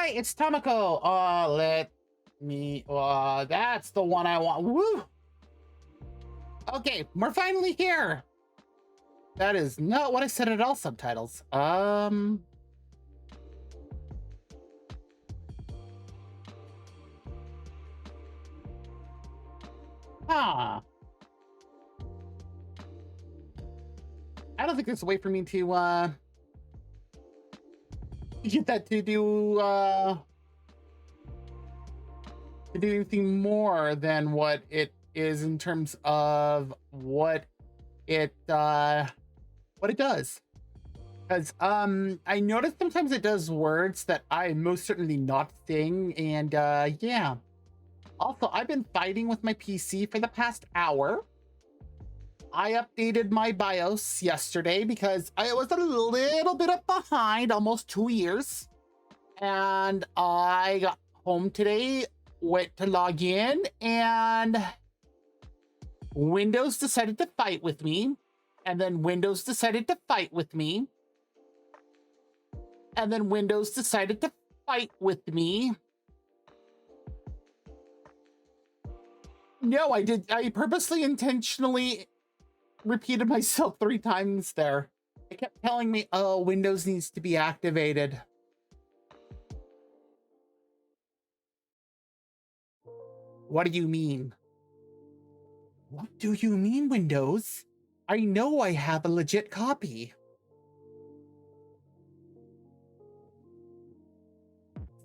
Hi, it's Tamako. Let me. That's the one I want. Woo! Okay, we're finally here. That is not what I said at all. Subtitles. Huh. I don't think there's a way for me to get that to do anything more than what it is in terms of what it does. Because I noticed sometimes it does words that I most certainly not saying, and yeah. Also, I've been fighting with my PC for the past hour. I updated my BIOS yesterday because I was a little bit up behind, almost 2 years. And I got home today, went to log in, and Windows decided to fight with me. And then Windows decided to fight with me. And then Windows decided to fight with me. No, I did. I purposely, intentionally repeated myself 3 times there. It kept telling me, oh, Windows needs to be activated. What do you mean? What do you mean, Windows? I know I have a legit copy.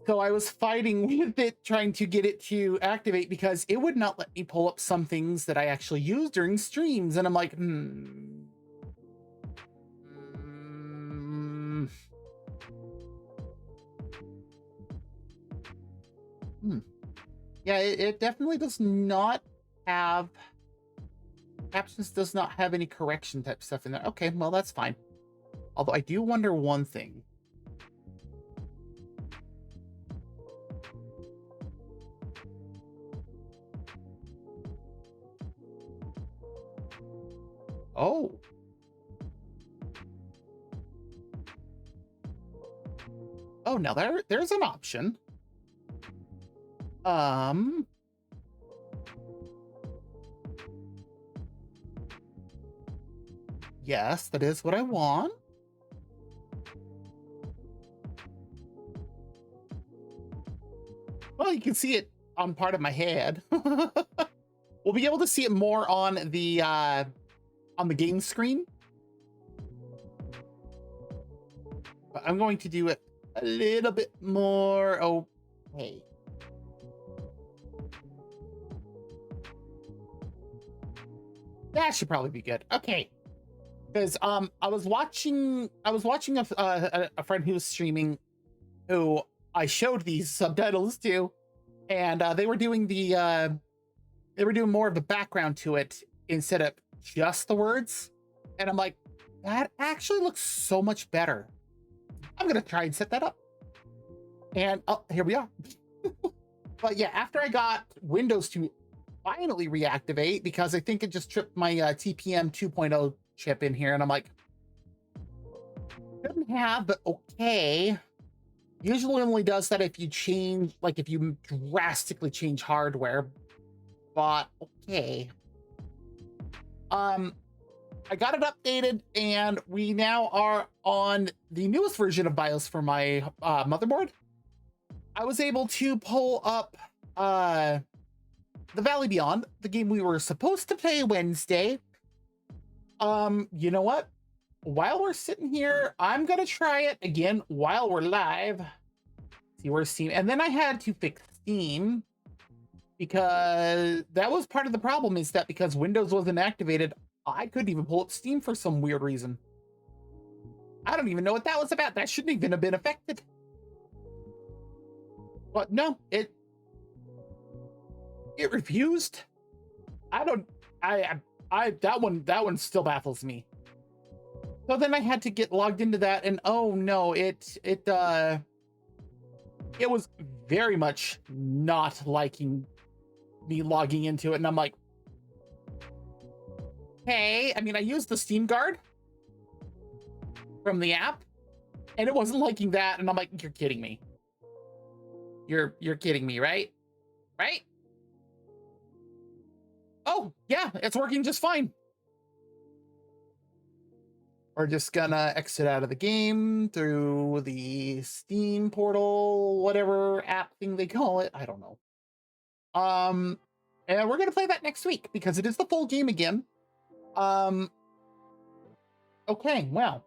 So I was fighting with it, trying to get it to activate because it would not let me pull up some things that I actually use during streams. And I'm like, Yeah, it definitely does not have... Captions does not have any correction type stuff in there. Okay, well, that's fine. Although I do wonder one thing. Oh. Oh, now there's an option. Yes, that is what I want. Well, you can see it on part of my head. We'll be able to see it more on the game screen. But I'm going to do it a little bit more. Okay. That should probably be good. Okay. Because I was watching a friend who was streaming, who I showed these subtitles to, and they were doing more of the background to it instead of just the words. And I'm like, that actually looks so much better. I'm gonna try and set that up. And here we are. But yeah, after I got Windows to finally reactivate, because I think it just tripped my TPM 2.0 chip in here, and I'm like, shouldn't have, but okay. Usually only does that if you change, like if you drastically change hardware, but okay. I got it updated, and we now are on the newest version of BIOS for my motherboard. I was able to pull up The Valley Beyond, the game we were supposed to play Wednesday. You know what? While we're sitting here, I'm gonna try it again while we're live. See where's Steam. And then I had to fix Steam because that was part of the problem, is that because Windows wasn't activated, I couldn't even pull up Steam for some weird reason. I don't even know what that was about. That shouldn't even have been affected. But no, it refused. That one still baffles me. So then I had to get logged into that, and oh no, it was very much not liking me logging into it, and I'm like, hey, I mean, I used the Steam Guard from the app, and it wasn't liking that, and I'm like, you're kidding me. You're kidding me, right? Right? Oh, yeah, it's working just fine. We're just gonna exit out of the game through the Steam portal, whatever app thing they call it. I don't know. Um, and we're gonna play that next week because it is the full game again. Um, okay, well,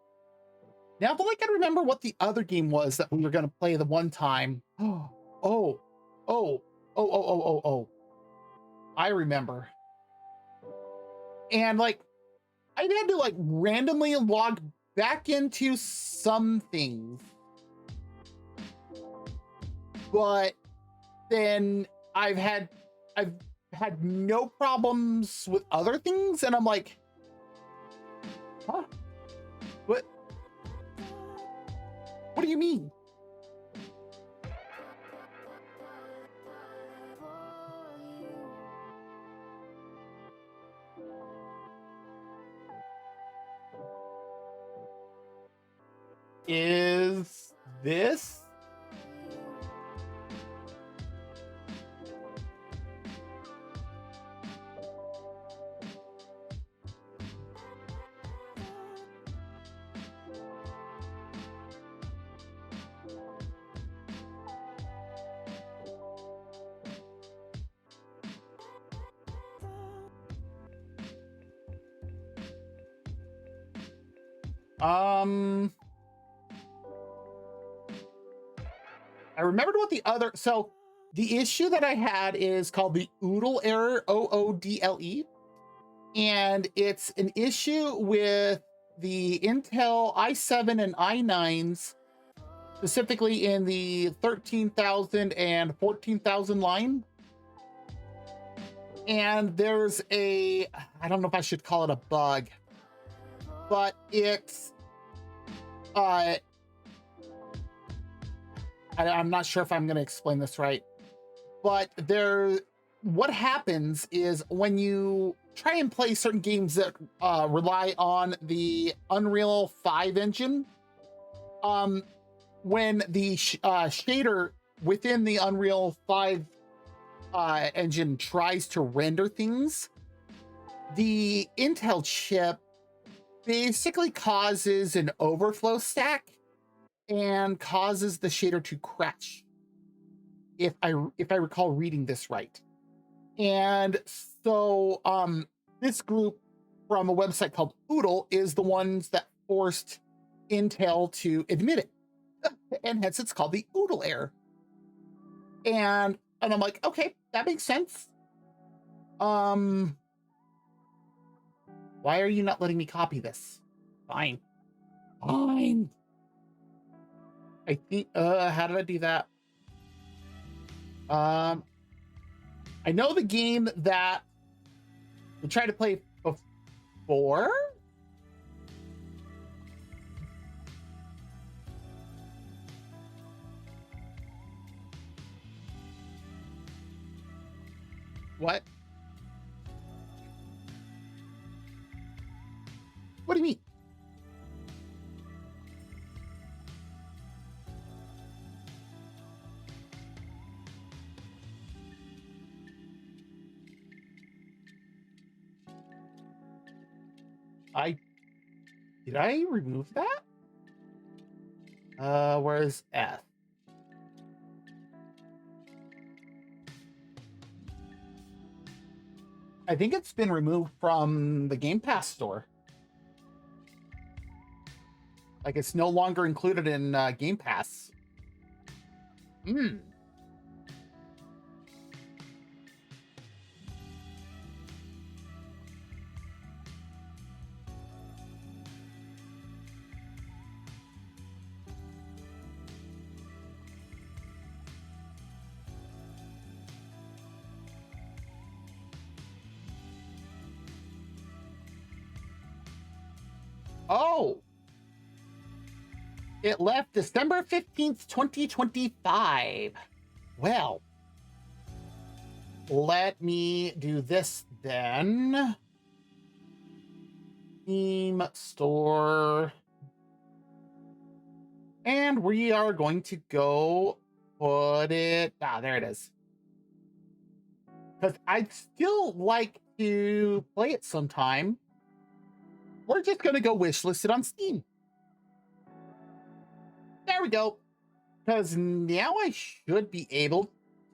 now that I can remember what the other game was that we were gonna play the one time. Oh, oh, oh. I remember. And like, I had to like randomly log back into some things, but then I've had no problems with other things, and I'm like, huh? What? What do you mean? Is this? I remembered what the other, so the issue that I had is called the Oodle error, OODLE, and it's an issue with the Intel i7 and i9s, specifically in the 13,000 and 14,000 line. And there's a, I don't know if I should call it a bug, but it's, I'm not sure if I'm going to explain this right, but what happens is when you try and play certain games that rely on the Unreal 5 engine, when the shader within the Unreal 5 engine tries to render things, the Intel chip basically causes an overflow stack and causes the shader to crash, if I recall reading this right. And so this group from a website called Oodle is the ones that forced Intel to admit it, and hence it's called the Oodle error. And I'm like, okay, that makes sense. Why are you not letting me copy this? Fine. I think, how did I do that? I know the game that we tried to play before. What? What do you mean? Did I remove that? Where's F? I think it's been removed from the Game Pass store. Like it's no longer included in Game Pass. Hmm. Oh, it left December 15th, 2025. Well, let me do this then. Steam store. And we are going to go put it. Ah, there it is. Because I'd still like to play it sometime. We're just gonna go wishlist it on Steam. There we go. Because now I should be able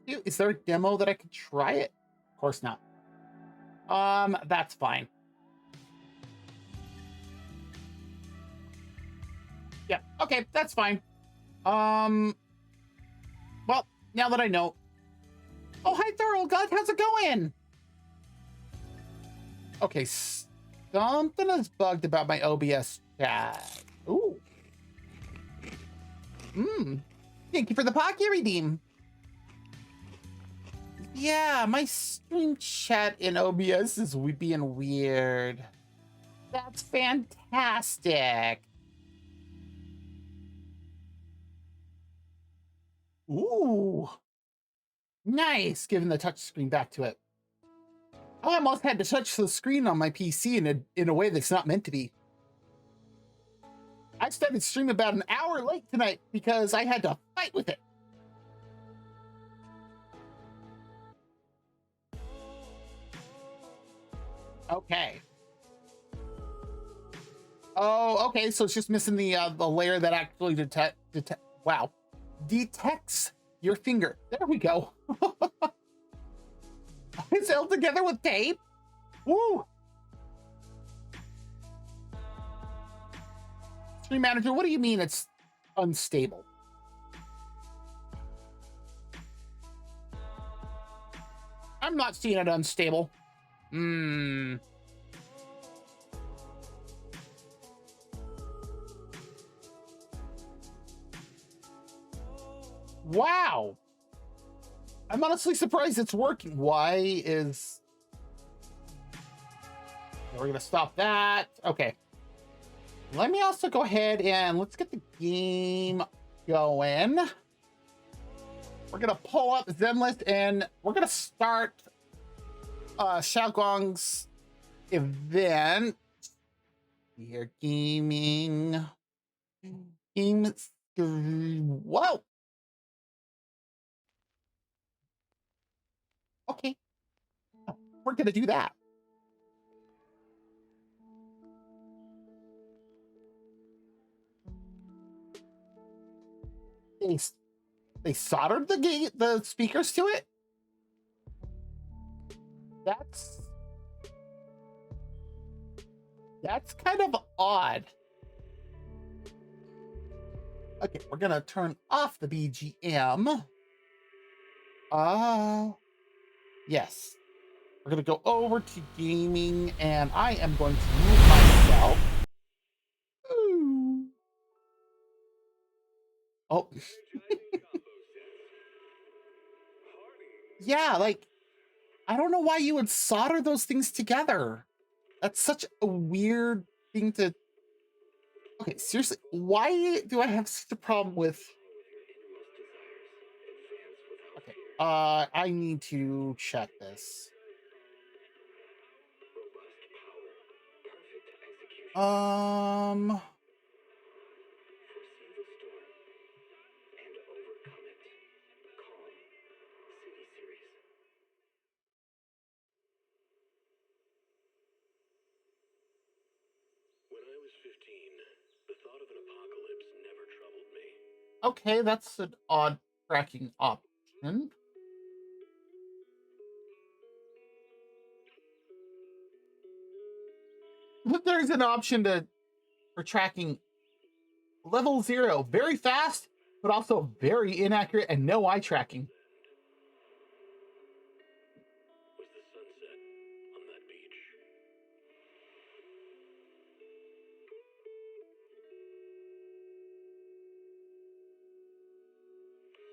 to. Is there a demo that I could try it? Of course not. That's fine. Yeah, okay, that's fine. Well, now that I know. Oh, hi, Thorold God, how's it going? Okay, something is bugged about my OBS chat. Ooh. Thank you for the Pocky redeem. Yeah, my stream chat in OBS is being weird. That's fantastic. Ooh. Nice, giving the touch screen back to it. I almost had to touch the screen on my PC in a way that's not meant to be. I started streaming about an hour late tonight because I had to fight with it. Okay. Oh, okay. So it's just missing the layer that actually detects your finger. There we go. It's held together with tape. Woo! Stream manager, what do you mean it's unstable? I'm not seeing it unstable. Wow. I'm honestly surprised it's working. Why is... We're gonna stop that. Okay. Let me also go ahead and let's get the game going. We're gonna pull up Zenlist and we're gonna start Xiaoguang's event. Here, gaming. Game. Whoa. Okay. We're gonna do that. They soldered the speakers to it. That's kind of odd. Okay, we're gonna turn off the BGM. Yes. We're gonna go over to gaming, and I am going to mute myself. Ooh. Oh. Yeah, like, I don't know why you would solder those things together. That's such a weird thing to... Okay, seriously, why do I have such a problem with... Okay, I need to check this. Okay, that's an odd tracking option. But there's an option for tracking level 0, very fast, but also very inaccurate and no eye tracking.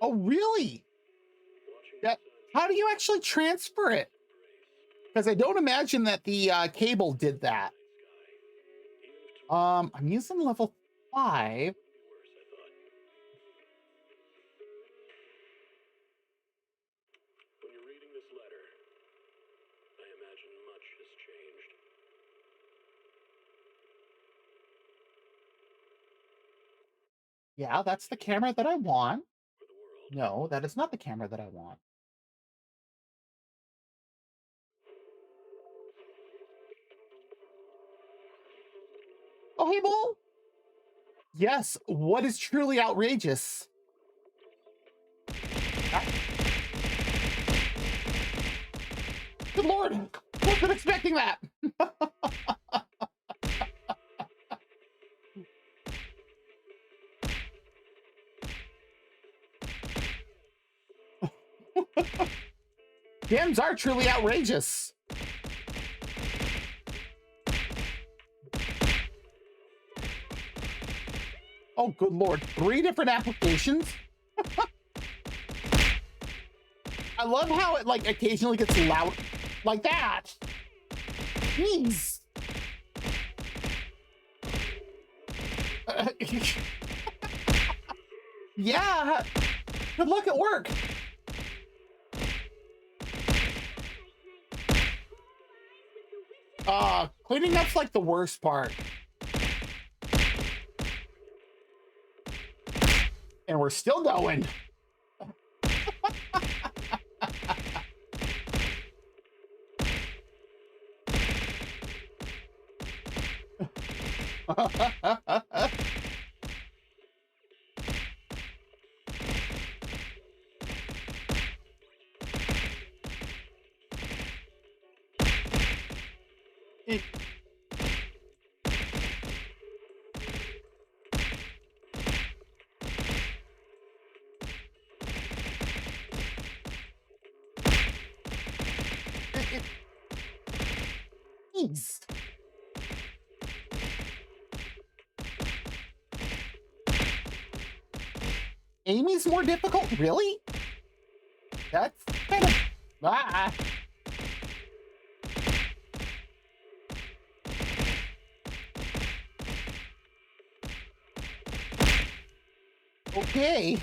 Oh, really? How do you actually transfer it? Because I don't imagine that the cable did that. I'm using level 5. Yeah, that's the camera that I want. No, that is not the camera that I want. Oh, hey, Bull. Yes, what is truly outrageous? Ah, good lord, wasn't expecting that. Gems are truly outrageous. Oh, good lord, 3 different applications? I love how it, like, occasionally gets loud like that. Jeez. Yeah, good luck at work. Cleaning up's like the worst part. And we're still going. Jeez. Amy's more difficult? Really? That's kind of... Ah. Okay.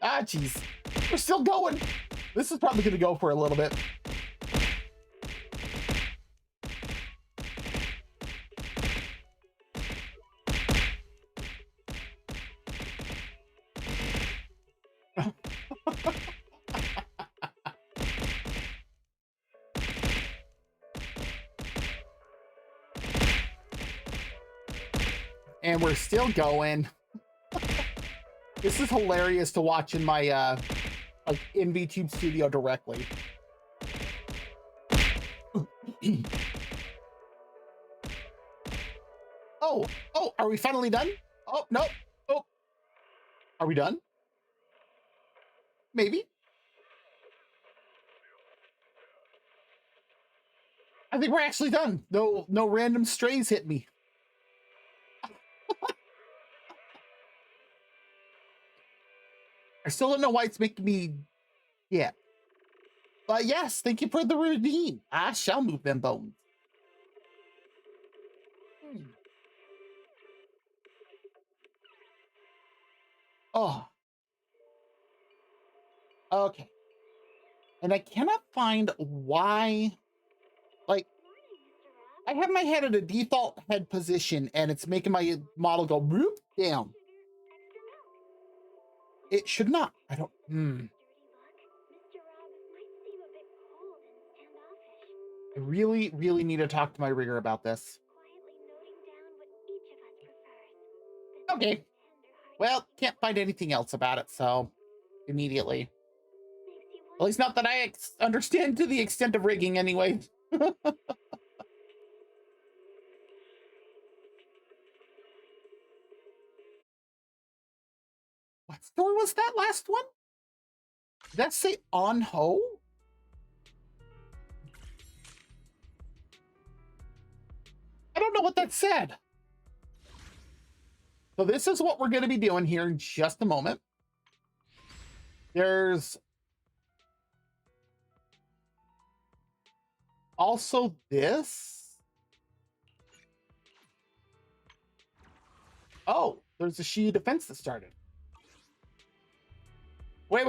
Ah, jeez. We're still going. This is probably going to go for a little bit. And we're still going. This is hilarious to watch in my like in VTube Studio directly. Oh, are we finally done? Oh, no. Oh, are we done? Maybe. I think we're actually done. No random strays hit me. I still don't know why it's making me... Yeah. But yes, thank you for the redeem. I shall move them bones. Oh. Okay. And I cannot find why... Like, I have my head at a default head position, and it's making my model go whoop down. It should not. I don't... I really, really need to talk to my rigger about this. Okay. Well, can't find anything else about it, so immediately. At least not that I understand to the extent of rigging anyway. What store was that last one? Did that say on ho? I don't know what that said. So this is what we're going to be doing here in just a moment. There's also this. Oh, there's a Shield defense that started. Wait.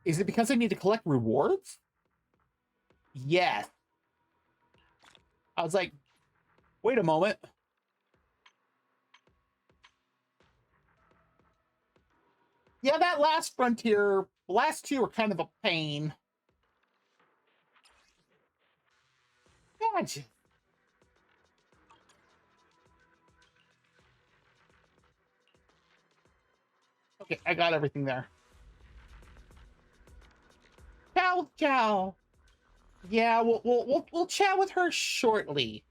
Is it because I need to collect rewards? Yes. I was like, wait a moment. Yeah, that last frontier, the last two are kind of a pain. Gotcha. Okay, I got everything there. Ciao, ciao. Yeah, we'll chat with her shortly.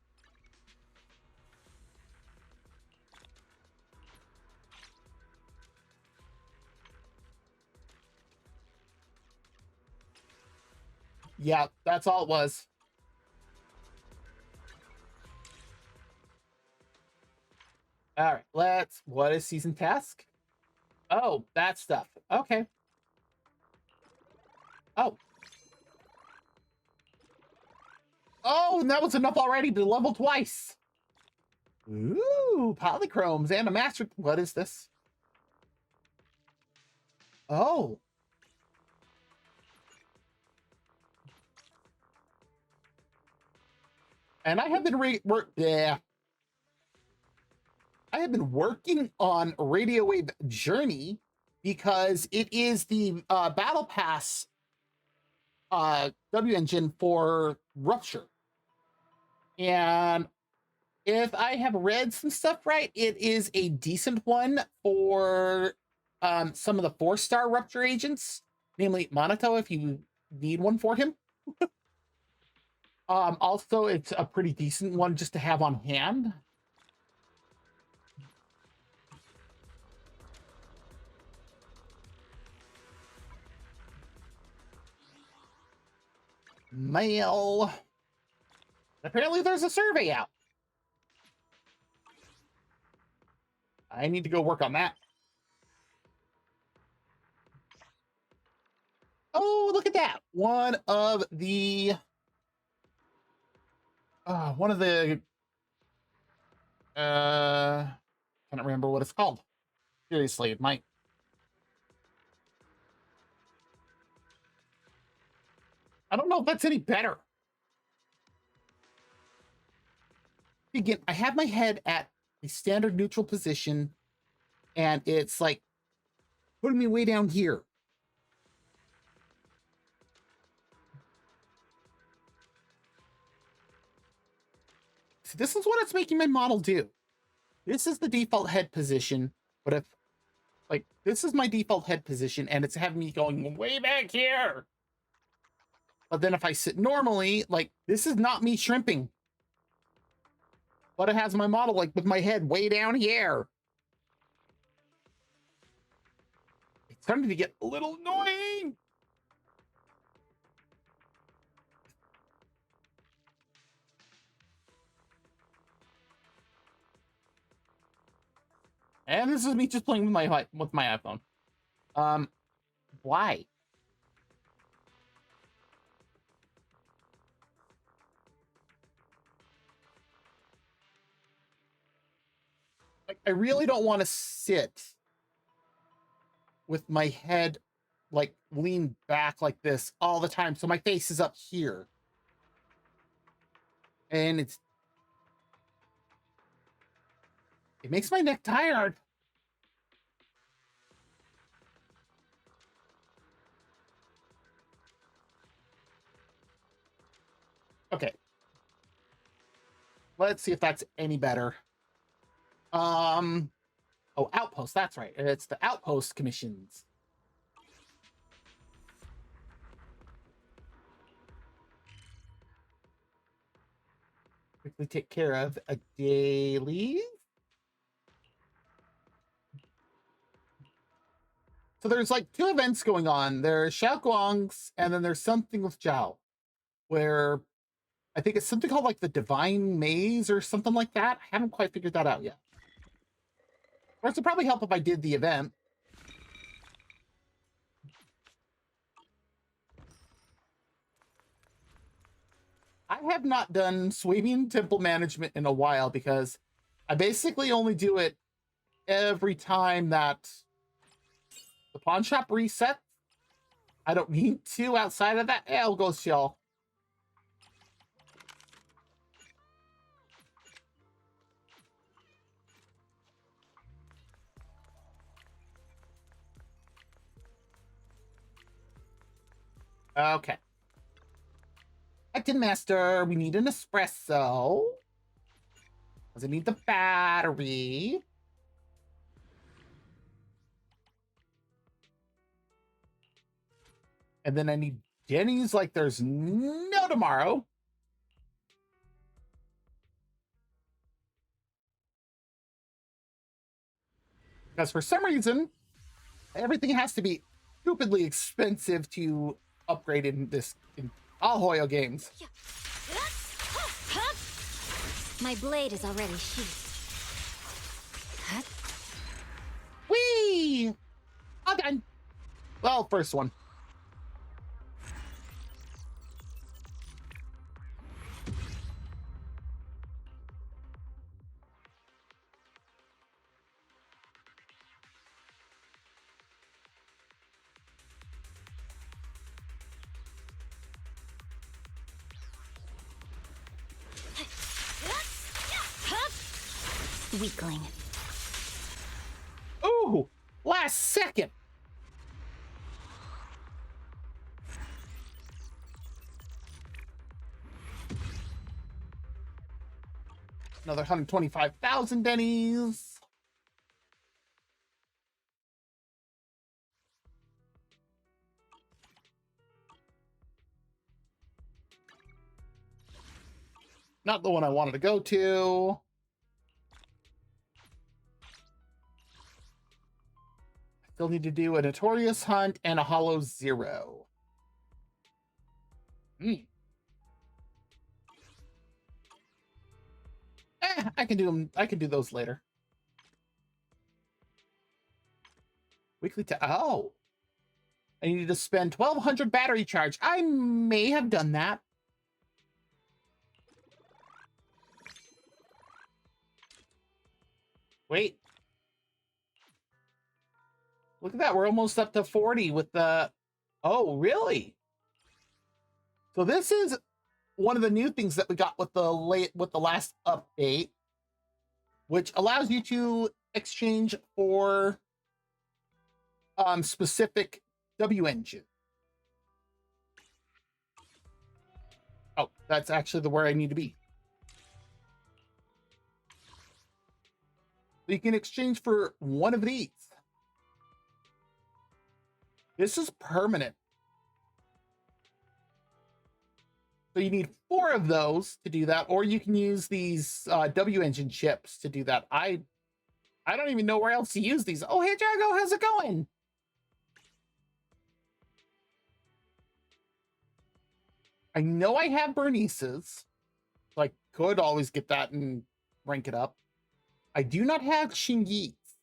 Yeah, that's all it was. All right, what is season task? Oh, that stuff. Okay. Oh. Oh, and that was enough already to level twice. Ooh, polychromes and a master. What is this? Oh. And I have been I have been working on Radio Wave Journey because it is the battle pass W engine for Rupture. And if I have read some stuff right, it is a decent one for some of the 4-star Rupture agents, namely Monato, if you need one for him. Also, it's a pretty decent one just to have on hand. Mail. Apparently, there's a survey out. I need to go work on that. Oh, look at that. One of the can't remember what it's called. Seriously, it might. I don't know if that's any better. Again, I have my head at a standard neutral position, and it's like putting me way down here. So this is what it's making my model do. This is the default head position, but if like this is my default head position, and it's having me going way back here. But then if I sit normally, like this is not me shrimping. But it has my model like with my head way down here. It's starting to get a little annoying. And this is me just playing with my iPhone. Why? Like, I really don't want to sit with my head like leaned back like this all the time, so my face is up here, and it makes my neck tired. Okay, let's see if that's any better. Oh, outpost, that's right, it's the outpost commissions. Quickly take care of a daily. So there's like 2 events going on. There's Xiaoguang's, and then there's something with Zhao, where I think it's something called like the Divine Maze or something like that. I haven't quite figured that out yet. Of course, it'd probably help if I did the event. I have not done Swabian Temple Management in a while because I basically only do it every time that the pawn shop resets. I don't need to outside of that. Yeah, I'll go chill. Okay. Acting Master, we need an espresso. Does it need the battery? And then I need Denny's like there's no tomorrow. Because for some reason, everything has to be stupidly expensive to upgrade in all Hoyo games. My blade is already sheathed. Whee! All done. Well, first one. Weakling. Ooh, last second. Another 125,000 Denny's. Not the one I wanted to go to. Still need to do a Notorious Hunt and a Hollow Zero. I can do them. I can do those later. Weekly oh. I needed to spend 1,200 battery charge. I may have done that. Wait. Look at that. We're almost up to 40 with the... Oh, really? So this is one of the new things that we got with the last update, which allows you to exchange for specific W engine. Oh, that's actually the where I need to be. So you can exchange for one of these. This is permanent. So you need 4 of those to do that, or you can use these W engine chips to do that. I don't even know where else to use these. Oh, hey, Drago, how's it going? I know I have Bernice's, so I could always get that and rank it up. I do not have Shingi's.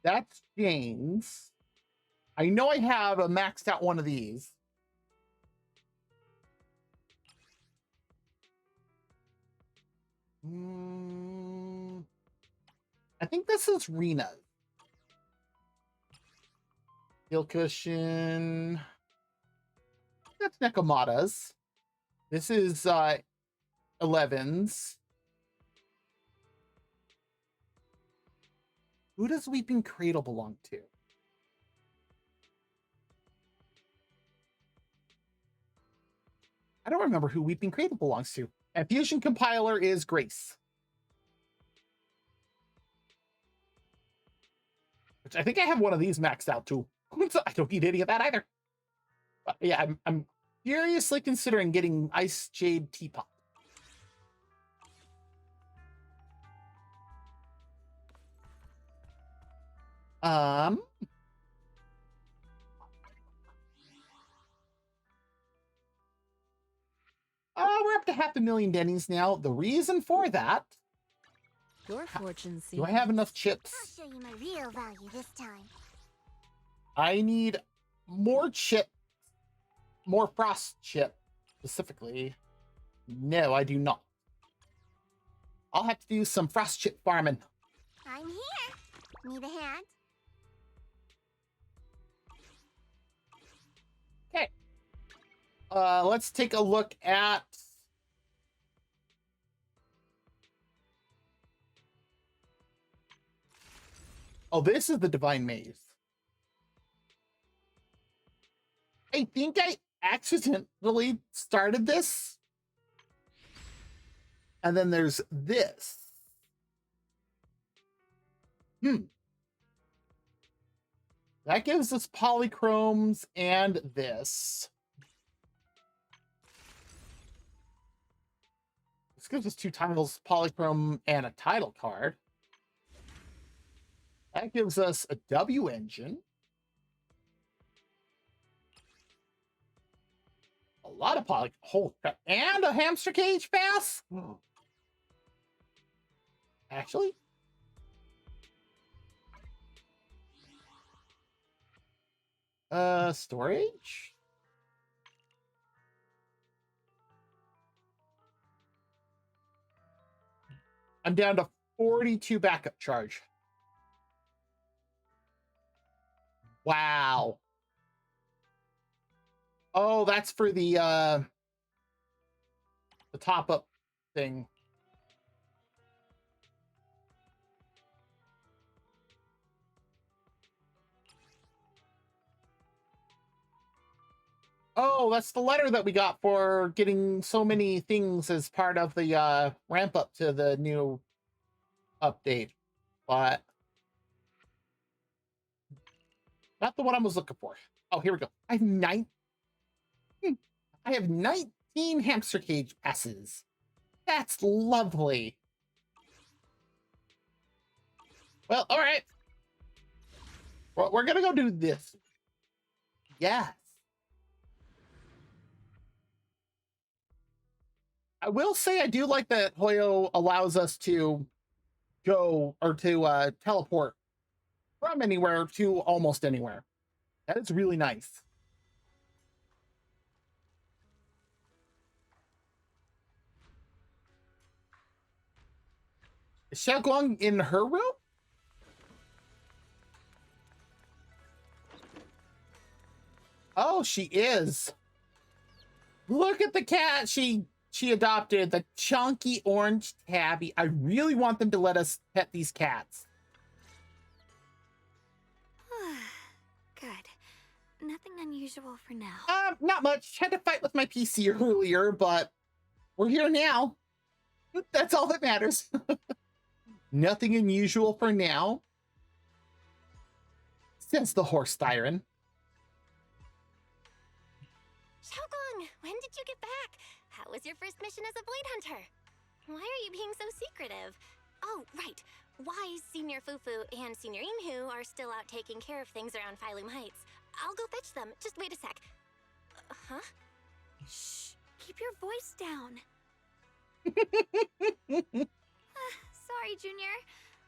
That's Jane's. I know I have a maxed out one of these. I think this is Rena's. Heel cushion. That's Nekomata's. This is 11's. Who does Weeping Cradle belong to? I don't remember who Weeping Cradle belongs to. And Fusion Compiler is Grace. Which I think I have one of these maxed out too. So I don't need any of that either. But yeah, I'm seriously considering getting Ice Jade Teapot. We're up to 500,000 Denny's now. The reason for that... Your fortune seems... Do I have enough chips? I'll show you my real value this time. I need more chip. More frost chip, specifically. No, I do not. I'll have to do some frost chip farming. I'm here. Need a hand? let's take a look at. Oh, this is the Divine Maze. I think I accidentally started this. And then there's this. That gives us polychromes and this. This gives us 2 titles, polychrome and a title card. That gives us a W engine. A lot of poly. Holy crap. And a hamster cage pass? Actually? Storage? I'm down to 42 backup charge. Wow. Oh, that's for the top up thing. Oh, that's the letter that we got for getting so many things as part of the ramp up to the new update. But not the one I was looking for. Oh, here we go. I have 19 hamster cage passes. That's lovely. Well, all right. Well, we're gonna go do this. Yes. I will say I do like that Hoyo allows us to go or to teleport from anywhere to almost anywhere. That is really nice. Is Xiaoguang in her room? Oh, she is. Look at the cat she adopted, the chunky orange tabby. I really want them to let us pet these cats. Good. Nothing unusual for now. Not much. Had to fight with my PC earlier, but we're here now. That's all that matters. Nothing unusual for now, says the horse Styron. Xiaoguang, when did you get back? How was your first mission as a blade hunter? Why are you being so secretive? Oh, right. Wise Senior Fufu and Senior Inhu are still out taking care of things around Phylum Heights. I'll go fetch them. Just wait a sec. Huh? Shh. Keep your voice down. Sorry, Junior.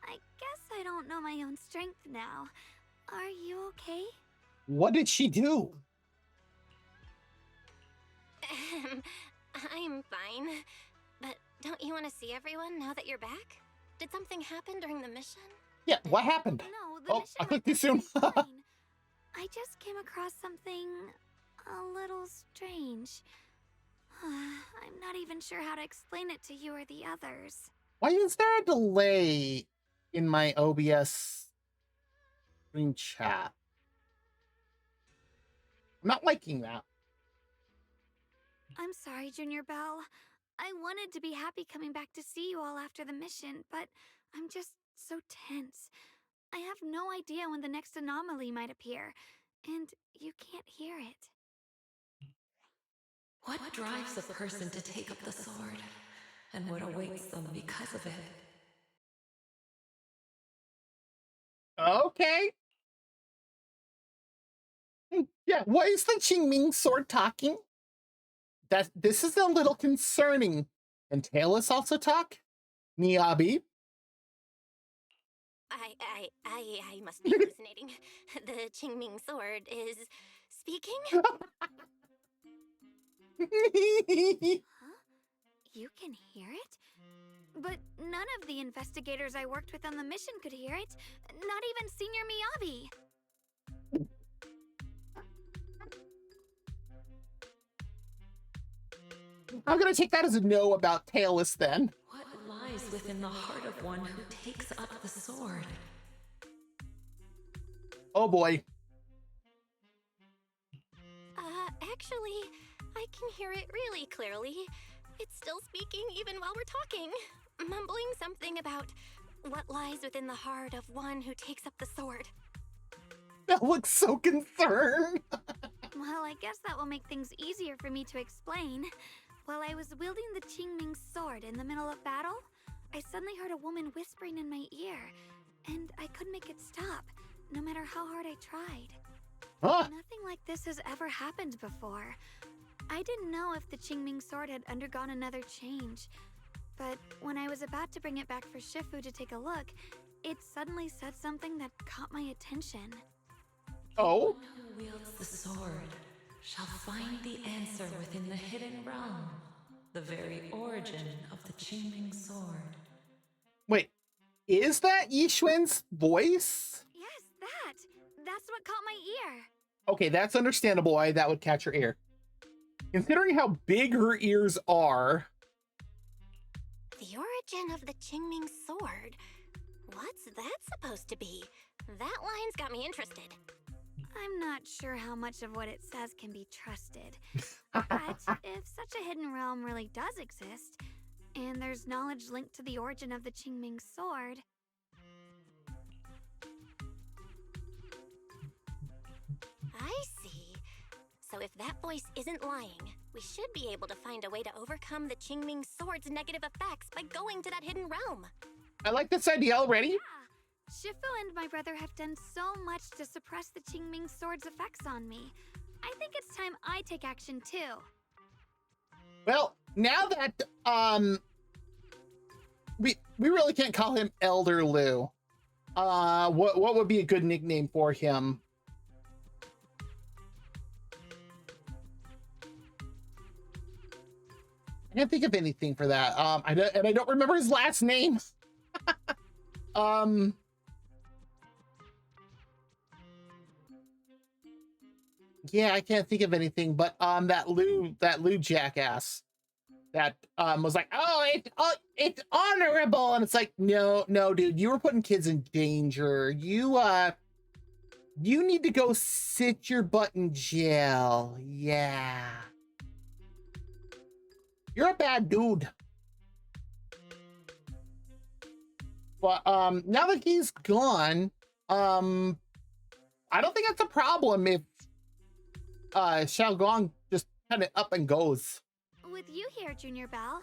I guess I don't know my own strength now. Are you okay? What did she do? I'm fine. But don't you want to see everyone now that you're back? Did something happen during the mission? Yeah, what happened? No, the Oh, mission I went clicked too soon. perfectly fine. I just came across something a little strange. I'm not even sure how to explain it to you or the others. Why is there a delay in my OBS screen chat? I'm not liking that. I'm sorry, Junior Belle. I wanted to be happy coming back to see you all after the mission, but I'm just so tense. I have no idea when the next anomaly might appear, and you can't hear it. What drives a person to take up the sword, and what awaits them because of it? Okay. Yeah, what is the Qingming sword talking? This is a little concerning. Can Talus also talk? Miyabi? I must be hallucinating. The Qingming sword is speaking? Huh? You can hear it? But none of the investigators I worked with on the mission could hear it. Not even Senior Miyabi. I'm gonna take that as a no about tailless then. What lies within the heart of one who takes up the sword? Oh boy. Actually, I can hear it really clearly. It's still speaking even while we're talking, mumbling something about what lies within the heart of one who takes up the sword. That looks so concerned. Well, I guess that will make things easier for me to explain. While I was wielding the Qingming sword in the middle of battle, I suddenly heard a woman whispering in my ear, and I couldn't make it stop, no matter how hard I tried. Huh? Nothing like this has ever happened before. I didn't know if the Qingming sword had undergone another change, but when I was about to bring it back for Shifu to take a look, it suddenly said something that caught my attention. Oh? Who wields the sword shall find the answer within the hidden realm, the very origin of the Qingming sword. Wait, is that Yixuan's voice? Yes, that! That's what caught my ear. Okay, that's understandable why that would catch your ear. Considering how big her ears are. The origin of the Qingming sword? What's that supposed to be? That line's got me interested. I'm not sure how much of what it says can be trusted. But if such a hidden realm really does exist, and there's knowledge linked to the origin of the Qingming sword... I see. So if that voice isn't lying, we should be able to find a way to overcome the Qingming sword's negative effects by going to that hidden realm. I like this idea already. Yeah! Shifu and my brother have done so much to suppress the Qingming sword's effects on me. I think it's time I take action too. Well, now that we really can't call him Elder Lou. What would be a good nickname for him? I can't think of anything for that. I don't remember his last name. Yeah, I can't think of anything, but that Lou jackass that was like, oh, it's honorable, and it's like, no, dude, you were putting kids in danger. You need to go sit your butt in jail. Yeah. You're a bad dude. But now that he's gone, I don't think that's a problem if Xiaogong just kind of up and goes. With you here, Junior Belle,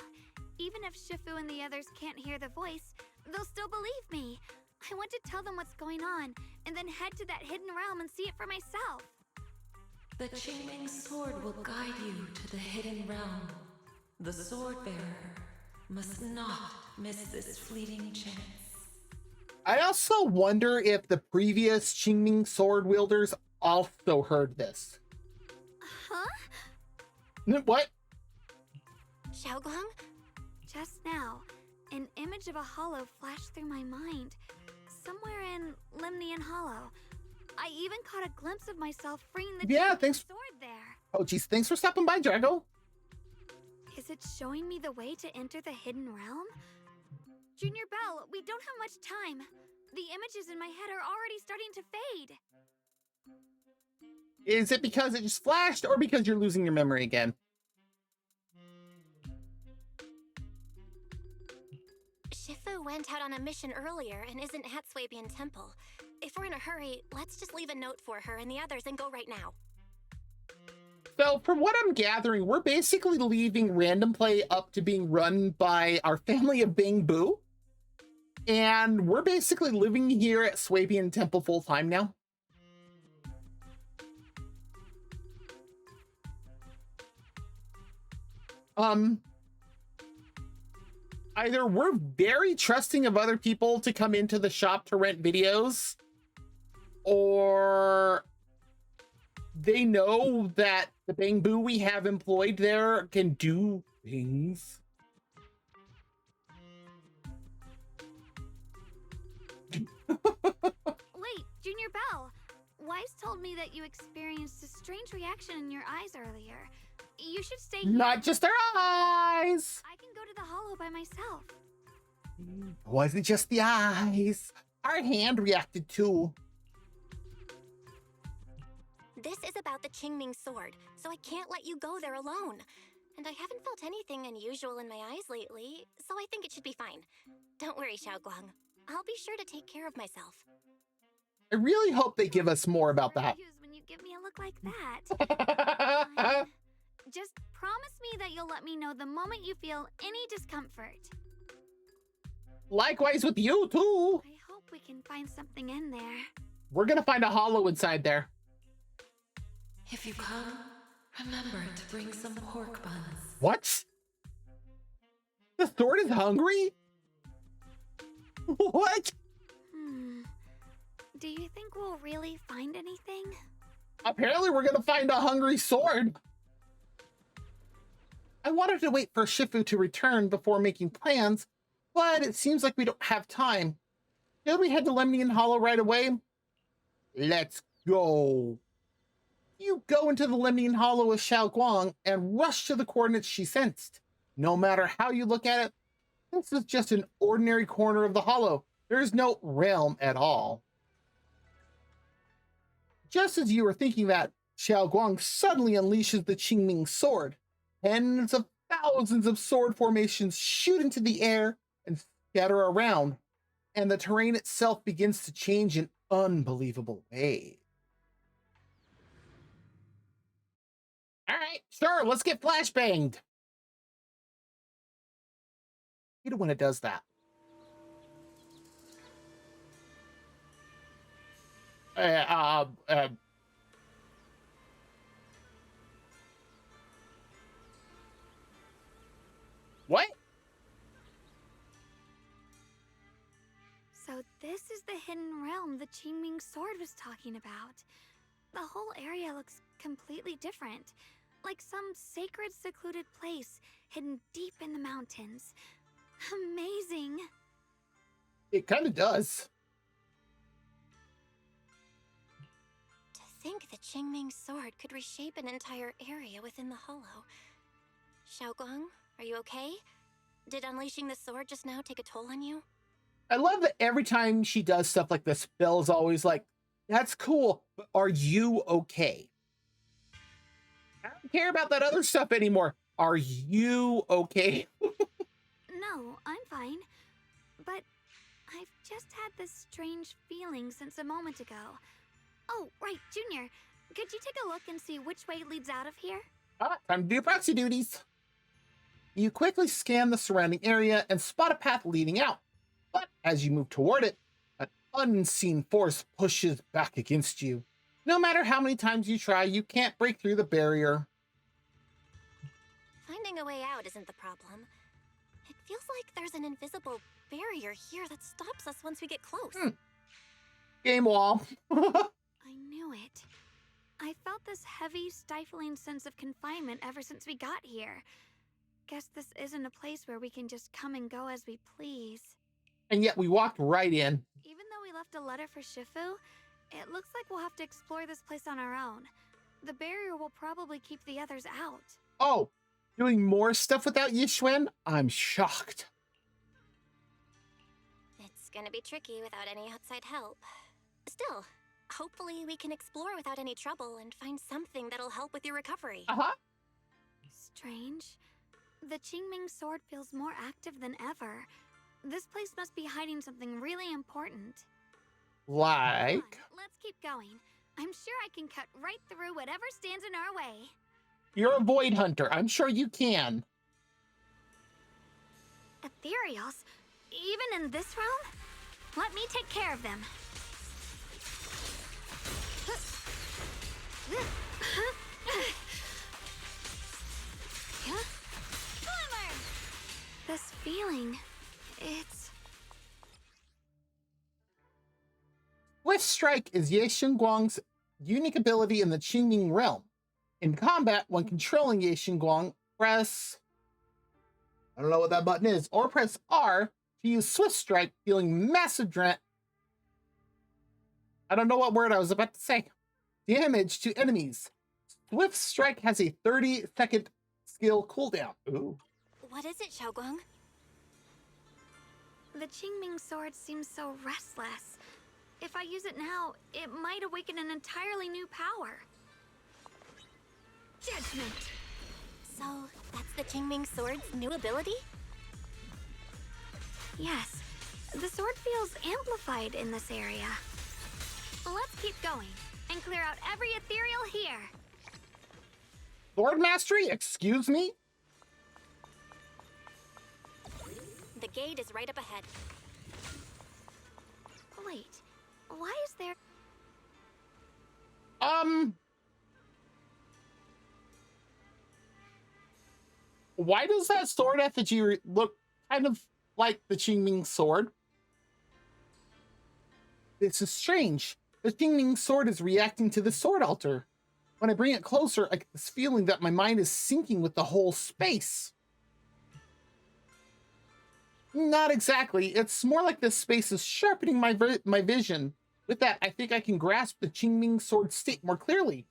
even if Shifu and the others can't hear the voice, they'll still believe me. I want to tell them what's going on, and then head to that hidden realm and see it for myself. The Qingming sword will guide you to the hidden realm. The sword bearer must not miss this fleeting chance. I also wonder if the previous Qingming sword wielders also heard this. Huh? What? Xiaogong? Just now, an image of a hollow flashed through my mind. Somewhere in Limnian Hollow. I even caught a glimpse of myself freeing the Qingming sword there. Oh, geez, thanks for stopping by, Drago. Is it showing me the way to enter the hidden realm? Junior Belle, we don't have much time. The images in my head are already starting to fade. Is it because it just flashed or because you're losing your memory again? Shifu went out on a mission earlier and isn't at Swabian Temple. If we're in a hurry, let's just leave a note for her and the others and go right now. So from what I'm gathering, we're basically leaving Random Play up to being run by our family of Bing Boo. And we're basically living here at Swabian Temple full time now. Either we're very trusting of other people to come into the shop to rent videos, or they know that the Bang Boo we have employed there can do things. Wait, Junior Belle. Wise told me that you experienced a strange reaction in your eyes earlier. You should stay here. Not just their eyes. I can go to the hollow by myself. Wasn't just the eyes. Our hand reacted too. This is about the Qingming sword, so I can't let you go there alone. And I haven't felt anything unusual in my eyes lately, so I think it should be fine. Don't worry, Xiaoguang. I'll be sure to take care of myself. I really hope they give us more about that. When you give me a look like that. Just promise me that you'll let me know the moment you feel any discomfort. Likewise with you too. I hope we can find something in there. We're gonna find a hollow inside there. If you come, remember to bring some pork buns. What? The sword is hungry? What? Do you think we'll really find anything? Apparently we're gonna find a hungry sword. I wanted to wait for Shifu to return before making plans, but it seems like we don't have time. Should we head to Lemnian Hollow right away? Let's go. You go into the Lemnian Hollow with Xiaoguang and rush to the coordinates she sensed. No matter how you look at it, this is just an ordinary corner of the hollow. There is no realm at all. Just as you were thinking that, Xiaoguang suddenly unleashes the Qingming sword. Tens of thousands of sword formations shoot into the air and scatter around, and the terrain itself begins to change in unbelievable ways. All right, sure, let's get flashbanged. I hate it when it does that. What? So this is the hidden realm the Qingming sword was talking about. The whole area looks completely different, like some sacred, secluded place hidden deep in the mountains. Amazing. It kind of does. To think the Qingming sword could reshape an entire area within the hollow. Xiaoguang, are you okay? Did unleashing the sword just now take a toll on you? I love that every time she does stuff like this, Belle's always like, that's cool, but are you okay? I don't care about that other stuff anymore. Are you okay? No, I'm fine. But I've just had this strange feeling since a moment ago. Oh, right, Junior. Could you take a look and see which way leads out of here? Time to do proxy duties. You quickly scan the surrounding area and spot a path leading out. But as you move toward it, an unseen force pushes back against you. No matter how many times you try, you can't break through the barrier. Finding a way out isn't the problem. It feels like there's an invisible barrier here that stops us once we get close. Game wall. I knew it. I felt this heavy, stifling sense of confinement ever since we got here. Guess this isn't a place where we can just come and go as we please. And yet we walked right in. Even though we left a letter for Shifu, it looks like we'll have to explore this place on our own. The barrier will probably keep the others out. Oh, doing more stuff without Yixuan? I'm shocked. It's gonna be tricky without any outside help. Still, hopefully we can explore without any trouble and find something that'll help with your recovery. Strange. The Qingming sword feels more active than ever. This place must be hiding something really important. Like? Come on, let's keep going. I'm sure I can cut right through whatever stands in our way. You're a void hunter. I'm sure you can. Ethereals? Even in this realm? Let me take care of them. This feeling, it's... Swift Strike is Ye Xingguang's unique ability in the Qingming realm. In combat, when controlling Ye Xingguang, press... I don't know what that button is. Or press R to use Swift Strike, dealing massive I don't know what word I was about to say. Damage to enemies. Swift Strike has a 30-second skill cooldown. Ooh. What is it, Xiaoguang? The Qingming sword seems so restless. If I use it now, it might awaken an entirely new power. Judgment! So, that's the Qingming sword's new ability? Yes, the sword feels amplified in this area. Let's keep going and clear out every ethereal here. Sword Mastery? Excuse me? The gate is right up ahead. Wait, why is there... Why does that sword effigy look kind of like the Qingming sword? This is strange. The Qingming sword is reacting to the sword altar. When I bring it closer, I get this feeling that my mind is syncing with the whole space. Not exactly. It's more like this space is sharpening my vision. With that, I think I can grasp the Qingming sword's state more clearly.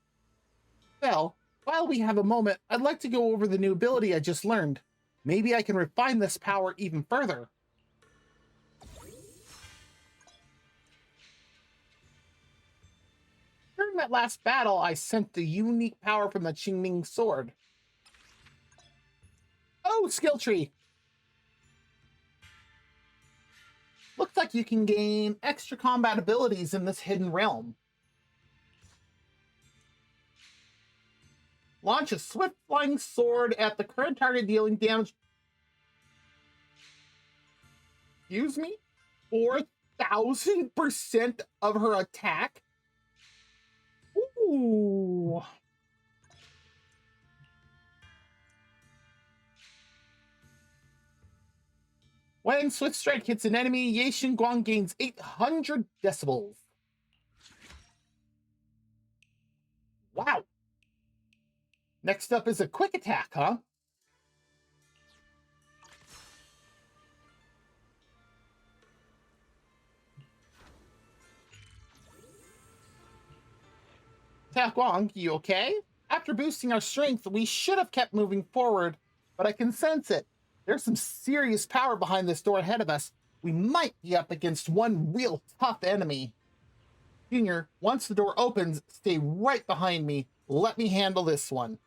Well, while we have a moment, I'd like to go over the new ability I just learned. Maybe I can refine this power even further. During that last battle, I sent the unique power from the Qingming sword. Oh, skill tree! Looks like you can gain extra combat abilities in this hidden realm. Launch a swift flying sword at the current target, dealing damage. Excuse me? 4,000% of her attack? Ooh. When Swift Strike hits an enemy, Ye Guang gains 800 decibels. Wow. Next up is a quick attack, huh? Ta Guang, you okay? After boosting our strength, we should have kept moving forward, but I can sense it. There's some serious power behind this door ahead of us. We might be up against one real tough enemy. Junior, once the door opens, stay right behind me. Let me handle this one.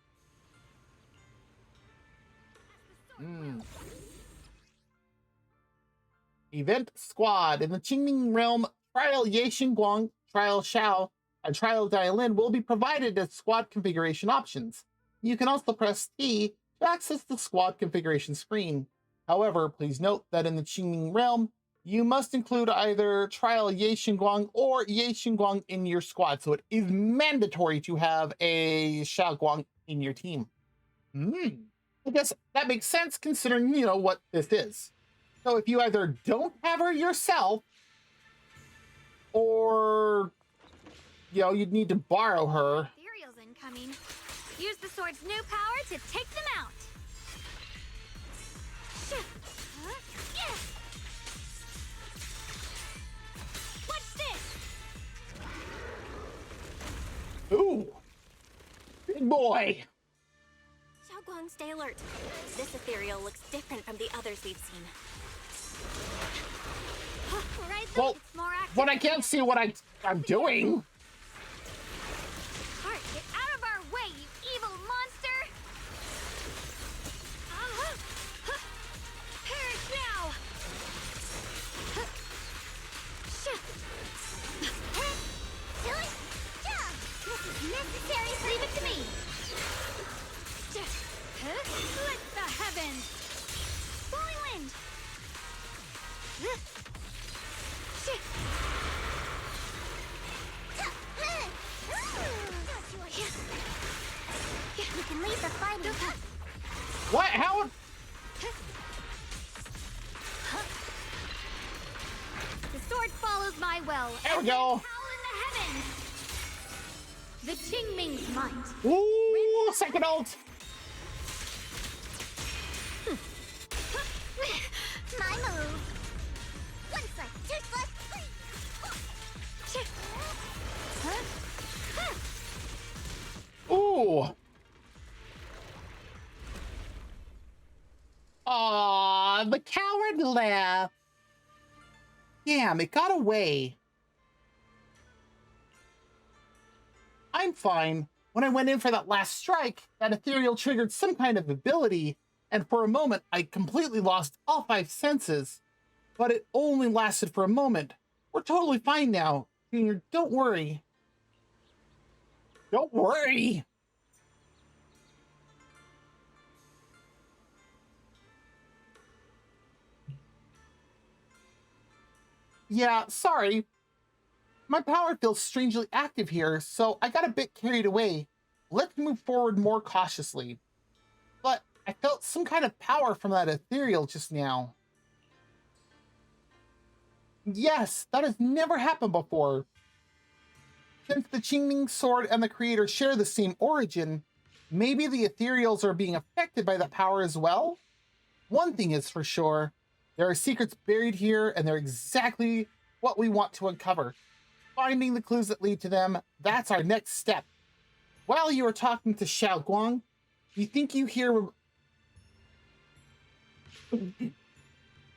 Event Squad. In the Qingming realm, Trial Ye Guang, Trial Xiao, and Trial Dialin will be provided as squad configuration options. You can also press T to access the squad configuration screen. However, please note that in the Qingming realm, you must include either Trial Ye Guang or Ye Guang in your squad, so it is mandatory to have a Xiao Guang in your team. I guess that makes sense considering, you know, what this is. So if you either don't have her yourself, or, you know, you'd need to borrow her. Ethereal's incoming. Use the sword's new power to take them out. Watch this! Ooh, big boy. Xiaoguang, stay alert. This ethereal looks different from the others we've seen. Right, Well, it's more active. when I can't see what I'm doing. Heart, get out of our way, you evil monster! Perish now! This is necessary. Leave it to me! Split the heavens! Falling wind! You can leave the fighting. What? How? The sword follows my will. There we go. Howl in the heavens! The Qingming's might. Ooh, second ult. My move. One slice, two slice, three. Ooh. Ooh. Aw, the coward left. Damn, it got away. I'm fine. When I went in for that last strike, that ethereal triggered some kind of ability, and for a moment, I completely lost all 5 senses. But it only lasted for a moment. We're totally fine now. Junior, don't worry. Don't worry! Yeah, sorry. My power feels strangely active here, so I got a bit carried away. Let's move forward more cautiously. But I felt some kind of power from that ethereal just now. Yes, that has never happened before. Since the Qingming sword and the creator share the same origin, maybe the ethereals are being affected by that power as well? One thing is for sure, there are secrets buried here, and they're exactly what we want to uncover. Finding the clues that lead to them, that's our next step. While you are talking to Xiao Guang, you think you hear...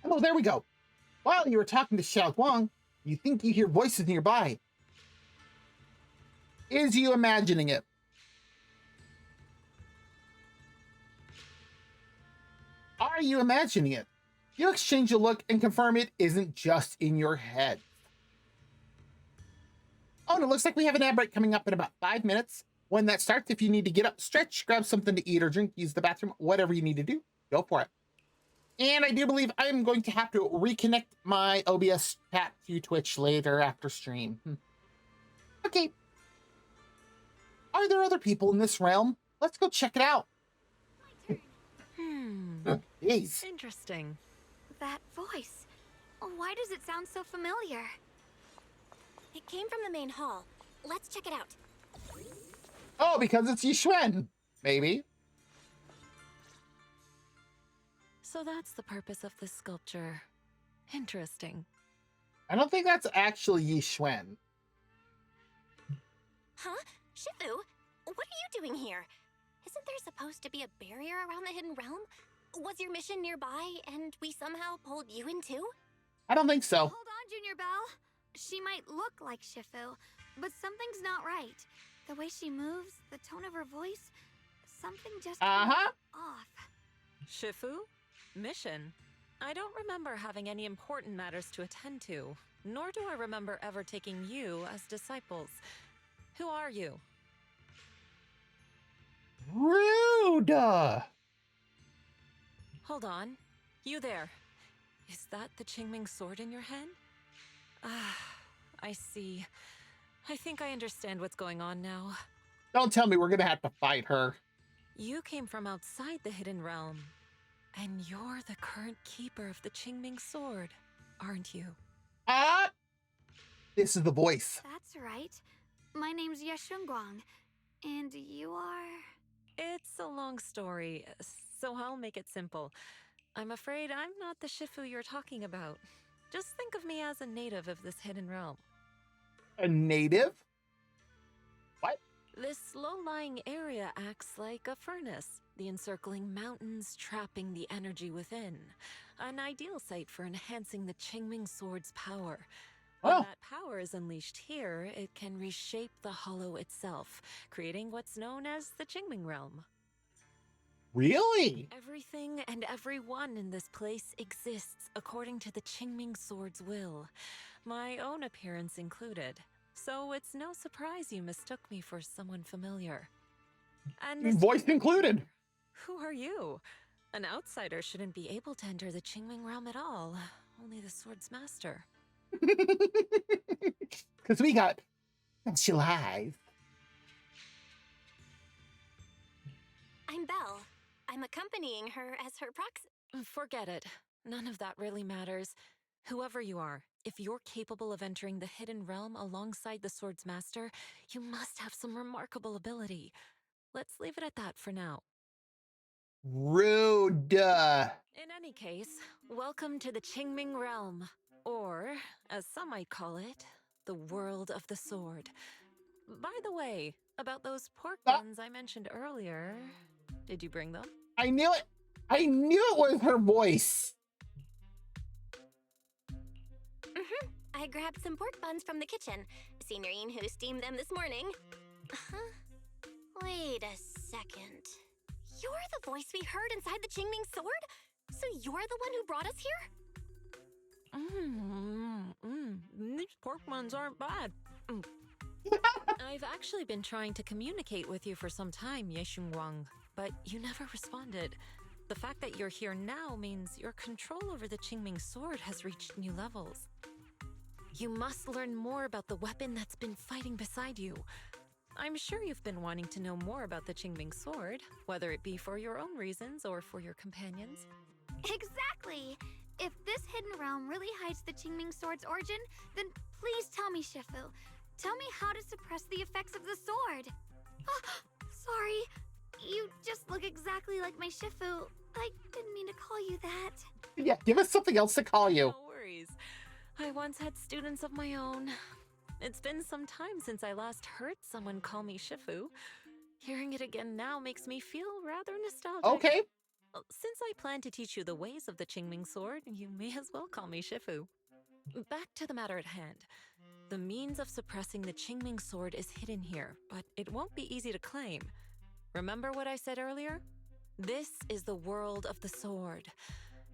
Oh, there we go. While you are talking to Xiao Guang, you think you hear voices nearby. Is you imagining it? Are you imagining it? You exchange a look and confirm it isn't just in your head. Oh, and it looks like we have an ad break coming up in about 5 minutes. When that starts, if you need to get up, stretch, grab something to eat or drink, use the bathroom, whatever you need to do, go for it. And I do believe I'm going to have to reconnect my OBS chat to Twitch later after stream. Okay. Are there other people in this realm? Let's go check it out. Jeez. Interesting. That voice. Why does it sound so familiar? It came from the main hall. Let's check it out. Oh, because it's Yixuan, maybe. So that's the purpose of this sculpture. Interesting. I don't think that's actually Yixuan. Huh? Shifu, what are you doing here? Isn't there supposed to be a barrier around the hidden realm? Was your mission nearby and we somehow pulled you in too? I don't think so. Hold on, Junior Belle. She might look like Shifu, but something's not right. The way she moves, the tone of her voice, something just feels off. Shifu? Mission? I don't remember having any important matters to attend to, nor do I remember ever taking you as disciples. Who are you? Rude! Hold on. You there. Is that the Qingming sword in your hand? Ah, I see. I think I understand what's going on now. Don't tell me we're gonna have to fight her. You came from outside the Hidden Realm, and you're the current keeper of the Qingming sword, aren't you? This is the voice. That's right. My name's Yeshunguang, and you are... It's a long story, so I'll make it simple. I'm afraid I'm not the Shifu you're talking about. Just think of me as a native of this hidden realm. A native? What? This low-lying area acts like a furnace, the encircling mountains trapping the energy within. An ideal site for enhancing the Qingming sword's power. When that power is unleashed here, it can reshape the hollow itself, creating what's known as the Qingming realm. Really? Everything and everyone in this place exists according to the Qingming sword's will, my own appearance included. So it's no surprise you mistook me for someone familiar. And this Voice included. Who are you? An outsider shouldn't be able to enter the Qingming realm at all. Only the sword's master. Because we got special eyes. I'm Belle. I'm accompanying her as her proxy. Forget it. None of that really matters. Whoever you are, if you're capable of entering the hidden realm alongside the sword's master, you must have some remarkable ability. Let's leave it at that for now. Rude. In any case, welcome to the Qingming realm. Or, as some might call it, the world of the sword. By the way, About those pork Ah, buns I mentioned earlier. Did you bring them? I knew it. I knew it was her voice. I grabbed some pork buns from the kitchen. Senior Inhu steamed them this morning. Huh? Wait a second. You're the voice we heard inside the Qingming sword? So you're the one who brought us here? These pork buns aren't bad. I've actually been trying to communicate with you for some time, Ye Shunguang, but you never responded. The fact that you're here now means your control over the Qingming sword has reached new levels. You must learn more about the weapon that's been fighting beside you. I'm sure you've been wanting to know more about the Qingming sword, whether it be for your own reasons or for your companions. Exactly! If this hidden realm really hides the Qingming sword's origin, then please tell me, Shifu. Tell me how to suppress the effects of the sword. Sorry. You just look exactly like my Shifu. I didn't mean to call you that. Yeah, give us something else to call you. No worries. I once had students of my own. It's been some time since I last heard someone call me Shifu. Hearing it again now makes me feel rather nostalgic. Okay. Since I plan to teach you the ways of the Qingming sword, you may as well call me Shifu. Back to the matter at hand. The means of suppressing the Qingming sword is hidden here, but it won't be easy to claim. Remember what I said earlier? This is the world of the sword.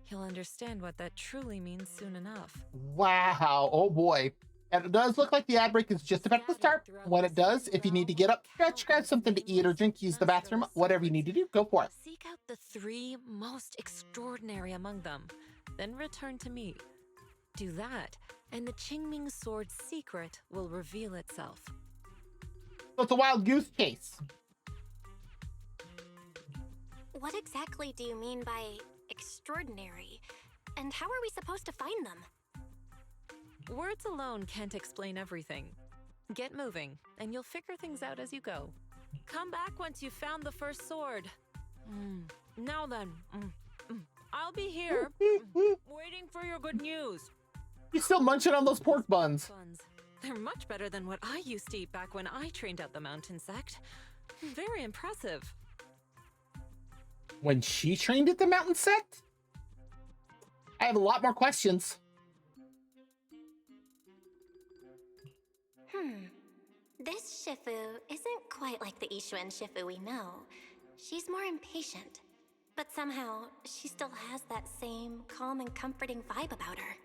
You'll understand what that truly means soon enough. Wow. Oh boy. And it does look like the ad break is just about to start. When it does, if you need to get up, stretch, grab something to eat or drink, use the bathroom, whatever you need to do, go for it. Seek out the 3 most extraordinary among them, then return to me. Do that, and the Qingming sword's secret will reveal itself. So it's a wild goose chase. What exactly do you mean by extraordinary? And how are we supposed to find them? Words alone can't explain everything. Get moving, and you'll figure things out as you go. Come back once you've found the first sword. Now then, I'll be here, waiting for your good news. He's still munching on those pork buns. They're much better than what I used to eat back when I trained at the mountain sect. Very impressive. When she trained at the mountain sect? I have a lot more questions. This Shifu isn't quite like the Ishuan Shifu we know. She's more impatient. But somehow, she still has that same calm and comforting vibe about her.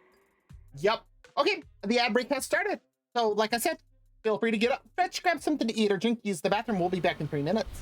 Yep. Okay, the ad break has started. So, like I said, feel free to get up, fetch, grab something to eat or drink, use the bathroom. We'll be back in 3 minutes.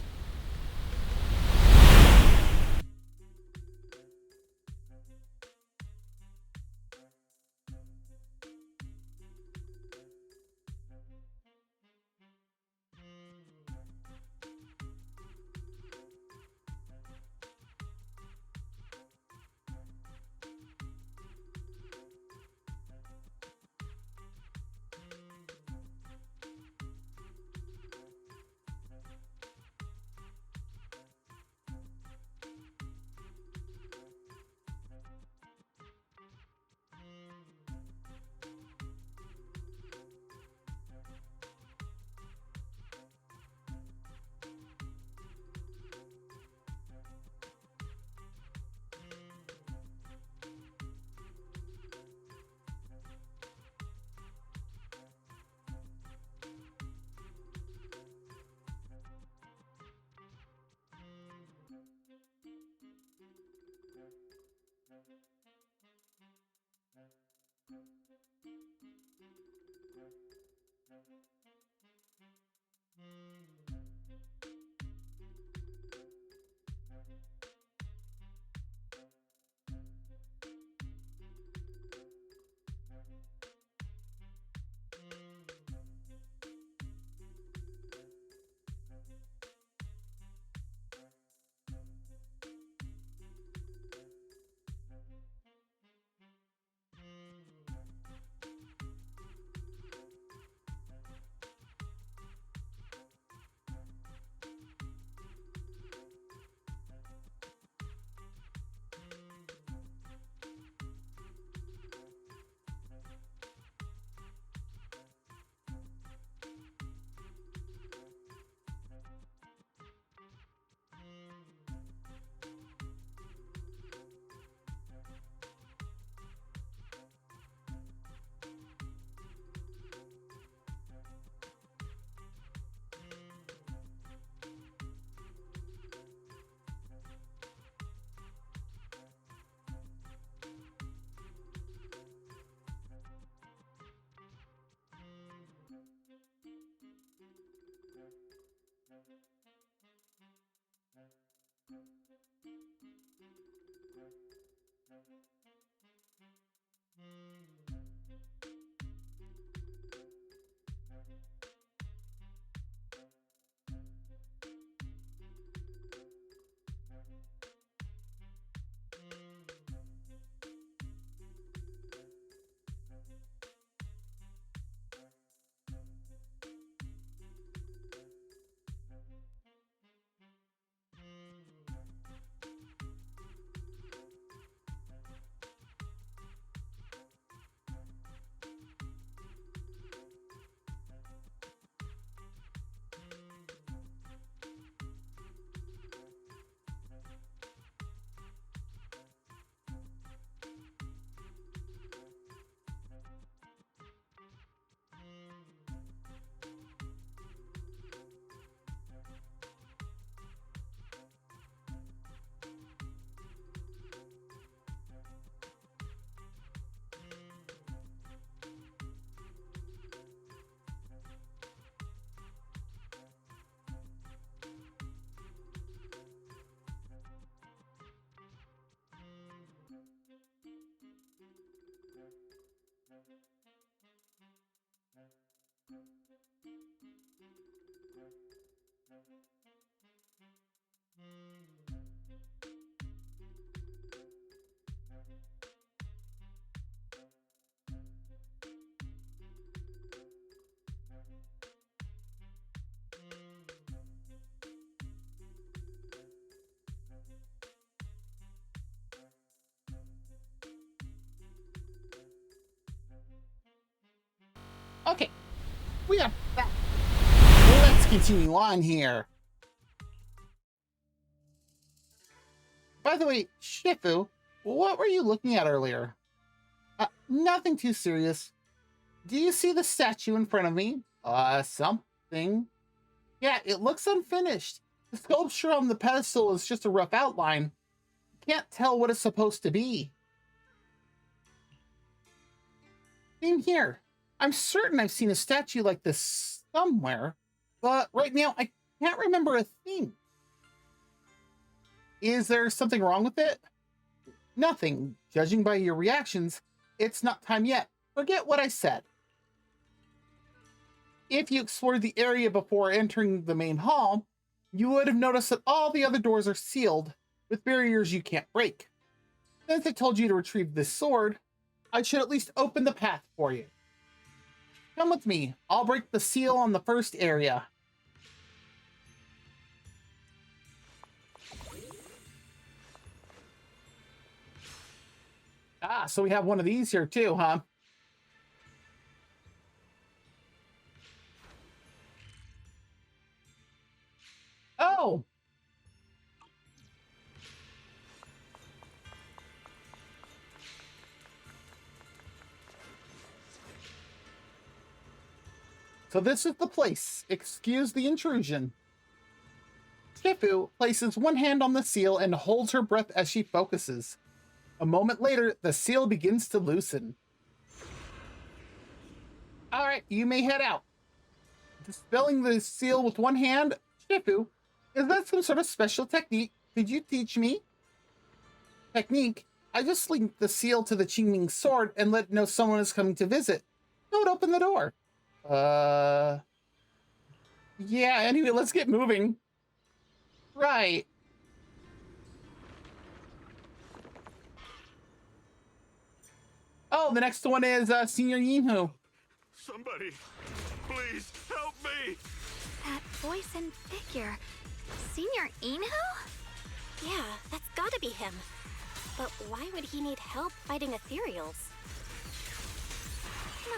Okay, we are back. Let's continue on here. By the way, Shifu, what were you looking at earlier? Nothing too serious. Do you see the statue in front of me? Something. Yeah, it looks unfinished. The sculpture on the pedestal is just a rough outline. Can't tell what it's supposed to be. Same here. I'm certain I've seen a statue like this somewhere, but right now I can't remember a thing. Is there something wrong with it? Nothing. Judging by your reactions, it's not time yet. Forget what I said. If you explored the area before entering the main hall, you would have noticed that all the other doors are sealed with barriers you can't break. Since I told you to retrieve this sword, I should at least open the path for you. Come with me. I'll break the seal on the first area. So we have one of these here too, huh? Oh! So this is the place. Excuse the intrusion. Shifu places one hand on the seal and holds her breath as she focuses. A moment later, the seal begins to loosen. All right, you may head out. Dispelling the seal with one hand, Shifu, is that some sort of special technique? Could you teach me? Technique? I just link the seal to the Qingming sword and let it know someone is coming to visit. Don't open the door. Yeah, anyway, let's get moving. Right. Oh, the next one is Senior Yinhu. Somebody, please help me! That voice and figure. Senior Inhu? Yeah, that's gotta be him. But why would he need help fighting ethereals?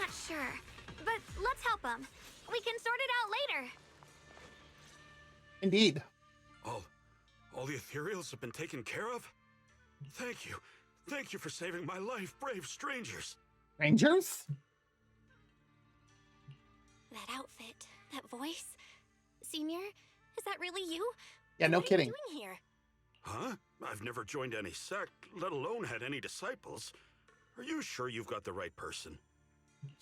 Not sure. But let's help him. We can sort it out later. Indeed. All the ethereals have been taken care of? Thank you. Thank you for saving my life, brave strangers. Rangers? That outfit, that voice. Senior, is that really you? Yeah, no kidding. What are you doing here? Huh? I've never joined any sect, let alone had any disciples. Are you sure you've got the right person?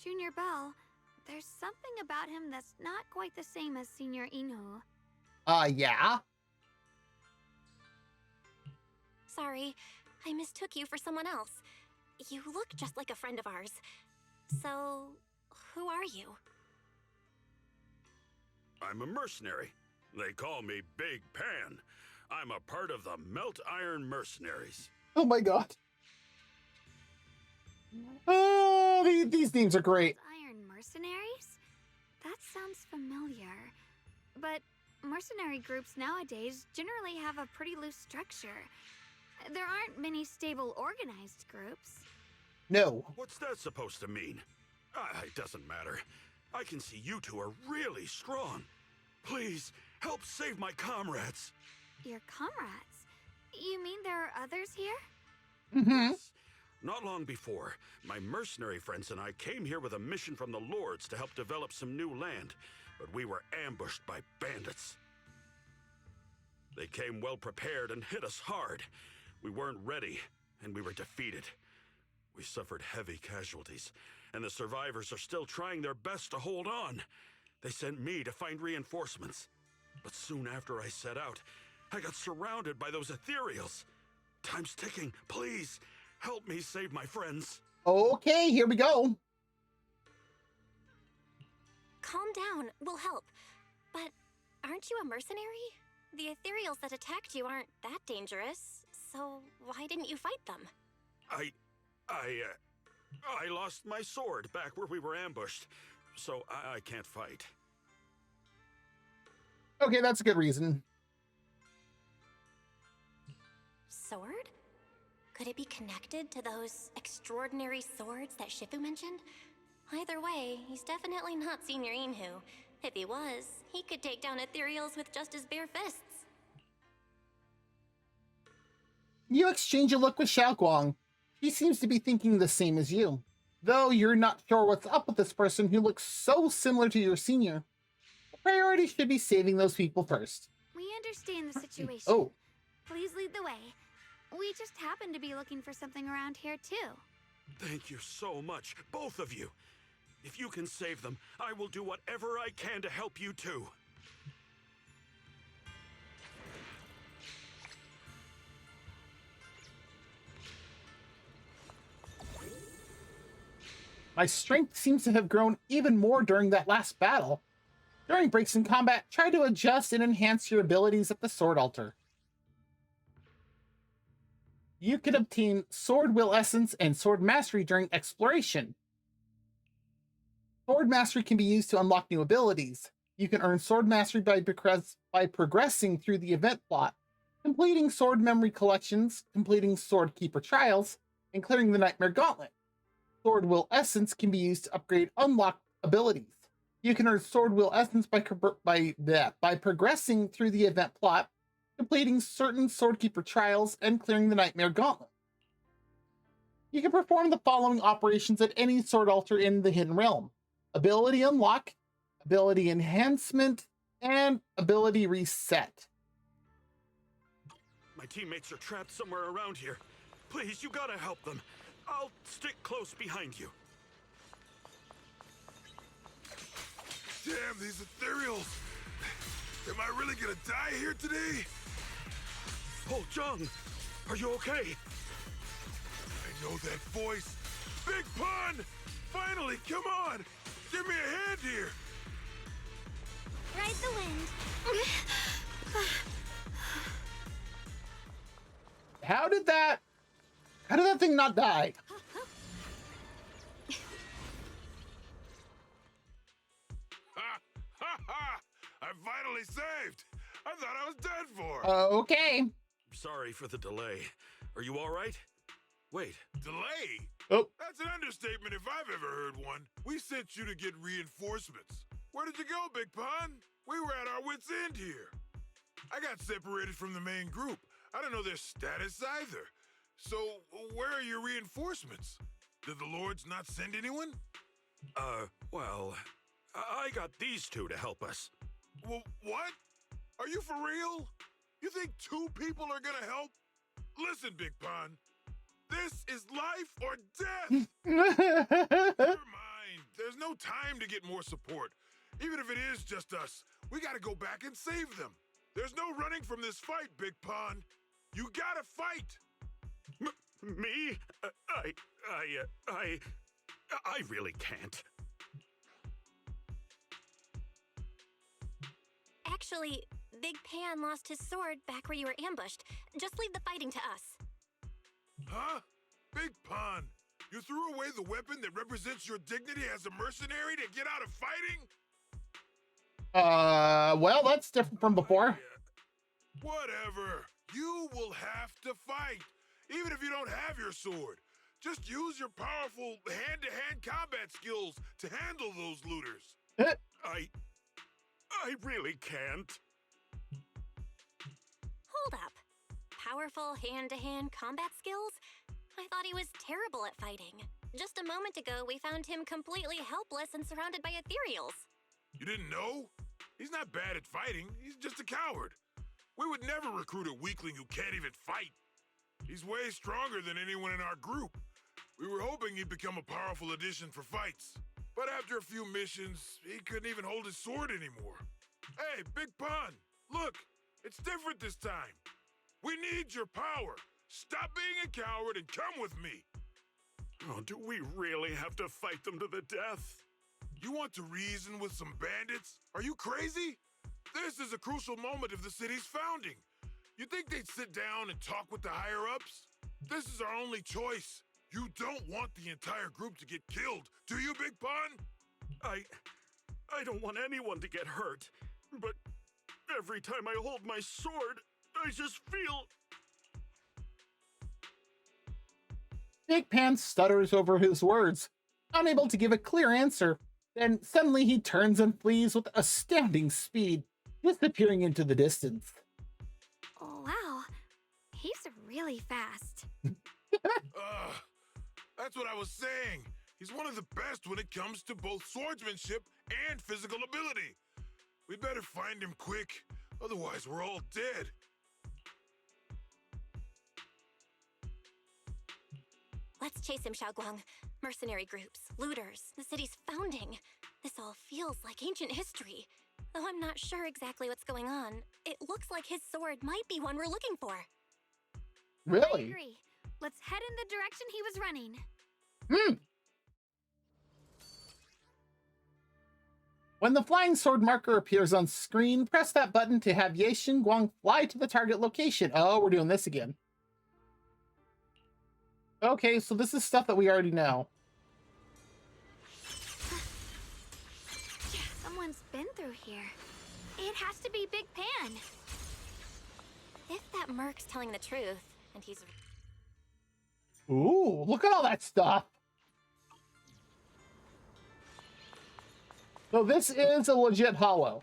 Junior Bell, there's something about him that's not quite the same as Senior Inhu. Yeah? Sorry, I mistook you for someone else. you look just like a friend of ours. So, who are you? I'm a mercenary. They call me Big Pan. I'm a part of the Melt Iron Mercenaries. Oh my god. Oh, these names are great. Iron mercenaries? That sounds familiar. But mercenary groups nowadays generally have a pretty loose structure. There aren't many stable organized groups. No. What's that supposed to mean? It doesn't matter. I can see you two are really strong. Please, help save my comrades. Your comrades? You mean there are others here? Mm-hmm. Yes. Not long before, my mercenary friends and I came here with a mission from the Lords to help develop some new land, but we were ambushed by bandits. They came well prepared and hit us hard. We weren't ready, and we were defeated. We suffered heavy casualties, and the survivors are still trying their best to hold on. They sent me to find reinforcements. But soon after I set out, I got surrounded by those ethereals. Time's ticking. Please, help me save my friends. Okay, here we go. Calm down, we'll help. But aren't you a mercenary? The ethereals that attacked you aren't that dangerous, so why didn't you fight them? I lost my sword back where we were ambushed, so I can't fight. Okay, that's a good reason. Sword? Could it be connected to those extraordinary swords that Shifu mentioned? Either way, he's definitely not Senior Inhu. If he was, he could take down ethereals with just his bare fists. You exchange a look with Xiaoguang. He seems to be thinking the same as you. Though you're not sure what's up with this person who looks so similar to your senior. The priority should be saving those people first. We understand the situation. Oh. Please lead the way. We just happen to be looking for something around here, too. Thank you so much, both of you. If you can save them, I will do whatever I can to help you too. My strength seems to have grown even more during that last battle. During breaks in combat, try to adjust and enhance your abilities at the sword altar. You can obtain Sword Will Essence and Sword Mastery during exploration. Sword Mastery can be used to unlock new abilities. You can earn Sword Mastery by progressing through the event plot, completing Sword Memory Collections, completing Sword Keeper Trials, and clearing the Nightmare Gauntlet. Sword Will Essence can be used to upgrade unlocked abilities. You can earn Sword Will Essence by progressing through the event plot, completing certain Sword Keeper Trials, and clearing the Nightmare Gauntlet. You can perform the following operations at any sword altar in the Hidden Realm: Ability Unlock, Ability Enhancement, and Ability Reset. My teammates are trapped somewhere around here. Please, you gotta help them. I'll stick close behind you. Damn, these ethereals! Am I really gonna die here today? Oh, Jung, are you okay? I know that voice. Big Pun! Finally, come on! Give me a hand here! Ride the wind. How did that thing not die? Ha! Ha ha! I'm finally saved! I thought I was dead for! Okay. Sorry for the delay. Are you all right? Wait. Delay? Oh. That's an understatement if I've ever heard one. We sent you to get reinforcements. Where did you go, Big Pun? We were at our wits' end here. I got separated from the main group. I don't know their status either. So, where are your reinforcements? Did the Lords not send anyone? Well, I got these two to help us. Well, what? Are you for real? You think two people are gonna help? Listen, Big Pun. This is life or death! Never mind. There's no time to get more support. Even if it is just us, we gotta go back and save them. There's no running from this fight, Big Pun. You gotta fight! Me? I really can't. Actually, Big Pan lost his sword back where you were ambushed. Just leave the fighting to us. Huh? Big Pun, you threw away the weapon that represents your dignity as a mercenary to get out of fighting? Well, that's different from before. Whatever. You will have to fight, even if you don't have your sword. Just use your powerful hand-to-hand combat skills to handle those looters. I really can't. Hold up. Powerful hand-to-hand combat skills? I thought he was terrible at fighting. Just a moment ago, we found him completely helpless and surrounded by ethereals. You didn't know? He's not bad at fighting. He's just a coward. We would never recruit a weakling who can't even fight. He's way stronger than anyone in our group. We were hoping he'd become a powerful addition for fights. But after a few missions, he couldn't even hold his sword anymore. Hey, Big Pun, look, it's different this time. We need your power. Stop being a coward and come with me. Oh, do we really have to fight them to the death? You want to reason with some bandits? Are you crazy? This is a crucial moment of the city's founding. You think they'd sit down and talk with the higher-ups? This is our only choice. You don't want the entire group to get killed, do you, Big Pun? I don't want anyone to get hurt, but every time I hold my sword, I just feel... Big Pan stutters over his words, unable to give a clear answer. Then suddenly he turns and flees with astounding speed, disappearing into the distance. Oh, wow. He's really fast. That's what I was saying. He's one of the best when it comes to both swordsmanship and physical ability. We better find him quick, otherwise we're all dead. Let's chase him, Xiaoguang. Mercenary groups, looters, the city's founding. This all feels like ancient history. Though I'm not sure exactly what's going on, it looks like his sword might be one we're looking for. I Really? agree. Let's head in the direction he was running. When the flying sword marker appears on screen, press that button to have Ye Guang fly to the target location. Oh, we're doing this again. Okay, so this is stuff that we already know. Someone's been through here. It has to be Big Pan. If that Merc's telling the truth, and he's... Ooh, look at all that stuff. So this is a legit hollow.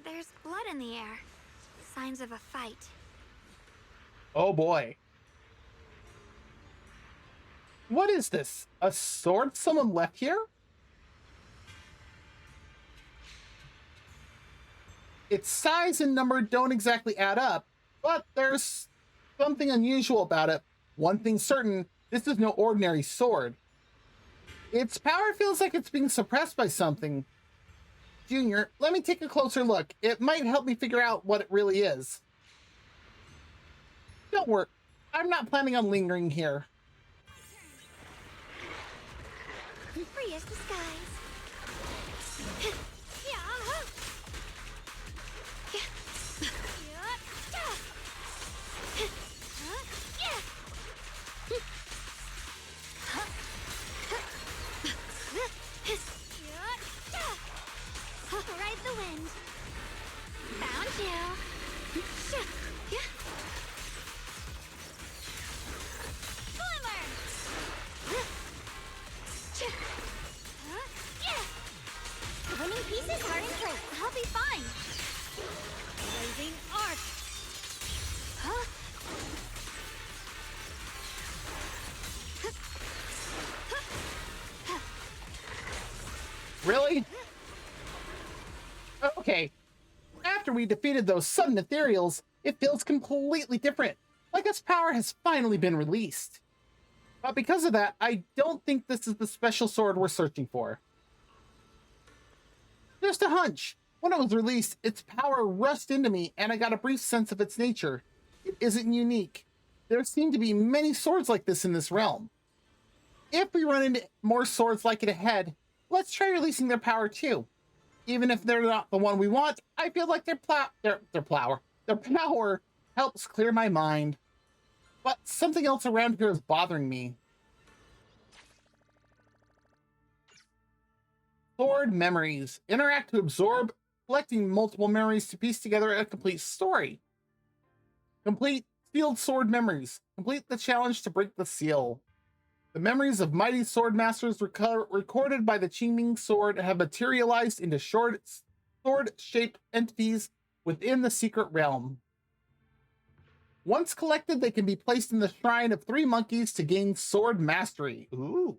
There's blood in the air. Signs of a fight. Oh boy. What is this? A sword someone left here? Its size and number don't exactly add up, but there's something unusual about it. One thing's certain, this is no ordinary sword. Its power feels like it's being suppressed by something. Junior, let me take a closer look. It might help me figure out what it really is. Don't worry, I'm not planning on lingering here. Free as the skies. Ride the wind. Found you. Glimmer! The winning pieces are in place. I'll be fine. Blazing arc. Really? Okay. After we defeated those sudden ethereals, it feels completely different. Like its power has finally been released. But because of that, I don't think this is the special sword we're searching for. Just a hunch. When it was released, its power rushed into me, and I got a brief sense of its nature. It isn't unique. There seem to be many swords like this in this realm. If we run into more swords like it ahead, let's try releasing their power too. Even if they're not the one we want, I feel like their power helps clear my mind. But something else around here is bothering me. Sword memories. Interact to absorb, collecting multiple memories to piece together a complete story. Complete sealed sword memories. Complete the challenge to break the seal. The memories of mighty sword masters recorded by the Qingming sword have materialized into sword-shaped entities within the secret realm. Once collected, they can be placed in the shrine of 3 monkeys to gain sword mastery. Ooh.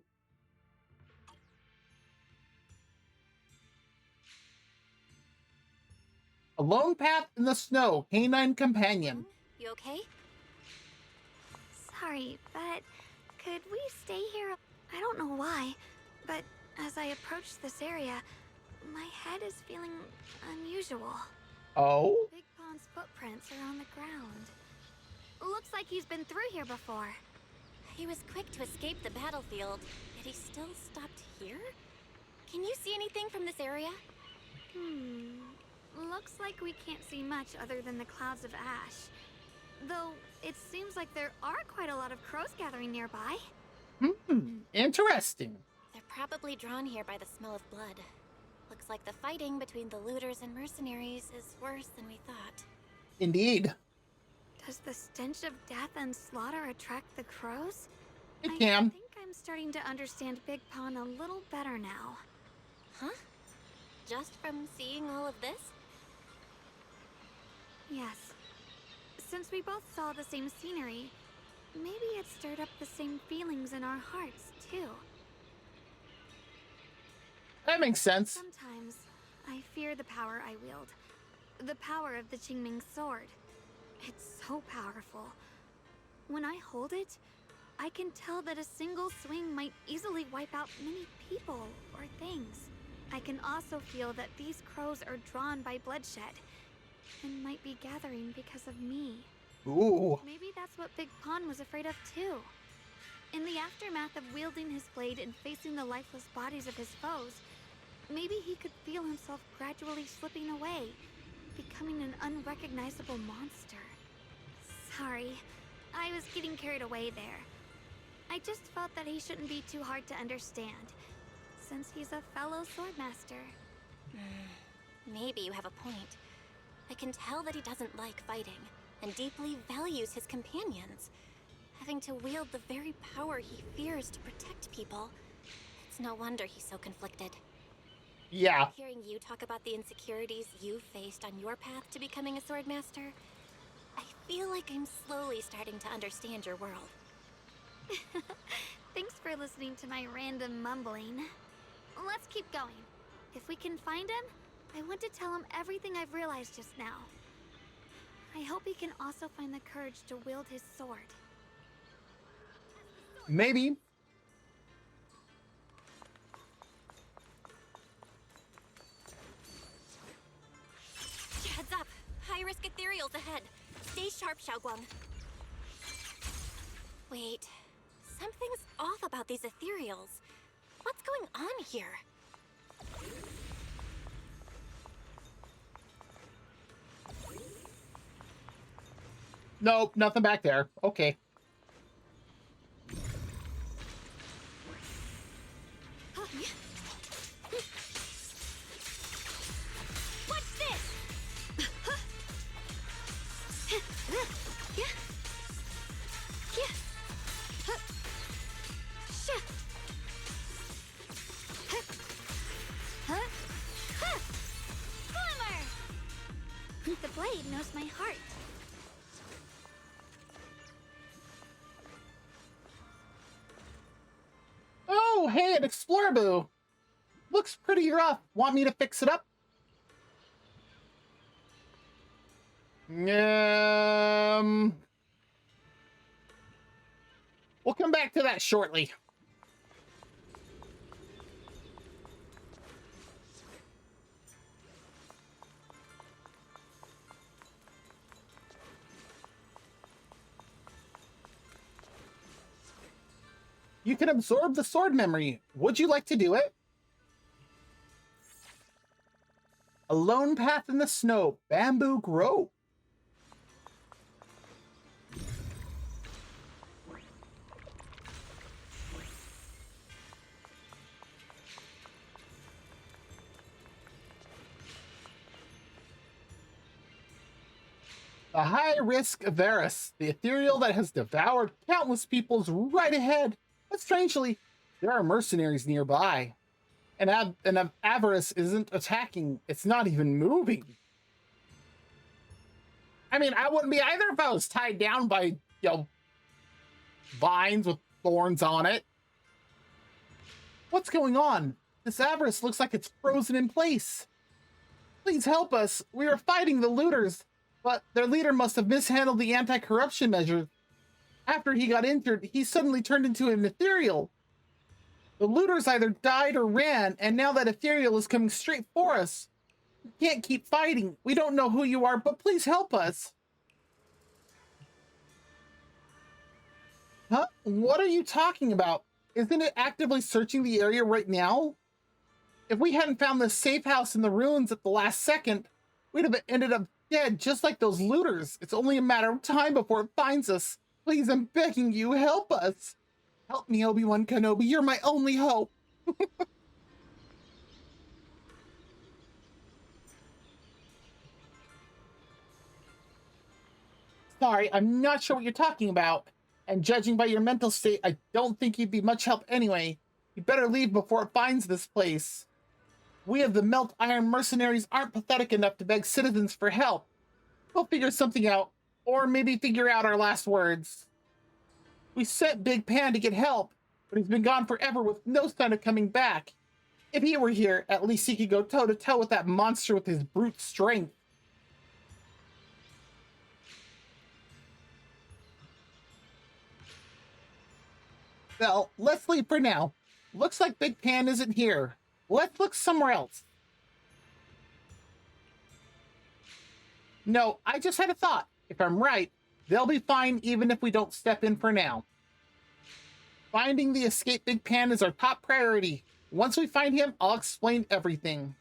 A lone path in the snow, canine companion. You okay? Sorry, but could we stay here? I don't know why, but as I approach this area, my head is feeling unusual. Oh? Big Pond's footprints are on the ground. Looks like he's been through here before. He was quick to escape the battlefield, yet he still stopped here? Can you see anything from this area? Looks like we can't see much other than the clouds of ash. Though, it seems like there are quite a lot of crows gathering nearby. Interesting. They're probably drawn here by the smell of blood. Looks like the fighting between the looters and mercenaries is worse than we thought. Indeed. Does the stench of death and slaughter attract the crows? It can. I think I'm starting to understand Big Pond a little better now. Huh? Just from seeing all of this? Yes. Since we both saw the same scenery, maybe it stirred up the same feelings in our hearts, too. That makes sense. Sometimes, I fear the power I wield. The power of the Qingming sword. It's so powerful. When I hold it, I can tell that a single swing might easily wipe out many people or things. I can also feel that these crows are drawn by bloodshed and might be gathering because of me. Ooh. Maybe that's what Big Pond was afraid of too. In the aftermath of wielding his blade and facing the lifeless bodies of his foes, maybe he could feel himself gradually slipping away, becoming an unrecognizable monster. Sorry, I was getting carried away there. I just felt that he shouldn't be too hard to understand, since he's a fellow swordmaster. Maybe you have a point. I can tell that he doesn't like fighting, and deeply values his companions. Having to wield the very power he fears to protect people, it's no wonder he's so conflicted. Yeah. Hearing you talk about the insecurities you faced on your path to becoming a swordmaster, I feel like I'm slowly starting to understand your world. Thanks for listening to my random mumbling. Let's keep going. If we can find him, I want to tell him everything I've realized just now. I hope he can also find the courage to wield his sword. Maybe. Heads up! High-risk ethereals ahead. Stay sharp, Xiaoguang. Wait, something's off about these ethereals. What's going on here? Nope, nothing back there. Okay. What's this? The blade knows my heart. Oh, hey, an Exploraboo. Looks pretty rough. Want me to fix it up? We'll come back to that shortly. You can absorb the sword memory. Would you like to do it? A lone path in the snow. Bamboo grove. The high-risk Varus, the ethereal that has devoured countless peoples right ahead. But strangely, there are mercenaries nearby. And Avarice isn't attacking. It's not even moving. I mean, I wouldn't be either if I was tied down by, you know, vines with thorns on it. What's going on? This Avarice looks like it's frozen in place. Please help us. We are fighting the looters, but their leader must have mishandled the anti-corruption measures. After he got injured, he suddenly turned into an ethereal. The looters either died or ran, and now that ethereal is coming straight for us. We can't keep fighting. We don't know who you are, but please help us. Huh? What are you talking about? Isn't it actively searching the area right now? If we hadn't found this safe house in the ruins at the last second, we'd have ended up dead just like those looters. It's only a matter of time before it finds us. Please, I'm begging you, help us. Help me, Obi-Wan Kenobi. You're my only hope. Sorry, I'm not sure what you're talking about. And judging by your mental state, I don't think you'd be much help anyway. You better leave before it finds this place. We of the Melt Iron Mercenaries aren't pathetic enough to beg citizens for help. We'll figure something out, or maybe figure out our last words. We sent Big Pan to get help, but he's been gone forever with no sign of coming back. If he were here, at least he could go toe-to-toe with that monster with his brute strength. Well, let's leave for now. Looks like Big Pan isn't here. Let's look somewhere else. No, I just had a thought. If I'm right, they'll be fine even if we don't step in for now. Finding the escaped Big Pan is our top priority. Once we find him, I'll explain everything.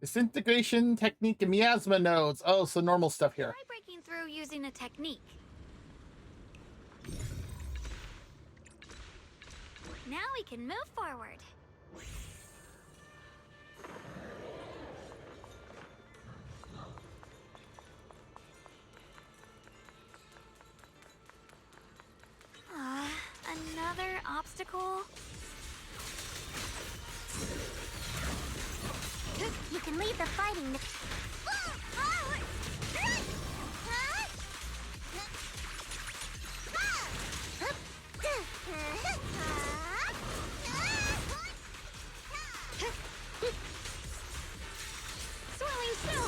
Disintegration technique and miasma nodes. Oh, so normal stuff here. Try breaking through using a technique. Now we can move forward. Another obstacle? You can leave the fighting to... Swirling snow!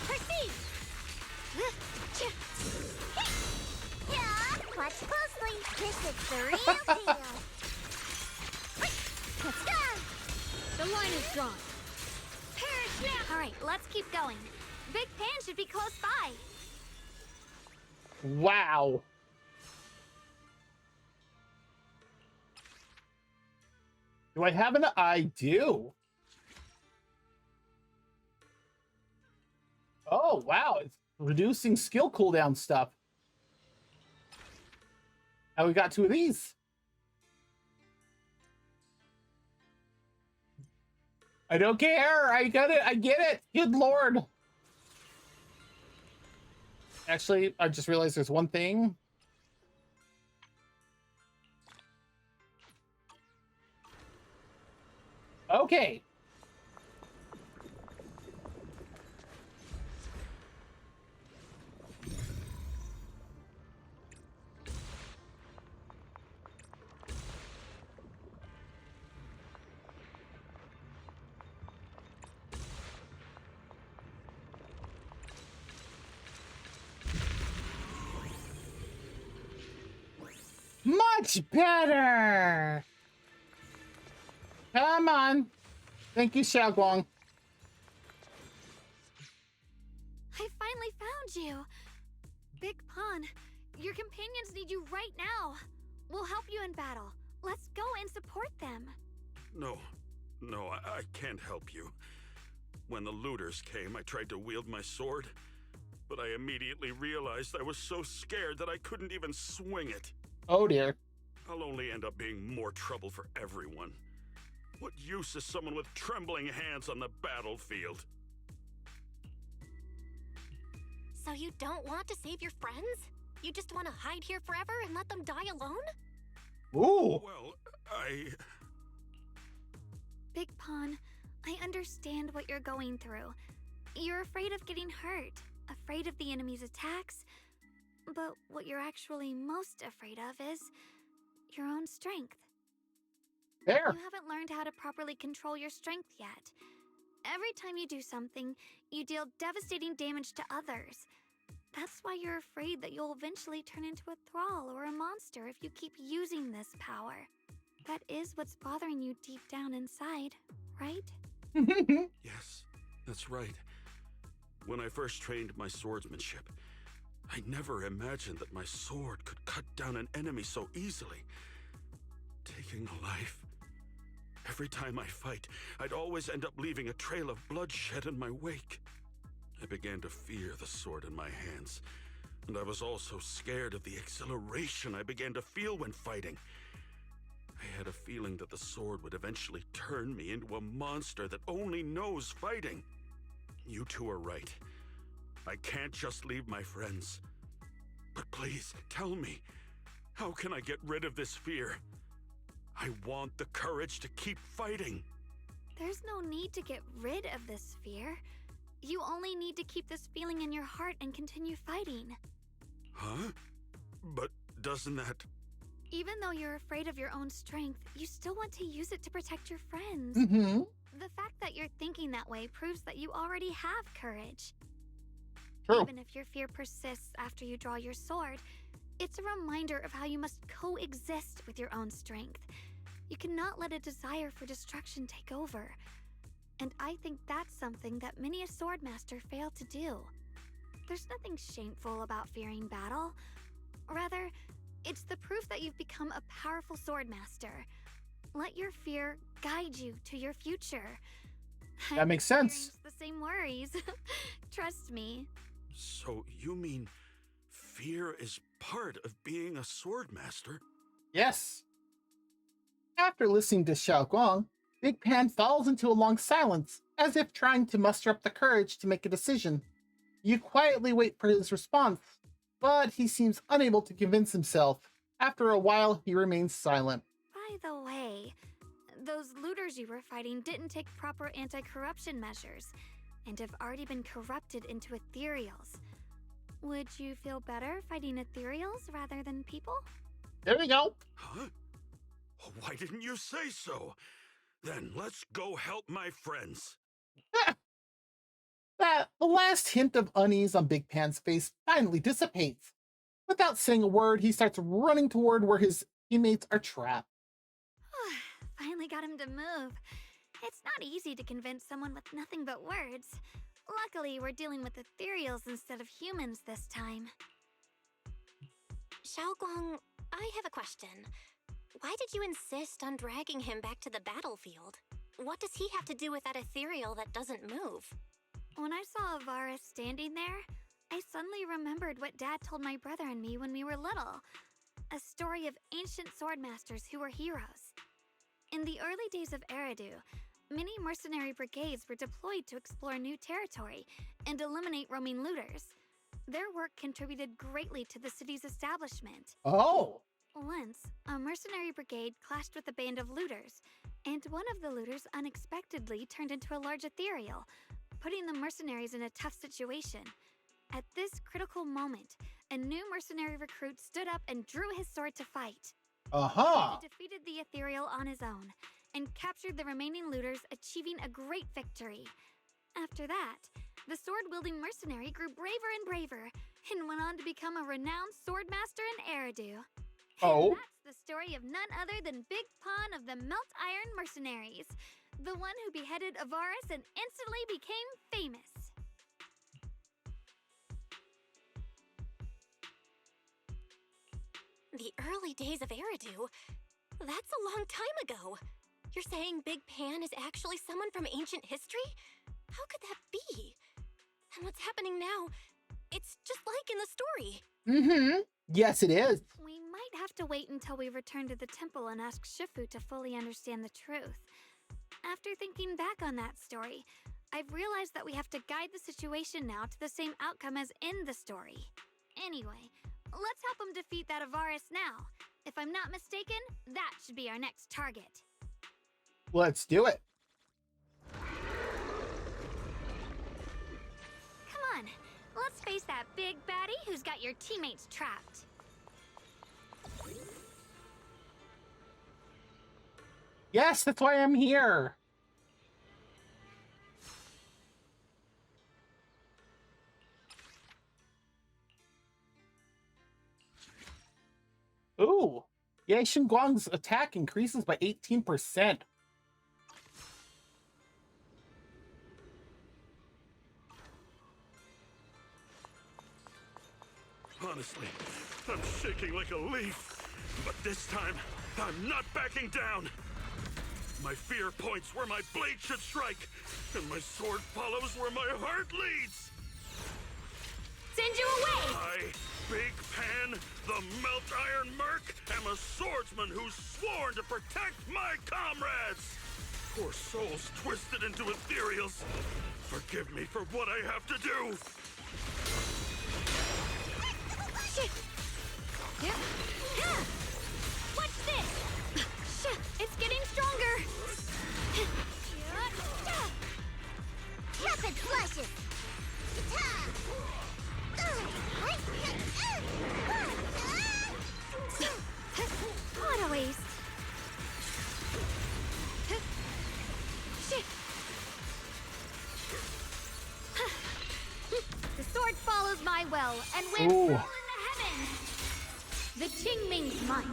Proceed! Watch closely. This is the real deal. Let's go! The line is drawn. Perish now! Alright, let's keep going. Big Pan should be close by. Wow. Do I have an... I do. Oh, wow. It's reducing skill cooldown stuff. Now we got two of these. I don't care. I got it. I get it. Good Lord. Actually, I just realized there's one thing. Okay. Much better! Come on. Thank you, Xiaoguang. I finally found you! Big Pun, your companions need you right now. We'll help you in battle. Let's go and support them. No, I can't help you. When the looters came, I tried to wield my sword, but I immediately realized I was so scared that I couldn't even swing it. Oh dear. I'll only end up being more trouble for everyone. What use is someone with trembling hands on the battlefield? So you don't want to save your friends? You just want to hide here forever and let them die alone? Ooh. Well, Big Pun, I understand what you're going through. You're afraid of getting hurt, afraid of the enemy's attacks, but what you're actually most afraid of is your own strength. There. You haven't learned how to properly control your strength yet. Every time you do something, you deal devastating damage to others. That's why you're afraid that you'll eventually turn into a thrall or a monster if you keep using this power. That is what's bothering you deep down inside, right? yes, that's right. When I first trained my swordsmanship, I never imagined that my sword could cut down an enemy so easily. Taking a life. Every time I fight, I'd always end up leaving a trail of bloodshed in my wake. I began to fear the sword in my hands, and I was also scared of the exhilaration I began to feel when fighting. I had a feeling that the sword would eventually turn me into a monster that only knows fighting. You two are right. I can't just leave my friends. But please, tell me, how can I get rid of this fear? I want the courage to keep fighting. There's no need to get rid of this fear. You only need to keep this feeling in your heart and continue fighting. Huh? But doesn't that... Even though you're afraid of your own strength, you still want to use it to protect your friends. Mm-hmm. The fact that you're thinking that way proves that you already have courage. True. Even if your fear persists after you draw your sword, it's a reminder of how you must coexist with your own strength. You cannot let a desire for destruction take over. And I think that's something that many a swordmaster fail to do. There's nothing shameful about fearing battle. Rather, it's the proof that you've become a powerful swordmaster. Let your fear guide you to your future. That makes sense. The same worries. Trust me. So you mean fear is part of being a swordmaster? Yes. After listening to Xiaoguang, Big Pan falls into a long silence, as if trying to muster up the courage to make a decision. You quietly wait for his response, but he seems unable to convince himself. After a while, he remains silent. By the way, those looters you were fighting didn't take proper anti-corruption measures, and have already been corrupted into ethereals. Would you feel better fighting ethereals rather than people? There we go. Huh? Why didn't you say so? Then let's go help my friends. The last hint of unease on Big Pan's face finally dissipates. Without saying a word, he starts running toward where his teammates are trapped. Finally got him to move. It's not easy to convince someone with nothing but words. Luckily, we're dealing with ethereals instead of humans this time. Xiaoguang, I have a question. Why did you insist on dragging him back to the battlefield? What does he have to do with that ethereal that doesn't move? When I saw Avara standing there, I suddenly remembered what Dad told my brother and me when we were little. A story of ancient swordmasters who were heroes. In the early days of Eridu, many mercenary brigades were deployed to explore new territory and eliminate roaming looters. Their work contributed greatly to the city's establishment. Oh! Once, a mercenary brigade clashed with a band of looters, and one of the looters unexpectedly turned into a large ethereal, putting the mercenaries in a tough situation. At this critical moment, a new mercenary recruit stood up and drew his sword to fight. Aha! He defeated the ethereal on his own, and captured the remaining looters, achieving a great victory. After that, the sword-wielding mercenary grew braver and braver, and went on to become a renowned swordmaster in Eridu. Oh. That's the story of none other than Big Pon of the Melt Iron Mercenaries, the one who beheaded Avaris and instantly became famous. The early days of Eridu? That's a long time ago. You're saying Big Pan is actually someone from ancient history? How could that be? And what's happening now? It's just like in the story. Mm-hmm. Yes, it is. We might have to wait until we return to the temple and ask Shifu to fully understand the truth. After thinking back on that story, I've realized that we have to guide the situation now to the same outcome as in the story. Anyway, let's help him defeat that Avaris now. If I'm not mistaken, that should be our next target. Let's do it. Come on, let's face that big baddie who's got your teammates trapped. Yes, that's why I'm here. Ooh. Ye Xingguang's attack increases by 18%. Honestly, I'm shaking like a leaf. But this time, I'm not backing down. My fear points where my blade should strike, and my sword follows where my heart leads. Send you away! I, Big Pan, the Melt Iron Merc, am a swordsman who's sworn to protect my comrades. Poor souls twisted into ethereals. Forgive me for what I have to do. Shit! What's this? Shit! It's getting stronger! Rapid flushes! What a waste! Shit! The sword follows my will and wins Ooh. rule in the heavens! The Qingming's might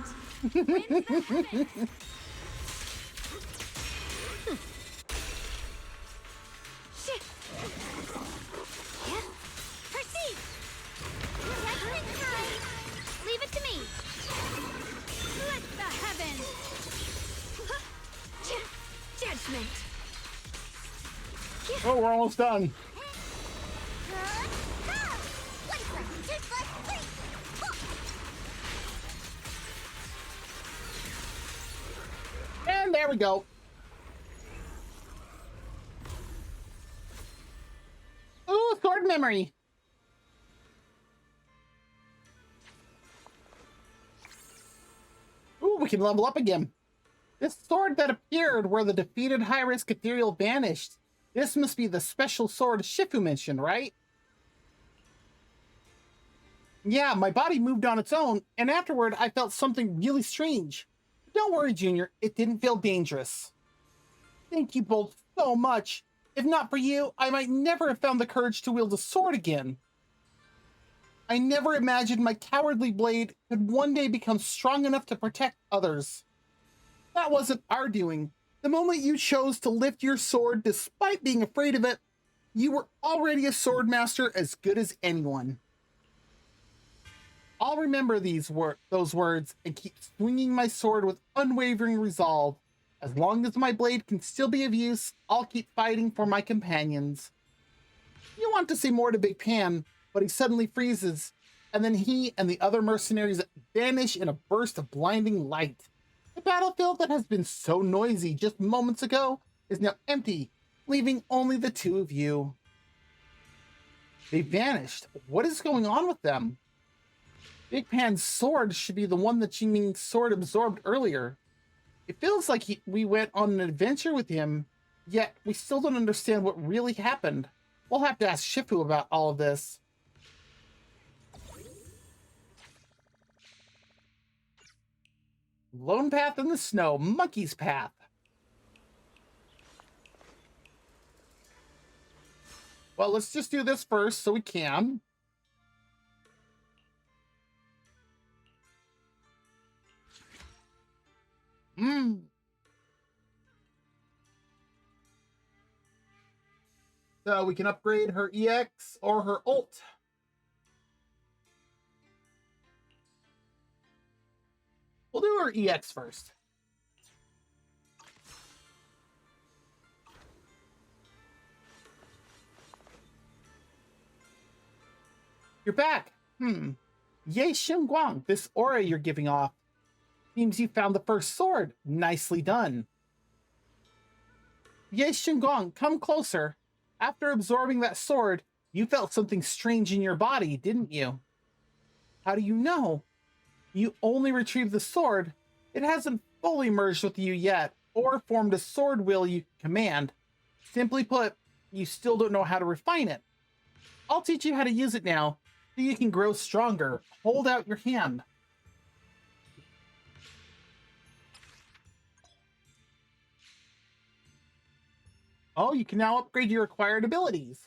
wins the heavens! Shit! Yeah. Proceed! Judgment time! Leave it to me! Let the heavens! Judgment! Oh, we're almost done. And there we go. Ooh, sword memory. Ooh, we can level up again. This sword that appeared where the defeated high-risk ethereal vanished. This must be the special sword Shifu mentioned, right? Yeah, my body moved on its own, and afterward I felt something really strange. Don't worry, Junior, it didn't feel dangerous. Thank you both so much. If not for you, I might never have found the courage to wield a sword again. I never imagined my cowardly blade could one day become strong enough to protect others. That wasn't our doing. The moment you chose to lift your sword despite being afraid of it, you were already a sword master as good as anyone. I'll remember those words and keep swinging my sword with unwavering resolve. As long as my blade can still be of use, I'll keep fighting for my companions. You want to say more to Big Pan, but he suddenly freezes, and then he and the other mercenaries vanish in a burst of blinding light. The battlefield that has been so noisy just moments ago is now empty, leaving only the two of you. They vanished. What is going on with them? Big Pan's sword should be the one that Qingming's sword absorbed earlier. It feels like we went on an adventure with him, yet we still don't understand what really happened. We'll have to ask Shifu about all of this. Lone path in the snow, monkey's path. Well, let's just do this first so we can. Mm. So we can upgrade her EX or her ult. We'll do her EX first. You're back. Yay, Xingguang, this aura you're giving off. Seems you found the first sword. Nicely done. Yay, Xingguang, come closer. After absorbing that sword, you felt something strange in your body, didn't you? How do you know? You only retrieved the sword. It hasn't fully merged with you yet, or formed a sword will you command. Simply put, you still don't know how to refine it. I'll teach you how to use it now, so you can grow stronger. Hold out your hand. Oh, you can now upgrade your acquired abilities.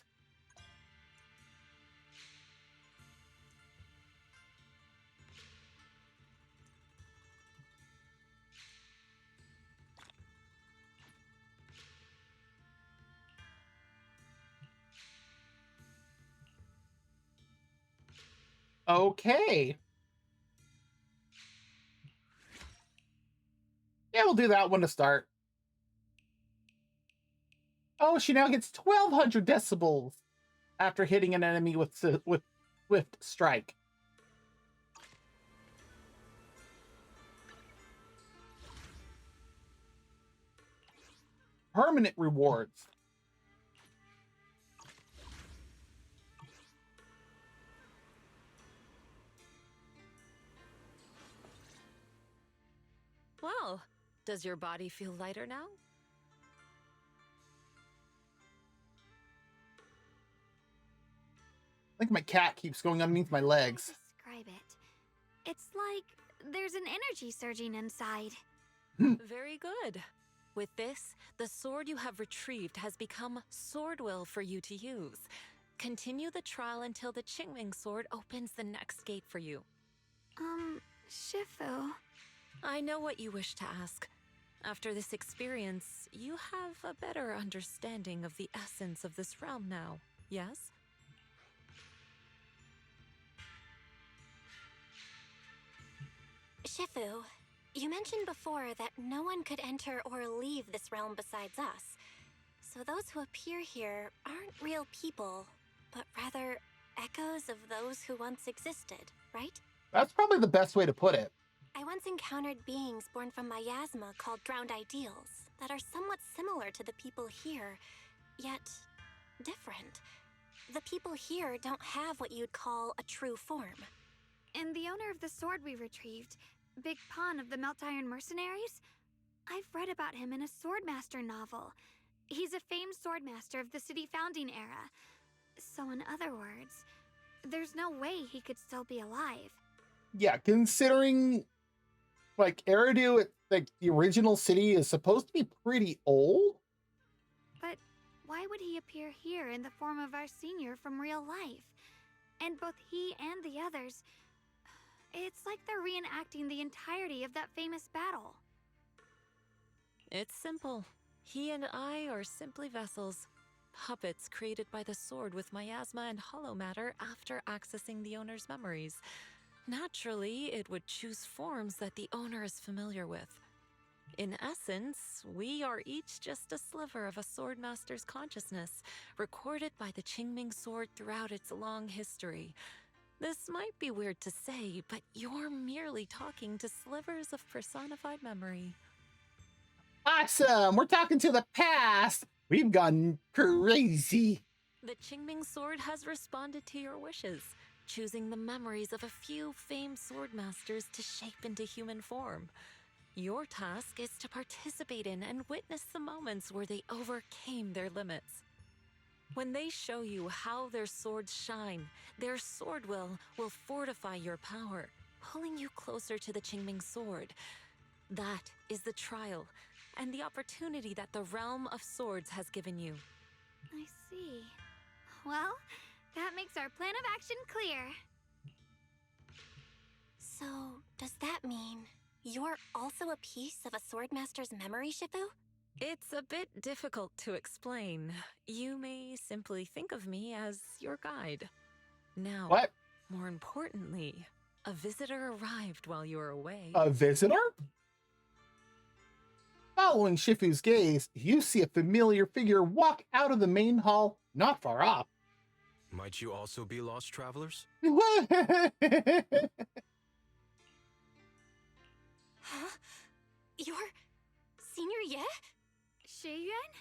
Okay. Yeah, we'll do that one to start. Oh, she now gets 1,200 decibels after hitting an enemy with Swift Strike. Permanent rewards. Well, does your body feel lighter now? I think my cat keeps going underneath my legs. Describe it. It's like there's an energy surging inside. Very good. With this, the sword you have retrieved has become sword will for you to use. Continue the trial until the Qingming sword opens the next gate for you. Shifu. I know what you wish to ask. After this experience, you have a better understanding of the essence of this realm now, yes? Shifu, you mentioned before that no one could enter or leave this realm besides us. So those who appear here aren't real people, but rather echoes of those who once existed, right? That's probably the best way to put it. I once encountered beings born from miasma called drowned ideals that are somewhat similar to the people here, yet different. The people here don't have what you'd call a true form. And the owner of the sword we retrieved, Big Pun of the Melt Iron Mercenaries? I've read about him in a Swordmaster novel. He's a famed swordmaster of the city founding era. So in other words, there's no way he could still be alive. Yeah, considering like Eridu, like the original city is supposed to be pretty old. But why would he appear here in the form of our senior from real life? And both he and the others, it's like they're reenacting the entirety of that famous battle. It's simple. He and I are simply vessels. Puppets created by the sword with miasma and hollow matter after accessing the owner's memories. Naturally, it would choose forms that the owner is familiar with. In essence, we are each just a sliver of a swordmaster's consciousness, recorded by the Qingming sword throughout its long history. This might be weird to say, but you're merely talking to slivers of personified memory. Awesome! We're talking to the past! We've gone crazy! The Qingming sword has responded to your wishes, choosing the memories of a few famed swordmasters to shape into human form. Your task is to participate in and witness the moments where they overcame their limits. When they show you how their swords shine, their sword will fortify your power, pulling you closer to the Qingming sword. That is the trial, and the opportunity that the realm of swords has given you. I see. Well, that makes our plan of action clear. So, does that mean you're also a piece of a Swordmaster's memory, Shifu? It's a bit difficult to explain. You may simply think of me as your guide. Now, What? more importantly, a visitor arrived while you were away. A visitor? Following Shifu's gaze, you see a familiar figure walk out of the main hall not far off. Might you also be lost travelers? Huh? You're Senior Ye? Shiyuan?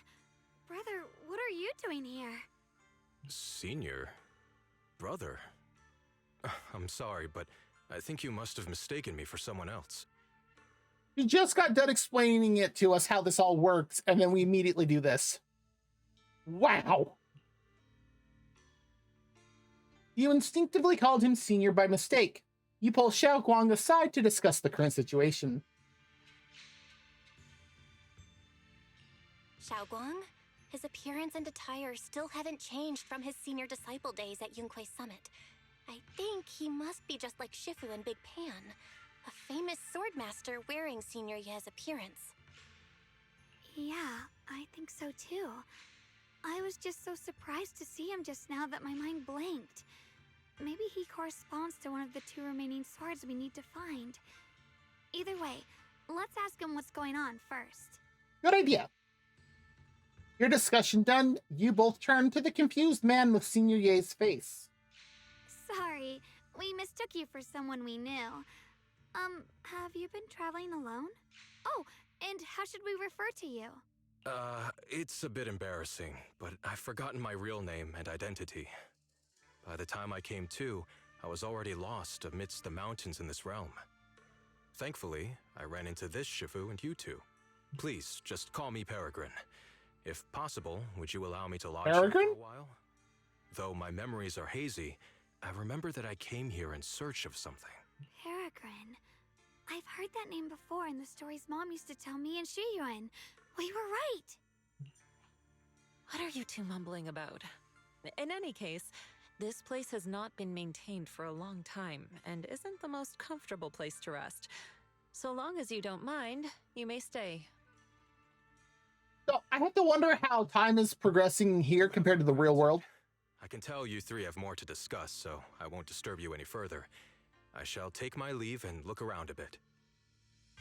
Brother, what are you doing here? Senior? Brother? I'm sorry, but I think you must have mistaken me for someone else. You just got done explaining it to us how this all works, and then we immediately do this. Wow! You instinctively called him Senior by mistake. You pull Xiao Guang aside to discuss the current situation. Xiaoguang? His appearance and attire still haven't changed from his senior disciple days at Yunquei Summit. I think he must be just like Shifu and Big Pan, a famous swordmaster wearing Senior Ye's appearance. Yeah, I think so too. I was just so surprised to see him just now that my mind blanked. Maybe he corresponds to one of the 2 remaining swords we need to find. Either way, let's ask him what's going on first. Good idea. Your discussion done, you both turn to the confused man with Senior Ye's face. Sorry, we mistook you for someone we knew. Have you been traveling alone? Oh, and how should we refer to you? It's a bit embarrassing, but I've forgotten my real name and identity. By the time I came to, I was already lost amidst the mountains in this realm. Thankfully, I ran into this Shifu and you two. Please, just call me Peregrine. If possible, would you allow me to lodge here for Peregrine? a while? Though my memories are hazy, I remember that I came here in search of something. Peregrine. I've heard that name before in the stories Mom used to tell me and Shiyuan. We were right. What are you two mumbling about? In any case, this place has not been maintained for a long time and isn't the most comfortable place to rest. So long as you don't mind, you may stay. So I have to wonder how time is progressing here compared to the real world. I can tell you three have more to discuss, so I won't disturb you any further. I shall take my leave and look around a bit.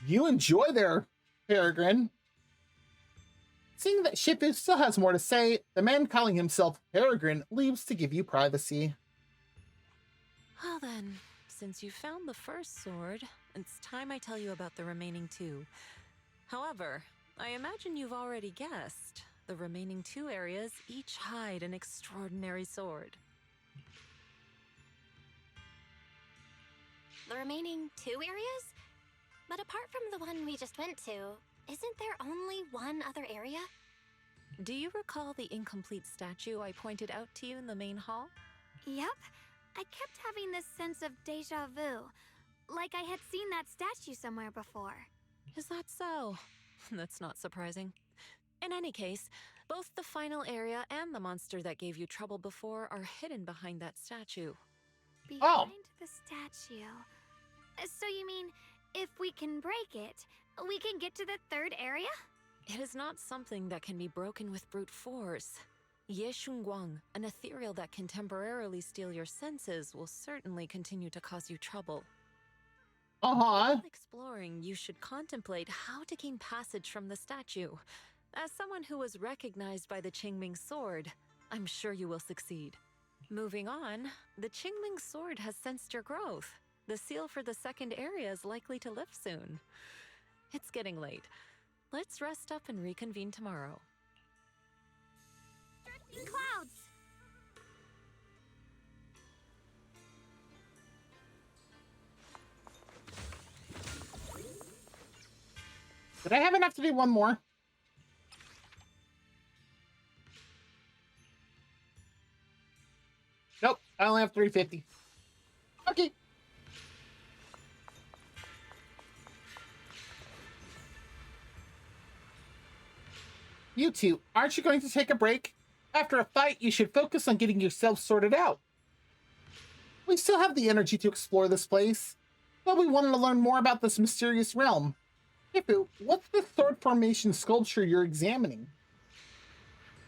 You enjoy there, Peregrine. Seeing that Shifu still has more to say, the man calling himself Peregrine leaves to give you privacy. Well then, since you found the first sword, it's time I tell you about the remaining 2. However, I imagine you've already guessed. The remaining 2 areas each hide an extraordinary sword. The remaining 2 areas? But apart from the one we just went to, isn't there only one other area? Do you recall the incomplete statue I pointed out to you in the main hall? Yep. I kept having this sense of deja vu. Like I had seen that statue somewhere before. Is that so? That's not surprising. In any case, both the final area and the monster that gave you trouble before are hidden behind that statue. Behind the statue. So you mean, if we can break it, we can get to the 3rd area? It is not something that can be broken with brute force. Ye Shunguang, an ethereal that can temporarily steal your senses, will certainly continue to cause you trouble. While exploring, you should contemplate how to gain passage from the statue. As someone who was recognized by the Qingming sword, I'm sure you will succeed. Moving on, the Qingming sword has sensed your growth. The seal for the 2nd area is likely to lift soon. It's getting late. Let's rest up and reconvene tomorrow. Drifting clouds! Did I have enough to do one more? Nope, I only have 350. Okay. You two, aren't you going to take a break? After a fight, you should focus on getting yourself sorted out. We still have the energy to explore this place. So we wanted to learn more about this mysterious realm. Shifu, what's the sword formation sculpture you're examining?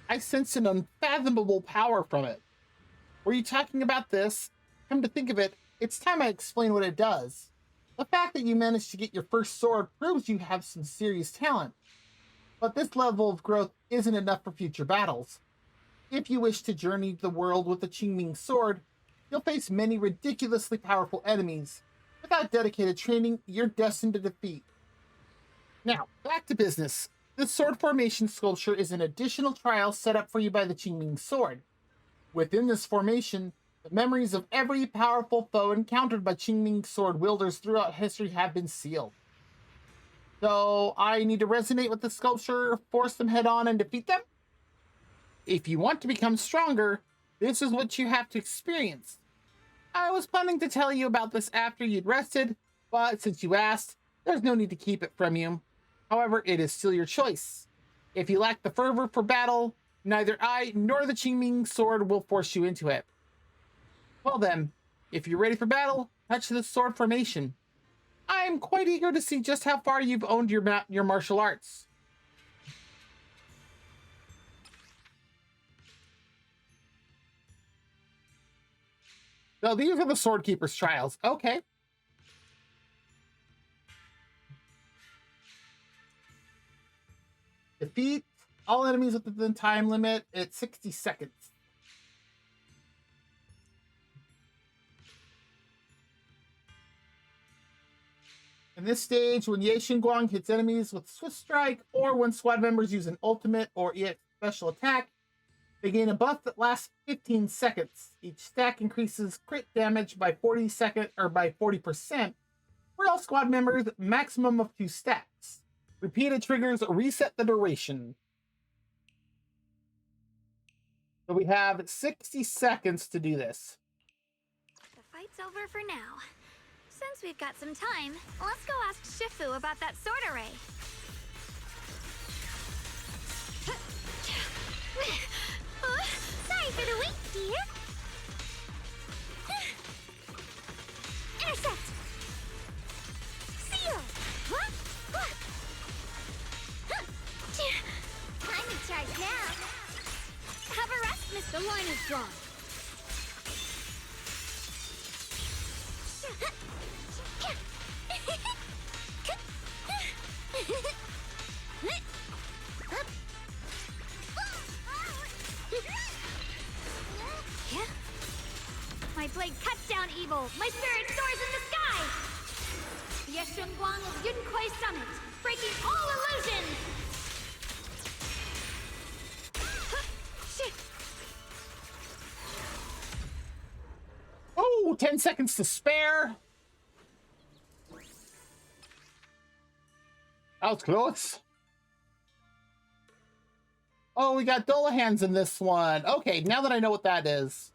I sense an unfathomable power from it. Were you talking about this? Come to think of it, it's time I explain what it does. The fact that you managed to get your first sword proves you have some serious talent. But this level of growth isn't enough for future battles. If you wish to journey the world with the Qingming sword, you'll face many ridiculously powerful enemies. Without dedicated training, you're destined to defeat. Now, back to business. This sword formation sculpture is an additional trial set up for you by the Qingming sword. Within this formation, the memories of every powerful foe encountered by Qingming sword wielders throughout history have been sealed. So I need to resonate with the sculpture, force them head on, and defeat them? If you want to become stronger, this is what you have to experience. I was planning to tell you about this after you'd rested, but since you asked, there's no need to keep it from you. However, it is still your choice. If you lack the fervor for battle, neither I nor the Qingming sword will force you into it. Well then, if you're ready for battle, touch the sword formation. I'm quite eager to see just how far you've honed your martial arts. So these are the Sword Keeper's trials. Okay. Defeat all enemies within the time limit at 60 seconds. In this stage, when Ye Xingguang hits enemies with Swift Strike, or when squad members use an ultimate or EX special attack, they gain a buff that lasts 15 seconds. Each stack increases crit damage by 40% for all squad members, maximum of 2 stacks. Repeated triggers reset the duration. So we have 60 seconds to do this. The fight's over for now. Since we've got some time, let's go ask Shifu about that sword array. Sorry for the wait, dear. Intercept! Seal! I'm in charge now. Have a rest, Mr. The line is drawn. My blade cuts down evil. My spirit soars in the sky. Ye Xingguang is Yun Kuei Summit, breaking all illusions. Oh, 10 seconds to spare. That was close. Oh, we got Dullahan's in this one. Okay, now that I know what that is.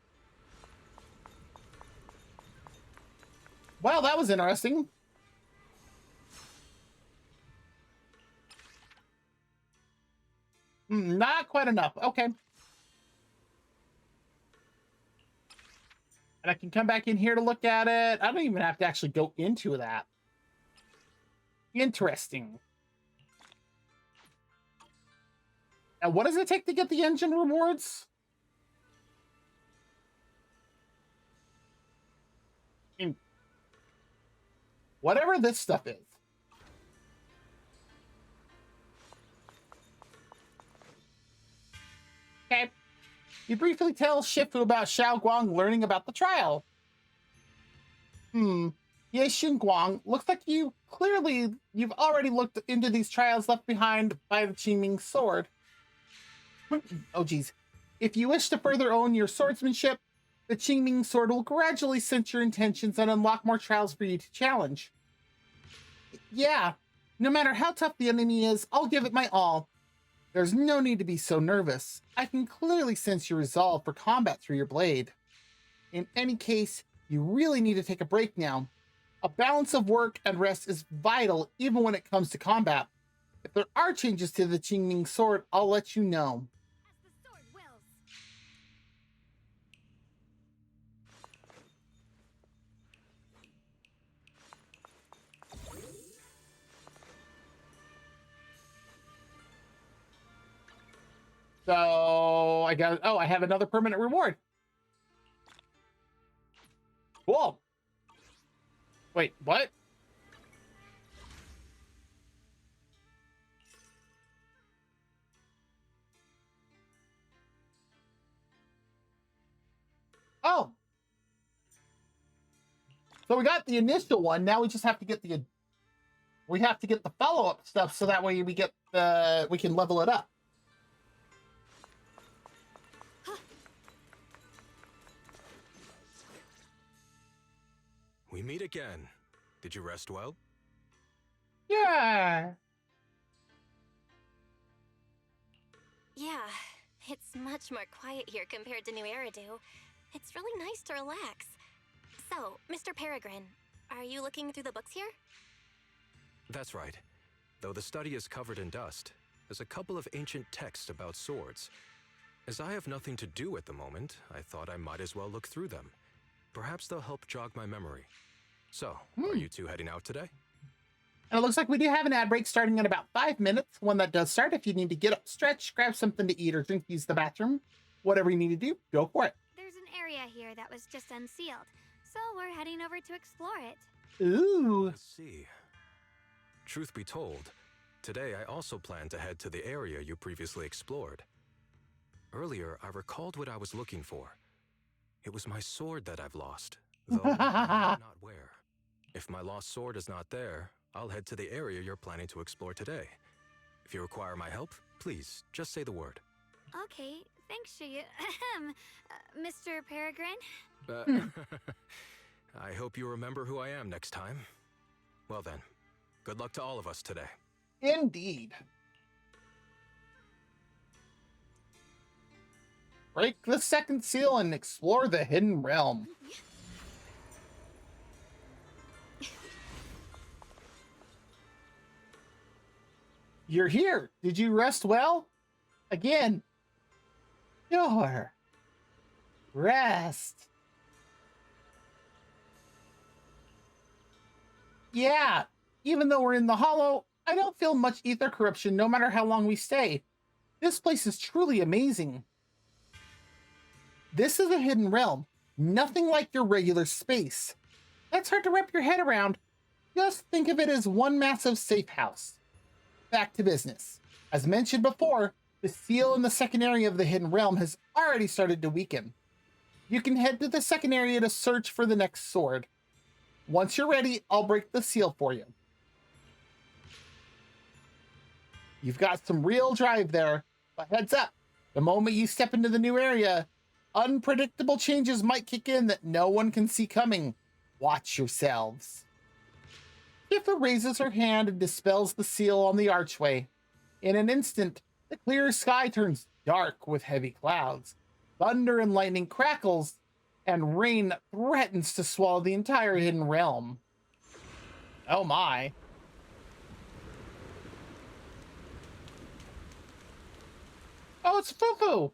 Well, that was interesting. Not quite enough. Okay. And I can come back in here to look at it. I don't even have to actually go into that. Interesting. And what does it take to get the engine rewards? Whatever this stuff is. Okay. You briefly tell Shifu about Xiao Guang learning about the trial. Ye Xingguang, looks like you've already looked into these trials left behind by the Qingming sword. Oh geez. If you wish to further own your swordsmanship, the Qingming sword will gradually sense your intentions and unlock more trials for you to challenge. Yeah, no matter how tough the enemy is, I'll give it my all. There's no need to be so nervous. I can clearly sense your resolve for combat through your blade. In any case, you really need to take a break now. A balance of work and rest is vital even when it comes to combat. If there are changes to the Qingming sword, I'll let you know. As the sword wills. So I got, oh, I have another permanent reward. Cool. Wait, what? Oh. So we got the initial one. Now we just have to get the follow-up stuff so that way we get we can level it up. We meet again. Did you rest well? Yeah. Yeah, it's much more quiet here compared to New Eridu. It's really nice to relax. So, Mr. Peregrine, are you looking through the books here? That's right. Though the study is covered in dust, there's a couple of ancient texts about swords. As I have nothing to do at the moment, I thought I might as well look through them. Perhaps they'll help jog my memory. So, are you two heading out today? And it looks like we do have an ad break starting in about 5 minutes. When that does start, if you need to get up, stretch, grab something to eat or drink, use the bathroom, whatever you need to do, go for it. There's an area here that was just unsealed, so we're heading over to explore it. Ooh. Let's see. Truth be told, today I also plan to head to the area you previously explored. Earlier, I recalled what I was looking for. It was my sword that I've lost, though I know not where. If my lost sword is not there, I'll head to the area you're planning to explore today. If you require my help, please, just say the word. Okay, thanks, Mr. Peregrine. I hope you remember who I am next time. Well then, good luck to all of us today. Indeed. Break the second seal and explore the hidden realm. You're here. Did you rest well? Again. Sure. Rest. Yeah, even though we're in the hollow, I don't feel much ether corruption no matter how long we stay. This place is truly amazing. This is a hidden realm. Nothing like your regular space. That's hard to wrap your head around. Just think of it as one massive safe house. Back to business. As mentioned before, the seal in the second area of the hidden realm has already started to weaken. You can head to the second area to search for the next sword. Once you're ready, I'll break the seal for you. You've got some real drive there, but heads up, the moment you step into the new area, unpredictable changes might kick in that no one can see coming. Watch yourselves. Tifa raises her hand and dispels the seal on the archway. In an instant, the clear sky turns dark with heavy clouds. Thunder and lightning crackles, and rain threatens to swallow the entire hidden realm. Oh my. Oh, it's Fufu!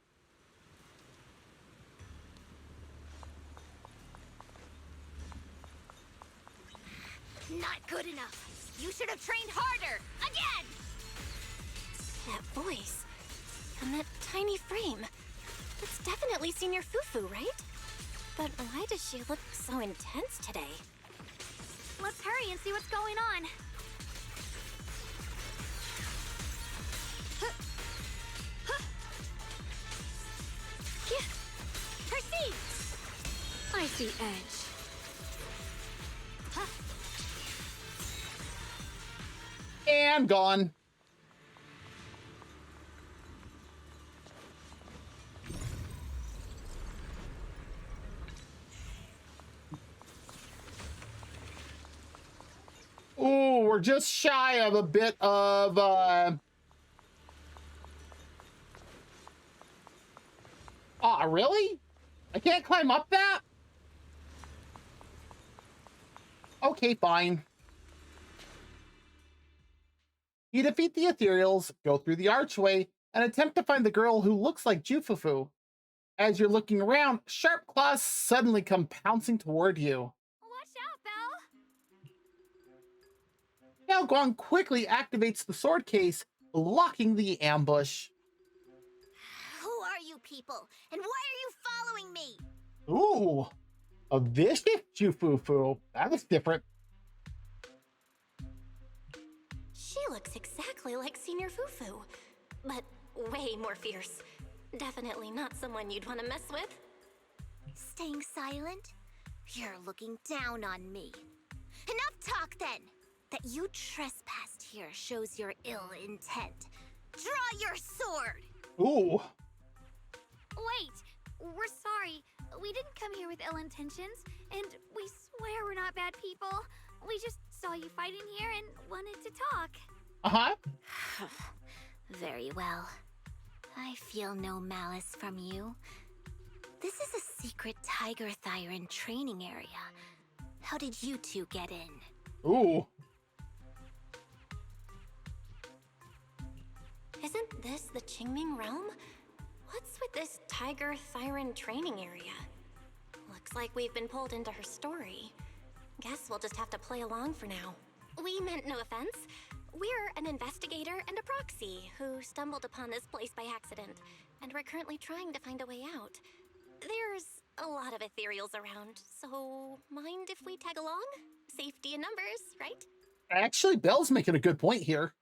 Not good enough. You should have trained harder. Again! That voice. And that tiny frame. It's definitely Senior Fufu, right? But why does she look so intense today? Let's hurry and see what's going on. Percy! I see edge. And gone. Ooh, we're just shy of a bit of Aw, really? I can't climb up that? Okay, fine. You defeat the Ethereals, go through the archway, and attempt to find the girl who looks like Jufufu. As you're looking around, sharp claws suddenly come pouncing toward you. Watch out, Belle! Now Guang quickly activates the sword case, blocking the ambush. people, and why are you following me? Ooh, a vicious Jufufu. That was different. She looks exactly like Senior Fufu, but way more fierce. Definitely not someone you'd want to mess with. Staying silent? You're looking down on me. Enough talk then! That you trespassed here shows your ill intent. Draw your sword! Ooh. Wait, we're sorry. We didn't come here with ill intentions, and we swear we're not bad people. We just saw you fighting here and wanted to talk. Uh-huh. Very well. I feel no malice from you. This is a secret Tiger Thyron training area. How did you two get in? Ooh. Isn't this the Qingming realm? What's with this Tiger Thyron training area? Looks like we've been pulled into her story. Guess we'll just have to play along for now. We meant no offense. We're an investigator and a proxy who stumbled upon this place by accident, and we're currently trying to find a way out. There's a lot of ethereals around, so mind if we tag along? Safety in numbers, right? Actually, Belle's making a good point here.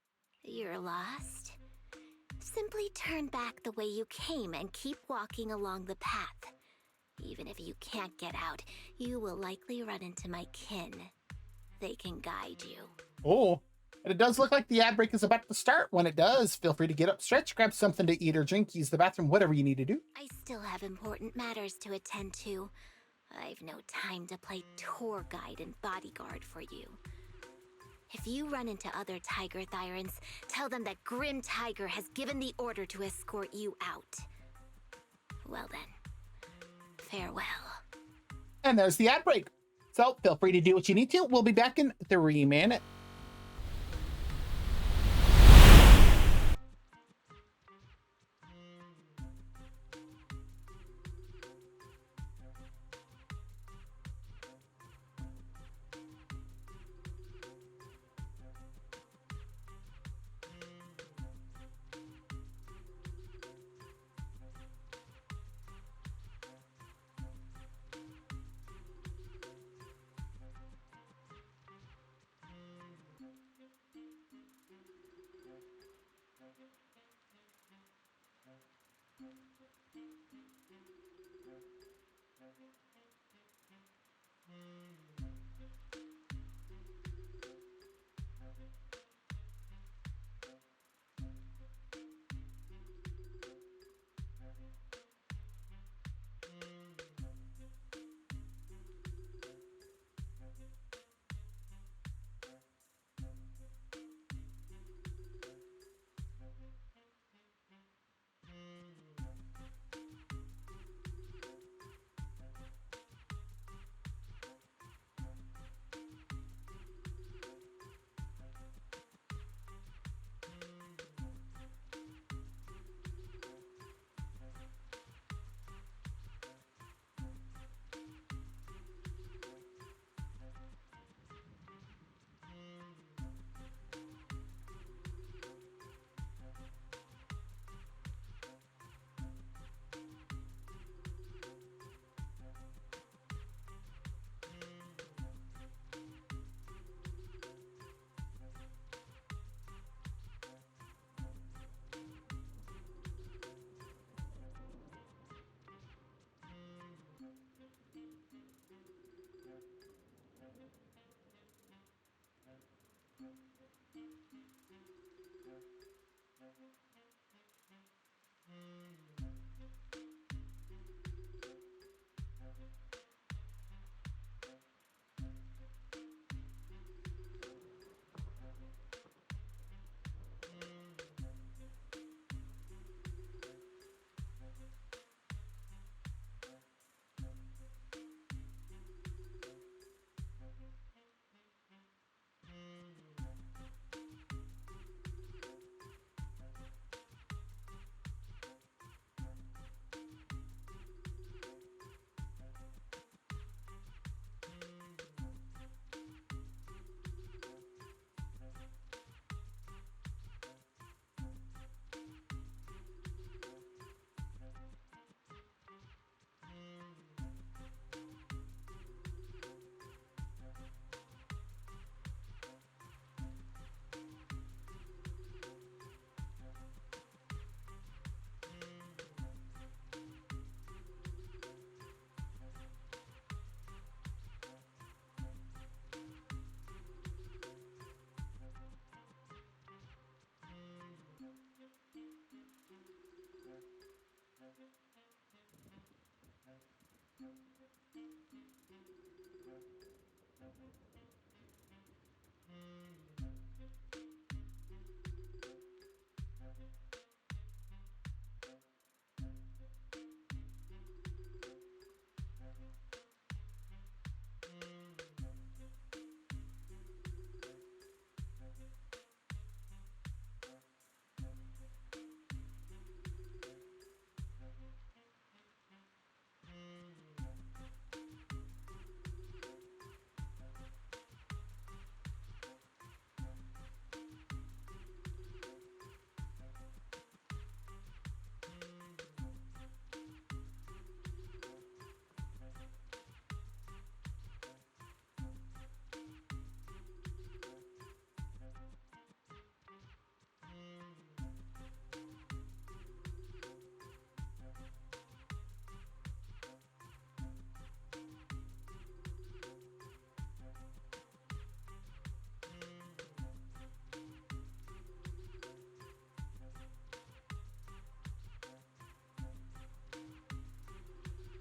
You're lost? Simply turn back the way you came and keep walking along the path. Even if you can't get out, you will likely run into my kin. They can guide you. Oh, and it does look like the ad break is about to start. When it does, feel free to get up, stretch, grab something to eat or drink, use the bathroom, whatever you need to do. I still have important matters to attend to. I've no time to play tour guide and bodyguard for you. If you run into other Tiger Thyrans, tell them that Grim Tiger has given the order to escort you out. Well then, farewell. And there's the ad break. So feel free to do what you need to. We'll be back in 3 minutes.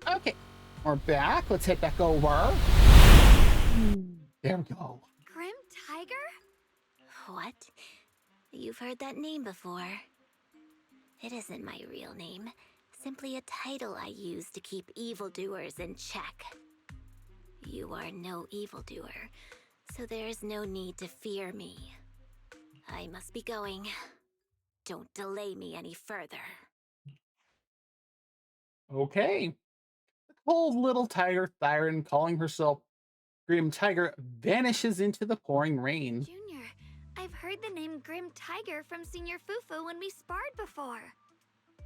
Okay, we're back. Let's head back over. There we go. Grim Tiger? What? You've heard that name before. It isn't my real name. Simply a title I use to keep evildoers in check. You are no evildoer, so there is no need to fear me. I must be going. Don't delay me any further. Okay. The cold little tiger Thyron, calling herself Grim Tiger, vanishes into the pouring rain. Junior, I've heard the name Grim Tiger from Senior Fufu when we sparred before.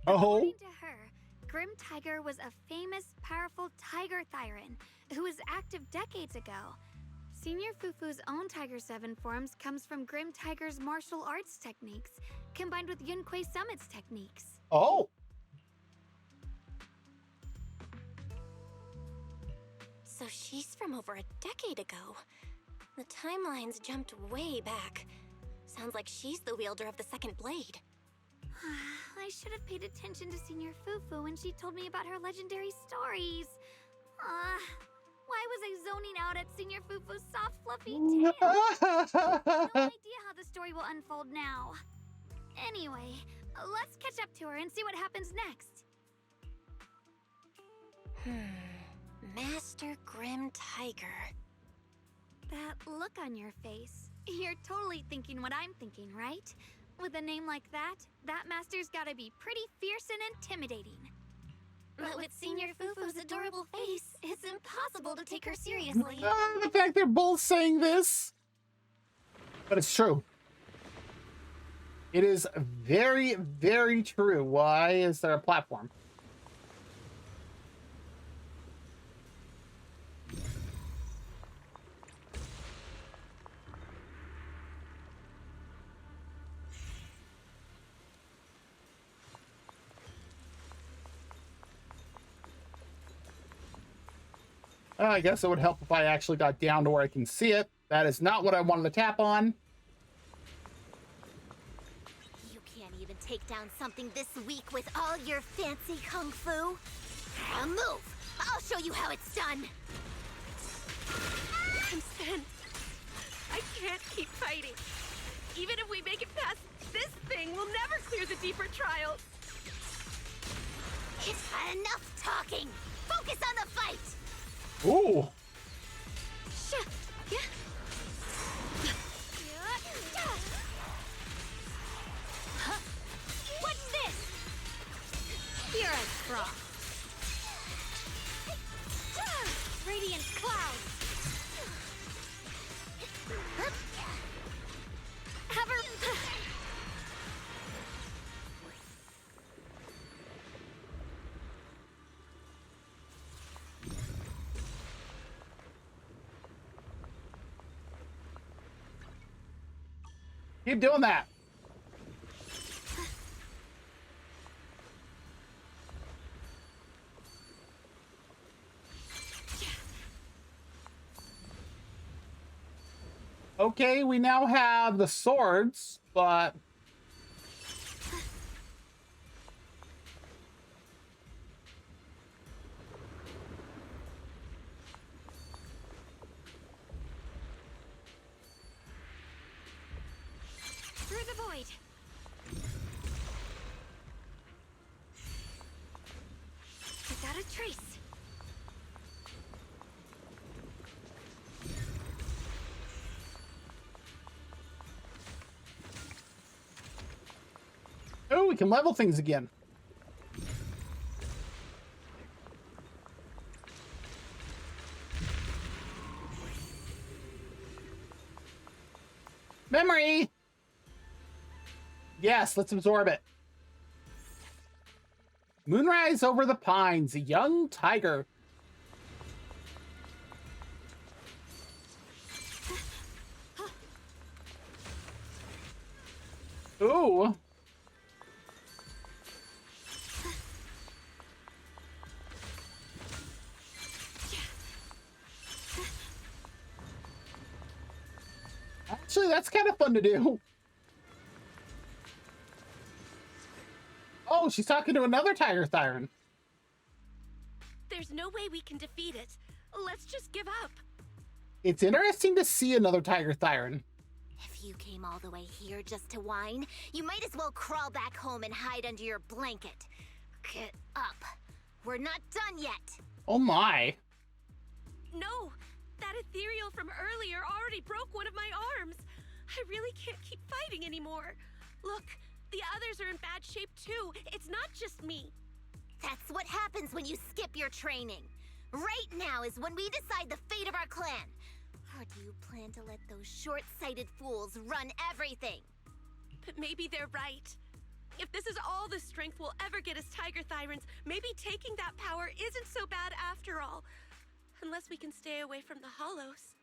Oh, According to her, Grim Tiger was a famous, powerful tiger Thyron who was active decades ago. Senior Fufu's own Tiger 7 forms comes from Grim Tiger's martial arts techniques, combined with Yunquei Summit's techniques. oh, So she's from over a decade ago. The timelines jumped way back. Sounds like she's the wielder of the second blade. I should have paid attention to Senior Fufu when she told me about her legendary stories. Why was I zoning out at Senior Fufu's soft, fluffy tail? No idea how the story will unfold now. Anyway, let's catch up to her and see what happens next. Master Grim Tiger. That look on your face. You're totally thinking what I'm thinking, right? With a name like that, that master's gotta be pretty fierce and intimidating. But with Senior Fufu's adorable face, it's impossible to take her seriously. the fact they're both saying this. But it's true. It is very, very true. Why is there a platform? I guess it would help if I actually got down to where I can see it. That is not what I wanted to tap on. You can't even take down something this weak with all your fancy kung fu. Now move! I'll show you how it's done! I'm spent. I can't keep fighting. Even if we make it past this thing, we'll never clear the deeper trials. It's enough talking! Focus on the fight! Ooh. What's this? Here I frost. Radiant cloud. Have her. Keep doing that. Okay, we now have the swords, but we can level things again. Memory! Yes, let's absorb it. Moonrise over the pines, a young tiger. Ooh. Actually, that's kind of fun to do. Oh, she's talking to another tiger siren. There's no way we can defeat it. Let's just give up. It's interesting to see another tiger siren. If you came all the way here just to whine, you might as well crawl back home and hide under your blanket. Get up. We're not done yet. Oh my. No, that ethereal from earlier already broke one of my arms. I really can't keep fighting anymore. Look, the others are in bad shape too. It's not just me. That's what happens when you skip your training. Right now is when we decide the fate of our clan. Or do you plan to let those short-sighted fools run everything? But maybe they're right. If this is all the strength we'll ever get as Tiger Thyrans, maybe taking that power isn't so bad after all. Unless we can stay away from the hollows.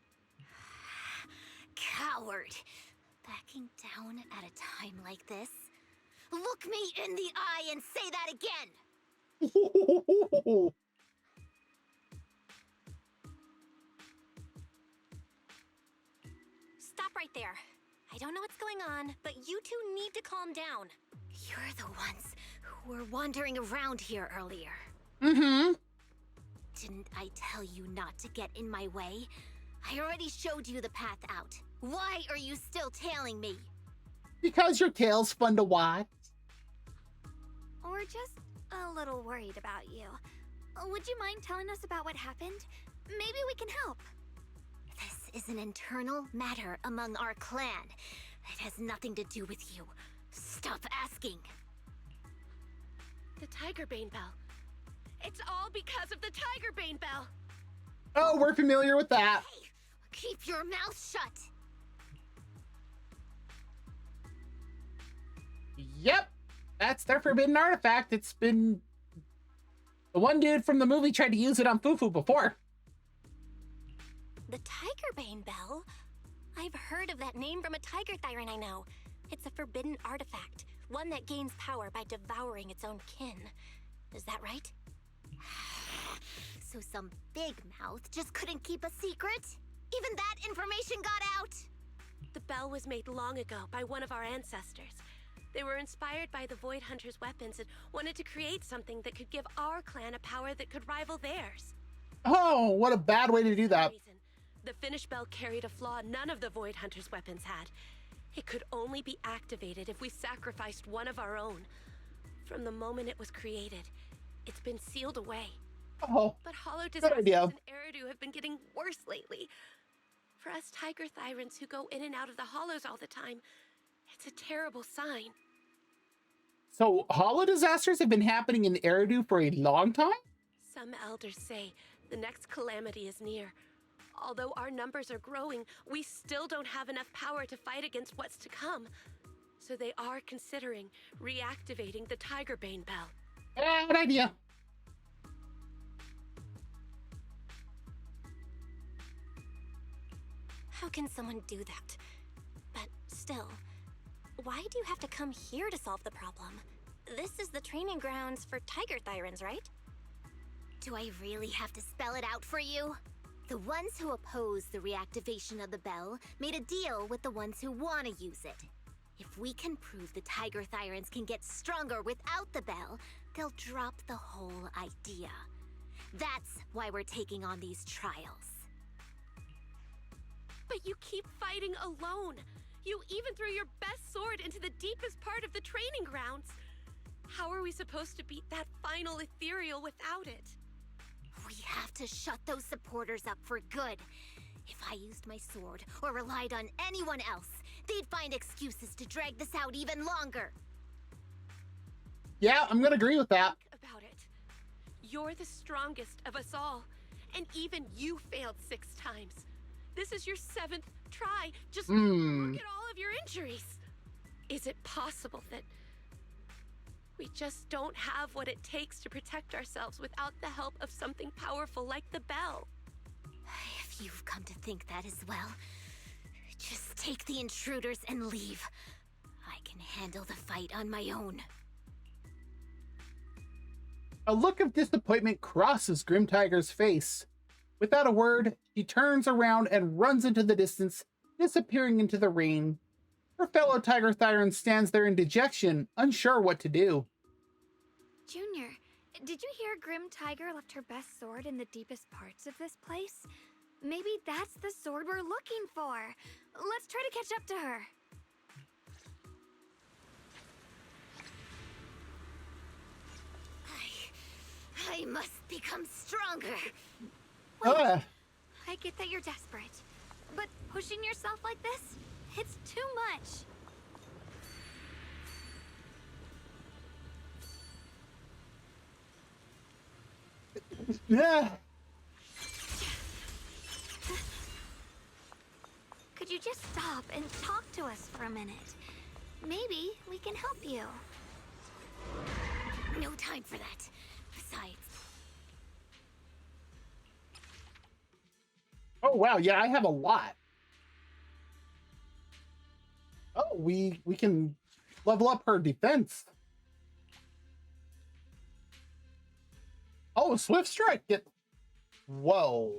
Coward. Backing down at a time like this? Look me in the eye and say that again! Stop right there. I don't know what's going on, but you two need to calm down. You're the ones who were wandering around here earlier. Mm-hmm. Didn't I tell you not to get in my way? I already showed you the path out. Why are you still tailing me? Because your tail's fun to watch. We're just a little worried about you. Would you mind telling us about what happened? Maybe we can help. This is an internal matter among our clan. It has nothing to do with you. Stop asking. The Tiger Bane Bell. It's all because of the Tiger Bane Bell. Oh, we're familiar with that. Hey, keep your mouth shut. Yep. That's their forbidden artifact. It's been... The one dude from the movie tried to use it on Fufu before. The Tiger Bane Bell? I've heard of that name from a Tiger Thyran I know. It's a forbidden artifact, one that gains power by devouring its own kin. Is that right? So some big mouth just couldn't keep a secret? Even that information got out? The bell was made long ago by one of our ancestors. They were inspired by the Void Hunter's weapons and wanted to create something that could give our clan a power that could rival theirs. Oh, what a bad way to do that. The finished bell carried a flaw none of the Void Hunter's weapons had. It could only be activated if we sacrificed one of our own. From the moment it was created, it's been sealed away. Oh, but hollow good disasters idea. and Eridu have been getting worse lately. For us Tiger Thyrans who go in and out of the hollows all the time, it's a terrible sign. So, hollow disasters have been happening in Eridu for a long time? Some elders say the next calamity is near. Although our numbers are growing, we still don't have enough power to fight against what's to come. So they are considering reactivating the Tiger Bane Bell. Bad idea. How can someone do that? But still, why do you have to come here to solve the problem? This is the training grounds for Tiger Thyrans, right? Do I really have to spell it out for you? The ones who oppose the reactivation of the bell made a deal with the ones who want to use it. If we can prove the Tiger Thyrans can get stronger without the bell, they'll drop the whole idea. That's why we're taking on these trials. But you keep fighting alone. You even threw your best sword into the deepest part of the training grounds. How are we supposed to beat that final ethereal without it? We have to shut those supporters up for good. If I used my sword or relied on anyone else, they'd find excuses to drag this out even longer. Yeah, I'm gonna agree with that. Think about it. You're the strongest of us all, and even you failed 6 times. This is your 7th try. Just look at all of your injuries. Is it possible that we just don't have what it takes to protect ourselves without the help of something powerful like the bell? If you've come to think that as well, just take the intruders and leave. I can handle the fight on my own. A look of disappointment crosses Grim Tiger's face. Without a word, he turns around and runs into the distance, disappearing into the rain. Her fellow Tiger Thyron stands there in dejection, unsure what to do. Junior, did you hear Grim Tiger left her best sword in the deepest parts of this place? Maybe that's the sword we're looking for. Let's try to catch up to her. I must become stronger. Wait, I get that you're desperate, but pushing yourself like this, it's too much. Yeah. Could you just stop and talk to us for a minute? Maybe we can help you. No time for that. Besides, Oh wow, yeah, I have a lot. Oh, we can level up her defense. Oh, Swift Strike. Get. Whoa.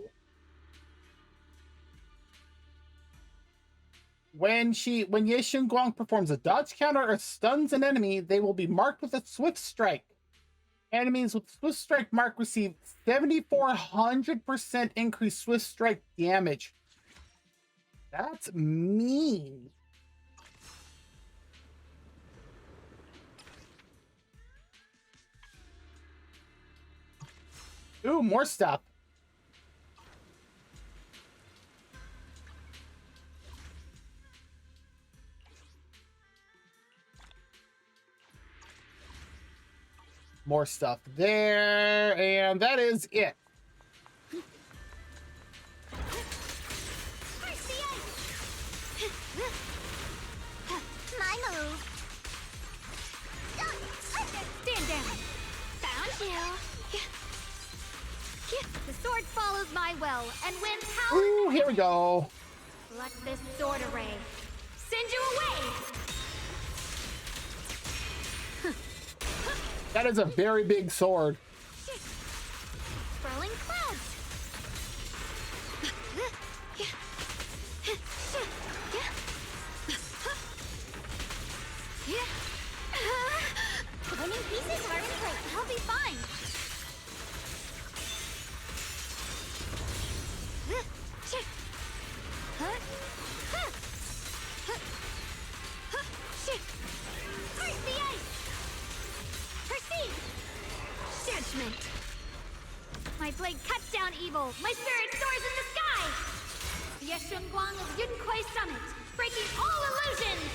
When Ye Guang performs a dodge counter or stuns an enemy, they will be marked with a Swift Strike. Enemies with Swift Strike mark receive 7,400% increased Swift Strike damage. That's mean. Ooh, more stuff. More stuff there, and that is it. my move. Stand down. Found you. The sword follows my will and wins power. Ooh, here we go. Let this sword array send you away. That is a very big sword. Swirling clouds. Winning pieces are in place. I'll be fine. First the ice. Proceed. Judgment. My blade cuts down evil. My spirit soars in the sky. The Yeshun Guang of Yun Kuei Summit, breaking all illusions.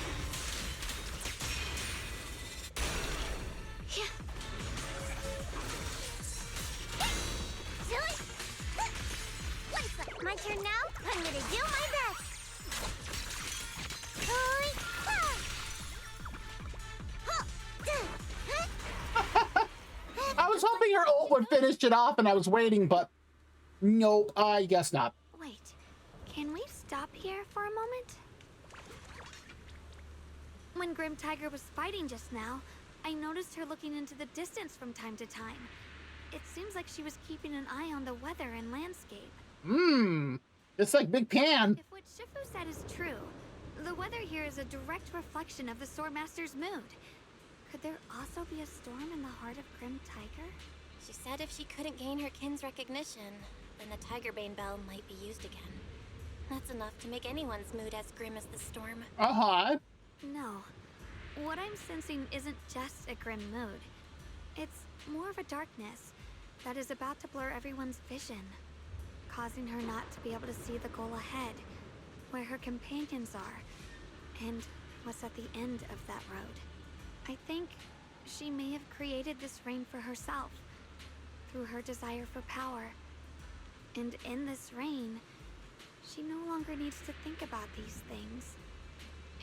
Silly. Once my turn now. I'm gonna do my best. Oi, ah. Huh. I was hoping her ult would finish it off, and I was waiting, but nope, I guess not. Wait, can we stop here for a moment? When Grim Tiger was fighting just now, I noticed her looking into the distance from time to time. It seems like she was keeping an eye on the weather and landscape. It's like Big Pan. If what Shifu said is true, the weather here is a direct reflection of the Swordmaster's mood. Could there also be a storm in the heart of Grim Tiger? She said if she couldn't gain her kin's recognition, then the Tigerbane Bell might be used again. That's enough to make anyone's mood as grim as the storm. Uh-huh. No. What I'm sensing isn't just a grim mood. It's more of a darkness that is about to blur everyone's vision, causing her not to be able to see the goal ahead, where her companions are, and what's at the end of that road. I think She may have created this reign for herself, through her desire for power. And in this reign, she no longer needs to think about these things.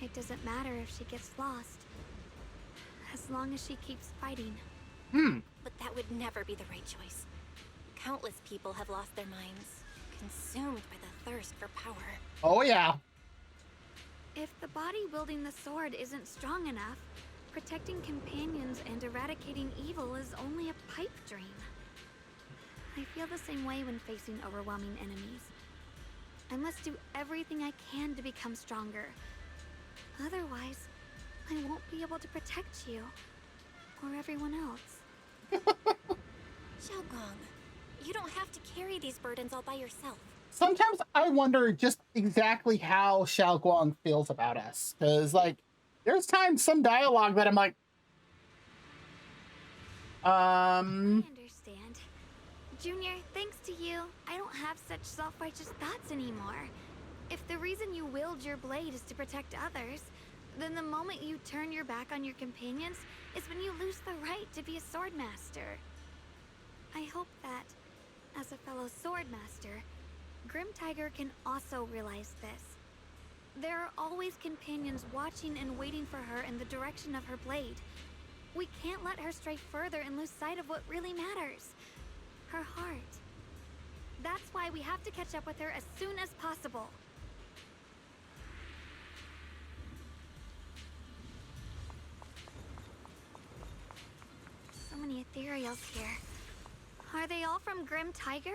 It doesn't matter if she gets lost, as long as she keeps fighting. But that would never be the right choice. Countless people have lost their minds, consumed by the thirst for power. Oh yeah. If the body wielding the sword isn't strong enough, protecting companions and eradicating evil is only a pipe dream. I feel the same way when facing overwhelming enemies. I must do everything I can to become stronger. Otherwise, I won't be able to protect you, or everyone else. Xiaogong, you don't have to carry these burdens all by yourself. Sometimes I wonder just exactly how Xiao Guang feels about us. Because, like, there's times some dialogue that I'm like, I understand. Junior, thanks to you, I don't have such self-righteous thoughts anymore. If the reason you wield your blade is to protect others, then the moment you turn your back on your companions is when you lose the right to be a sword master. I hope that, as a fellow sword master, Grim Tiger can also realize this. There are always companions watching and waiting for her in the direction of her blade. We can't let her stray further and lose sight of what really matters. Her heart. That's why we have to catch up with her as soon as possible. So many ethereals here. Are they all from Grim Tiger?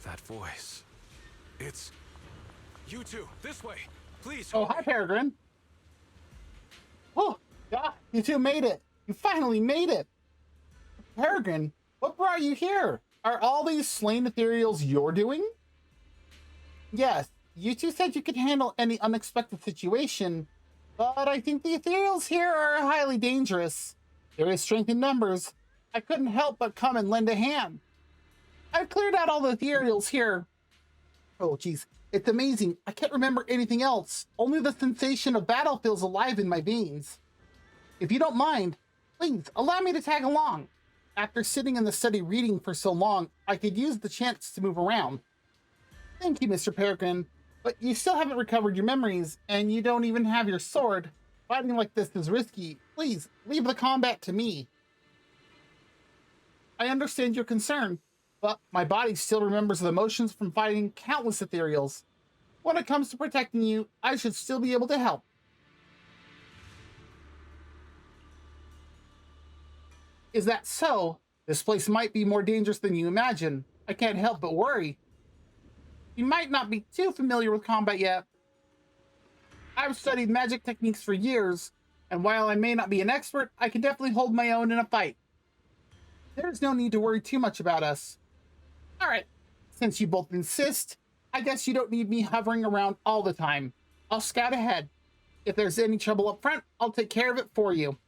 That voice. It's... You two, this way! Please! oh, hi, Peregrine. Oh, yeah, you two made it. You finally made it. Peregrine, what brought you here? Are all these slain ethereals your doing? Yes, you two said you could handle any unexpected situation, but I think the ethereals here are highly dangerous. There is strength in numbers. I couldn't help but come and lend a hand. I've cleared out all the ethereals here. Oh, geez. It's amazing. I can't remember anything else. Only the sensation of battle feels alive in my veins. If you don't mind, please allow me to tag along. After sitting in the study reading for so long, I could use the chance to move around. Thank you, Mr. Peregrine, but you still haven't recovered your memories, and you don't even have your sword. Fighting like this is risky. Please, leave the combat to me. I understand your concern, but my body still remembers the emotions from fighting countless ethereals. When it comes to protecting you, I should still be able to help. Is that so? This place might be more dangerous than you imagine. I can't help but worry. You might not be too familiar with combat yet. I've studied magic techniques for years, and while I may not be an expert, I can definitely hold my own in a fight. There's no need to worry too much about us. All right, since you both insist, I guess you don't need me hovering around all the time. I'll scout ahead. If there's any trouble up front, I'll take care of it for you.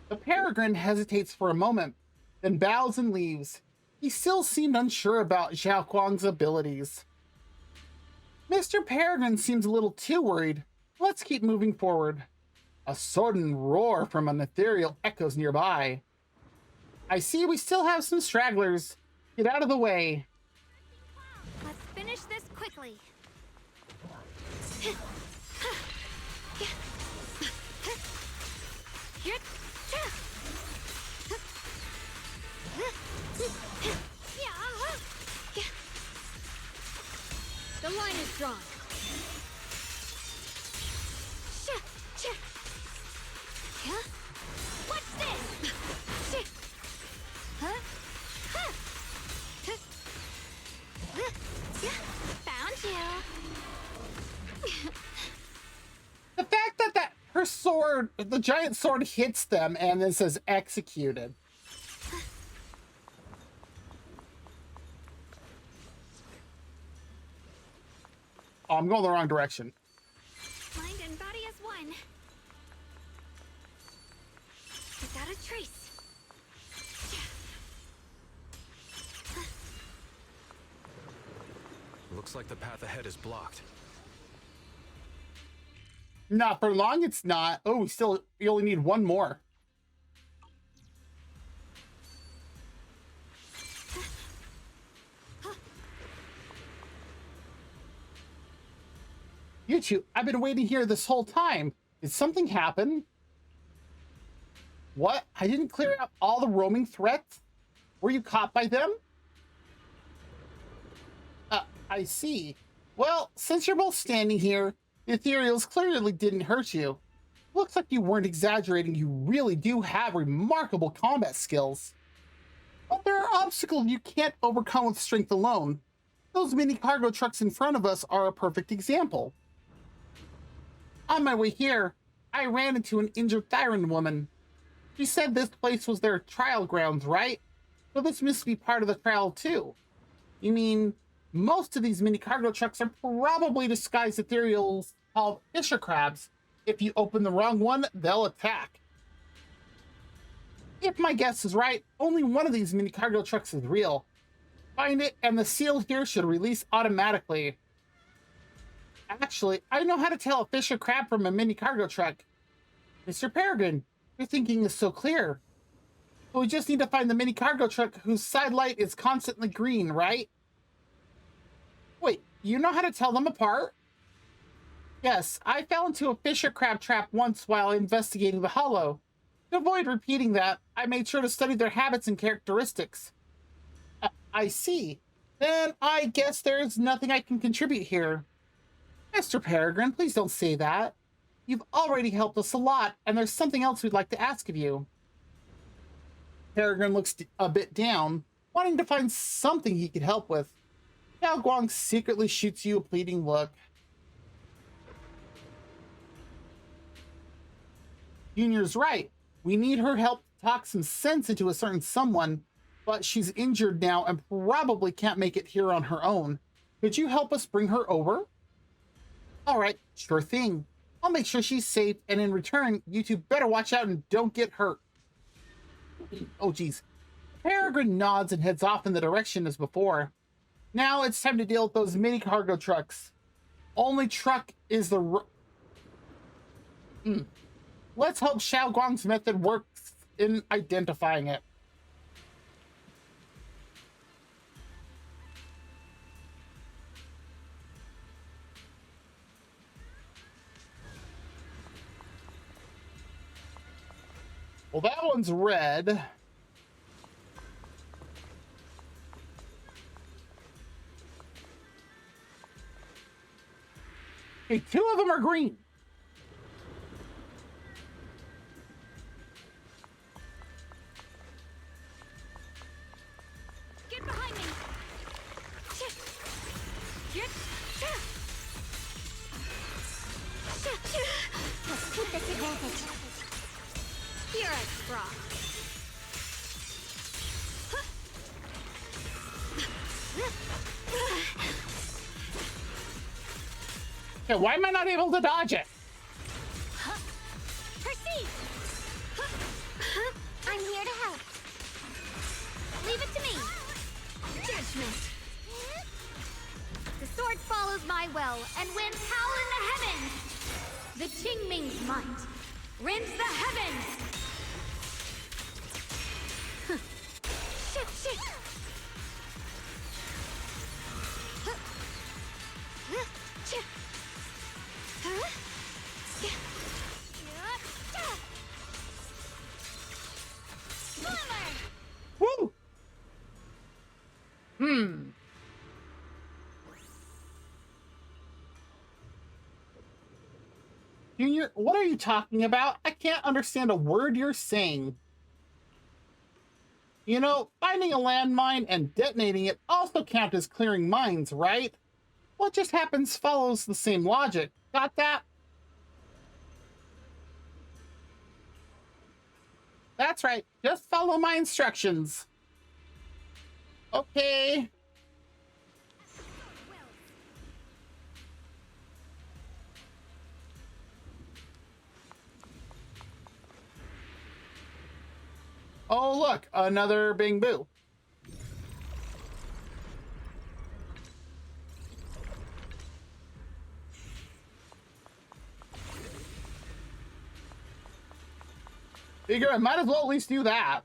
The Peregrine hesitates for a moment, then bows and leaves. He still seemed unsure about Xiao Guang's abilities. Mr. Peregrine seems a little too worried. Let's keep moving forward. A sudden roar from an ethereal echoes nearby. I see we still have some stragglers. Get out of the way. Let's finish this quickly. The line is drawn. What's this? Found you. The fact that her sword, the giant sword, hits them and then says executed. Oh, I'm going the wrong direction. Mind and body as one. Without a trace. Looks like the path ahead is blocked. Not for long, it's not. Oh, we only need one more. You two, I've been waiting here this whole time. Did something happen? What? I didn't clear out all the roaming threats? Were you caught by them? I see. Well, since you're both standing here, the ethereals clearly didn't hurt you. Looks like you weren't exaggerating. You really do have remarkable combat skills. But there are obstacles you can't overcome with strength alone. Those mini cargo trucks in front of us are a perfect example. On my way here, I ran into an injured Thyran woman. She said this place was their trial grounds, right? So this must be part of the trial too. You mean, most of these mini cargo trucks are probably disguised ethereals called fisher crabs. If you open the wrong one, they'll attack. If my guess is right, only one of these mini cargo trucks is real. Find it, and the seal here should release automatically. Actually, I know how to tell a fisher crab from a mini cargo truck. Mr. Peregrine, your thinking is so clear. But we just need to find the mini cargo truck whose side light is constantly green, right? Wait, you know how to tell them apart? Yes, I fell into a fisher crab trap once while investigating the hollow. To avoid repeating that, I made sure to study their habits and characteristics. I see. Then I guess there's nothing I can contribute here. Mr. Peregrine, please don't say that. You've already helped us a lot, and there's something else we'd like to ask of you. Peregrine looks a bit down, wanting to find something he could help with. Xiao Guang secretly shoots you a pleading look. Junior's right. We need her help to talk some sense into a certain someone, but she's injured now and probably can't make it here on her own. Could you help us bring her over? All right, sure thing. I'll make sure she's safe, and in return, you two better watch out and don't get hurt. Oh, geez. Peregrine nods and heads off in the direction as before. Now it's time to deal with those mini cargo trucks. Only truck is the... Let's hope Xiao Guang's method works in identifying it. Well, that one's red. Okay, two of them are green. Get behind me! Let's keep this advantage. Here I rock. Okay, why am I not able to dodge it? Proceed! I'm here to help. Leave it to me. Judgment. The sword follows my will and winds howl in the heavens. The Qingming's might rends the heavens. Shit, shit! Woo! Junior, what are you talking about? I can't understand a word you're saying. You know, finding a landmine and detonating it also count as clearing mines, right? What just happens follows the same logic. Got that? That's right. Just follow my instructions. Okay. Oh, look, another Bing Boo. Figure I might as well at least do that.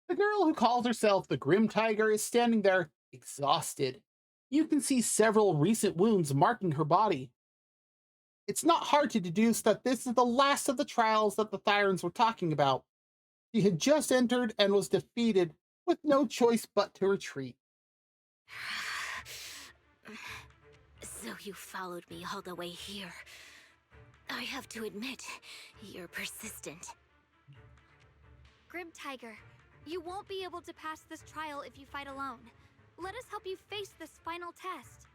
The girl who calls herself the Grim Tiger is standing there, exhausted. You can see several recent wounds marking her body. It's not hard to deduce that this is the last of the trials that the Thyrans were talking about. She had just entered and was defeated, with no choice but to retreat. So you followed me all the way here. I have to admit, you're persistent. Grim Tiger, you won't be able to pass this trial if you fight alone. Let us help you face this final test.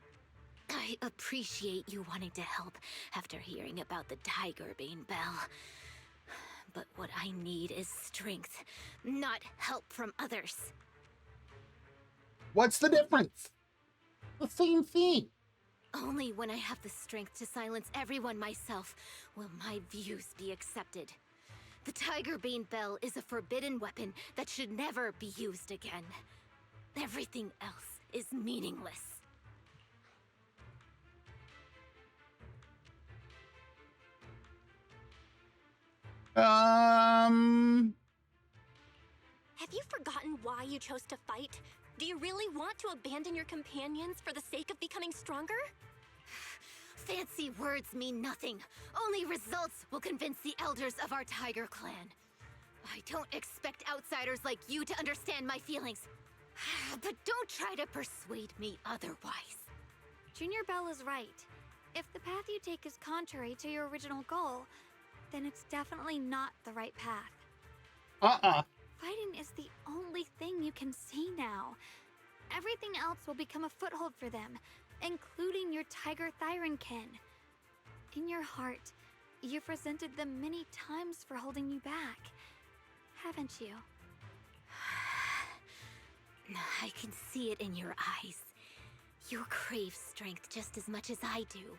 I appreciate you wanting to help after hearing about the Tiger Bane Bell. But what I need is strength, not help from others. What's the difference? The same thing. Only when I have the strength to silence everyone myself will my views be accepted. The Tiger Bane Bell is a forbidden weapon that should never be used again. Everything else is meaningless. Have you forgotten why you chose to fight? Do you really want to abandon your companions for the sake of becoming stronger? Fancy words mean nothing. Only results will convince the elders of our Tiger Clan. I don't expect outsiders like you to understand my feelings. But don't try to persuade me otherwise. Junior Bell is right. If the path you take is contrary to your original goal, then it's definitely not the right path. Fighting is the only thing you can see now. Everything else will become a foothold for them, including your Tiger Thyran kin. In your heart, you've resented them many times for holding you back, haven't you? I can see it in your eyes. You crave strength just as much as I do.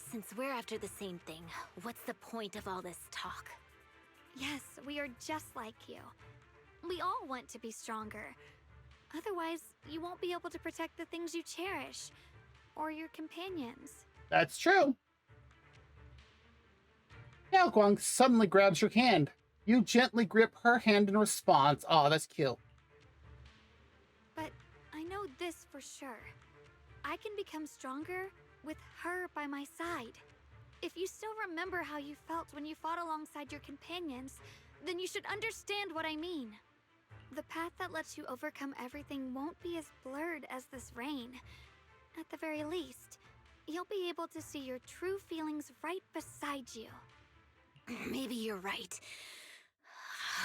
Since we're after the same thing, what's the point of all this talk? Yes, we are just like you. We all want to be stronger. Otherwise, you won't be able to protect the things you cherish, or your companions. That's true. Now Guang suddenly grabs your hand. You gently grip her hand in response. Oh, that's cute. But I know this for sure. I can become stronger with her by my side. If you still remember how you felt when you fought alongside your companions, then you should understand what I mean. The path that lets you overcome everything won't be as blurred as this rain. At the very least, you'll be able to see your true feelings right beside you. Maybe you're right.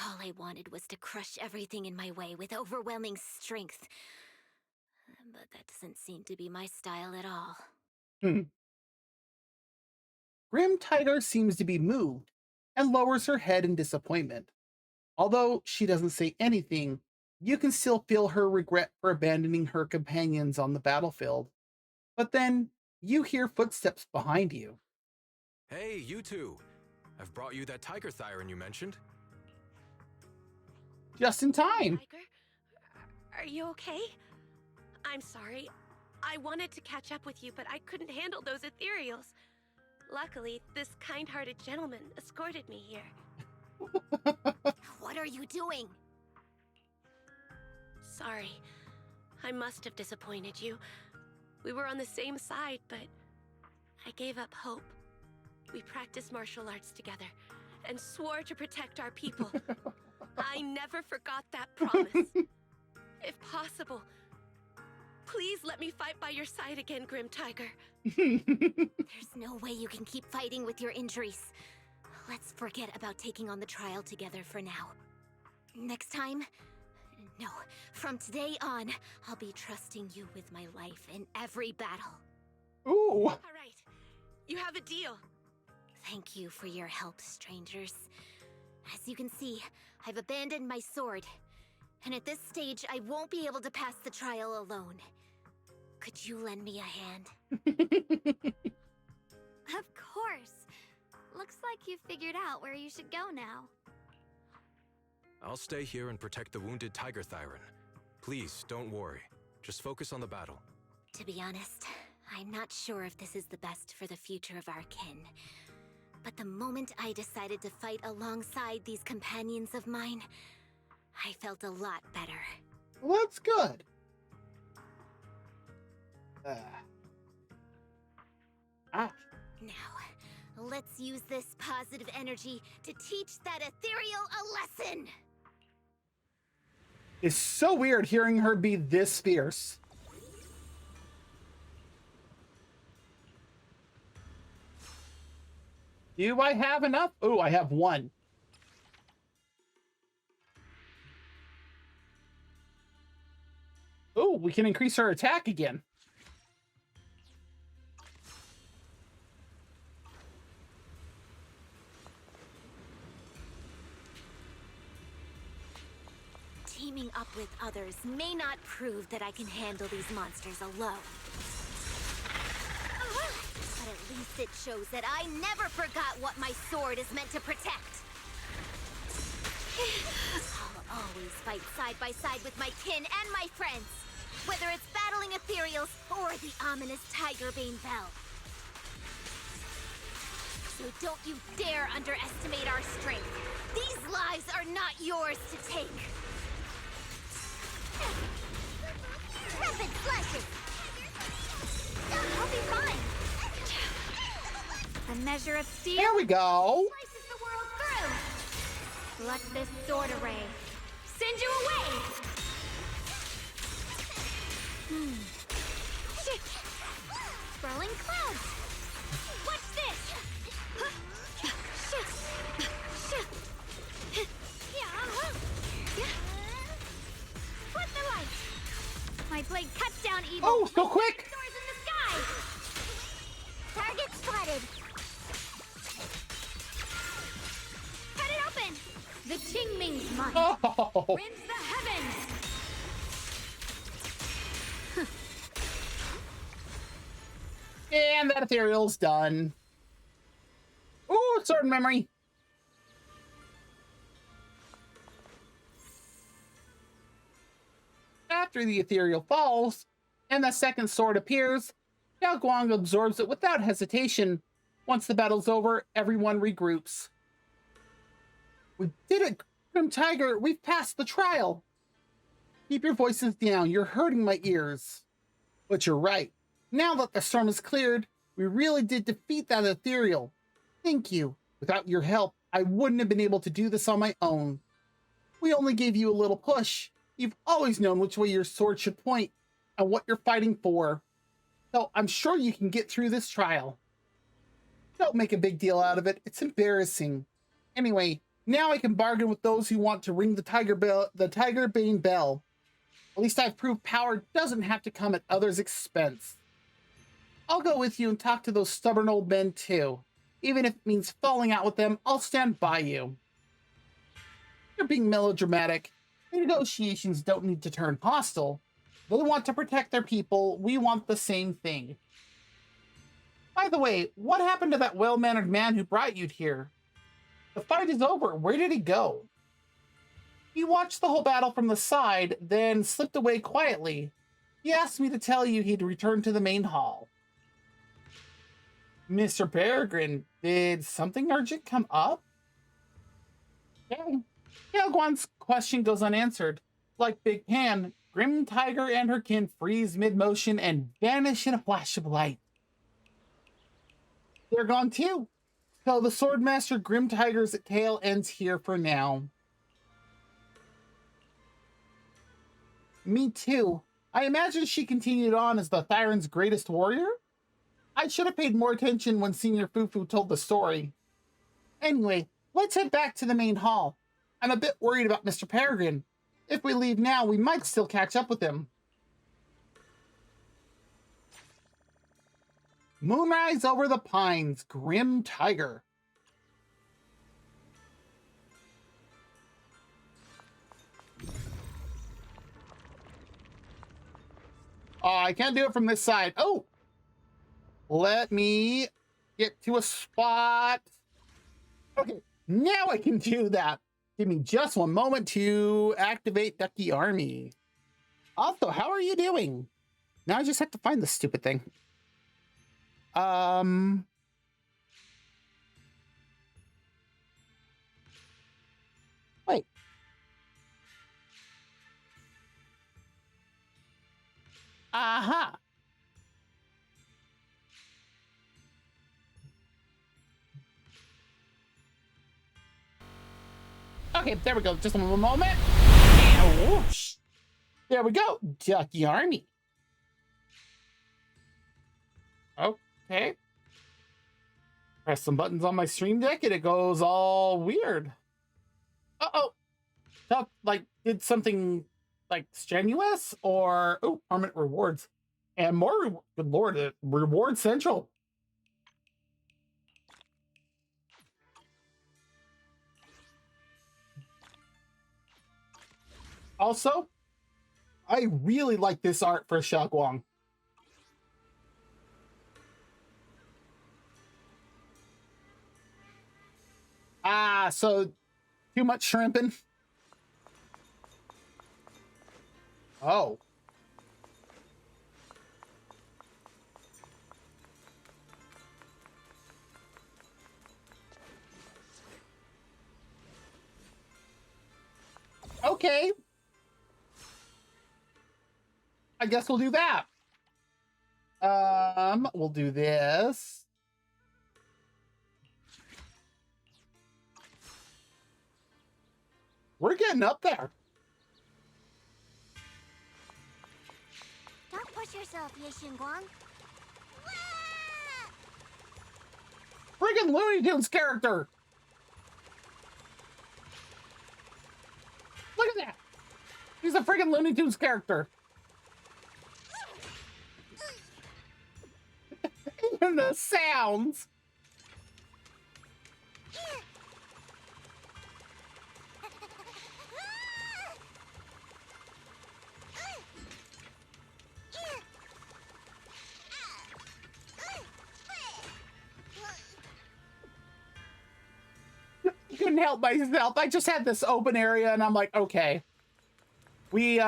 All I wanted was to crush everything in my way with overwhelming strength. But that doesn't seem to be my style at all. Grim Tiger seems to be moved and lowers her head in disappointment. Although she doesn't say anything, you can still feel her regret for abandoning her companions on the battlefield. But then, you hear footsteps behind you. Hey, you two! I've brought you that Tiger Thyran you mentioned. Just in time! Tiger, are you okay? I'm sorry. I wanted to catch up with you, but I couldn't handle those ethereals. Luckily, this kind-hearted gentleman escorted me here. What are you doing? Sorry. I must have disappointed you. We were on the same side, but I gave up hope. We practiced martial arts together and swore to protect our people. I never forgot that promise. If possible, please let me fight by your side again, Grim Tiger. There's no way you can keep fighting with your injuries. Let's forget about taking on the trial together for now. Next time? No, from today on, I'll be trusting you with my life in every battle. Ooh! All right, you have a deal. Thank you for your help, strangers. As you can see, I've abandoned my sword. And at this stage, I won't be able to pass the trial alone. Could you lend me a hand? Of course. Looks like you've figured out where you should go now. I'll stay here and protect the wounded Tiger Thyran. Please, don't worry. Just focus on the battle. To be honest, I'm not sure if this is the best for the future of our kin. But the moment I decided to fight alongside these companions of mine, I felt a lot better. Well, that's good. Now, let's use this positive energy to teach that ethereal a lesson! It's so weird hearing her be this fierce. Do I have enough? Oh, I have one. Oh, we can increase her attack again. Teaming up with others may not prove that I can handle these monsters alone. But at least it shows that I never forgot what my sword is meant to protect. I'll always fight side by side with my kin and my friends, whether it's battling ethereals or the ominous Tiger Bane Bell. So don't you dare underestimate our strength. These lives are not yours to take. Rapid slashes! I'll be fine. The measure of steel There we go. slices the world through. Let this sword array send you away. Swirling clouds. Watch this. Split the light. My blade cuts down evil. Oh, so quick. Soars in the sky. Target spotted. Cut it open. The Qingming's mine. Oh. Rends the heavens. And that ethereal's done. Ooh, sword memory. After the ethereal falls and the second sword appears, Yao Guang absorbs it without hesitation. Once the battle's over, everyone regroups. We did it, Grim Tiger. We've passed the trial. Keep your voices down. You're hurting my ears. But you're right. Now that the storm is cleared, we really did defeat that ethereal. Thank you. Without your help, I wouldn't have been able to do this on my own. We only gave you a little push. You've always known which way your sword should point and what you're fighting for. So I'm sure you can get through this trial. Don't make a big deal out of it. It's embarrassing. Anyway, now I can bargain with those who want to ring the Tiger Bane bell. At least I've proved power doesn't have to come at others' expense. I'll go with you and talk to those stubborn old men too. Even if it means falling out with them, I'll stand by you. You're being melodramatic. The negotiations don't need to turn hostile. They want to protect their people. We want the same thing. By the way, what happened to that well-mannered man who brought you here? The fight is over. Where did he go? He watched the whole battle from the side, then slipped away quietly. He asked me to tell you he'd returned to the main hall. Mr. Peregrine, did something urgent come up? Okay. Yao Guan's question goes unanswered. Like Big Pan, Grim Tiger and her kin freeze mid-motion and vanish in a flash of light. They're gone too. So the Swordmaster Grim Tiger's tale ends here for now. Me too. I imagine she continued on as the Thyron's greatest warrior? I should have paid more attention when Senior Fufu told the story. Anyway, let's head back to the main hall. I'm a bit worried about Mr. Peregrine. If we leave now, we might still catch up with him. Moonrise over the pines, Grim Tiger. Oh, I can't do it from this side. Oh! Let me get to a spot. Okay, now I can do that. Give me just one moment to activate Ducky Army. Also, how are you doing? Now I just have to find the stupid thing. Wait. Aha. Okay, there we go. Just a moment. And whoosh. There we go. Ducky Army. Okay. Press some buttons on my stream deck and it goes all weird. Uh-oh. Duck, like, did something, like, strenuous? Or, oh, permanent rewards. And more, good lord, reward central. Also, I really like this art for Xiaoguang. Ah, so too much shrimping. Oh. Okay. I guess we'll do that. We'll do this. We're getting up there. Don't push yourself, Ye Xingguang. Friggin' Looney Tunes character. Look at that. He's a friggin' Looney Tunes character. Even the sounds. Couldn't help myself. I just had this open area and I'm like, okay. We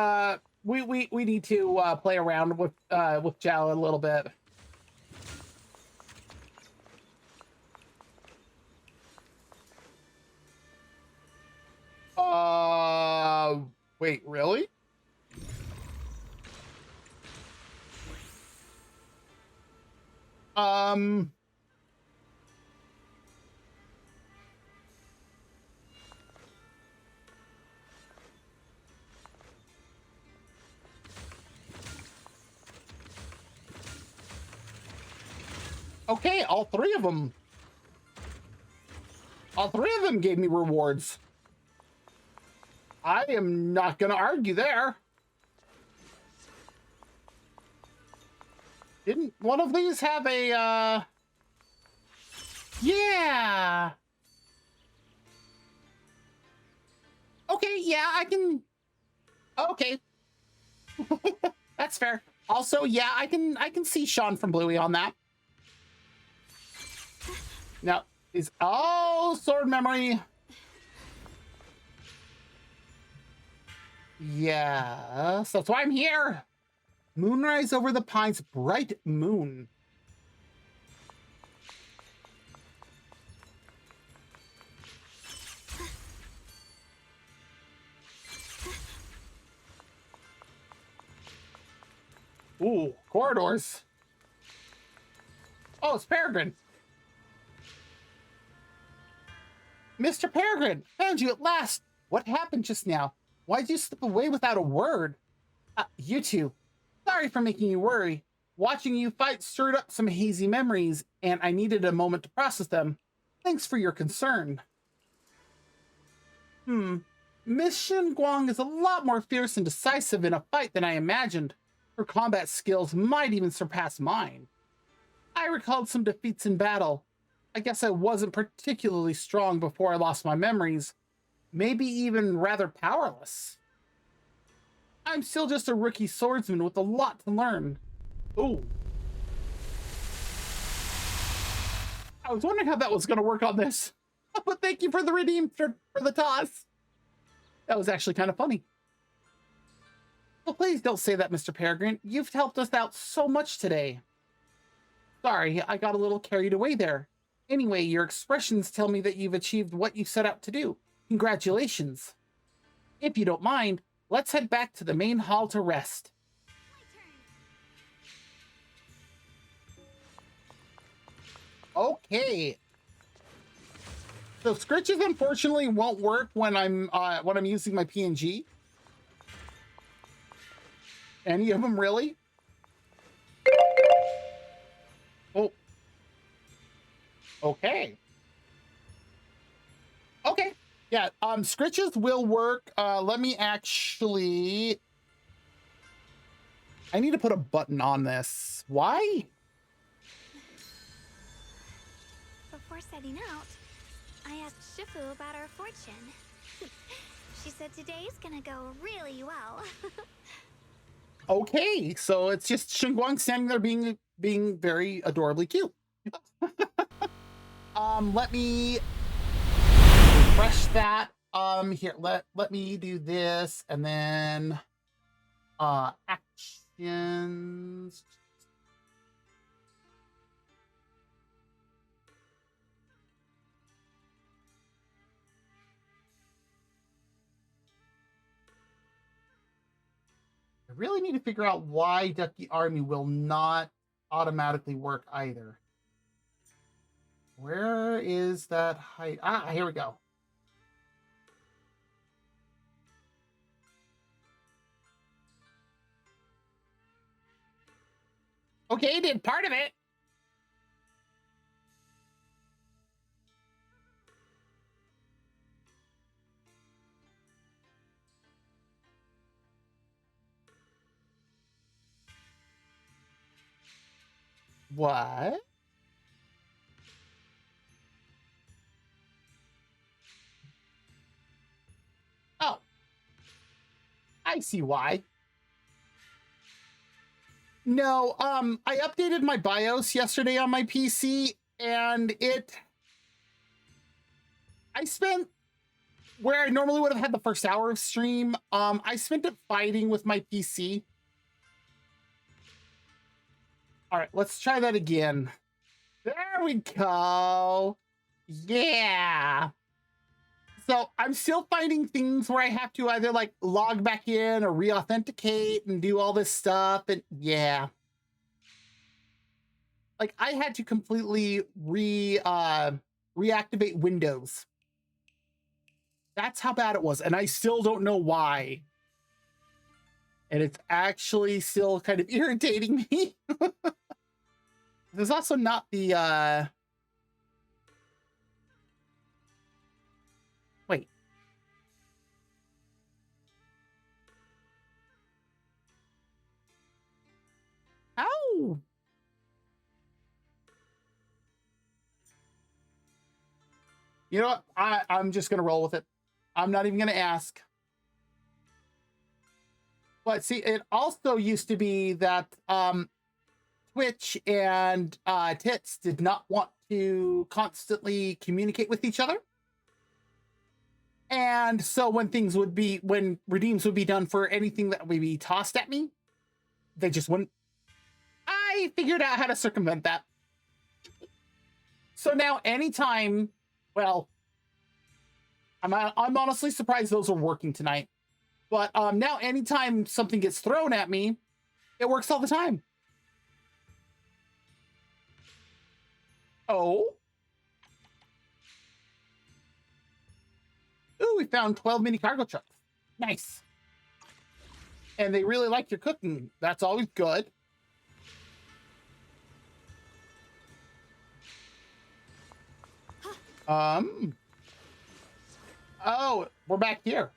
need to play around with Jao a little bit. Wait, really? Okay, all three of them. All three of them gave me rewards. I am not gonna argue there. Didn't one of these have a, yeah. Okay, yeah, I can, okay. That's fair. Also, yeah, I can see Sean from Bluey on that. Now, is, oh, sword memory. Yes, that's why I'm here. Moonrise over the pines, bright moon. Ooh, corridors. Oh, it's Peregrine. Mr. Peregrine, found you at last. What happened just now? Why'd you slip away without a word? You two. Sorry for making you worry. Watching you fight stirred up some hazy memories, and I needed a moment to process them. Thanks for your concern. Miss Shin Guang is a lot more fierce and decisive in a fight than I imagined. Her combat skills might even surpass mine. I recalled some defeats in battle. I guess I wasn't particularly strong before I lost my memories. Maybe even rather powerless. I'm still just a rookie swordsman with a lot to learn. Ooh. I was wondering how that was going to work on this. But thank you for the redeem for the toss. That was actually kind of funny. Well, please don't say that, Mr. Peregrine. You've helped us out so much today. Sorry, I got a little carried away there. Anyway, your expressions tell me that you've achieved what you set out to do. Congratulations. If you don't mind, let's head back to the main hall to rest. Okay. So scritches unfortunately won't work when I'm using my PNG. Any of them really? Oh. Okay. Okay. Yeah, scritches will work. Let me actually... I need to put a button on this. Why? Before setting out, I asked Shifu about our fortune. She said today's gonna go really well. Okay, so it's just Xinguang standing there being very adorably cute. Let me refresh that. Here, let me do this and then actions. I really need to figure out why Ducky Army will not automatically work either. Where is that height? Ah, here we go. Okay, did part of it. What? Oh, I see why. No, I updated my BIOS yesterday on my PC, and I spent where I normally would have had the first hour of stream, I spent it fighting with my PC. All right, let's try that again. There we go. Yeah. So I'm still finding things where I have to either like log back in or re-authenticate and do all this stuff. And yeah. Like I had to completely reactivate Windows. That's how bad it was. And I still don't know why. And it's actually still kind of irritating me. There's also not the wait. Ow! You know what? I'm just gonna roll with it. I'm not even gonna ask. But see, it also used to be that Twitch and Tits did not want to constantly communicate with each other. And so when redeems would be done for anything that would be tossed at me, they just wouldn't. I figured out how to circumvent that. So now anytime, well, I'm honestly surprised those are working tonight. But now anytime something gets thrown at me, it works all the time. Oh. Ooh, we found 12 mini cargo trucks. Nice. And they really like your cooking. That's always good. Oh, we're back here.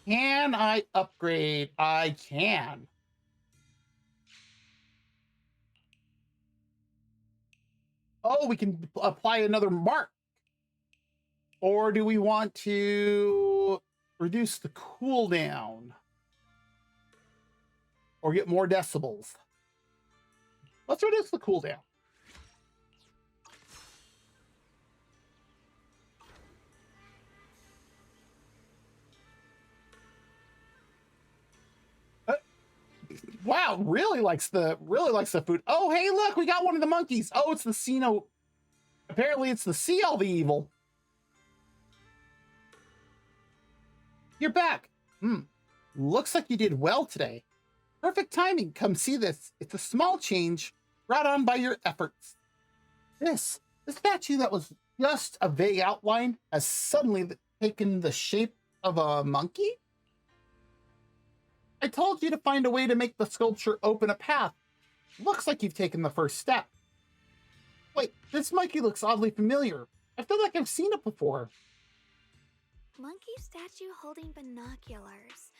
Can I upgrade? I can. Oh, we can apply another mark. Or do we want to reduce the cooldown? Or get more decibels? Let's reduce the cooldown. What? Wow, really likes the food. Oh, hey, look, we got one of the monkeys. Oh, it's the Sino. Apparently, it's the See All the Evil. You're back. Looks like you did well today. Perfect timing. Come see this. It's a small change brought on by your efforts. The statue that was just a vague outline has suddenly taken the shape of a monkey? I told you to find a way to make the sculpture open a path. Looks like you've taken the first step. Wait, this monkey looks oddly familiar. I feel like I've seen it before. Monkey statue holding binoculars.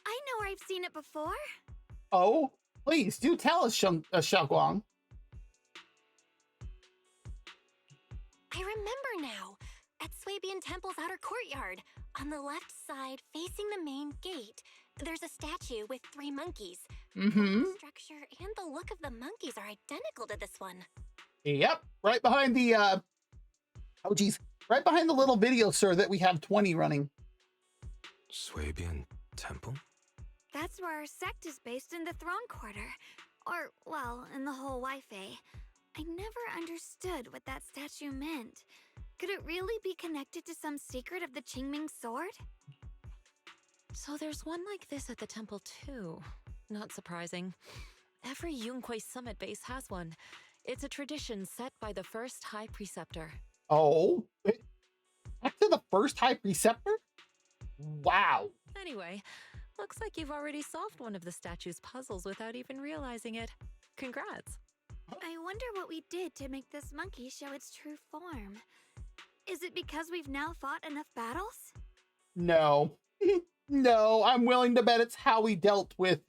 I know where I've seen it before. Oh, please do tell us, Xiaoguang. I remember now. At Swabian Temple's outer courtyard, on the left side, facing the main gate, there's a statue with 3 monkeys. The structure and the look of the monkeys are identical to this one. Yep, right behind the, right behind the little video, sir, that we have 20 running. Swabian Temple? That's where our sect is based, in the Throne Quarter. Or, well, in the whole Wi-Fi. I never understood what that statue meant. Could it really be connected to some secret of the Qingming sword? So there's one like this at the temple too. Not surprising. Every Yunquei Summit base has one. It's a tradition set by the first High Preceptor. Oh, back to the first High Preceptor? Wow. Anyway, looks like you've already solved one of the statue's puzzles without even realizing it. Congrats. I wonder what we did to make this monkey show its true form. Is it because we've now fought enough battles? No. No, I'm willing to bet it's how we dealt with,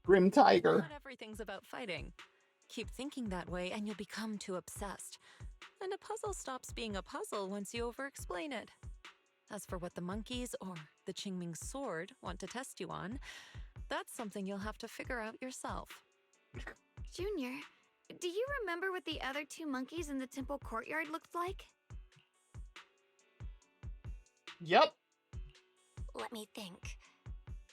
Grim Tiger. Not everything's about fighting. Keep thinking that way and you'll become too obsessed. And a puzzle stops being a puzzle once you over-explain it. As for what the monkeys or the Qingming sword want to test you on, that's something you'll have to figure out yourself. Junior, do you remember what the other 2 monkeys in the temple courtyard looked like? Yep. Let me think.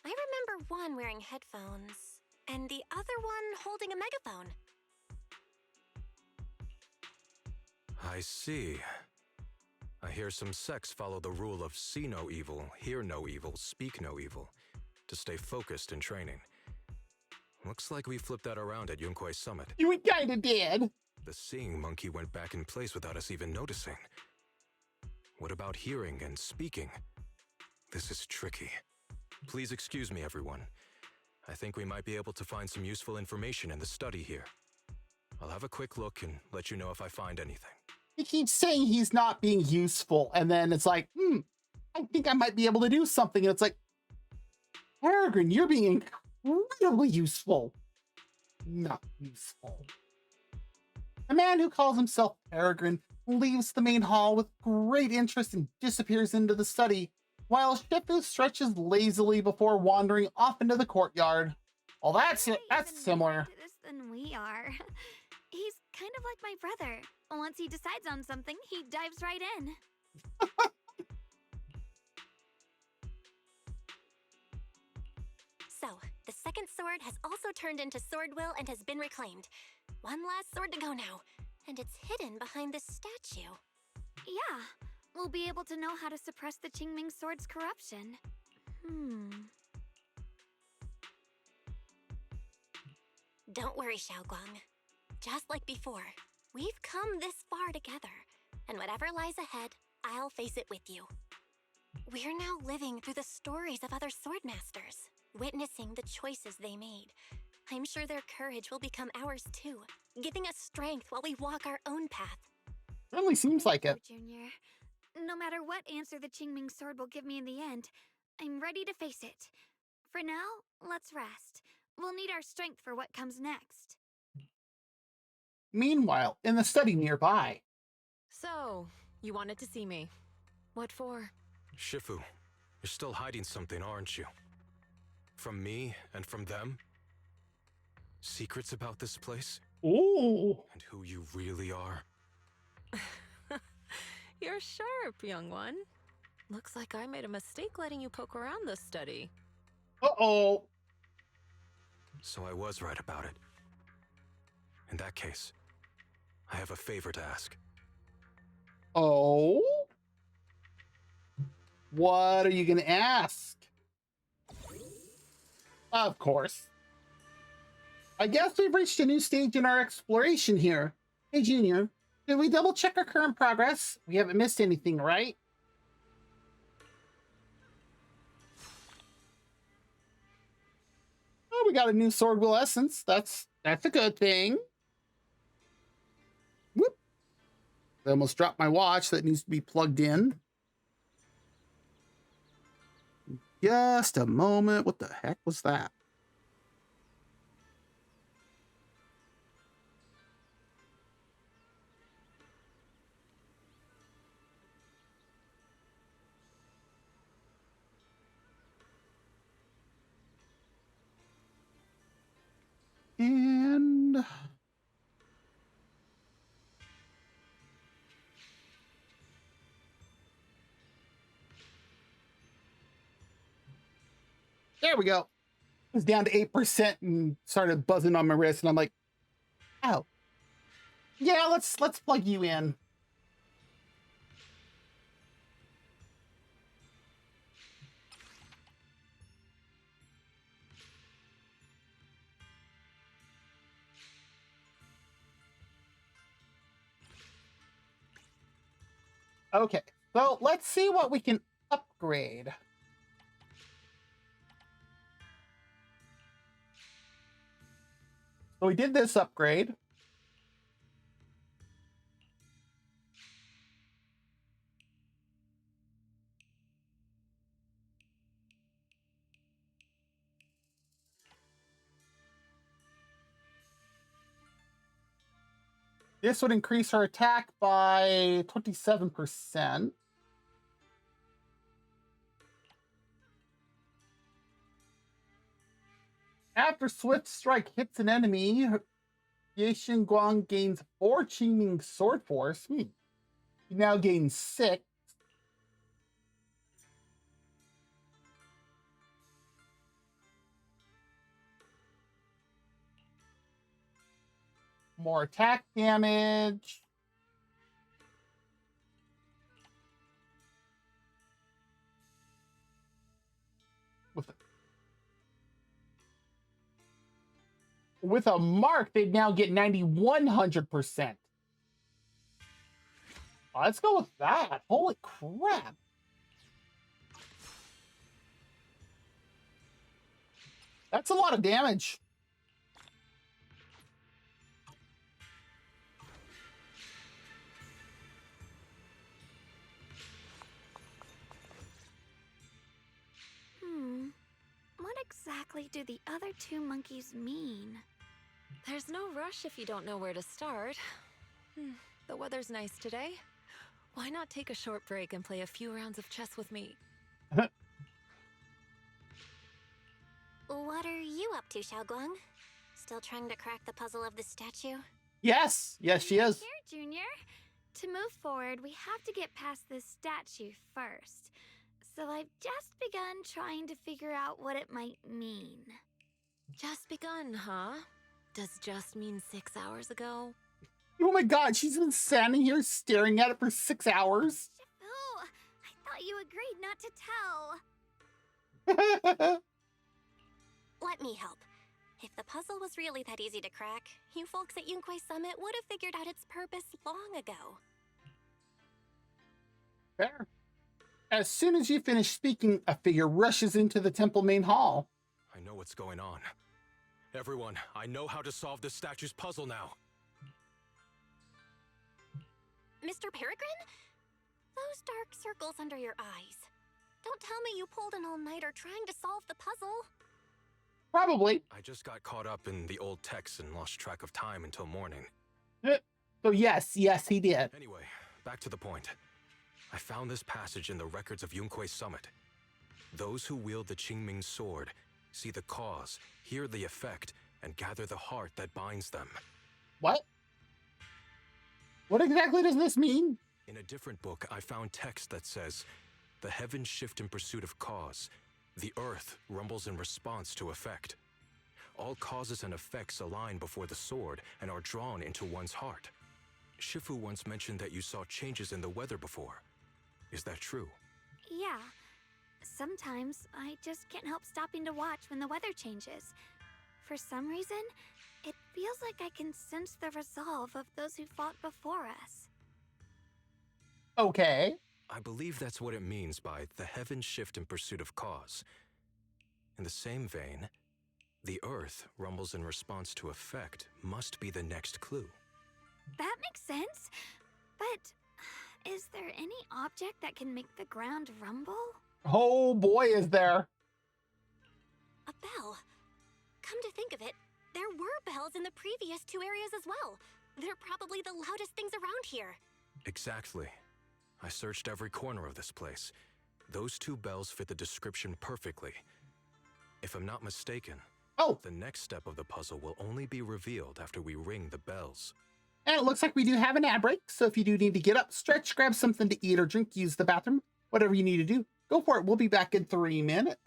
I remember one wearing headphones, and the other one holding a megaphone. I see. I hear some sects follow the rule of see no evil, hear no evil, speak no evil, to stay focused in training. Looks like we flipped that around at Yunquei Summit. You kinda did. The seeing monkey went back in place without us even noticing. What about hearing and speaking? This is tricky. Please excuse me, everyone. I think we might be able to find some useful information in the study here. I'll have a quick look and let you know if I find anything. He keeps saying he's not being useful, and then it's like, I think I might be able to do something. And it's like, Peregrine, you're being incredibly useful. Not useful. The man who calls himself Peregrine leaves the main hall with great interest and disappears into the study, while Shifu stretches lazily before wandering off into the courtyard. Well, that's similar. More to this than we are. He's kind of like my brother. Once he decides on something, he dives right in. So, the second sword has also turned into Swordwill and has been reclaimed. One last sword to go now, and it's hidden behind this statue. Yeah, we'll be able to know how to suppress the Qingming sword's corruption. Don't worry, Xiaoguang. Just like before, we've come this far together, and whatever lies ahead, I'll face it with you. We're now living through the stories of other swordmasters, witnessing the choices they made. I'm sure their courage will become ours too, giving us strength while we walk our own path. Certainly seems like it. Junior. No matter what answer the Qingming sword will give me in the end, I'm ready to face it. For now, let's rest. We'll need our strength for what comes next. Meanwhile, in the study nearby. So, you wanted to see me. What for? Shifu, you're still hiding something, aren't you? From me and from them? Secrets about this place? Ooh. And who you really are? You're sharp, young one. Looks like I made a mistake letting you poke around this study. Uh-oh. So I was right about it. In that case, I have a favor to ask. Oh? What are you gonna ask? Of course. I guess we've reached a new stage in our exploration here. Hey, Junior, did we double check our current progress? We haven't missed anything, right? Oh, we got a new sword wheel essence. That's a good thing. Whoop. I almost dropped my watch that needs to be plugged in. Just a moment. What the heck was that? And there we go. It was down to 8% and started buzzing on my wrist, and I'm like, oh. Yeah, let's plug you in. Okay, so let's see what we can upgrade. So we did this upgrade. This would increase our attack by 27%. After Swift Strike hits an enemy, Yashin Guang gains 4 Qingming Sword Force. He now gains 6. More attack damage. With a mark, they'd now get 9,100%. Let's go with that. Holy crap. That's a lot of damage. What exactly do the other 2 monkeys mean? There's no rush if you don't know where to start. The weather's nice today. Why not take a short break and play a few rounds of chess with me? What are you up to, Xiaoguang? Still trying to crack the puzzle of the statue? Yes, she is. Here, Junior. To move forward, we have to get past this statue first. So I've just begun trying to figure out what it might mean. Just begun, huh? Does just mean 6 hours ago? Oh my god, she's been standing here staring at it for 6 hours. Oh, I thought you agreed not to tell. Let me help. If the puzzle was really that easy to crack, you folks at Yunquay Summit would have figured out its purpose long ago. Fair. As soon as you finish speaking, a figure rushes into the temple main hall. I know what's going on. Everyone, I know how to solve this statue's puzzle now. Mr. Peregrine? Those dark circles under your eyes. Don't tell me you pulled an all-nighter trying to solve the puzzle. Probably. I just got caught up in the old texts and lost track of time until morning. So yes, he did. Anyway, back to the point. I found this passage in the records of Yunquay Summit. Those who wield the Qingming sword see the cause, hear the effect, and gather the heart that binds them. What? What exactly does this mean? In a different book, I found text that says, "The heavens shift in pursuit of cause. The earth rumbles in response to effect. all causes and effects align before the sword and are drawn into one's heart. Shifu once mentioned that you saw changes in the weather before. Is that true? Yeah. Sometimes I just can't help stopping to watch when the weather changes. For some reason, it feels like I can sense the resolve of those who fought before us. Okay. I believe that's what it means by the heavens shift in pursuit of cause. In the same vein, the earth rumbles in response to effect must be the next clue. That makes sense. But is there any object that can make the ground rumble? Oh boy, is there. A bell. Come to think of it, there were bells in the previous 2 areas as well. They're probably the loudest things around here. Exactly. I searched every corner of this place. Those 2 bells fit the description perfectly. If I'm not mistaken, the next step of the puzzle will only be revealed after we ring the bells. And it looks like we do have an ad break, so if you do need to get up, stretch, grab something to eat or drink, use the bathroom, whatever you need to do, go for it. We'll be back in 3 minutes.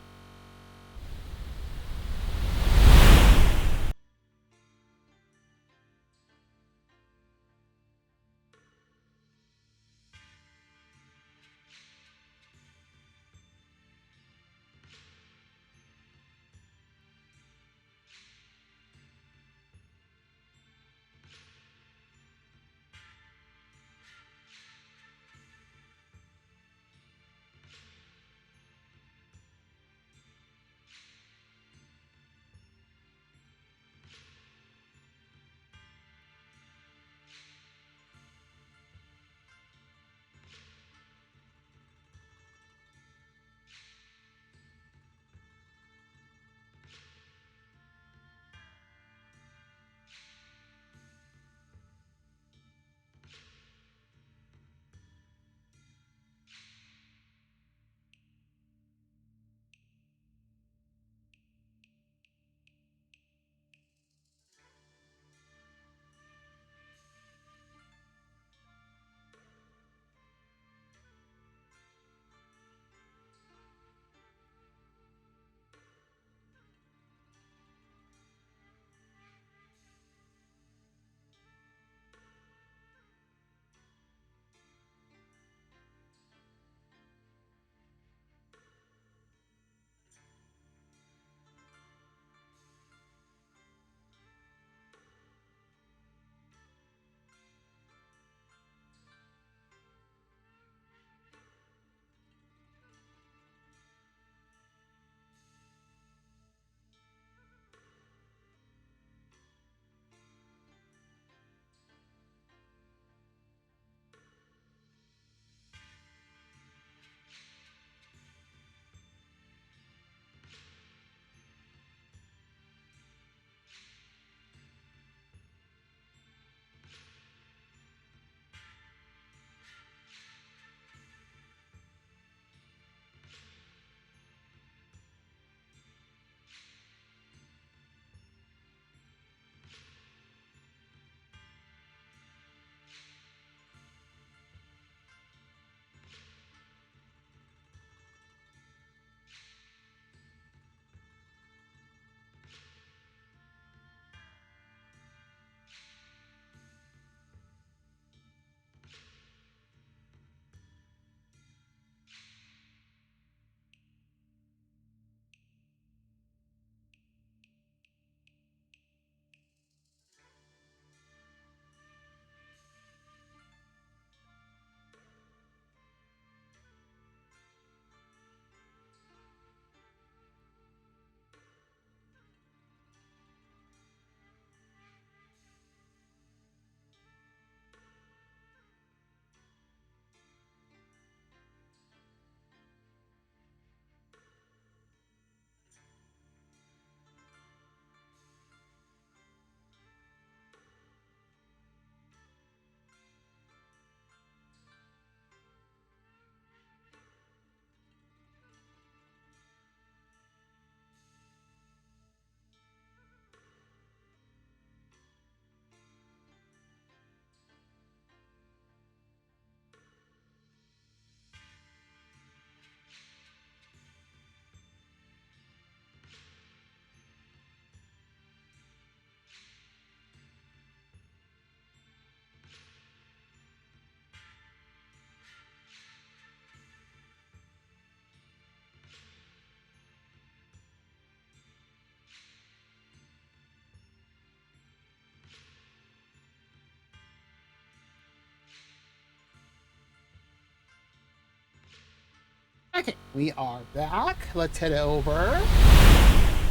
Okay, we are back. Let's head over.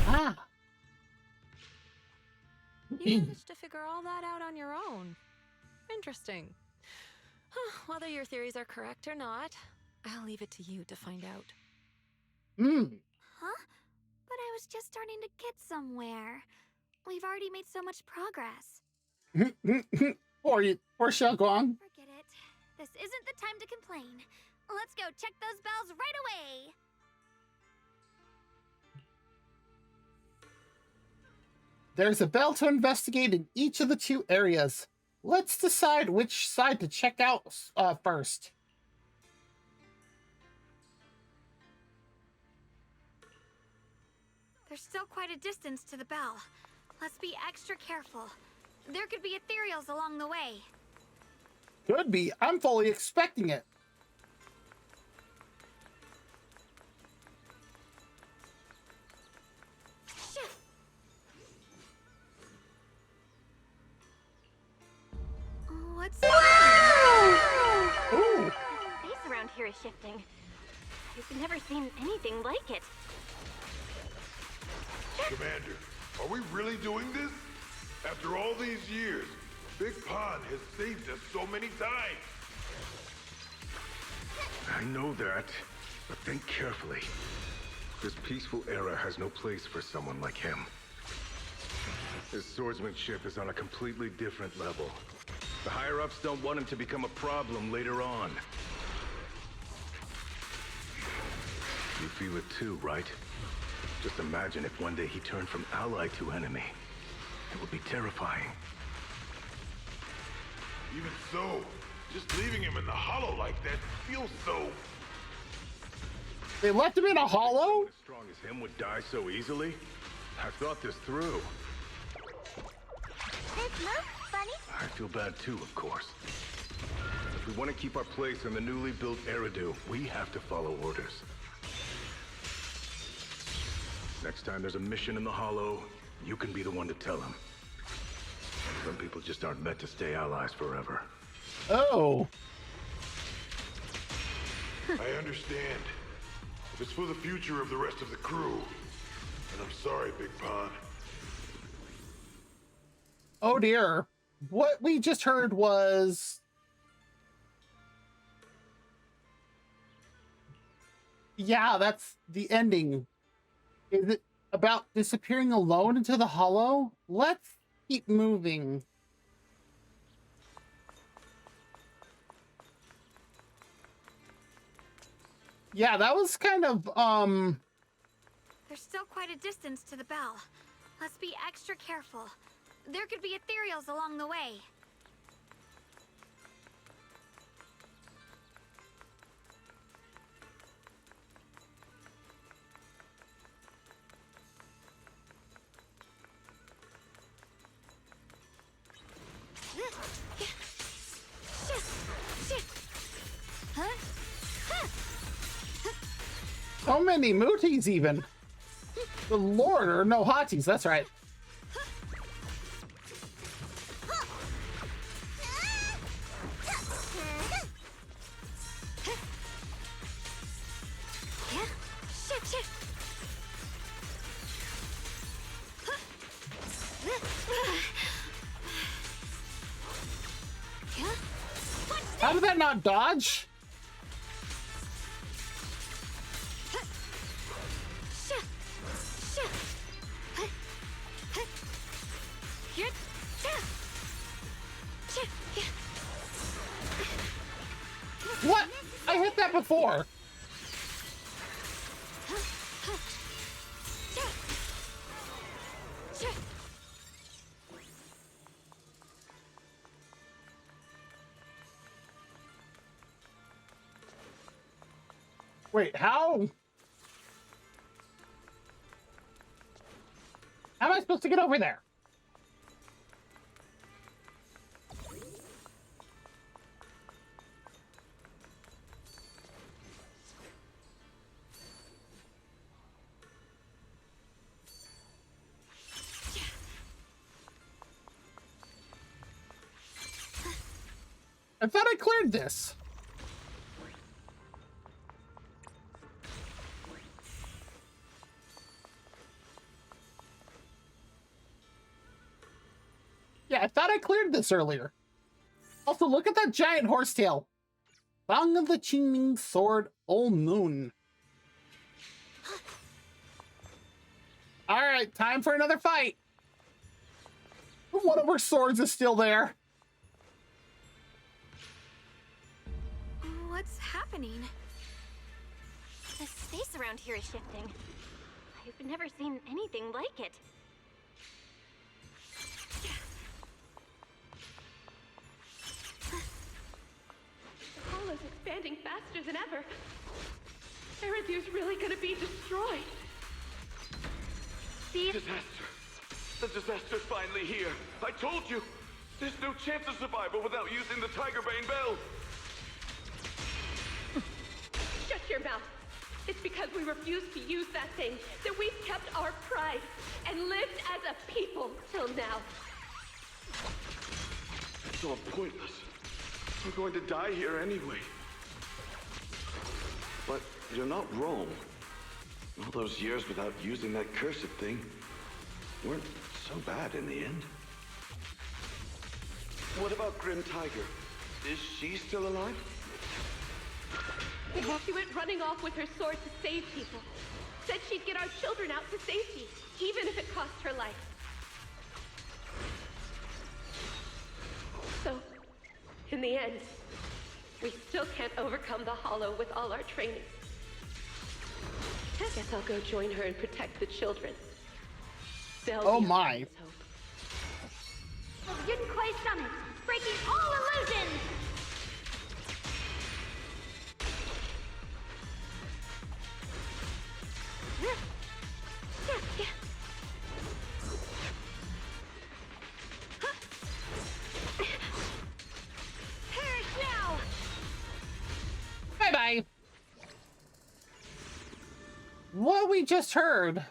Ah. You managed to figure all that out on your own. Interesting. Whether your theories are correct or not, I'll leave it to you to find out. Huh? But I was just starting to get somewhere. We've already made so much progress. Poor Xiaoguang. Forget it. This isn't the time to complain. Let's go check those bells right away. There's a bell to investigate in each of the 2 areas. Let's decide which side to check out first. There's still quite a distance to the bell. Let's be extra careful. There could be ethereals along the way. Could be. I'm fully expecting it. What's happening? Ooh. The space around here is shifting. I've never seen anything like it. Commander, are we really doing this? After all these years, Big Pond has saved us so many times. I know that, but think carefully. This peaceful era has no place for someone like him. His swordsmanship is on a completely different level. The higher-ups don't want him to become a problem later on. You feel it too, right? Just imagine if one day he turned from ally to enemy. It would be terrifying. Even so, just leaving him in the hollow like that feels so... They left him in a hollow? As strong as him would die so easily? I thought this through. Big move, Bunny. I feel bad too, of course. If we want to keep our place in the newly built Eridu, we have to follow orders. Next time there's a mission in the Hollow, you can be the one to tell him. Some people just aren't meant to stay allies forever. Oh. I understand. If it's for the future of the rest of the crew. And I'm sorry, Big Pond. Oh dear. What we just heard was... Yeah, that's the ending. Is it about disappearing alone into the hollow? Let's keep moving. Yeah, that was kind of, There's still quite a distance to the bell. Let's be extra careful. There could be ethereals along the way. so many mooties even. The Lord, or no hotties, that's right. How did that not dodge? What? I hit that before. Wait, how? How am I supposed to get over there? I thought I cleared this. Okay, I thought I cleared this earlier. Also, look at that giant horsetail. Song of the Qingming Sword, Full Moon. All right, time for another fight. One of our swords is still there. What's happening? The space around here is shifting. I've never seen anything like it. The hollow's expanding faster than ever. Eridir's really gonna be destroyed. Disaster. The disaster's finally here. I told you. There's no chance of survival without using the Tigerbane Bell. Shut your mouth. It's because we refused to use that thing that we've kept our pride and lived as a people till now. It's all pointless. We're going to die here anyway. But you're not wrong. All those years without using that cursed thing weren't so bad in the end. What about Grim Tiger? Is she still alive? She went running off with her sword to save people. Said she'd get our children out to safety, even if it cost her life. So, in the end, we still can't overcome the Hollow with all our training. I guess I'll go join her and protect the children. Oh my. Yunkoi Summit, breaking all illusions! Perish now! Bye-bye. What we just heard.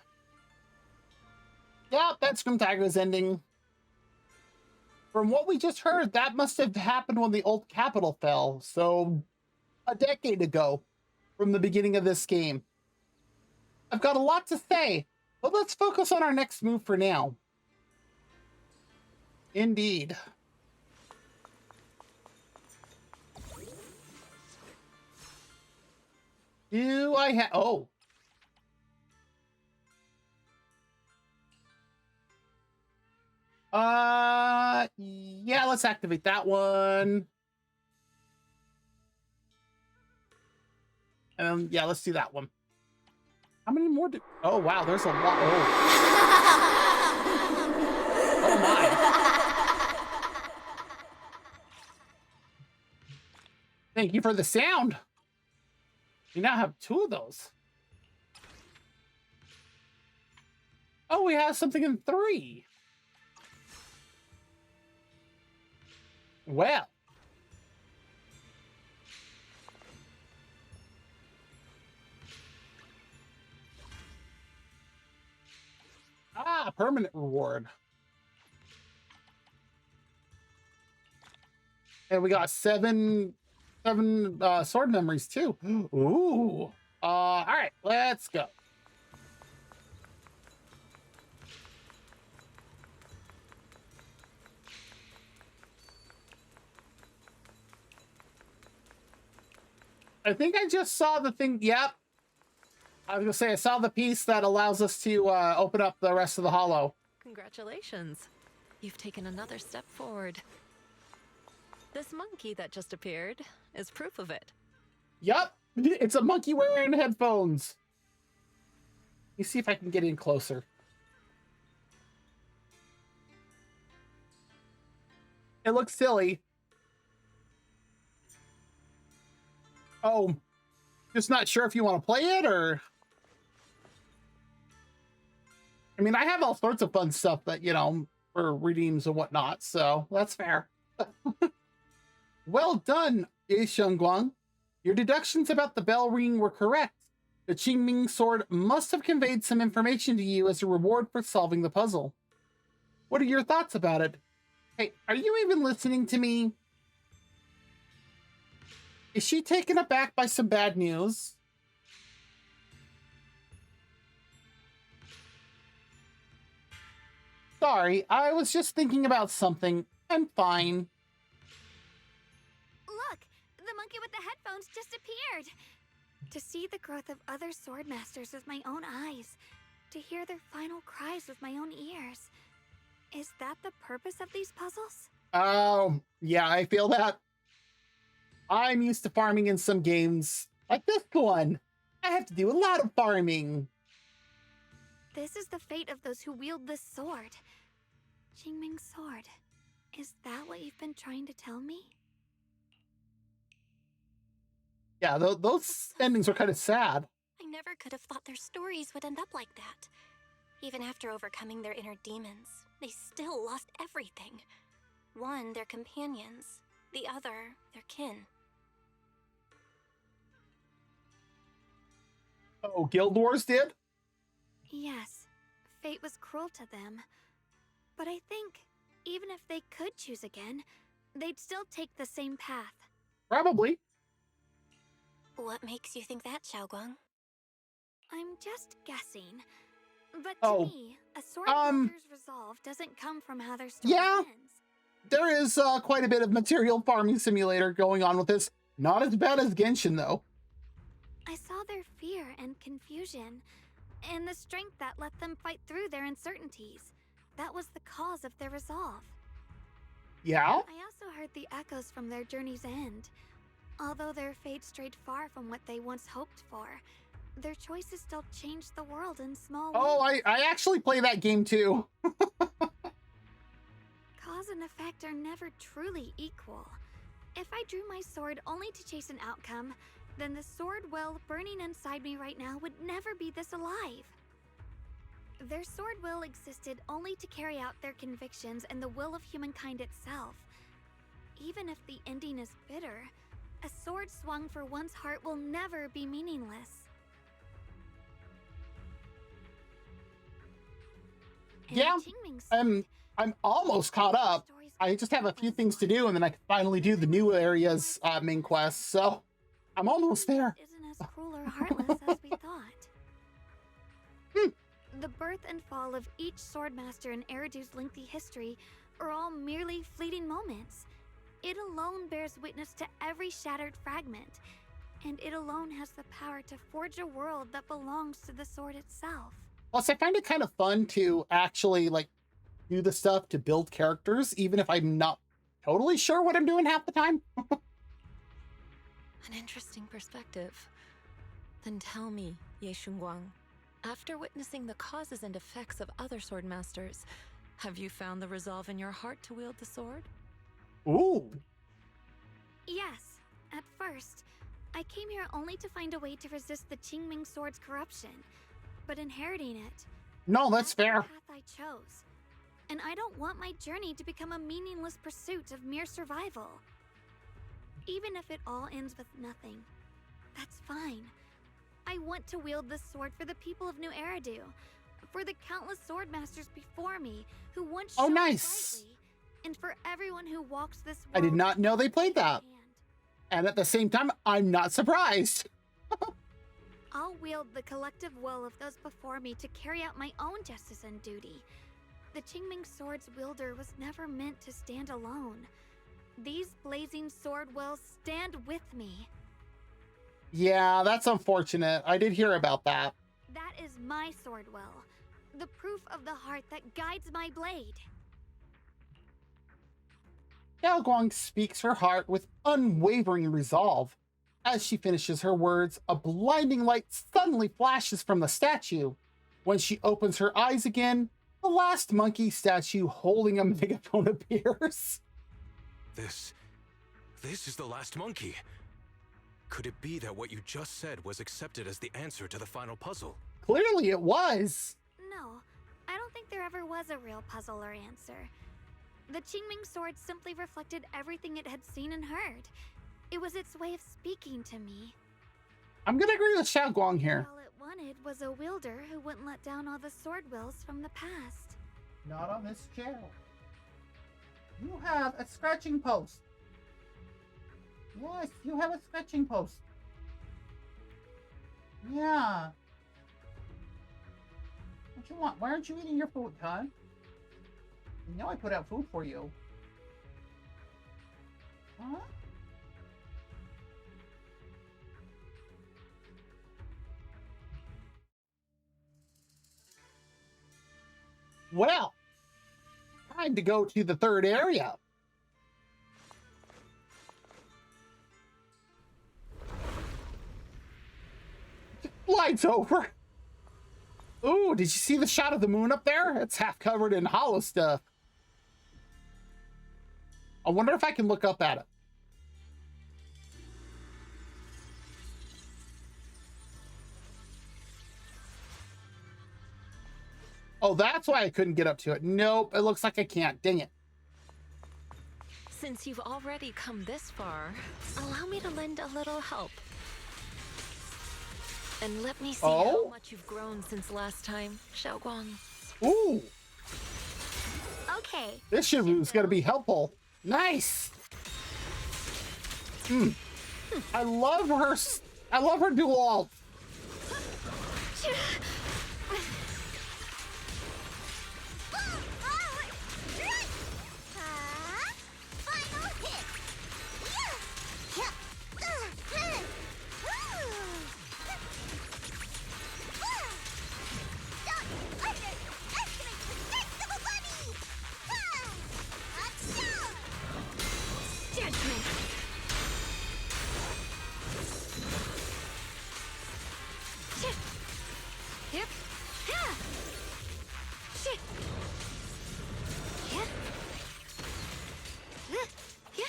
Yep, that's Grim Tiger's ending. From what we just heard, that must have happened when the old capital fell. So, a decade ago from the beginning of this game. I've got a lot to say, but let's focus on our next move for now. Indeed. Do I have... Oh. Yeah, let's activate that one. Yeah, let's do that one. How many more do... Oh, wow, there's a lot. Oh. Oh, my. Thank you for the sound. We now have 2 of those. Oh, we have something in 3. Well. Ah, permanent reward. And we got 7 sword memories too. Ooh. All right, let's go. I think I just saw the thing. Yep. I was gonna say I saw the piece that allows us to open up the rest of the hollow. Congratulations. You've taken another step forward. This monkey that just appeared is proof of it. Yep. It's a monkey wearing headphones. Let me see if I can get in closer. It looks silly. Oh, just not sure if you want to play it or... I mean, I have all sorts of fun stuff that, you know, for redeems and whatnot, so that's fair. Well done, Guang. Your deductions about the bell ring were correct. The Qingming sword must have conveyed some information to you as a reward for solving the puzzle. What are your thoughts about it? Hey, are you even listening to me? Is she taken aback by some bad news? Sorry, I was just thinking about something. I'm fine. Look, the monkey with the headphones just appeared. To see the growth of other sword masters with my own eyes, to hear their final cries with my own ears. Is that the purpose of these puzzles? Oh, yeah, I feel that. I'm used to farming in some games, like this one. I have to do a lot of farming. This is the fate of those who wield this sword. Qingming's sword. Is that what you've been trying to tell me? Yeah, those endings are kind of sad. I never could have thought their stories would end up like that. Even after overcoming their inner demons, they still lost everything. One, their companions. The other, their kin. Oh, Guild Wars did? Yes, fate was cruel to them. But I think, even if they could choose again, they'd still take the same path. Probably. What makes you think that, Xiaoguang? I'm just guessing. But Oh, to me, a sword wielder's resolve doesn't come from how their story yeah. ends. There is quite a bit of material farming simulator going on with this. Not as bad as Genshin, though. I saw their fear and confusion, and the strength that let them fight through their uncertainties. That was the cause of their resolve. Yeah? I also heard the echoes from their journey's end. Although their fate strayed far from what they once hoped for, their choices still changed the world in small ways. Oh, I actually play that game too. Cause and effect are never truly equal. If I drew my sword only to chase an outcome, then the sword will burning inside me right now would never be this alive. Their sword will existed only to carry out their convictions and the will of humankind itself. Even if the ending is bitter, a sword swung for one's heart will never be meaningless. And Yeah, Qingming sword, I'm almost caught up. I just have a few things to do, and then I can finally do the new area's main quest, so I'm almost there. Isn't as cruel or heartless as we thought. The birth and fall of each swordmaster in Eridu's lengthy history are all merely fleeting moments. It alone bears witness to every shattered fragment, and it alone has the power to forge a world that belongs to the sword itself. Plus, I find it kind of fun to actually, like, do the stuff to build characters, even if I'm not totally sure what I'm doing half the time. An interesting perspective. Then tell me, Ye Shunguang, after witnessing the causes and effects of other swordmasters, have you found the resolve in your heart to wield the sword? Ooh. Yes, at first. I came here only to find a way to resist the Qingming sword's corruption, but inheriting it. No, that's fair. The path I chose. And I don't want my journey to become a meaningless pursuit of mere survival. Even if it all ends with nothing, that's fine. I want to wield this sword for the people of New Eridu, for the countless swordmasters before me who once Oh, shone nice. brightly, and for everyone who walks this world. I did not know they played that. hand. And at the same time, I'm not surprised. I'll wield the collective will of those before me to carry out my own justice and duty. The Qingming sword's wielder was never meant to stand alone. These blazing sword will stand with me. Yeah, that's unfortunate. I did hear about that. That is my sword will, the proof of the heart that guides my blade. Yao Guang speaks her heart with unwavering resolve. As she finishes her words, a blinding light suddenly flashes from the statue. When she opens her eyes again, the last monkey statue holding a megaphone appears. This is the last monkey. Could it be that what you just said was accepted as the answer to the final puzzle? Clearly it was. No, I don't think there ever was a real puzzle or answer. The Qingming sword simply reflected everything it had seen and heard. It was its way of speaking to me. I'm gonna agree with Xiao Guang here. All it wanted was a wielder who wouldn't let down all the sword wills from the past. Not on this channel. You have a scratching post. Yes, you have a scratching post. Yeah. What you want? Why aren't you eating your food, Con? You know I put out food for you. Huh? Well, time to go to the third area. Lights over. Ooh, did you see the shot of the moon up there? It's half covered in hollow stuff. I wonder if I can look up at it. Oh, that's why I couldn't get up to it. Nope, it looks like I can't. Dang it. Since you've already come this far, allow me to lend a little help. And let me see how much you've grown since last time, Xiaoguang. Ooh. Okay. This Shivu's gonna be helpful. Nice. I love her. I love her dual alt. Final hit! Don't underestimate the strength of a bunny! Judgment. Yep. Shit. Yeah. Yeah.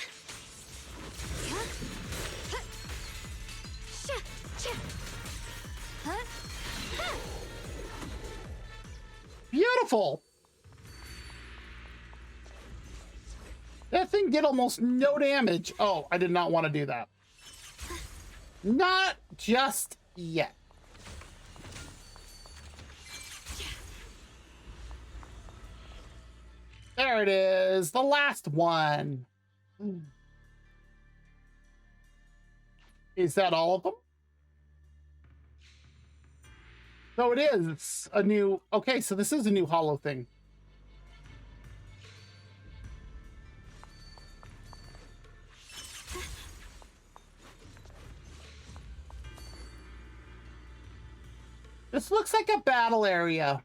Beautiful. That thing did almost no damage. Oh, I did not want to do that. Not just yet. There it is, the last one. Is that all of them? So it is. It's a new... Okay, so this is a new hollow thing. This looks like a battle area.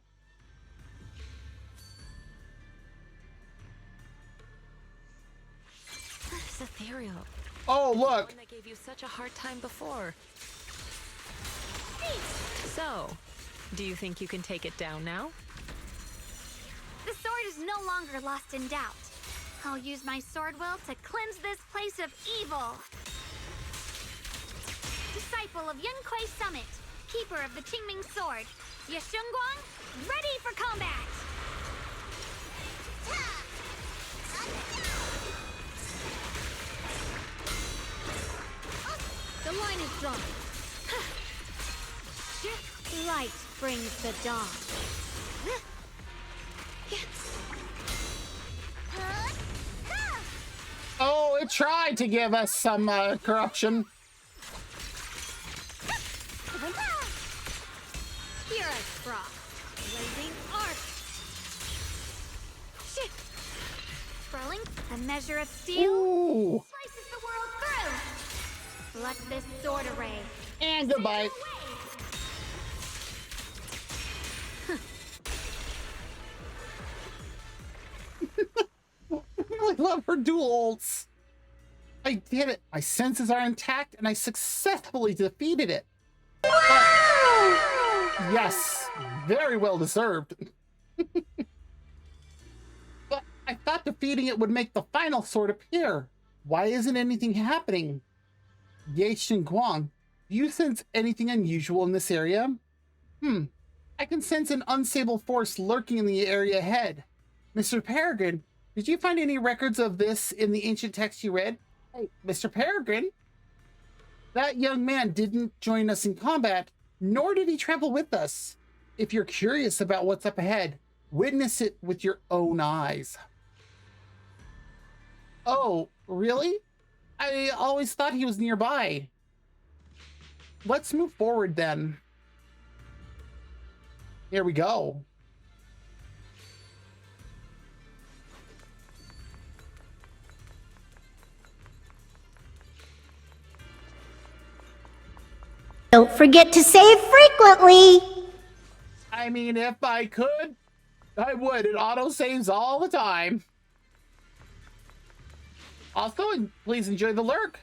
It's ethereal. Oh, look. The one that gave you such a hard time before. So, do you think you can take it down now? The sword is no longer lost in doubt. I'll use my sword will to cleanse this place of evil. Disciple of Yunquei Summit, keeper of the Qingming sword, Yeshunguang, ready for combat! The line is drawn. Light brings the dawn. Oh, it tried to give us some corruption. Hero's frost, blazing arc. Sprawling, a measure of steel. Ooh. Slices the world through. Let this sword array. And goodbye. I really love her dual ults. I did it. My senses are intact and I successfully defeated it. Yes, very well deserved. But I thought defeating it would make the final sword appear. Why isn't anything happening? Ye Xinguang, do you sense anything unusual in this area? I can sense an unstable force lurking in the area ahead. Mr. Peregrine, did you find any records of this in the ancient text you read? Hey, Mr. Peregrine? That young man didn't join us in combat, nor did he travel with us. If you're curious about what's up ahead, witness it with your own eyes. Oh, really? I always thought he was nearby. Let's move forward then. Here we go. Don't forget to save frequently. I mean, if I could, I would. It auto saves all the time. Also, please enjoy the lurk.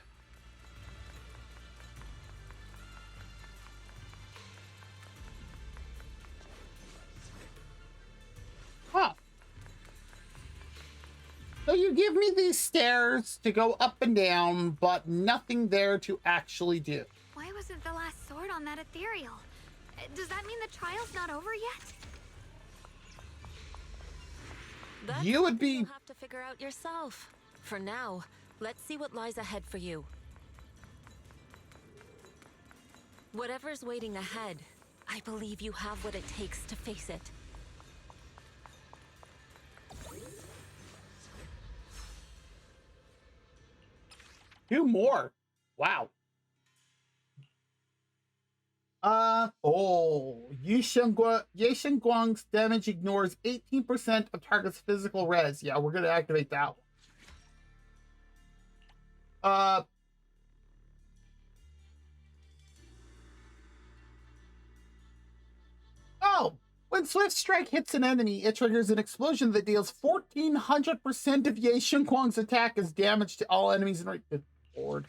Huh. So you give me these stairs to go up and down, but nothing there to actually do. Why wasn't the last sword on that ethereal? Does that mean the trial's not over yet? That's You would something be... You'll have to figure out yourself. For now, let's see what lies ahead for you. Whatever's waiting ahead, I believe you have what it takes to face it. Two more. Wow. Ye Guang's damage ignores 18% of target's physical res. Yeah, we're gonna activate that one. Oh, when Swift Strike hits an enemy, it triggers an explosion that deals 1400% of Ye Guang's attack as damage to all enemies in range. Good lord.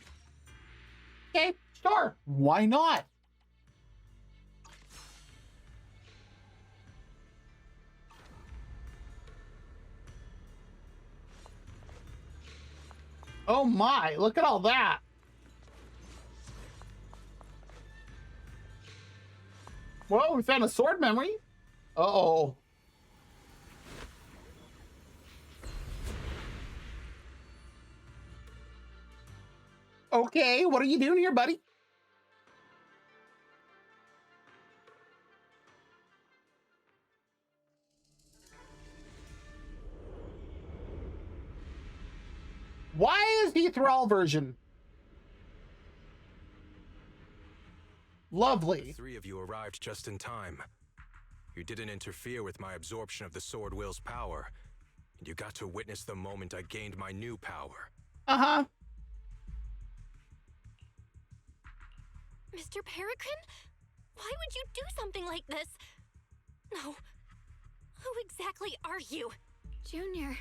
Okay, sure. Why not? Oh my, look at all that. Whoa, we found a sword memory. Uh-oh. Okay, what are you doing here, buddy? Why is the Thrall version? Lovely. The three of you arrived just in time. You didn't interfere with my absorption of the sword will's power, and you got to witness the moment I gained my new power. Uh-huh. Mr. Peregrine? Why would you do something like this? No. Who exactly are you? Junior,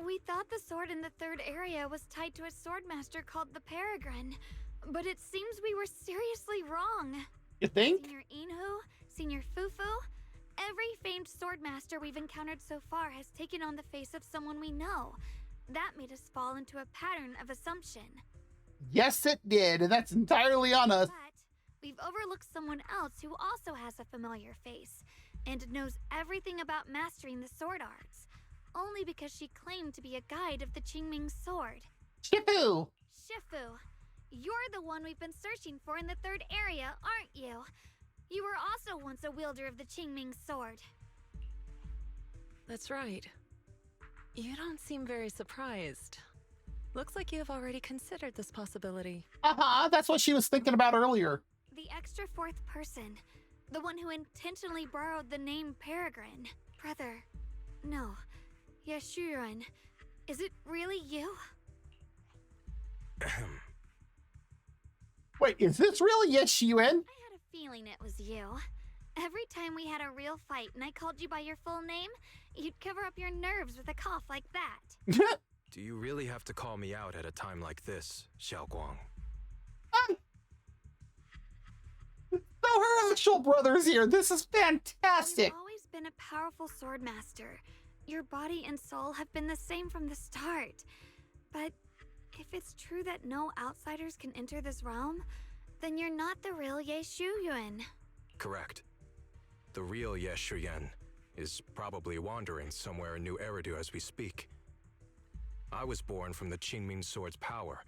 we thought the sword in the third area was tied to a swordmaster called the Peregrine, but it seems we were seriously wrong. You think? Senior Inhu, Senior Fufu, every famed swordmaster we've encountered so far has taken on the face of someone we know. That made us fall into a pattern of assumption. Yes, it did, and that's entirely on us. But we've overlooked someone else who also has a familiar face and knows everything about mastering the sword arts, only because she claimed to be a guide of the Qingming sword. Shifu! Shifu, you're the one we've been searching for in the third area, aren't you? You were also once a wielder of the Qingming sword. That's right. You don't seem very surprised. Looks like you have already considered this possibility. Uh-huh, that's what she was thinking about earlier. The extra fourth person, the one who intentionally borrowed the name Peregrine. Brother, no, Yashuren, is it really you? Wait, is this really Yeshuen? I had a feeling it was you. Every time we had a real fight and I called you by your full name, you'd cover up your nerves with a cough like that. Do you really have to call me out at a time like this, Xiao Guang? So her actual brother's here. This is fantastic. You've always been a powerful swordmaster. Your body and soul have been the same from the start. But if it's true that no outsiders can enter this realm, then you're not the real Ye Shuyuan. Correct. The real Ye Shuyan is probably wandering somewhere in New Eridu as we speak. I was born from the Qingming sword's power,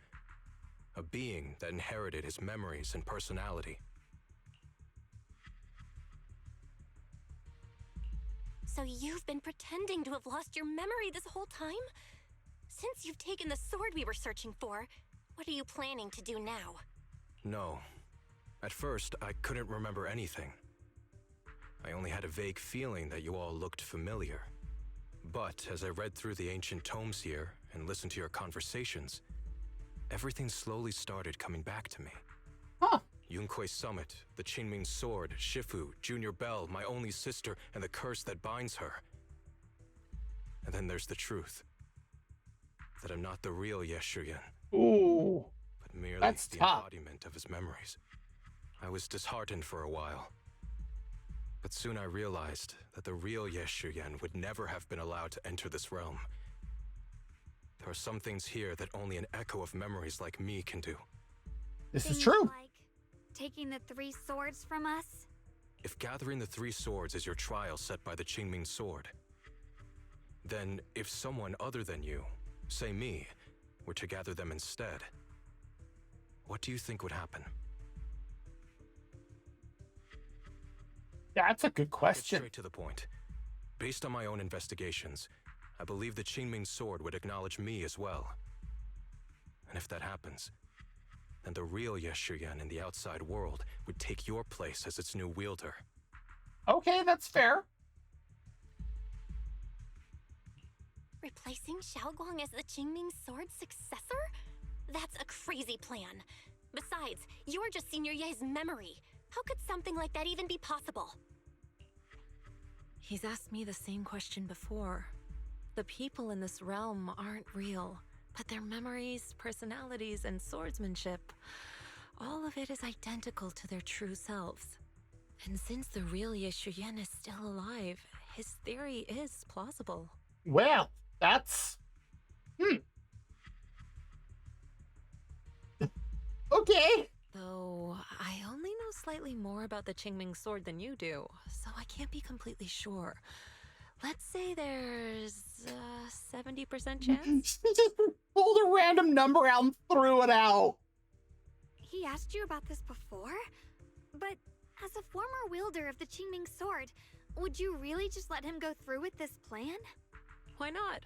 a being that inherited his memories and personality. So you've been pretending to have lost your memory this whole time? Since you've taken the sword we were searching for, what are you planning to do now? No. At first, I couldn't remember anything. I only had a vague feeling that you all looked familiar. But as I read through the ancient tomes here and listened to your conversations, everything slowly started coming back to me. Huh. Yunkuei Summit, the Qingming Sword, Shifu, Junior Bell, my only sister, and the curse that binds her. And then there's the truth. That I'm not the real Ye Shuyan, Ooh, but merely that's the tough. embodiment of his memories. I was disheartened for a while. But soon I realized that the real Ye Shuyan would never have been allowed to enter this realm. There are some things here that only an echo of memories like me can do. This is Things true. like taking the 3 swords from us? If gathering the 3 swords is your trial set by the Qingming Sword, then if someone other than you, say me, were to gather them instead, what do you think would happen? That's a good Get question. straight to the point. Based on my own investigations, I believe the Qingming Sword would acknowledge me as well. And if that happens, then the real Ye Shuyan in the outside world would take your place as its new wielder. Okay, that's fair. Replacing Xiaoguang as the Qingming Sword's successor? That's a crazy plan. Besides, you're just Senior Ye's memory. How could something like that even be possible? He's asked me the same question before. The people in this realm aren't real, but their memories, personalities, and swordsmanship, all of it is identical to their true selves. And since the real Ye Shuyan is still alive, his theory is plausible. Well, that's... Okay. Though I only know slightly more about the Qingming Sword than you do, so I can't be completely sure. Let's say there's a 70% chance? She just pulled a random number out and threw it out. He asked you about this before? But as a former wielder of the Qingming Sword, would you really just let him go through with this plan? Why not?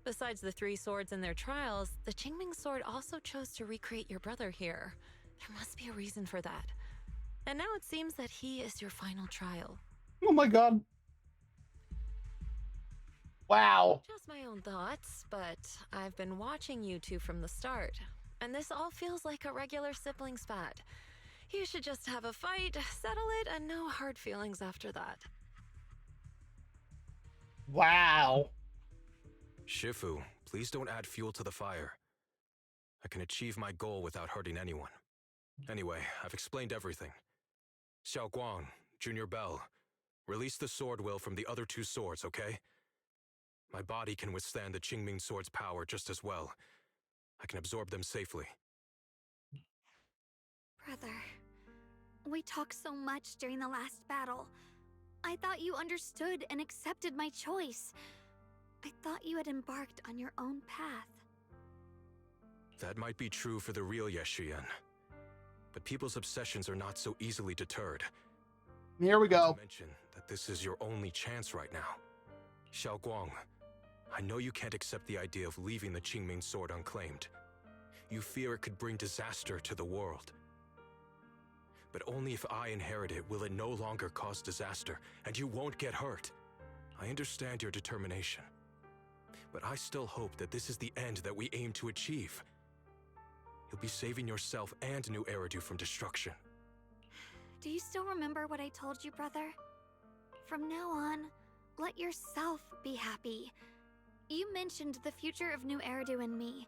Besides the 3 swords in their trials, the Qingming Sword also chose to recreate your brother here. There must be a reason for that. And now it seems that he is your final trial. Oh my god. Wow. Just my own thoughts, but I've been watching you two from the start, and this all feels like a regular sibling spat. You should just have a fight, settle it, and no hard feelings after that. Wow. Shifu, please don't add fuel to the fire. I can achieve my goal without hurting anyone. Anyway, I've explained everything. Xiao Guang, Junior Bell, release the sword will from the other 2 swords, okay? My body can withstand the Qingming Sword's power just as well. I can absorb them safely. Brother, we talked so much during the last battle. I thought you understood and accepted my choice. I thought you had embarked on your own path. That might be true for the real Ye Shuyan. But people's obsessions are not so easily deterred. Here we Not go. to mention that this is your only chance right now. Xiao Guang, I know you can't accept the idea of leaving the Qingming Sword unclaimed. You fear it could bring disaster to the world. But only if I inherit it will it no longer cause disaster, and you won't get hurt. I understand your determination. But I still hope that this is the end that we aim to achieve. You'll be saving yourself and New Eridu from destruction. Do you still remember what I told you, brother? From now on, let yourself be happy. You mentioned the future of New Eridu and me,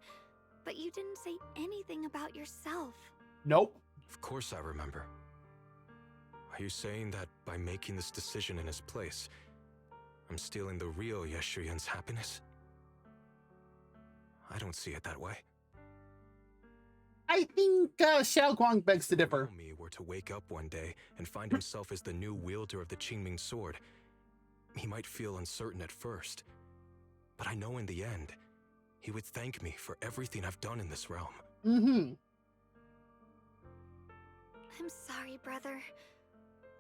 but you didn't say anything about yourself. Nope. Of course I remember. Are you saying that by making this decision in his place, I'm stealing the real Ye Shuyan's happiness? I don't see it that way. I think Xiao Guang begs to differ. If me were to wake up one day and find himself as the new wielder of the Qingming Sword, he might feel uncertain at first. But I know in the end, he would thank me for everything I've done in this realm. Mm-hmm. I'm sorry, brother.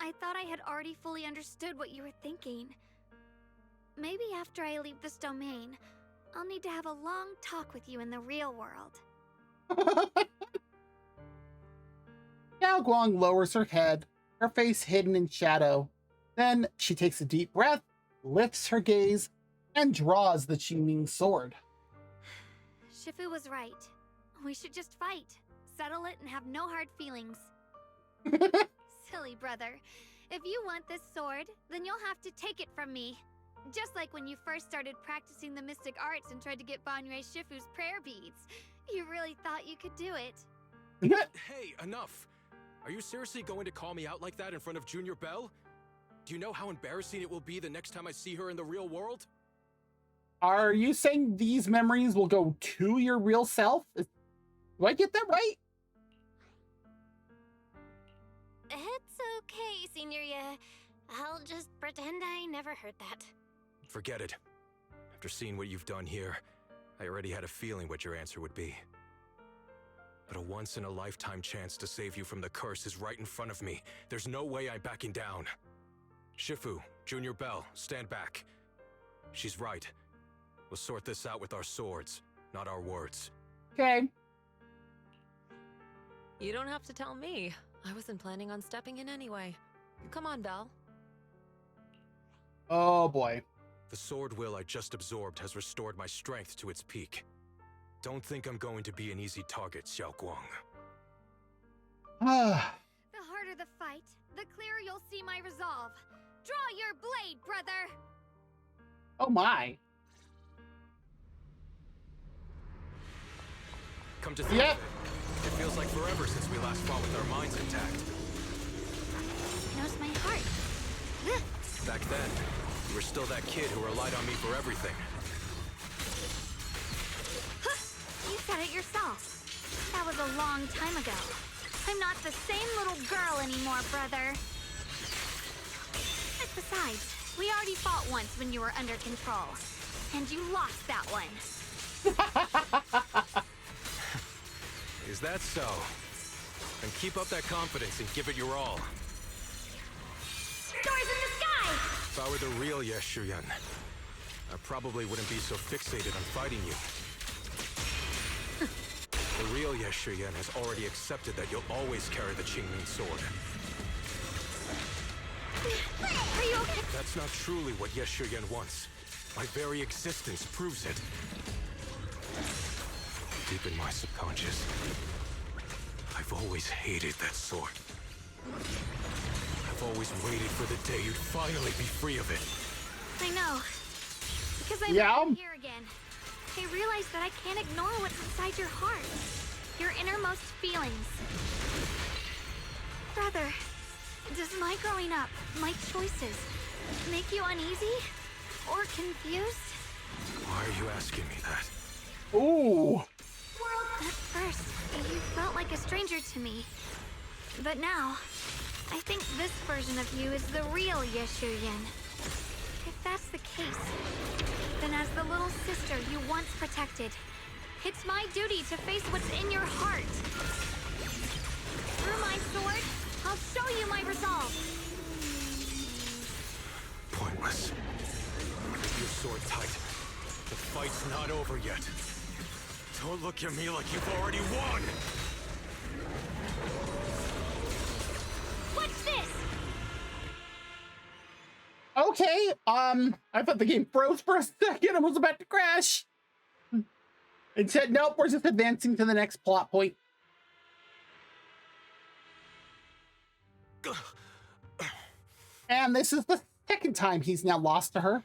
I thought I had already fully understood what you were thinking. Maybe after I leave this domain, I'll need to have a long talk with you in the real world. Xiao Guang lowers her head, her face hidden in shadow. Then she takes a deep breath, lifts her gaze, and draws the Qingming Sword. Shifu was right. We should just fight, settle it, and have no hard feelings. Silly brother. If you want this sword, then you'll have to take it from me. Just like when you first started practicing the mystic arts and tried to get Banrei Shifu's prayer beads. You really thought you could do it. Hey, enough! Are you seriously going to call me out like that in front of Junior Belle? Do you know how embarrassing it will be the next time I see her in the real world? Are you saying these memories will go to your real self? Do I get that right? It's okay, Signoria. I'll just pretend I never heard that. Forget it. After seeing what you've done here, I already had a feeling what your answer would be. But a once-in-a-lifetime chance to save you from the curse is right in front of me. There's no way I'm backing down. Shifu, Junior Belle, stand back. She's right. We'll sort this out with our swords, not our words. Okay. You don't have to tell me. I wasn't planning on stepping in anyway. Come on, Belle. Oh boy. The sword will I just absorbed has restored my strength to its peak. Don't think I'm going to be an easy target, Xiao Guang. The harder the fight, the clearer you'll see my resolve. Draw your blade, brother! Oh my. Come to think of it, it feels like forever since we last fought with our minds intact. Knows my heart. Back then, you were still that kid who relied on me for everything. You said it yourself. That was a long time ago. I'm not the same little girl anymore, brother. Besides, we already fought once when you were under control. And you lost that one. Is that so? Then keep up that confidence and give it your all. Doors in the sky! If I were the real Yeshuyan, I probably wouldn't be so fixated on fighting you. The real Yeshuyan has already accepted that you'll always carry the Qingming sword. Are you okay? That's not truly what Yeshuyan wants. My very existence proves it. Deep in my subconscious, I've always hated that sword. I've always waited for the day you'd finally be free of it. I know. Because I'm here again. I realize that I can't ignore what's inside your heart. Your innermost feelings. Brother, does my growing up, my choices, make you uneasy? Or confused? Why are you asking me that? Ooh. At first, you felt like a stranger to me. But now, I think this version of you is the real Yeshuyan. If that's the case, then as the little sister you once protected, it's my duty to face what's in your heart. Through my sword, I'll show you my resolve. Pointless. Grip your sword tight. The fight's not over yet. Don't look at me like you've already won! What's this? Okay, I thought the game froze for a second and was about to crash. It said, nope, we're just advancing to the next plot point. And this is the second time he's now lost to her.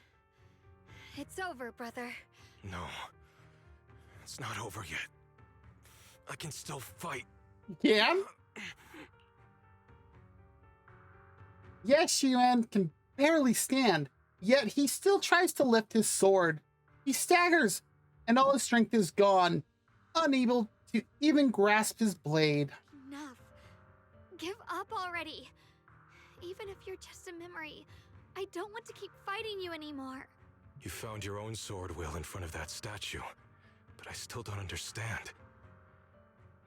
It's over, brother. No. It's not over yet. I can still fight. Yeah? Yeshuyan can barely stand, yet he still tries to lift his sword. He staggers, and all his strength is gone, unable to even grasp his blade. Enough. Give up already. Even if you're just a memory, I don't want to keep fighting you anymore. You found your own sword, Will, in front of that statue. But I still don't understand.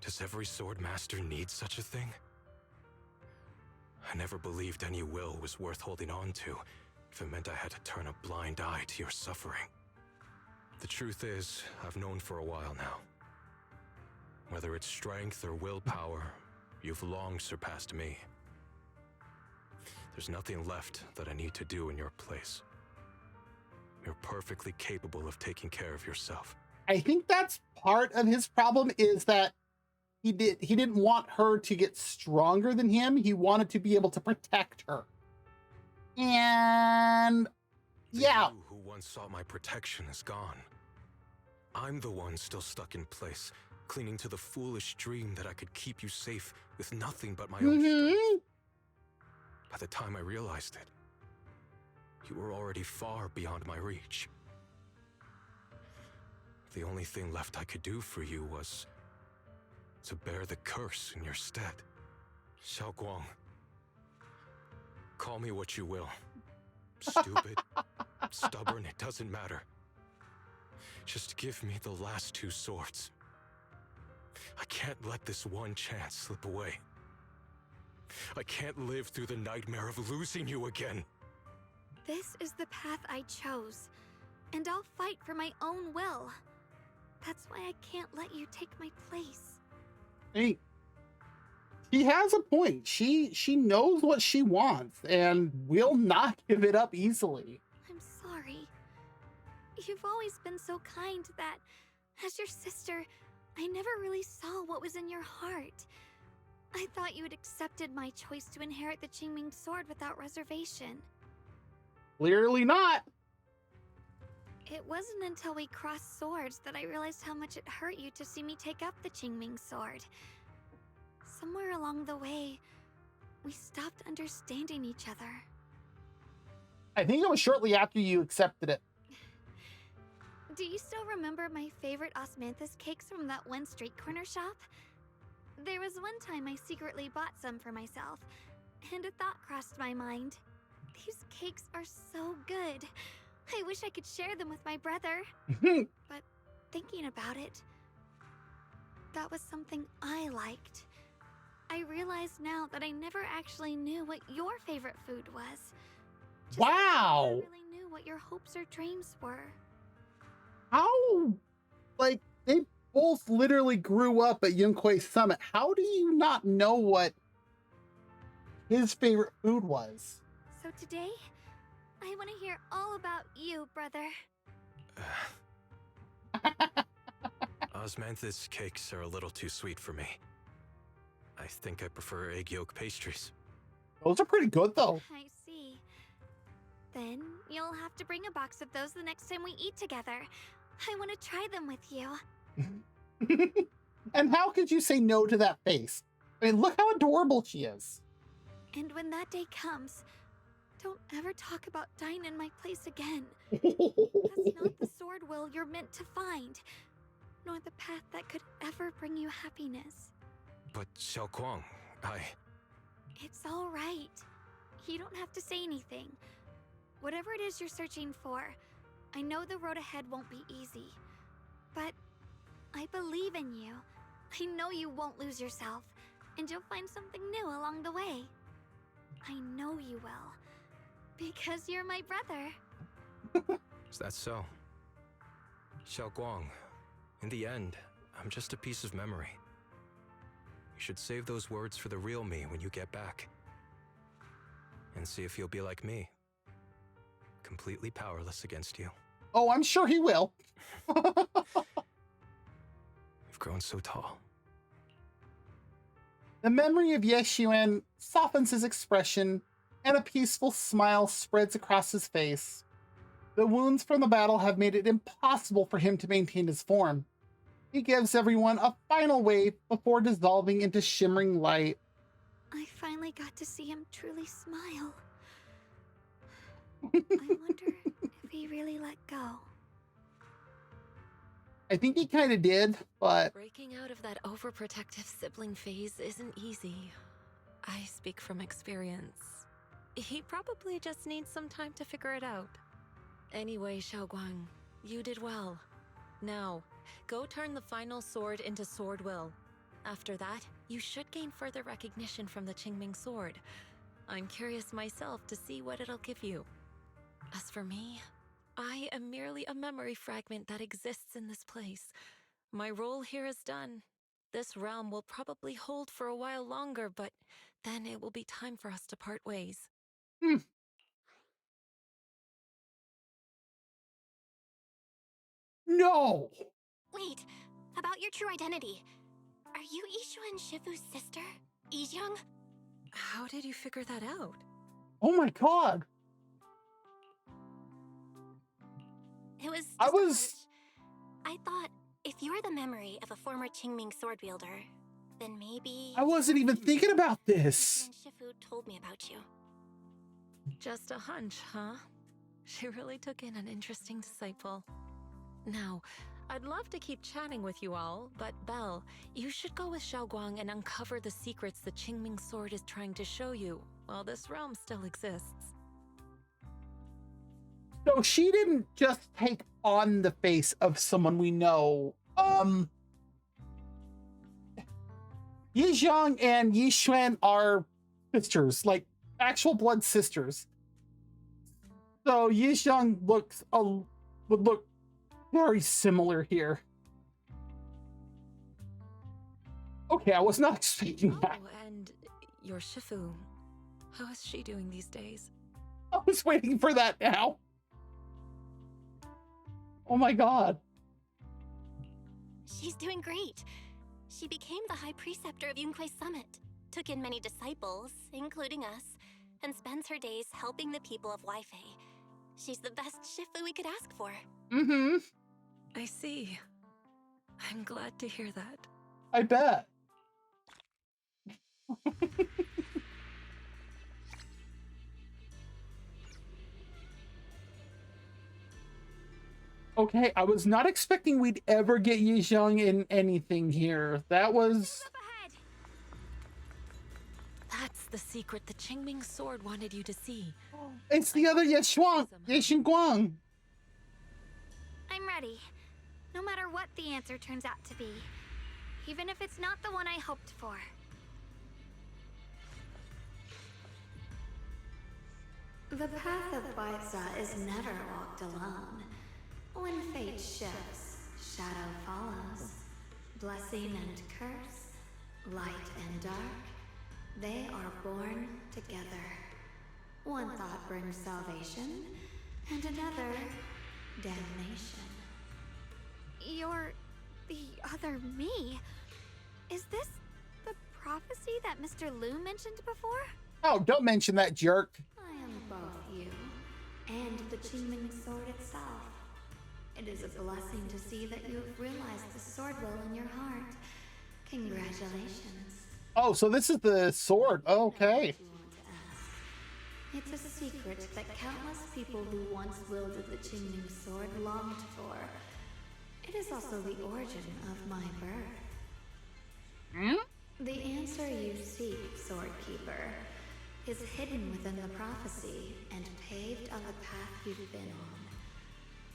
Does every sword master need such a thing? I never believed any will was worth holding on to if it meant I had to turn a blind eye to your suffering. The truth is, I've known for a while now. Whether it's strength or willpower, you've long surpassed me. There's nothing left that I need to do in your place. You're perfectly capable of taking care of yourself. I think that's part of his problem, is that he didn't want her to get stronger than him. He wanted to be able to protect her. And yeah, You who once sought my protection is gone. I'm the one still stuck in place, clinging to the foolish dream that I could keep you safe with nothing but my own strength. By the time I realized it, you were already far beyond my reach. The only thing left I could do for you was to bear the curse in your stead. Xiao Guang, call me what you will. Stupid, stubborn, it doesn't matter. Just give me the last 2 swords. I can't let this one chance slip away. I can't live through the nightmare of losing you again. This is the path I chose, and I'll fight for my own will. That's why I can't let you take my place. hey, he has a point. She knows what she wants and will not give it up easily. I'm sorry. You've always been so kind that, as your sister, I never really saw what was in your heart. I thought you had accepted my choice to inherit the Qingming sword without reservation. Clearly not. It wasn't until we crossed swords that I realized how much it hurt you to see me take up the Qingming sword. Somewhere along the way, we stopped understanding each other. I think it was shortly after you accepted it. Do you still remember my favorite osmanthus cakes from that one street corner shop? There was one time I secretly bought some for myself, and a thought crossed my mind. These cakes are so good. I wish I could share them with my brother. But thinking about it, that was something I liked. I realize now that I never actually knew what your favorite food was. Just like I never really knew what your hopes or dreams were. How, like, they both literally grew up at Yunquei Summit. How do you not know what his favorite food was? So today, I want to hear all about you, brother. Osmanthus cakes are a little too sweet for me. I think I prefer egg yolk pastries. Those are pretty good, though. I see. Then you'll have to bring a box of those the next time we eat together. I want to try them with you. And how could you say no to that face? I mean, look how adorable she is. And when that day comes, don't ever talk about dying in my place again. That's not the sword will you're meant to find, nor the path that could ever bring you happiness. But Xiao Guang, It's all right. You don't have to say anything. Whatever it is you're searching for, I know the road ahead won't be easy. But I believe in you. I know you won't lose yourself, and you'll find something new along the way. I know you will. Because you're my brother. Is that so? Xiao Guang, in the end, I'm just a piece of memory. You should save those words for the real me when you get back. And see if you'll be like me. Completely powerless against you. Oh, I'm sure he will. You've grown so tall. The memory of Yeshuan softens his expression, and a peaceful smile spreads across his face. The wounds from the battle have made it impossible for him to maintain his form. He gives everyone a final wave before dissolving into shimmering light. I finally got to see him truly smile. I wonder if he really let go. I think he kind of did, but... Breaking out of that overprotective sibling phase isn't easy. I speak from experience. He probably just needs some time to figure it out. Anyway, Xiaoguang, you did well. Now, go turn the final sword into Sword Will. After that, you should gain further recognition from the Qingming sword. I'm curious myself to see what it'll give you. As for me, I am merely a memory fragment that exists in this place. My role here is done. This realm will probably hold for a while longer, but then it will be time for us to part ways. No! Wait, about your true identity. Are you Ishu and Shifu's sister, Ijeong? How did you figure that out? Oh my god. It was just I a was hunch. I thought if you're the memory of a former Qingming sword wielder, then maybe I wasn't even thinking about this. and Shifu told me about you. Just a hunch, huh? She really took in an interesting disciple. Now, I'd love to keep chatting with you all, but Belle, you should go with Xiaoguang and uncover the secrets the Qingming sword is trying to show you, while this realm still exists. So she didn't just take on the face of someone we know. Yi Zhang and Yi Xuan are sisters, like actual blood sisters. So Yi Zhang would look very similar here. Okay, I was not expecting that. Oh, and your Shifu, how is she doing these days? I was waiting for that now. Oh my god. She's doing great. She became the High Preceptor of Yunque's Summit, took in many disciples, including us, and spends her days helping the people of Weifei. She's the best Shifu we could ask for. Mm-hmm. I see. I'm glad to hear that. I bet. Okay, I was not expecting we'd ever get Yi Zhang in anything here. That was... Up ahead. That's the secret the Qingming sword wanted you to see. It's the other Yeshuang, Yexinguang. I'm ready. No matter what the answer turns out to be. Even if it's not the one I hoped for. The path of Baitza is never walked alone. When fate shifts, shadow follows. Blessing and curse, light and dark, they are born together. One thought brings salvation, and another, damnation. You're the other me. Is this the prophecy that Mr. Liu mentioned before? Oh, don't mention that jerk. I am both you, and the Qingming sword itself. It is a blessing to see that you have realized the sword will in your heart. Congratulations. Oh, so this is the sword. Okay. You want to ask. It's a secret that countless people who once wielded the Qingming sword longed for. It is also the origin of my birth. The answer you seek, Swordkeeper, is hidden within the prophecy and paved on the path you've been on.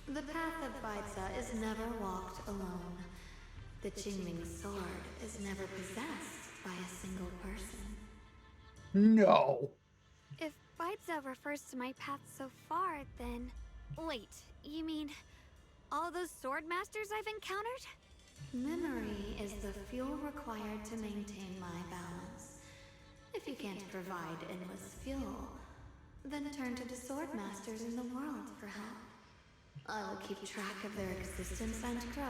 The path of Baitza is never walked alone. The Qingming sword is never possessed by a single person. No. If Baitza refers to my path so far, then... Wait, you mean all those sword masters I've encountered? Memory is the fuel required to maintain my balance. If you can't provide endless fuel, then turn to the sword masters in the world for help. I will keep track of their existence and growth,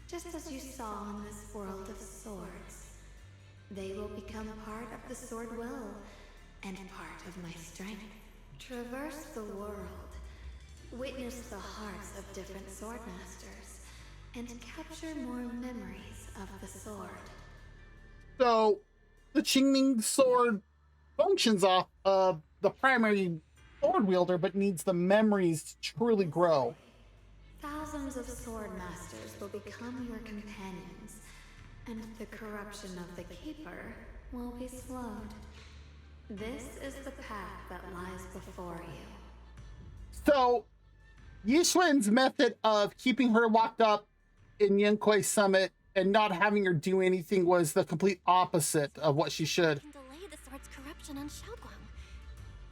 just as you saw in this world of swords. They will become part of the sword will, and part of my strength. Traverse the world, witness the hearts of different sword masters, and capture more memories of the sword. So, the Qingming sword functions off of the primary sword wielder, but needs the memories to truly grow. Thousands of sword masters will become your companions, and the corruption of the Keeper will be slowed. This is the path that lies before you. So, Yixuan's method of keeping her locked up in Yunque's Summit and not having her do anything was the complete opposite of what she should. Can delay the sword's corruption on Xiaoguang.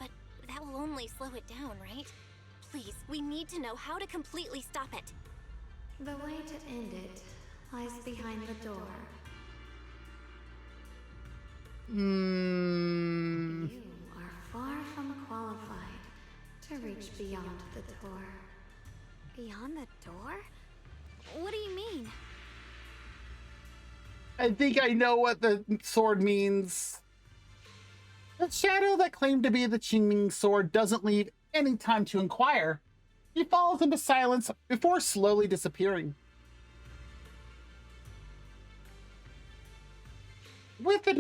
But that will only slow it down, right? Please, we need to know how to completely stop it. The way to end it lies behind the door. You are far from qualified to reach beyond the door. Beyond the door? What do you mean? I think I know what the sword means. The shadow that claimed to be the Qingming sword doesn't leave any time to inquire. He falls into silence before slowly disappearing. With the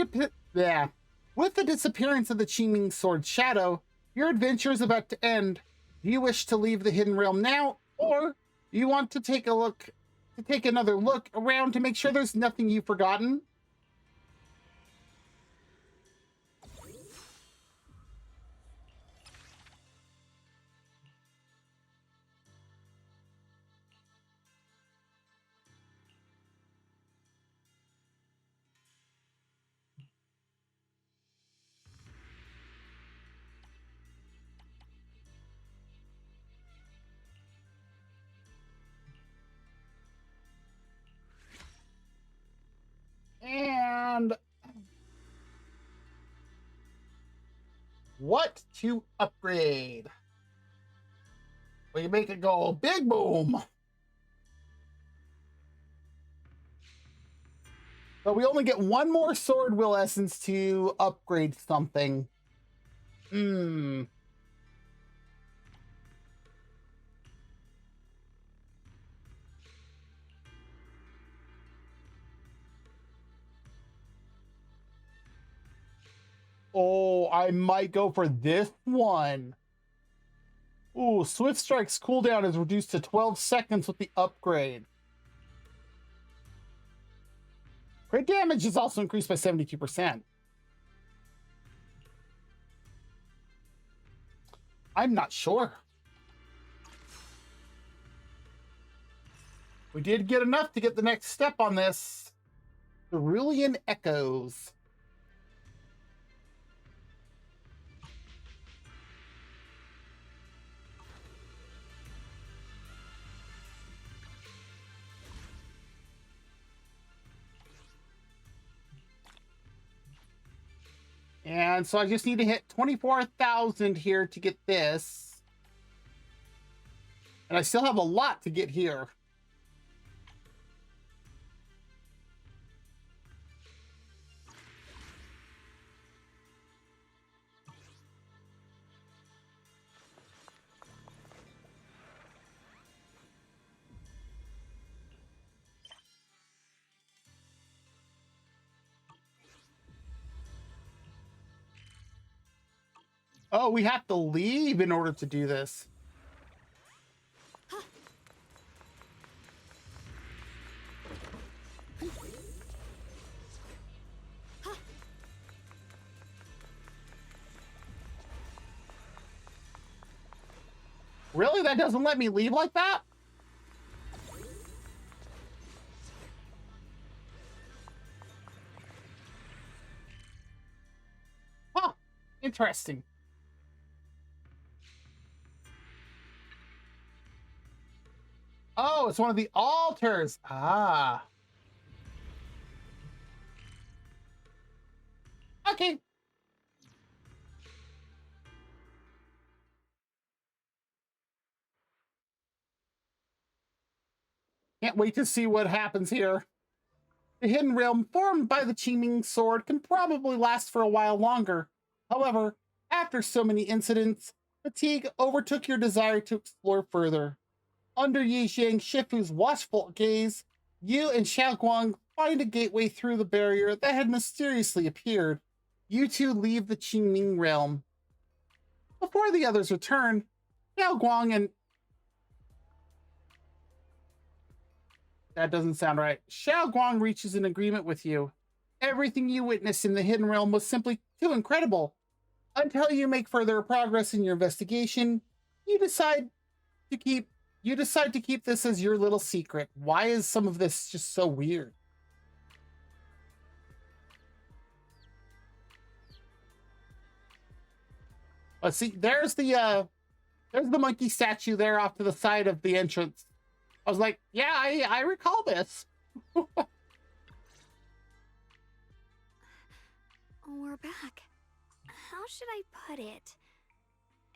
disappearance of the Qingming sword shadow, your adventure is about to end. Do you wish to leave the hidden realm now, or do you want to take another look around to make sure there's nothing you've forgotten? And what to upgrade? We make it go big boom. But we only get one more sword will essence to upgrade something. Oh, I might go for this one. Ooh, Swift Strike's cooldown is reduced to 12 seconds with the upgrade. Crit damage is also increased by 72%. I'm not sure. We did get enough to get the next step on this. Cerulean Echoes. And so I just need to hit 24,000 here to get this. And I still have a lot to get here. Oh, we have to leave in order to do this. Really? That doesn't let me leave like that? Huh. Interesting. Oh, it's one of the altars. Ah. Okay. Can't wait to see what happens here. The hidden realm formed by the Qingming sword can probably last for a while longer. However, after so many incidents, fatigue overtook your desire to explore further. Under Yi Jiang Shifu's watchful gaze, you and Xiaoguang find a gateway through the barrier that had mysteriously appeared. You two leave the Qingming realm. Before the others return, Xiaoguang and... That doesn't sound right. Xiaoguang reaches an agreement with you. Everything you witnessed in the hidden realm was simply too incredible. Until you make further progress in your investigation, you decide to keep this as your little secret. Why is some of this just so weird? Let's see. There's the monkey statue there off to the side of the entrance. I was like, yeah, I recall this. We're back. How should I put it?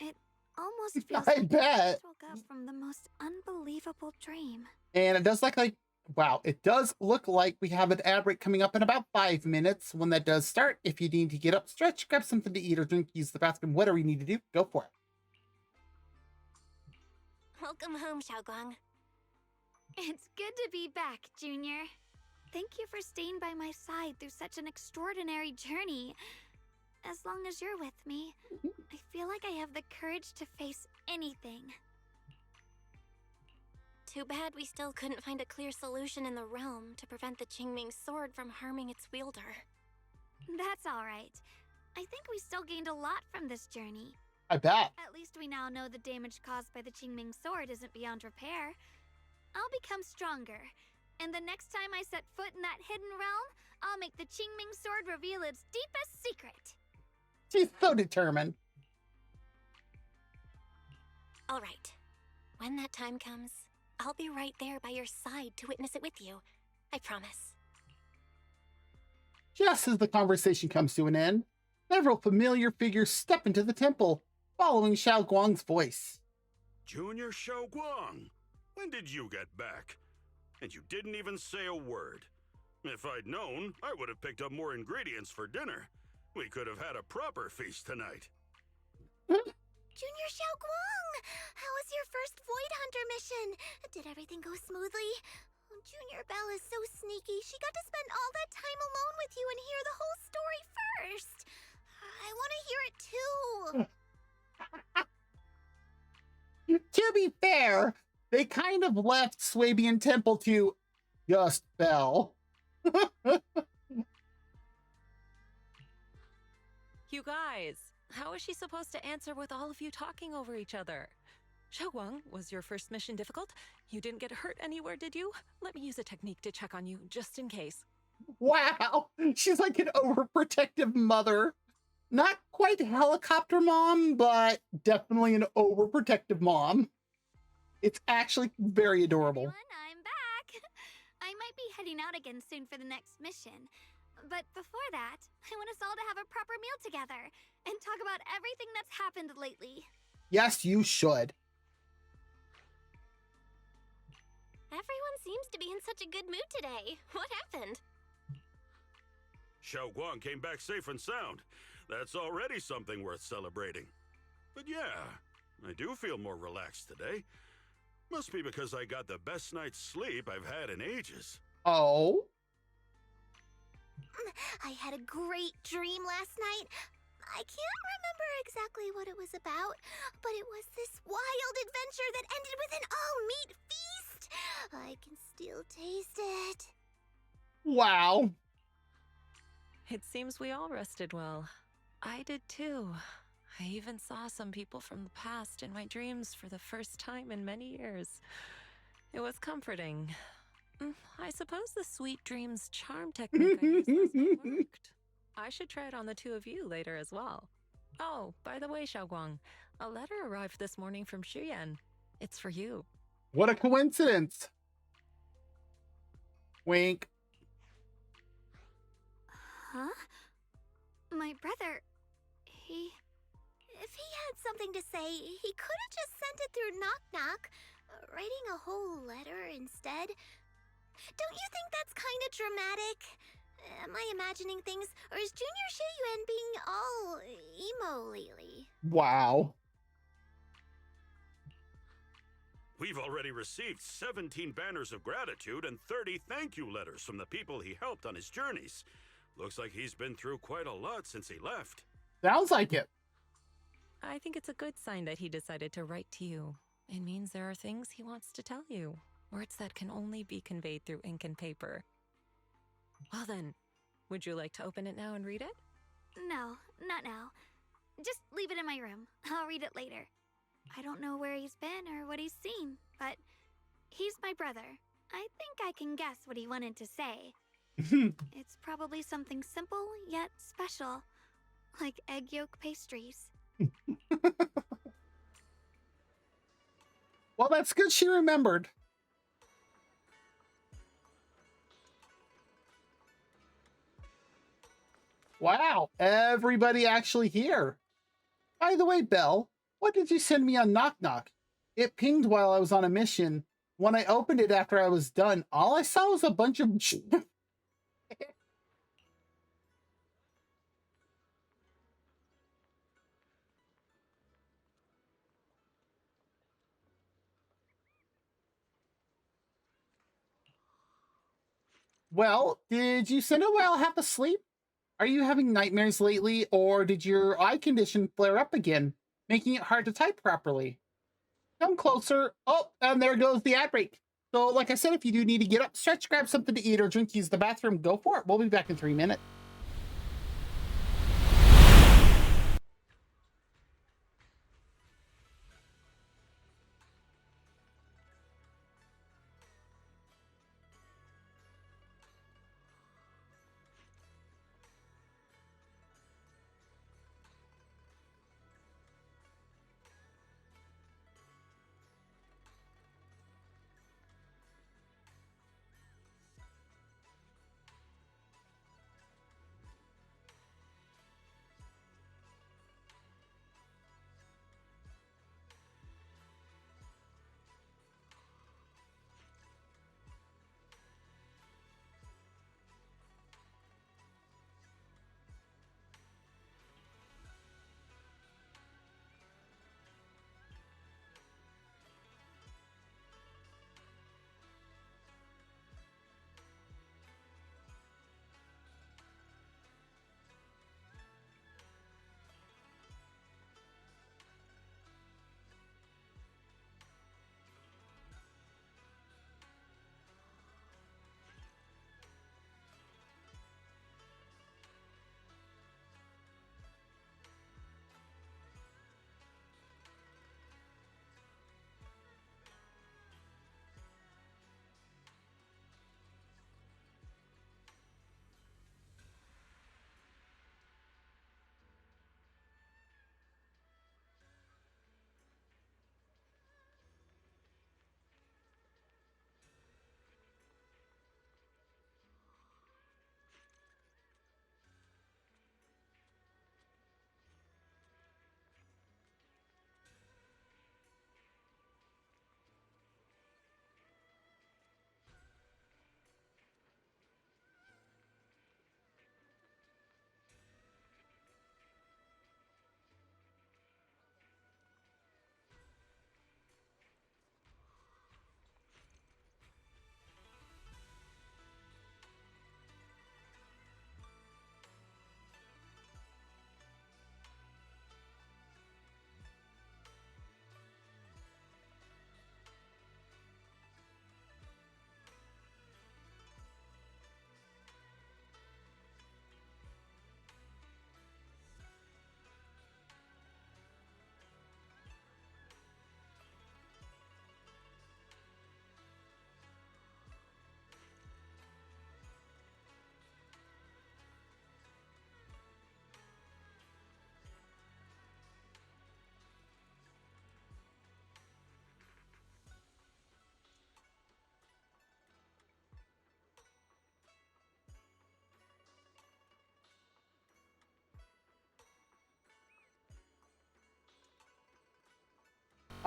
It almost feels I like bet. I just woke up from the most unbelievable dream. And it does look like Wow, it does look like we have an ad break coming up in about 5 minutes. When that does start, if you need to get up, stretch, grab something to eat or drink, use the bathroom, whatever you need to do, go for it. Welcome home, Xiaoguang. It's good to be back, Junior. Thank you for staying by my side through such an extraordinary journey. As long as you're with me, I feel like I have the courage to face anything. Too bad we still couldn't find a clear solution in the realm to prevent the Qingming sword from harming its wielder. That's alright. I think we still gained a lot from this journey. I bet. At least we now know the damage caused by the Qingming sword isn't beyond repair. I'll become stronger, and the next time I set foot in that hidden realm, I'll make the Qingming sword reveal its deepest secret. She's so determined. All right. When that time comes, I'll be right there by your side to witness it with you. I promise. Just as the conversation comes to an end, several familiar figures step into the temple, following Xiao Guang's voice. Junior Xiaoguang, when did you get back? And you didn't even say a word. If I'd known, I would have picked up more ingredients for dinner. We could have had a proper feast tonight. Junior Xiaoguang, how was your first Void Hunter mission? Did everything go smoothly? Junior Belle is so sneaky. She got to spend all that time alone with you and hear the whole story first. I want to hear it too. To be fair, they kind of left Swabian Temple to just Belle. You guys, how is she supposed to answer with all of you talking over each other? Xiaoguang, was your first mission difficult? You didn't get hurt anywhere, did you? Let me use a technique to check on you, just in case. Wow, she's like an overprotective mother. Not quite helicopter mom, but definitely an overprotective mom. It's actually very adorable. Everyone, I'm back. I might be heading out again soon for the next mission. But before that, I want us all to have a proper meal together and talk about everything that's happened lately. Yes, you should. Everyone seems to be in such a good mood today. What happened? Xiaoguang came back safe and sound. That's already something worth celebrating. But yeah, I do feel more relaxed today. Must be because I got the best night's sleep I've had in ages. Oh? I had a great dream last night. I can't remember exactly what it was about, but it was this wild adventure that ended with an all-meat feast. I can still taste it. Wow. It seems we all rested well. I did too. I even saw some people from the past in my dreams for the first time in many years. It was comforting. I suppose the sweet dreams charm technique I used last night worked. I should try it on the two of you later as well. Oh, by the way, Xiaoguang, a letter arrived this morning from Shuyan. It's for you. What a coincidence. Wink. Huh? My brother, If he had something to say, he could have just sent it through Knock Knock, writing a whole letter instead. Don't you think that's kind of dramatic? Am I imagining things, or is Junior Shiyuan being all emo lately? Wow. We've already received 17 banners of gratitude and 30 thank you letters from the people he helped on his journeys. Looks like he's been through quite a lot since he left. Sounds like it. I think it's a good sign that he decided to write to you. It means there are things he wants to tell you. Words that can only be conveyed through ink and paper. Well then, would you like to open it now and read it? no, not now. Just leave it in my room. I'll read it later. I don't know where he's been or what he's seen, but he's my brother. I think I can guess what he wanted to say. It's probably something simple yet special, like egg yolk pastries. Well, that's good she remembered. Wow, everybody actually here. By the way, Belle, what did you send me on Knock Knock? It pinged while I was on a mission, when I opened it after I was done, all I saw was a bunch of Well, did you send a while half asleep? Are you having nightmares lately, or did your eye condition flare up again, making it hard to type properly? Come closer. Oh, and there goes the ad break. So, like I said, if you do need to get up, stretch, grab something to eat or drink, use the bathroom, go for it. We'll be back in 3 minutes.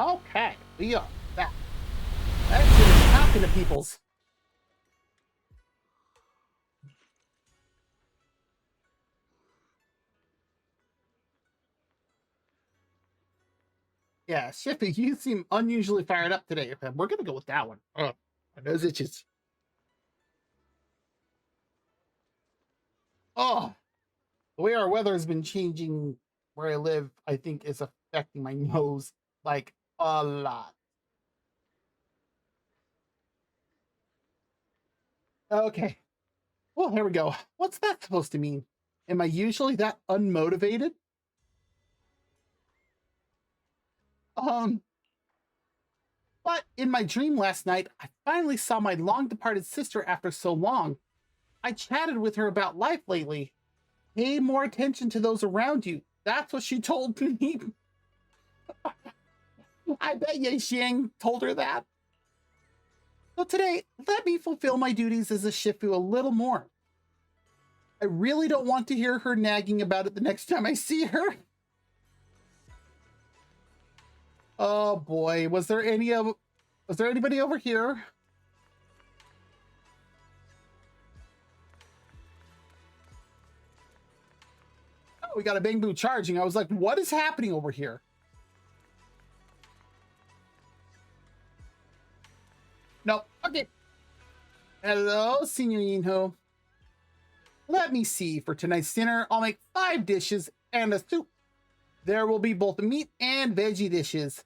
Okay, we are back. Let's finish talking to peoples. Yeah, Shippy, you seem unusually fired up today. We're gonna go with that one. Oh, my nose itches. Oh, the way our weather has been changing where I live, I think is affecting my nose like a lot. Okay. Well, here we go. What's that supposed to mean? Am I usually that unmotivated? Um, but in my dream last night, I finally saw my long departed sister after so long. I chatted with her about life lately. Pay more attention to those around you. That's what she told me. I bet Ye Xiang told her that. So today, let me fulfill my duties as a Shifu a little more. I really don't want to hear her nagging about it the next time I see her. Oh boy, was there Was there anybody over here? Oh, we got a Bangbu charging. I was like, what is happening over here? Nope. Okay. Hello, Senior Yinho. Let me see. For tonight's dinner, I'll make 5 dishes and a soup. There will be both meat and veggie dishes.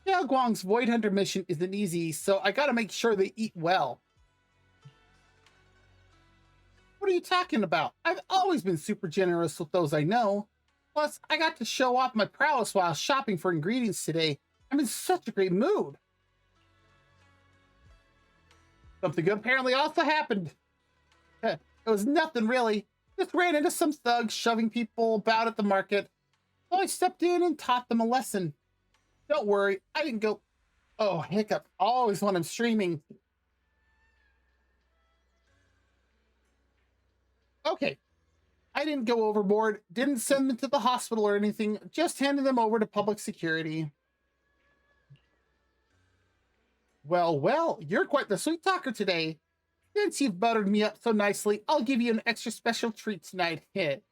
Xiao Guang's Void Hunter mission isn't easy, so I gotta make sure they eat well. What are you talking about? I've always been super generous with those I know. Plus, I got to show off my prowess while shopping for ingredients today. I'm in such a great mood. Something good apparently also happened. It was nothing really. Just ran into some thugs shoving people about at the market. So I stepped in and taught them a lesson. Don't worry, I didn't go... Oh, hiccup. Always when I'm streaming. Okay. I didn't go overboard, didn't send them to the hospital or anything, just handed them over to public security. Well, well, you're quite the sweet talker today. Since you've buttered me up so nicely, I'll give you an extra special treat tonight. Hit.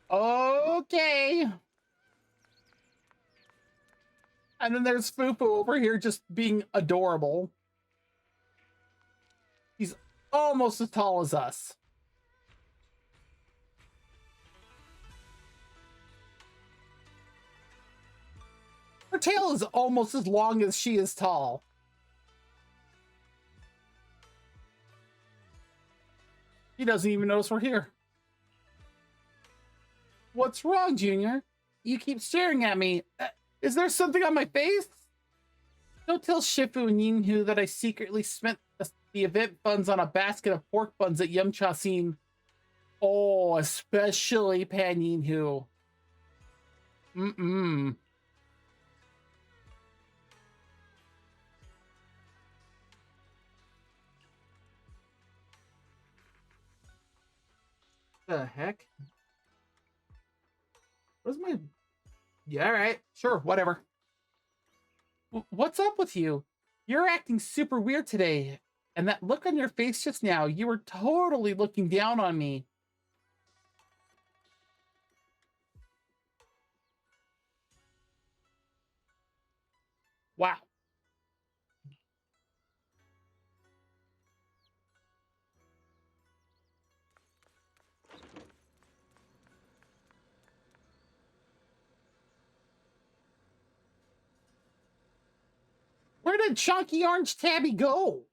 Okay. And then there's Fufu over here just being adorable. He's almost as tall as us. Her tail is almost as long as she is tall. He doesn't even notice we're here. What's wrong, Junior? You keep staring at me. Is there something on my face? Don't tell Shifu and Yinhu that I secretly spent the event funds on a basket of pork buns at Yumcha scene. Oh, especially Pan Yinhu. The heck? Where's my... Yeah, all right. Sure, whatever. What's up with you? You're acting super weird today. And that look on your face just now, you were totally looking down on me. Wow. Where did Chunky Orange Tabby go?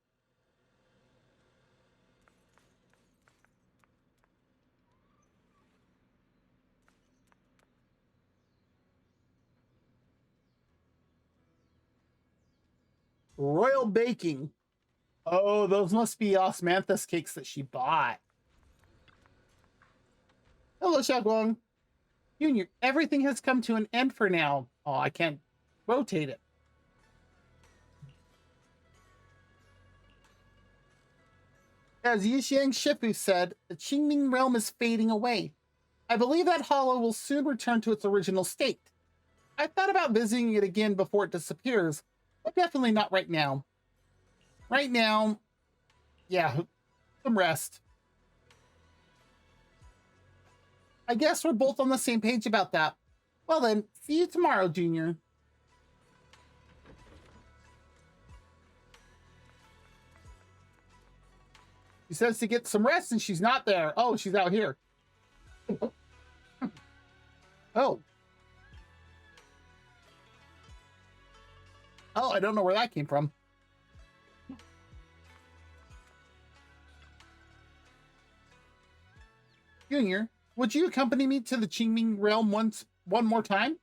Royal Baking. Oh, those must be osmanthus cakes that she bought. Hello, Xiaoguang. Junior, everything has come to an end for now. Oh, I can't rotate it. As Yixiang Shifu said, the Qingming realm is fading away. I believe that hollow will soon return to its original state. I thought about visiting it again before it disappears, but definitely not right now. Right now, yeah, some rest. I guess we're both on the same page about that. Well then, see you tomorrow, Junior. She says to get some rest and she's not there. Oh, she's out here. Oh. Oh, I don't know where that came from. Junior, would you accompany me to the Qingming realm one more time?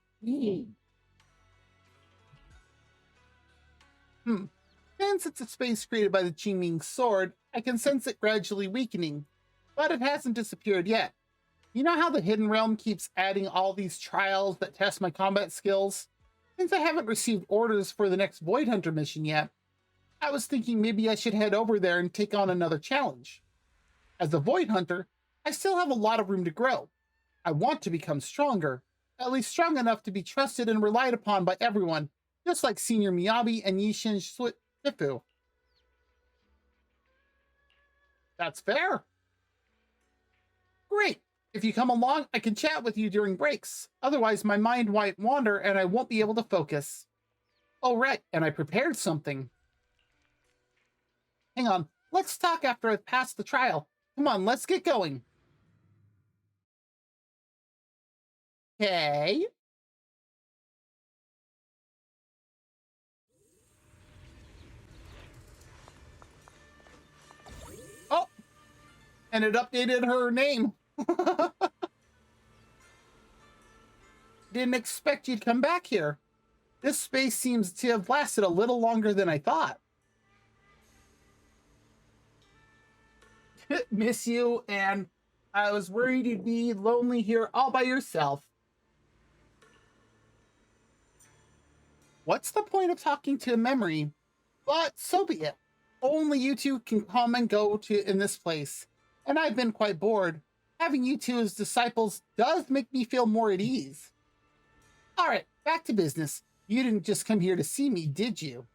Since it's a space created by the Qingming sword, I can sense it gradually weakening, but it hasn't disappeared yet. You know how the Hidden Realm keeps adding all these trials that test my combat skills? Since I haven't received orders for the next Void Hunter mission yet, I was thinking maybe I should head over there and take on another challenge. As a Void Hunter, I still have a lot of room to grow. I want to become stronger, at least strong enough to be trusted and relied upon by everyone, just like Senior Miyabi and Yishin Shifu. That's fair. Great. If you come along, I can chat with you during breaks. Otherwise, my mind might wander and I won't be able to focus. Oh, right, and I prepared something. Hang on, let's talk after I've passed the trial. Come on, let's get going. Okay. Oh, and it updated her name. Didn't expect you'd come back here. This space seems to have lasted a little longer than I thought. Miss you, and I was worried you'd be lonely here all by yourself. What's the point of talking to a memory? But so be it. Only you two can come and go to in this place, and I've been quite bored. Having you two as disciples does make me feel more at ease. All right, back to business. You didn't just come here to see me, did you?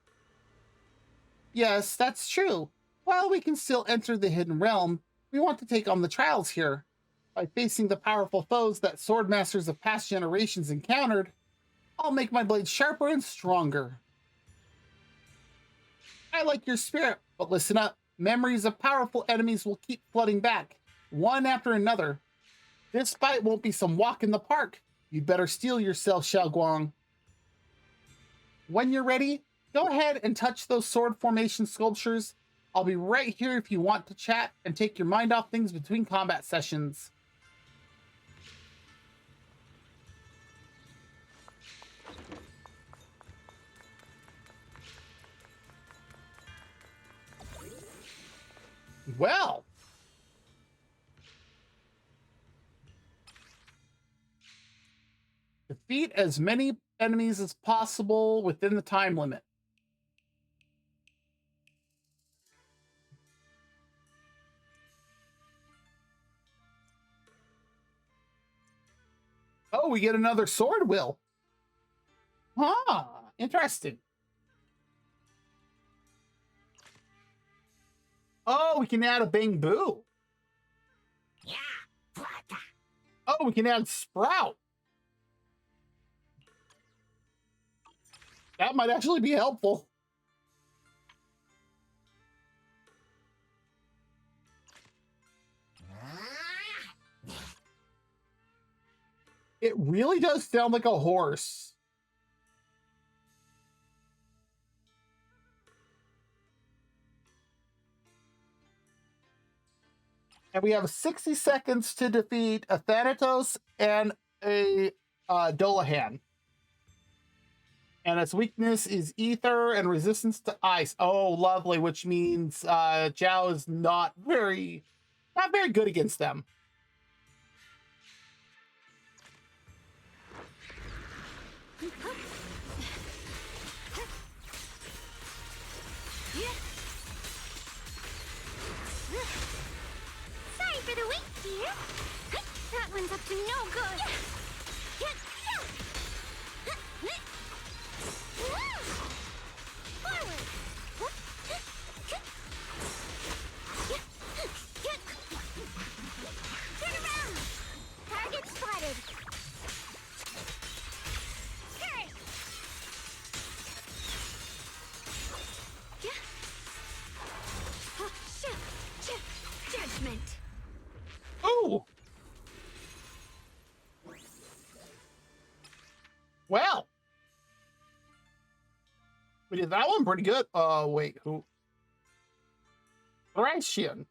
Yes, that's true. While we can still enter the hidden realm, we want to take on the trials here. By facing the powerful foes that sword masters of past generations encountered, I'll make my blade sharper and stronger. I like your spirit, but listen up. Memories of powerful enemies will keep flooding back, one after another. This fight won't be some walk in the park. You'd better steel yourself, Xiaoguang. When you're ready, go ahead and touch those sword formation sculptures. I'll be right here if you want to chat and take your mind off things between combat sessions. Well. Defeat as many enemies as possible within the time limit. Oh, we get another sword will. Interesting. Oh, we can add a Bang Boo. Yeah. Oh, we can add Sprout. That might actually be helpful. It really does sound like a horse. And we have 60 seconds to defeat a Thanatos and a Dolahan. And its weakness is ether and resistance to ice. Oh, lovely, which means Zhao is not very good against them. Sorry for the wait, dear. That one's up to no good. Forward. Turn around. Target spotted. Skirt. Judgment. Oh. Well. We did that one pretty good. Wait, who? Thracian.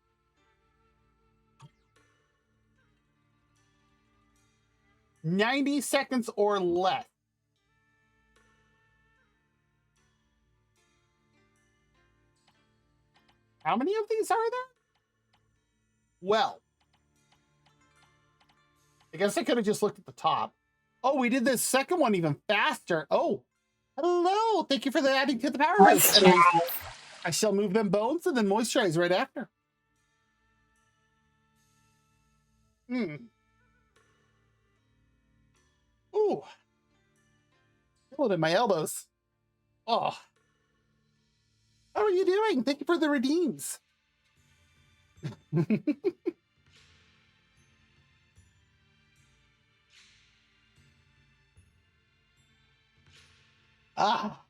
$90 seconds or less. How many of these are there? Well, I guess I could have just looked at the top. Oh, we did this second one even faster. Oh, hello. Thank you for the adding to the power base. And I shall move them bones and then moisturize right after. Ooh. Feel it in my elbows. Oh, how are you doing? Thank you for the redeems. Ah.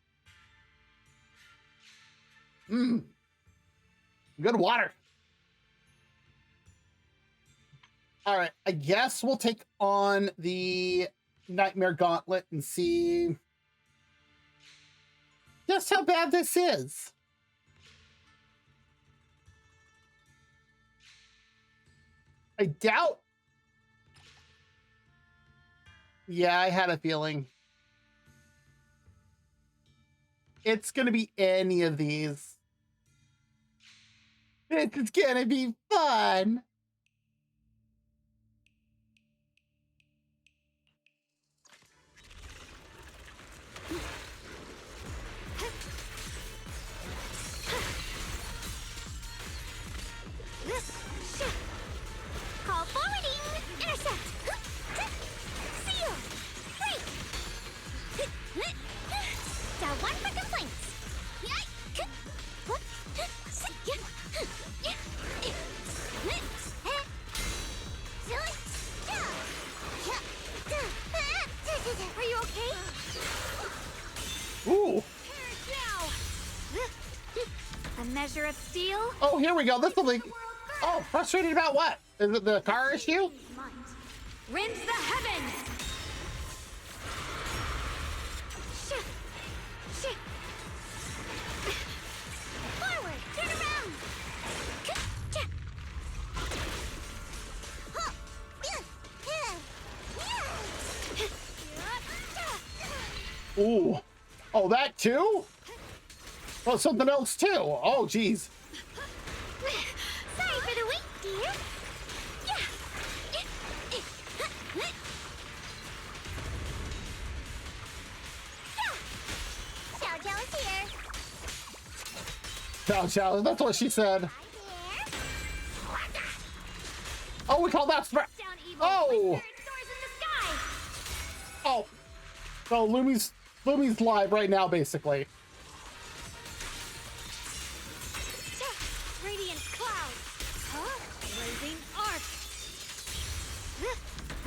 Mmm. Good water. All right, I guess we'll take on the Nightmare Gauntlet and see just how bad this is. I doubt. Yeah, I had a feeling. It's going to be any of these. It's going to be fun. Call forwarding! Intercept! Seal! Break! Down one for complaints! Are you okay? Ooh. A measure of steel? Oh, here we go. This will be... Oh, frustrated about what? Is it the car issue? Rinse the heavens! Forward! Turn around! Ooh. Oh, that too? Oh, something else too. Oh, geez. Sorry for the wait, dear. Xiao Xiao is here. Chow chow. That's what she said. Hi there. Oh, we call that spread. Down evil. Oh. My spirit soars in the sky. Oh. So Lumi's live right now, basically. Radiant cloud. Huh? Blazing arc.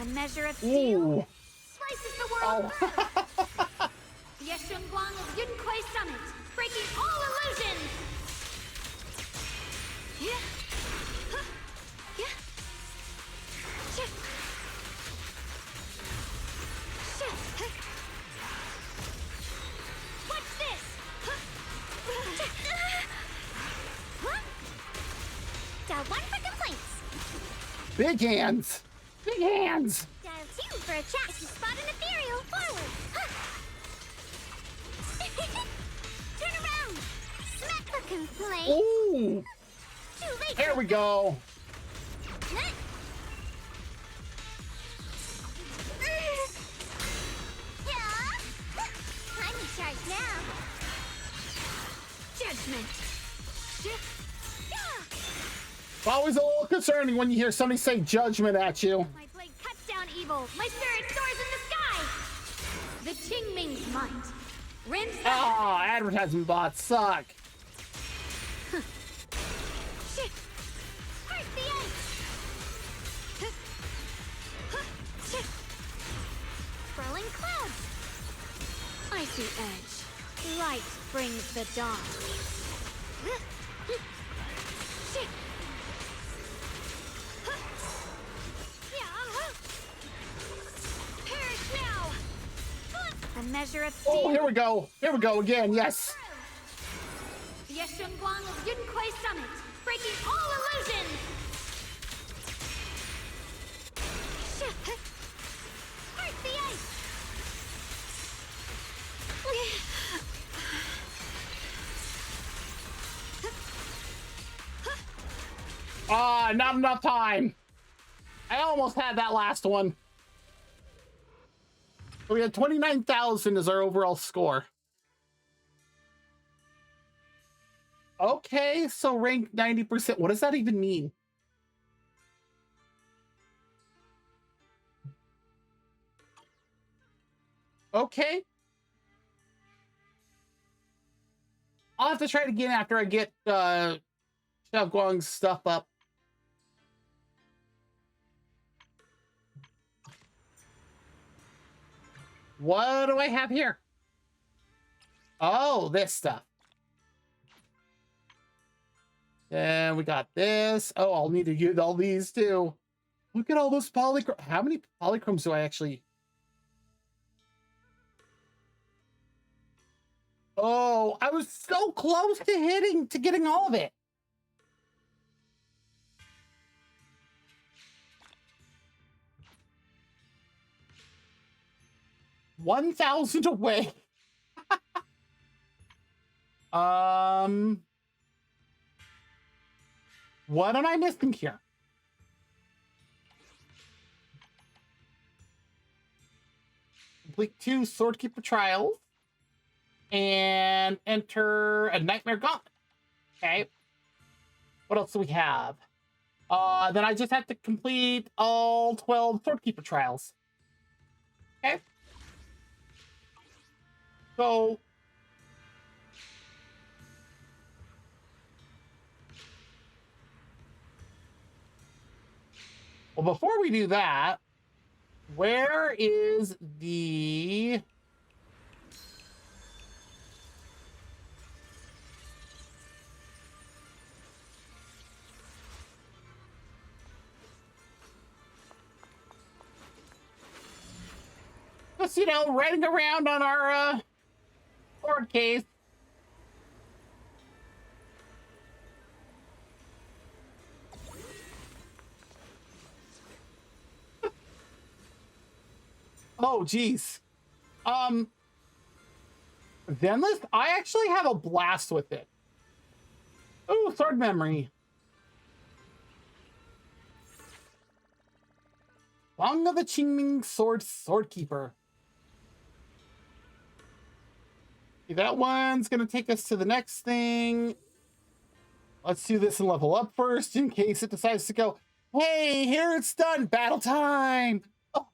A measure of steel. Ooh. Slices the world Oh. through. Yeshun Guang of Yun Kuei Summit. Breaking all illusions. Yeah. Huh. Yeah. Shit. Shit. What's this? Huh. Dial 1 for complaints. Big hands. Big hands. Dial 2 for a chat if you spot an ethereal. Forward. Turn around. Smack the complaint. Ooh. Too late. There we go. I'm in charge now. Judgment. It's always a little concerning when you hear somebody say judgment at you. My blade cuts down evil. My spirit soars in the sky. The Qingming's might. Rinse the Ah, advertising bots suck. Shit. Heart the ice. Swirling clouds. icy edge. Light brings the dawn. Shit. Perish now. A measure of Oh, steel. here we go. Here we go again. Yes. Yeshun Guang of Yun Kuei Summit. Breaking all illusions. Shit. Heart the ice. Ah, not enough time. I almost had that last one. So we had 29,000 as our overall score. Okay, so rank 90%. What does that even mean? Okay. I'll have to try it again after I get Xiao Guang's stuff up. What do I have here? Oh, this stuff. And we got this. Oh, I'll need to use all these too. Look at all those polychromes. How many polychromes do I actually... Oh, I was so close to getting all of it. $1,000 away. What am I missing here? Complete 2 Swordkeeper trials and enter a Nightmare Gauntlet. Okay. What else do we have? Then I just have to complete all 12 Swordkeeper trials. Okay. So well, before we do that, where is the... Just, you know, riding around on our sword case. Oh, geez. Zenless, I actually have a blast with it. Oh, sword memory. Song of the Qingming Swordkeeper. Okay, that one's gonna take us to the next thing. Let's do this and level up first in case it decides to go, hey, here it's done, battle time. Oh.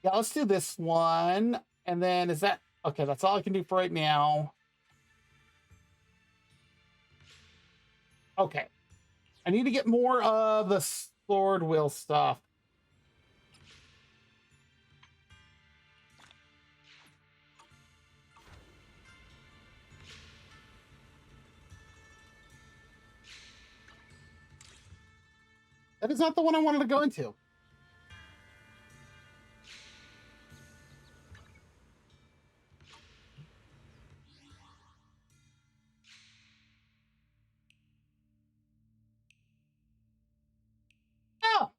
Yeah, let's do this one. And then is that... Okay, that's all I can do for right now. Okay. I need to get more of the sword wheel stuff. That is not the one I wanted to go into. Oh!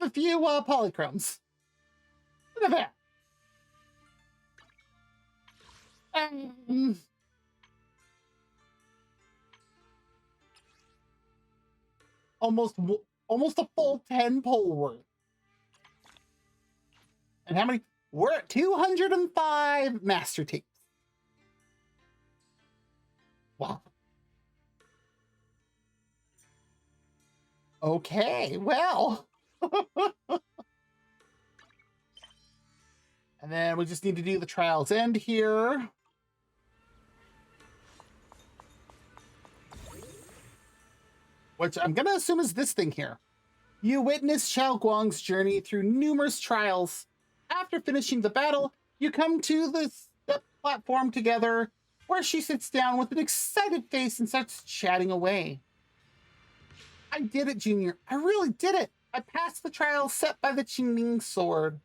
A few polychromes. Look at that. Almost a full 10 pole worth. And how many? We're at 205 master tapes. Wow. Okay, well. And then we just need to do the trials end here. Which I'm going to assume is this thing here. You witness Xiao Guang's journey through numerous trials. After finishing the battle, you come to the platform together, where she sits down with an excited face and starts chatting away. I did it, Junior. I really did it. I passed the trial set by the Qingming sword.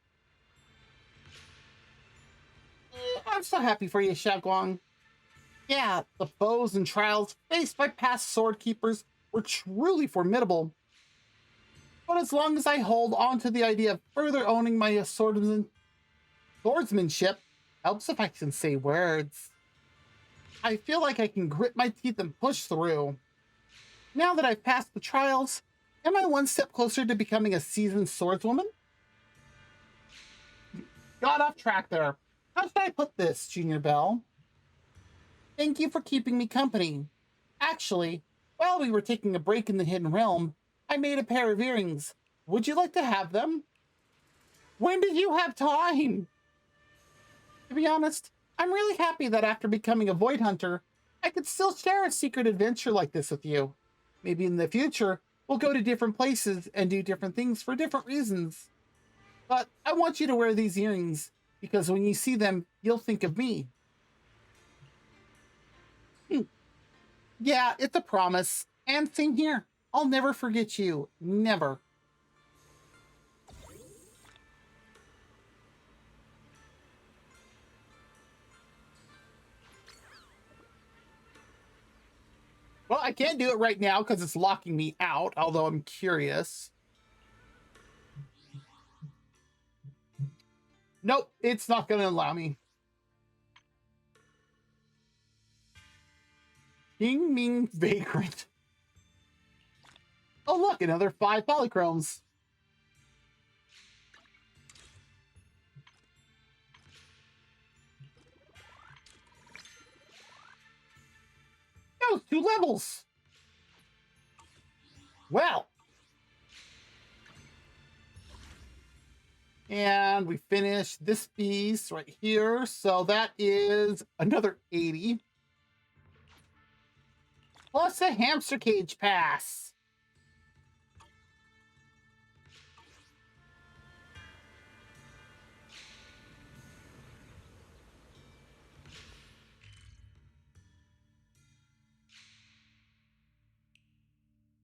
I'm so happy for you, Xiao Guang. Yeah, the foes and trials faced by past sword keepers were truly formidable. But as long as I hold on to the idea of further owning my swordsmanship, helps if I can say words. I feel like I can grit my teeth and push through. Now that I've passed the trials, am I one step closer to becoming a seasoned swordswoman? Got off track there. How should I put this, Junior Bell? Thank you for keeping me company. Actually, while we were taking a break in the Hidden Realm, I made a pair of earrings. Would you like to have them? When did you have time? To be honest, I'm really happy that after becoming a Void Hunter, I could still share a secret adventure like this with you. Maybe in the future, we'll go to different places and do different things for different reasons. But I want you to wear these earrings, because when you see them, you'll think of me. Yeah, it's a promise. And same here. I'll never forget you. Never. Well, I can't do it right now because it's locking me out, although I'm curious. Nope, it's not going to allow me. King Ming Vagrant. Oh, look, another 5 polychromes. That was 2 levels. Well. And we finished this piece right here. So that is another 80. Plus a hamster cage pass.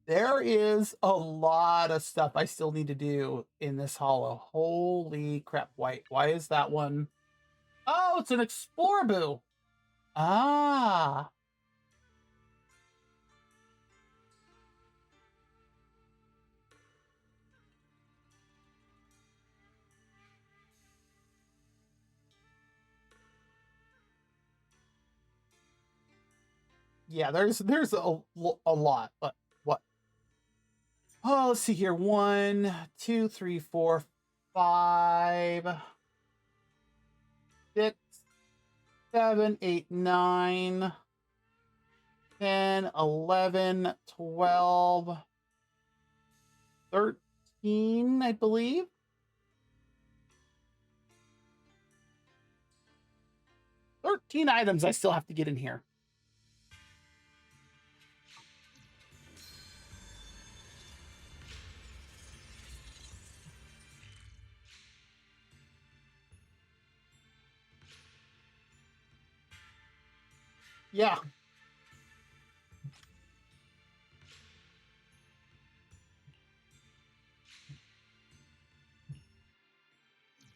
There is a lot of stuff I still need to do in this hollow. Holy crap. Why is that one? Oh, it's an Explorer Boo. Ah. Yeah, there's a lot, but what? Oh, let's see here. 1, 2, 3, 4, 5, 6, 7, 8, 9, 10, 11, 12, 13, I believe. 13 items I still have to get in here. Yeah.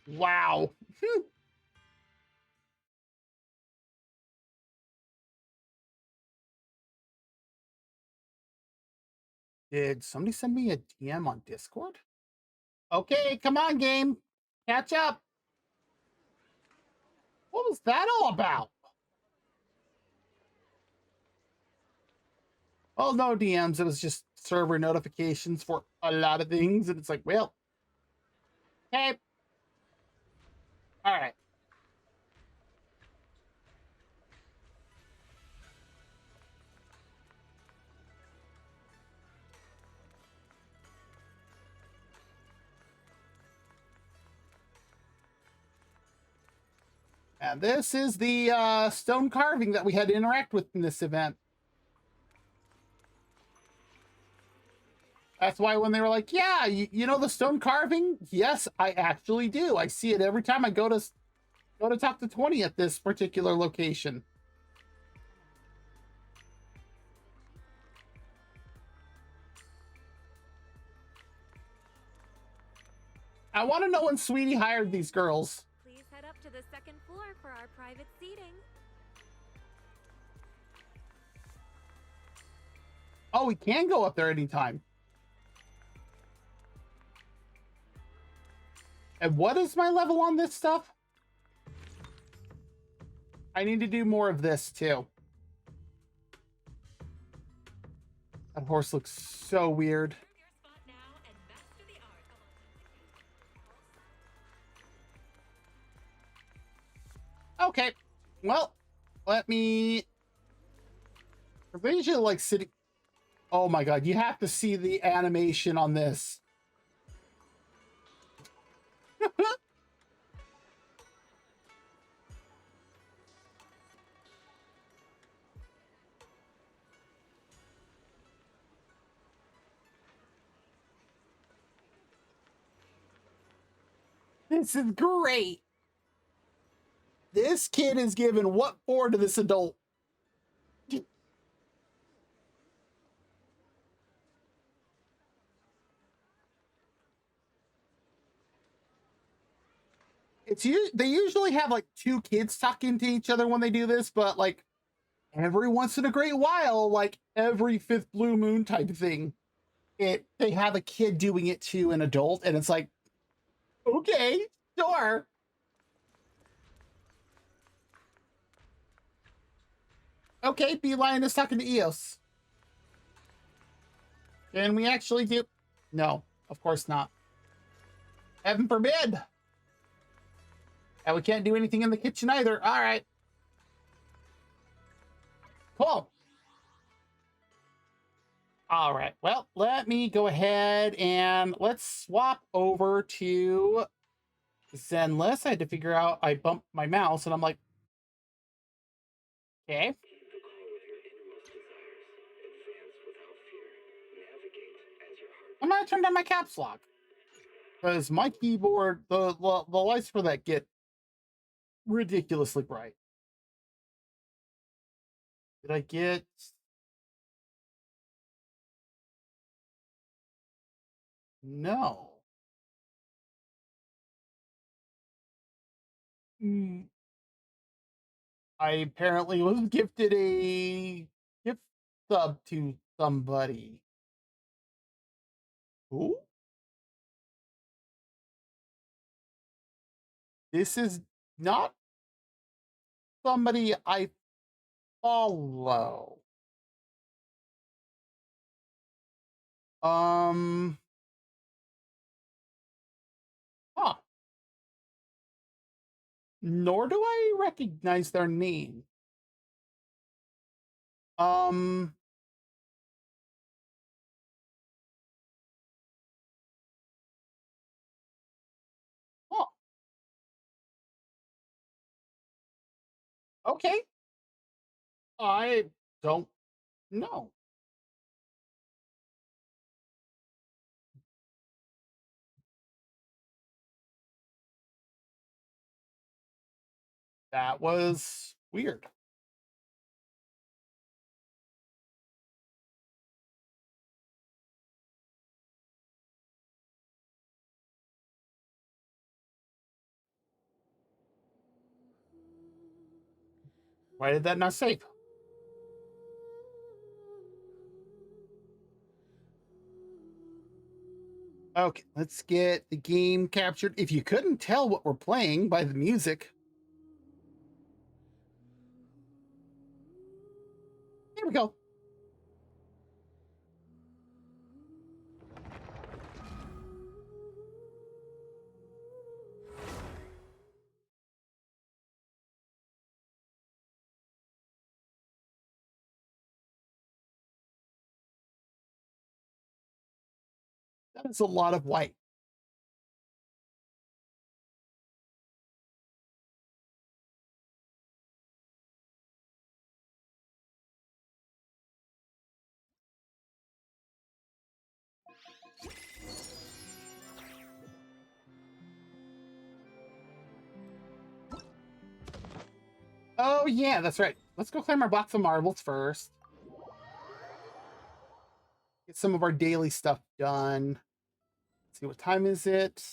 Wow. Did somebody send me a DM on Discord? Okay, come on, game. Catch up. What was that all about? Oh, no DMs. It was just server notifications for a lot of things. And it's like, well, okay. All right. And this is the stone carving that we had to interact with in this event. That's why when they were like, yeah, you know the stone carving? Yes, I actually do. I see it every time I go to talk to 20 at this particular location. I want to know when Sweetie hired these girls. Please head up to the second floor for our private seating. Oh, we can go up there anytime. And what is my level on this stuff? I need to do more of this too. That horse looks so weird. Okay, well, let me... They should like sitting... Oh my god, you have to see the animation on this. This is great. This kid is giving what for to this adult? They usually have like two kids talking to each other when they do this, but like every once in a great while, like every fifth blue moon type of thing, they have a kid doing it to an adult, and it's like, okay, sure. Okay, Beeline is talking to Eos. Can we actually do? No, of course not. Heaven forbid. And we can't do anything in the kitchen either. All right. Cool. All right. Well, let me go ahead and let's swap over to Zenless. I had to figure out, I bumped my mouse and I'm like, okay. I'm going to turn down my caps lock because my keyboard, the lights for that get ridiculously bright. Did I get... No. I apparently was gifted a gift sub to somebody. Who? This is not somebody I follow. Huh. Nor do I recognize their name. Um, huh. Okay. I don't know. That was weird. Why did that not save? Okay, let's get the game captured. If you couldn't tell what we're playing by the music, here we go. That is a lot of white. Oh, yeah, that's right. Let's go claim our box of marbles first. Get some of our daily stuff done. Let's see, what time is it?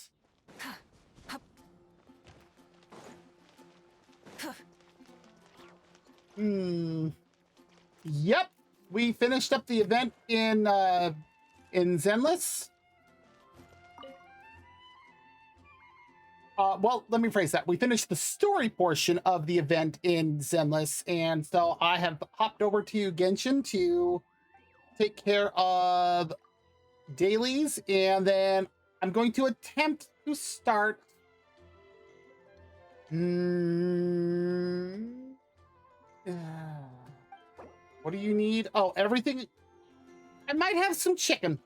Yep. We finished up the event in Zenless. Well, let me phrase that. We finished the story portion of the event in Zenless, and so I have hopped over to Genshin to take care of dailies, and then I'm going to attempt to start. What do you need? Oh, everything. I might have some chicken.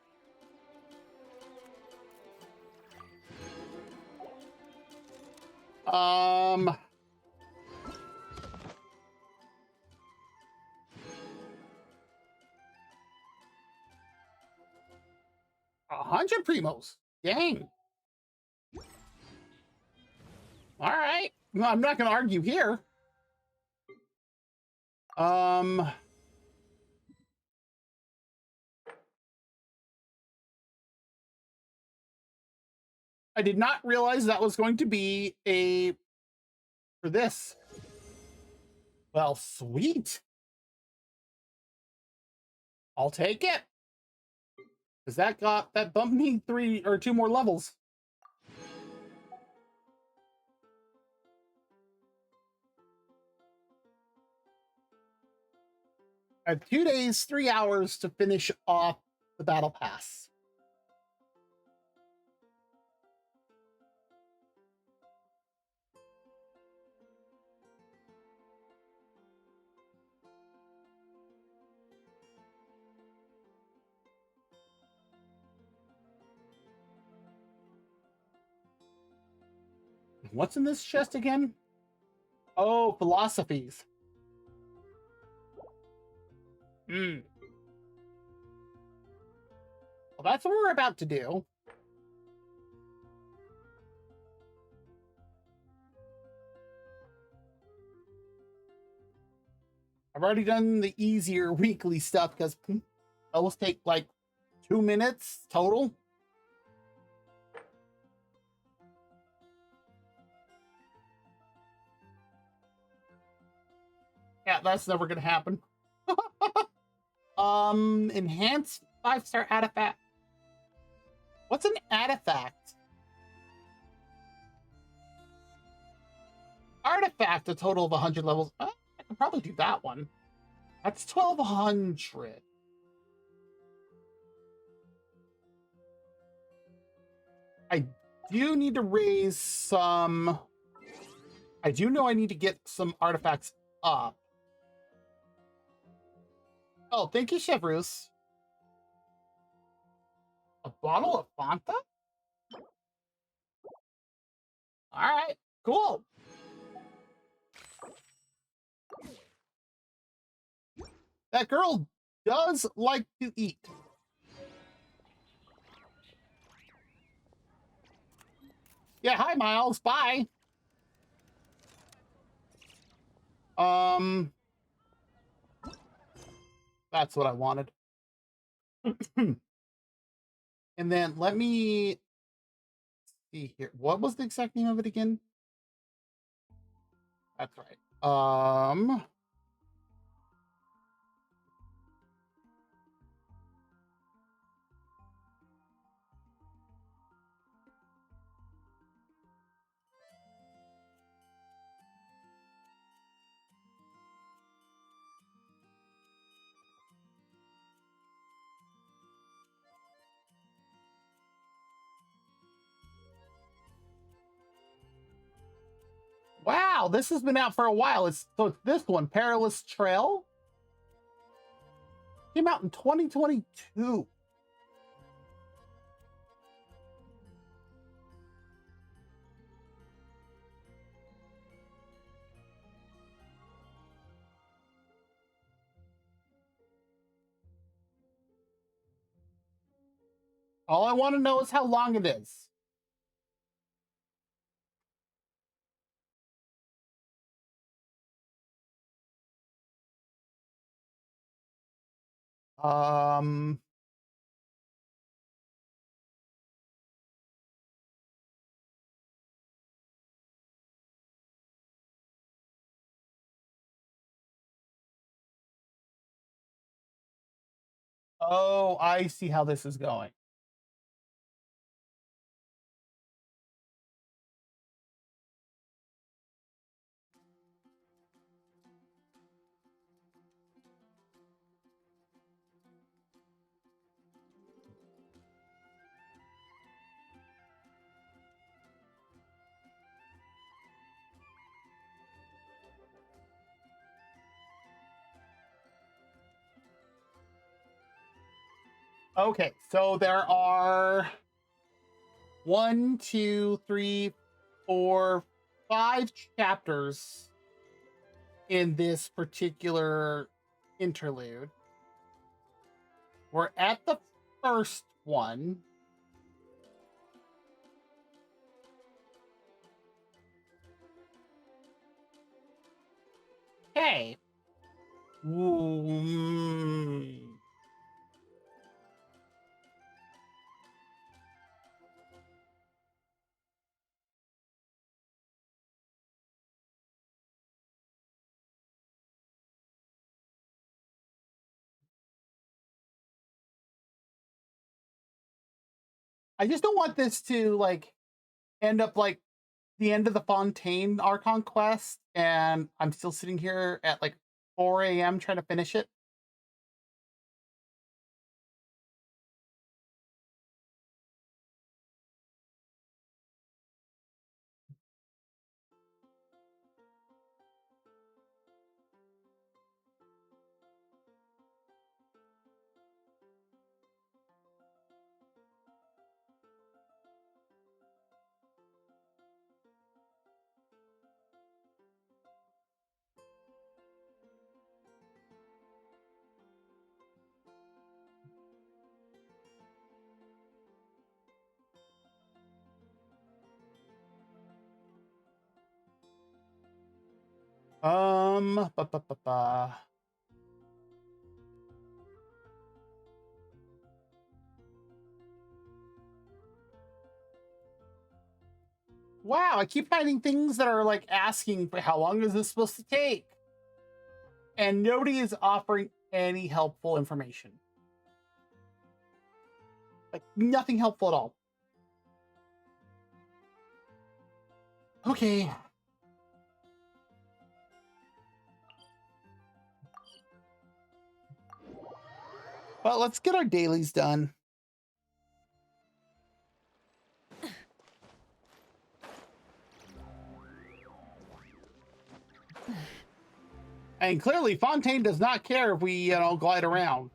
Um, 100 primos. Dang. All right. No, I'm not going to argue here. I did not realize that was going to be a for this. Well, sweet. I'll take it. Because that bumped me 3 or 2 more levels. I have 2 days, 3 hours to finish off the battle pass. What's in this chest again? Oh, philosophies. Hmm. Well, that's what we're about to do. I've already done the easier weekly stuff because those take like 2 minutes total. Yeah, that's never gonna happen. Enhanced 5-star artifact. What's an artifact? Artifact, a total of 100 levels. I could probably do that one. That's 1,200. I do need to raise some... I do know I need to get some artifacts up. Oh, thank you, Chevreuse. A bottle of Fanta? Alright, cool. That girl does like to eat. Yeah, hi, Miles. Bye. That's what I wanted. And then let me see here. What was the exact name of it again? That's right. Wow, this has been out for a while. It's this one, Perilous Trail. Came out in 2022. All I want to know is how long it is. Um, oh, I see how this is going. Okay, so there are 1, 2, 3, 4, 5 chapters in this particular interlude. We're at the first one. Okay. Ooh, mm. I just don't want this to like end up like the end of the Fontaine Archon quest, and I'm still sitting here at like 4 a.m. trying to finish it. Ba, ba, ba, ba. Wow, I keep finding things that are like asking for how long is this supposed to take? And nobody is offering any helpful information. Like nothing helpful at all. Okay. Well, let's get our dailies done. And clearly, Fontaine does not care if we, glide around.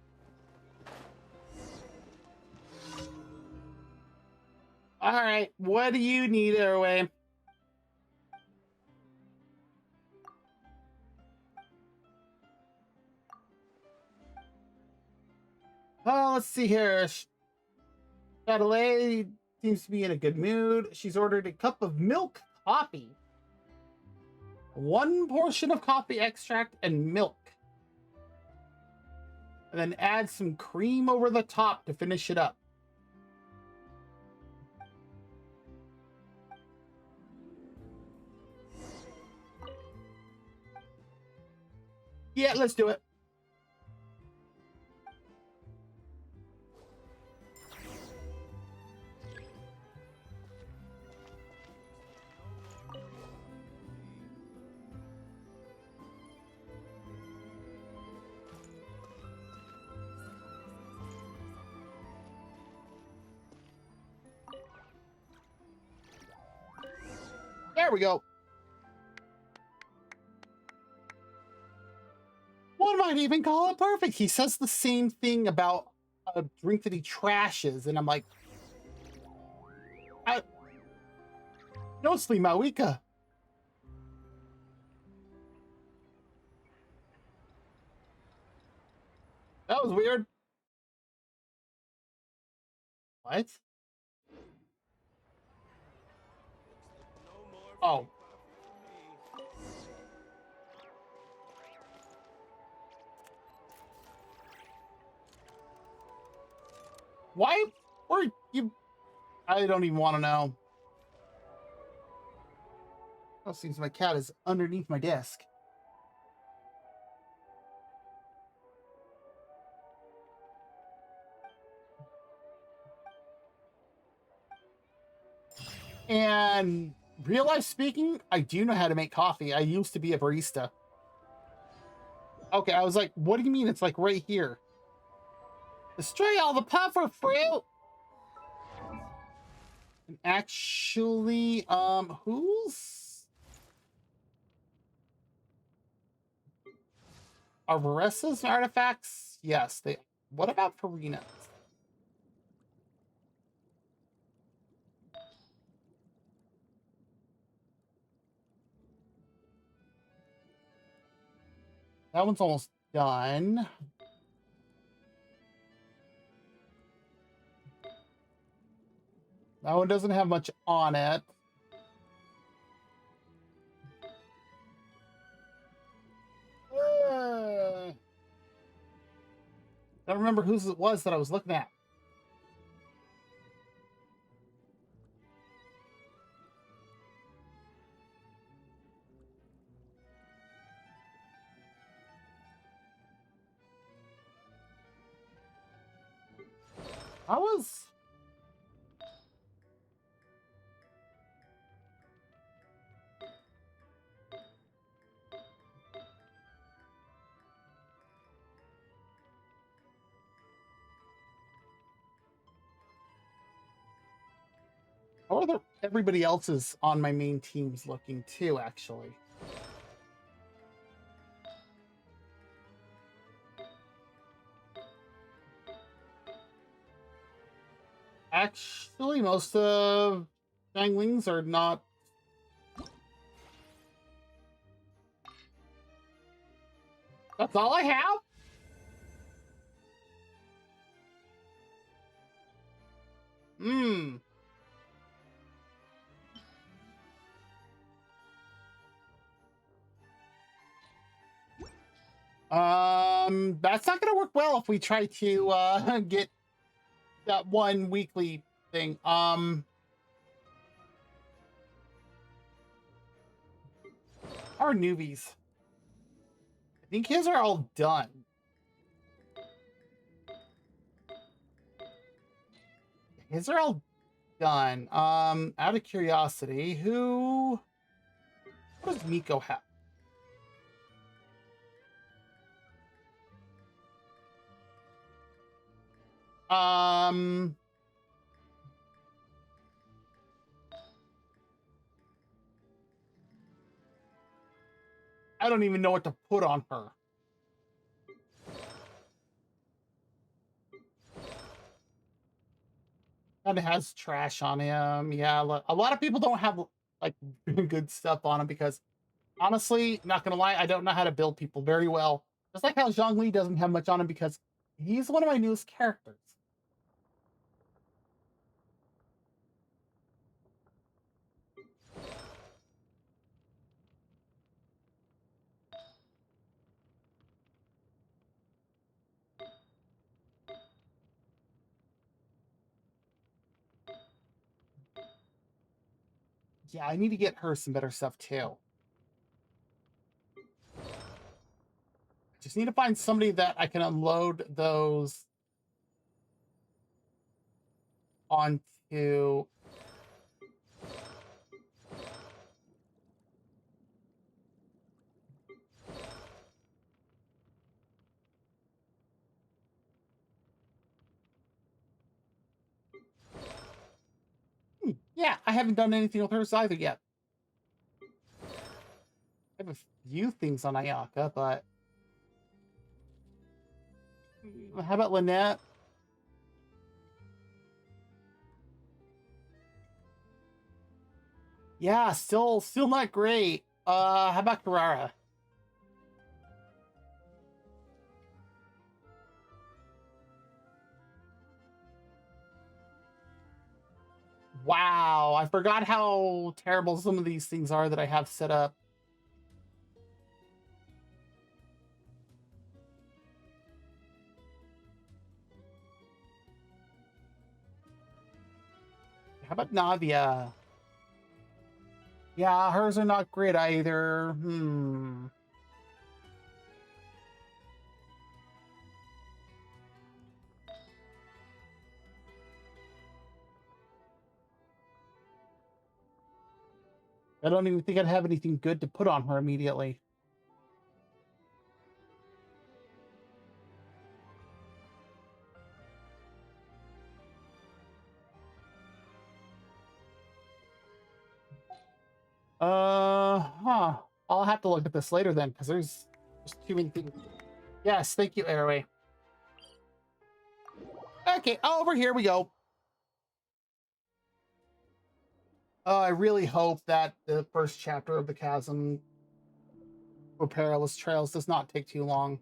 All right, what do you need, Airway? Oh, let's see here. Chatelet seems to be in a good mood. She's ordered a cup of milk coffee, 1 portion of coffee extract, and milk. And then add some cream over the top to finish it up. Yeah, let's do it. There we go. One might even call it perfect. He says the same thing about a drink that he trashes, and I'm like, mostly Mawika. That was weird. What? Oh. Why were you? I don't even want to know. Oh, seems my cat is underneath my desk. And real life speaking, I do know how to make coffee. I used to be a barista. Okay, I was like, what do you mean? It's like right here. Destroy all the puffer fruit. And actually, who's are Maressa's artifacts? Yes, they. What about Farina's? That one's almost done. That one doesn't have much on it. I don't remember whose it was that I was looking at. I was... How are everybody else's on my main teams looking too, actually? Actually, most of Changling's are not. That's all I have? Hmm. That's not gonna work well if we try to get that one weekly thing. Our newbies. I think his are all done. His are all done. Out of curiosity, what does Miko have? I don't even know what to put on her. Kind of has trash on him. Yeah, a lot of people don't have like good stuff on him because honestly, not gonna lie, I don't know how to build people very well. Just like how Zhongli doesn't have much on him because he's one of my newest characters. Yeah, I need to get her some better stuff too. Just need to find somebody that I can unload those onto. Yeah, I haven't done anything with hers either yet. I have a few things on Ayaka, but how about Lynette? Yeah, still not great. How about Carrara? Wow, I forgot how terrible some of these things are that I have set up. How about Navia? Yeah, hers are not great either. I don't even think I'd have anything good to put on her immediately. I'll have to look at this later then, because there's too many things. Yes, thank you, Airway. Okay, over here we go. I really hope that the first chapter of the Chasm for Perilous Trails does not take too long.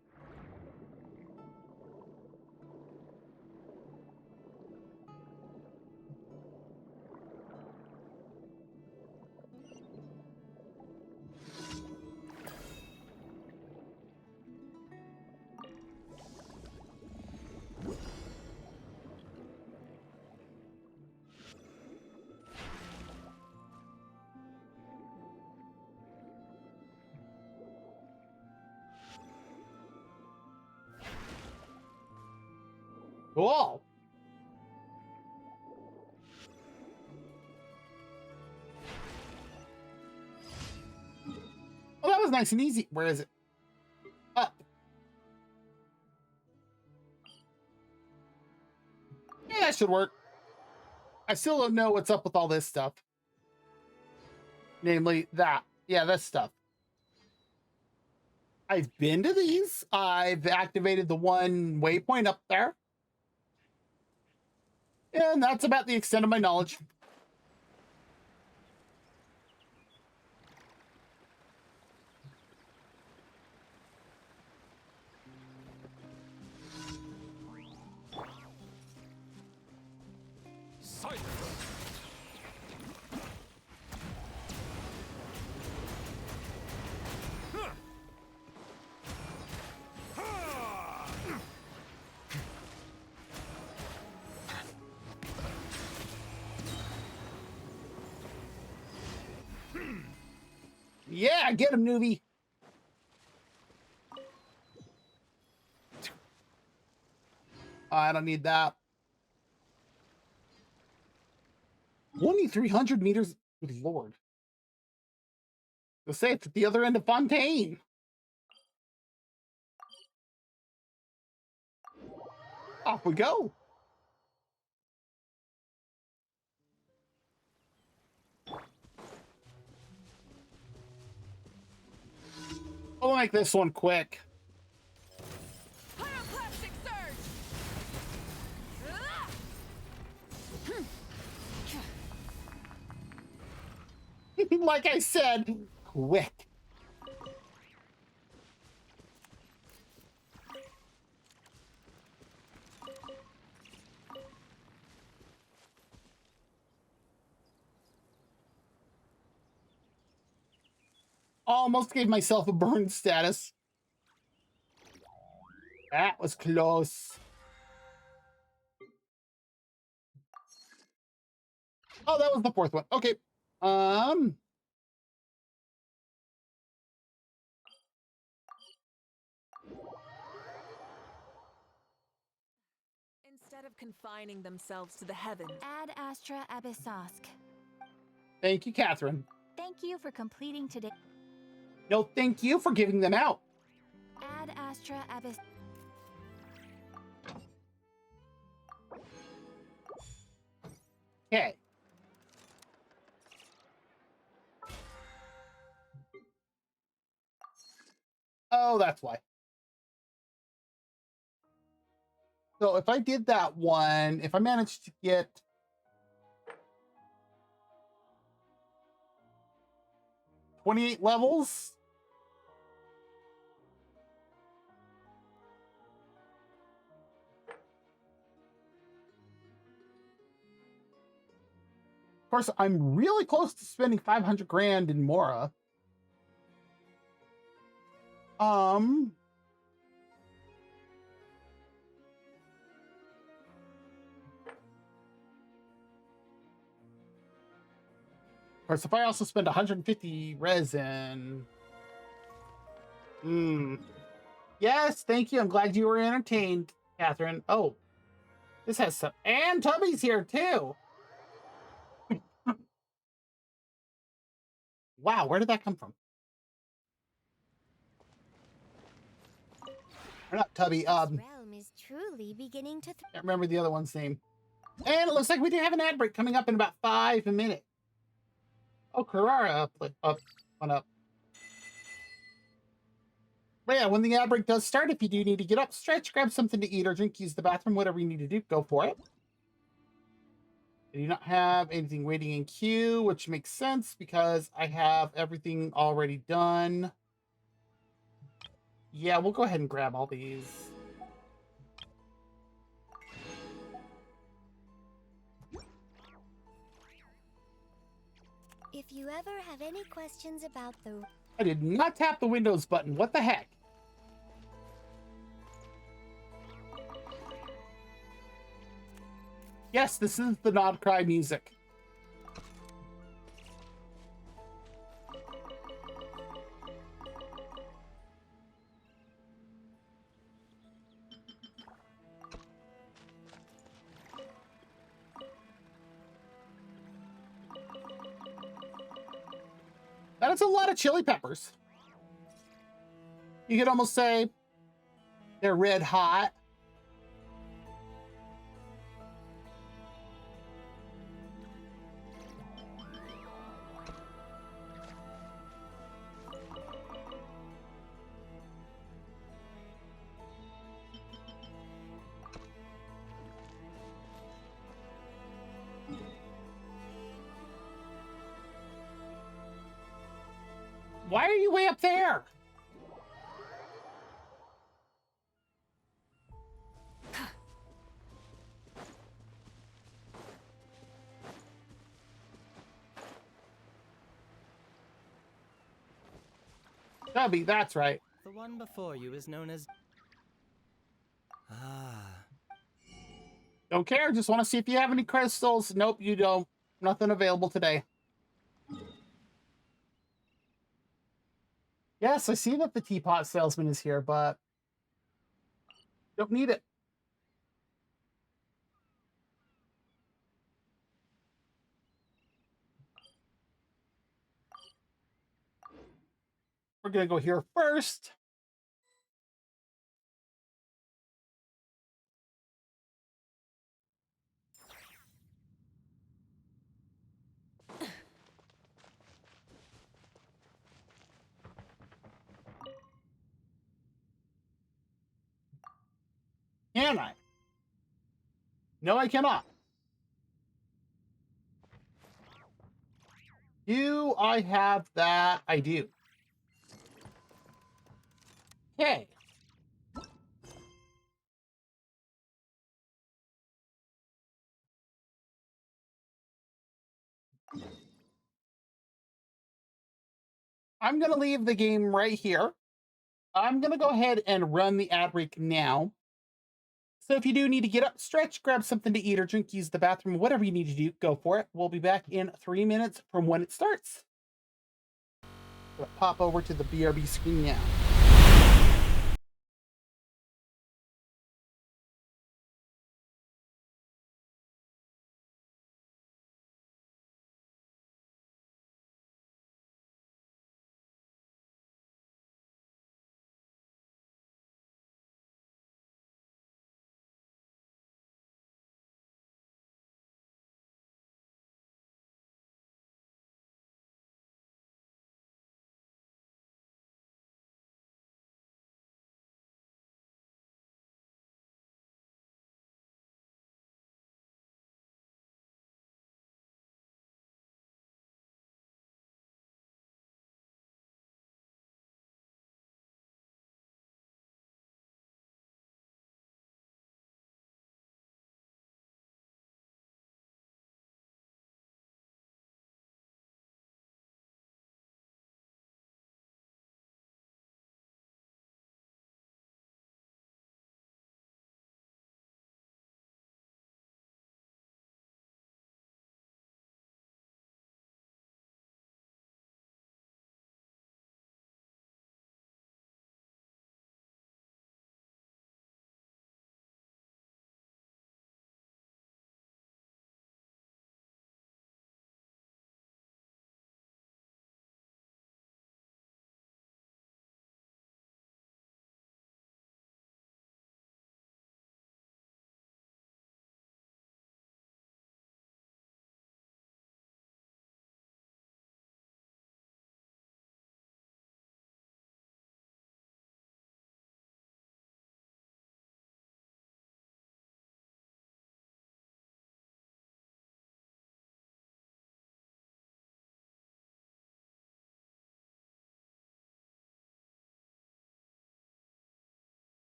Cool. Oh, that was nice and easy. Where is it? Up. Yeah, that should work. I still don't know what's up with all this stuff. Namely that. Yeah, this stuff. I've been to these. I've activated the one waypoint up there. And that's about the extent of my knowledge. Yeah, get him, newbie. I don't need that. Only 300 meters. Good Lord. To say it's at the other end of Fontaine. Off we go. I'll make this one quick. Pyroclastic surge! Like I said, quick. Almost gave myself a burn status. That was close. Oh, that was the fourth one. Okay. Instead of confining themselves to the heavens. Ad Astra Abyssosk. Thank you, Catherine. Thank you for completing today. No, thank you for giving them out. Ad Astra Abyss. Okay. Oh, that's why. So if I did that one, if I managed to get 28 levels, of course, I'm really close to spending 500 grand in Mora. Of course, if I also spend 150 resin. Yes, thank you. I'm glad you were entertained, Catherine. Oh, this has some. And Tubby's here, too. Wow, where did that come from? Or not Tubby. Realm is truly beginning to. Can't remember the other one's name. And it looks like we do have an ad break coming up in about 5 minutes. Oh, Carrara went up. But yeah, when the ad break does start, if you do need to get up, stretch, grab something to eat or drink, use the bathroom, whatever you need to do, go for it. I do not have anything waiting in queue, which makes sense because I have everything already done. Yeah, we'll go ahead and grab all these. If you ever have any questions about the... I did not tap the Windows button. What the heck? Yes, this is the Nod Cry music. That is a lot of chili peppers. You could almost say they're red hot. Why are you way up there? Chubby, that's right. The one before you is known as... Ah. Don't care. Just want to see if you have any crystals. Nope, you don't. Nothing available today. Yes, I see that the teapot salesman is here, but don't need it. We're going to go here first. Can I? No, I cannot. Do I have that? I do. Okay. I'm going to leave the game right here. I'm going to go ahead and run the ad break now. So if you do need to get up, stretch, grab something to eat or drink, use the bathroom, whatever you need to do, go for it. We'll be back in 3 minutes from when it starts. Gonna pop over to the BRB screen now.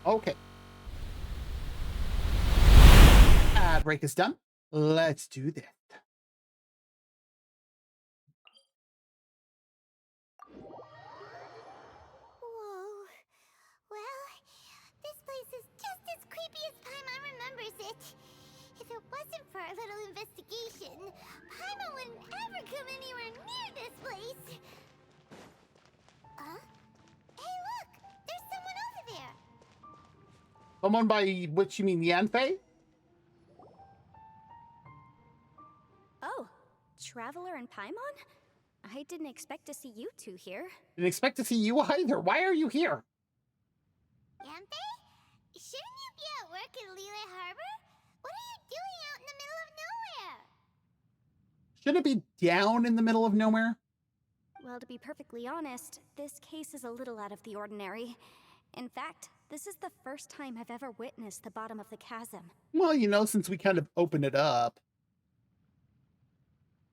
Okay. Ad break is done. Let's do this. Whoa. Well, this place is just as creepy as Paimon remembers it. If it wasn't for our little investigation, Paimon wouldn't ever come anywhere near this place. Huh? Hey, look! There's someone over there! Someone by which you mean Yanfei? Oh, Traveler and Paimon? I didn't expect to see you two here. Didn't expect to see you either. Why are you here? Yanfei? Shouldn't you be at work in Liyue Harbor? What are you doing out in the middle of nowhere? Should it be down in the middle of nowhere? Well, to be perfectly honest, this case is a little out of the ordinary. In fact, this is the first time I've ever witnessed the bottom of the chasm. Well, you know, since we kind of opened it up.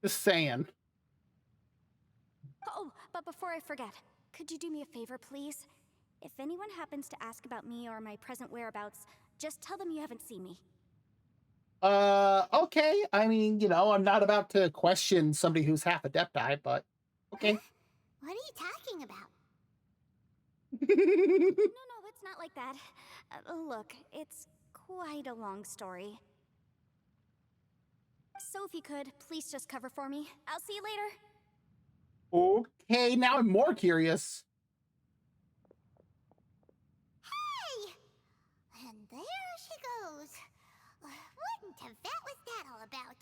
Just saying. Oh, but before I forget, could you do me a favor, please? If anyone happens to ask about me or my present whereabouts, just tell them you haven't seen me. Okay. I mean, you know, I'm not about to question somebody who's half Adepti, but okay. What are you talking about? No, it's not like that. Look, it's quite a long story. So if you could, please just cover for me. I'll see you later. Okay, now I'm more curious. Hey! And there she goes. What in Tibet was that all about?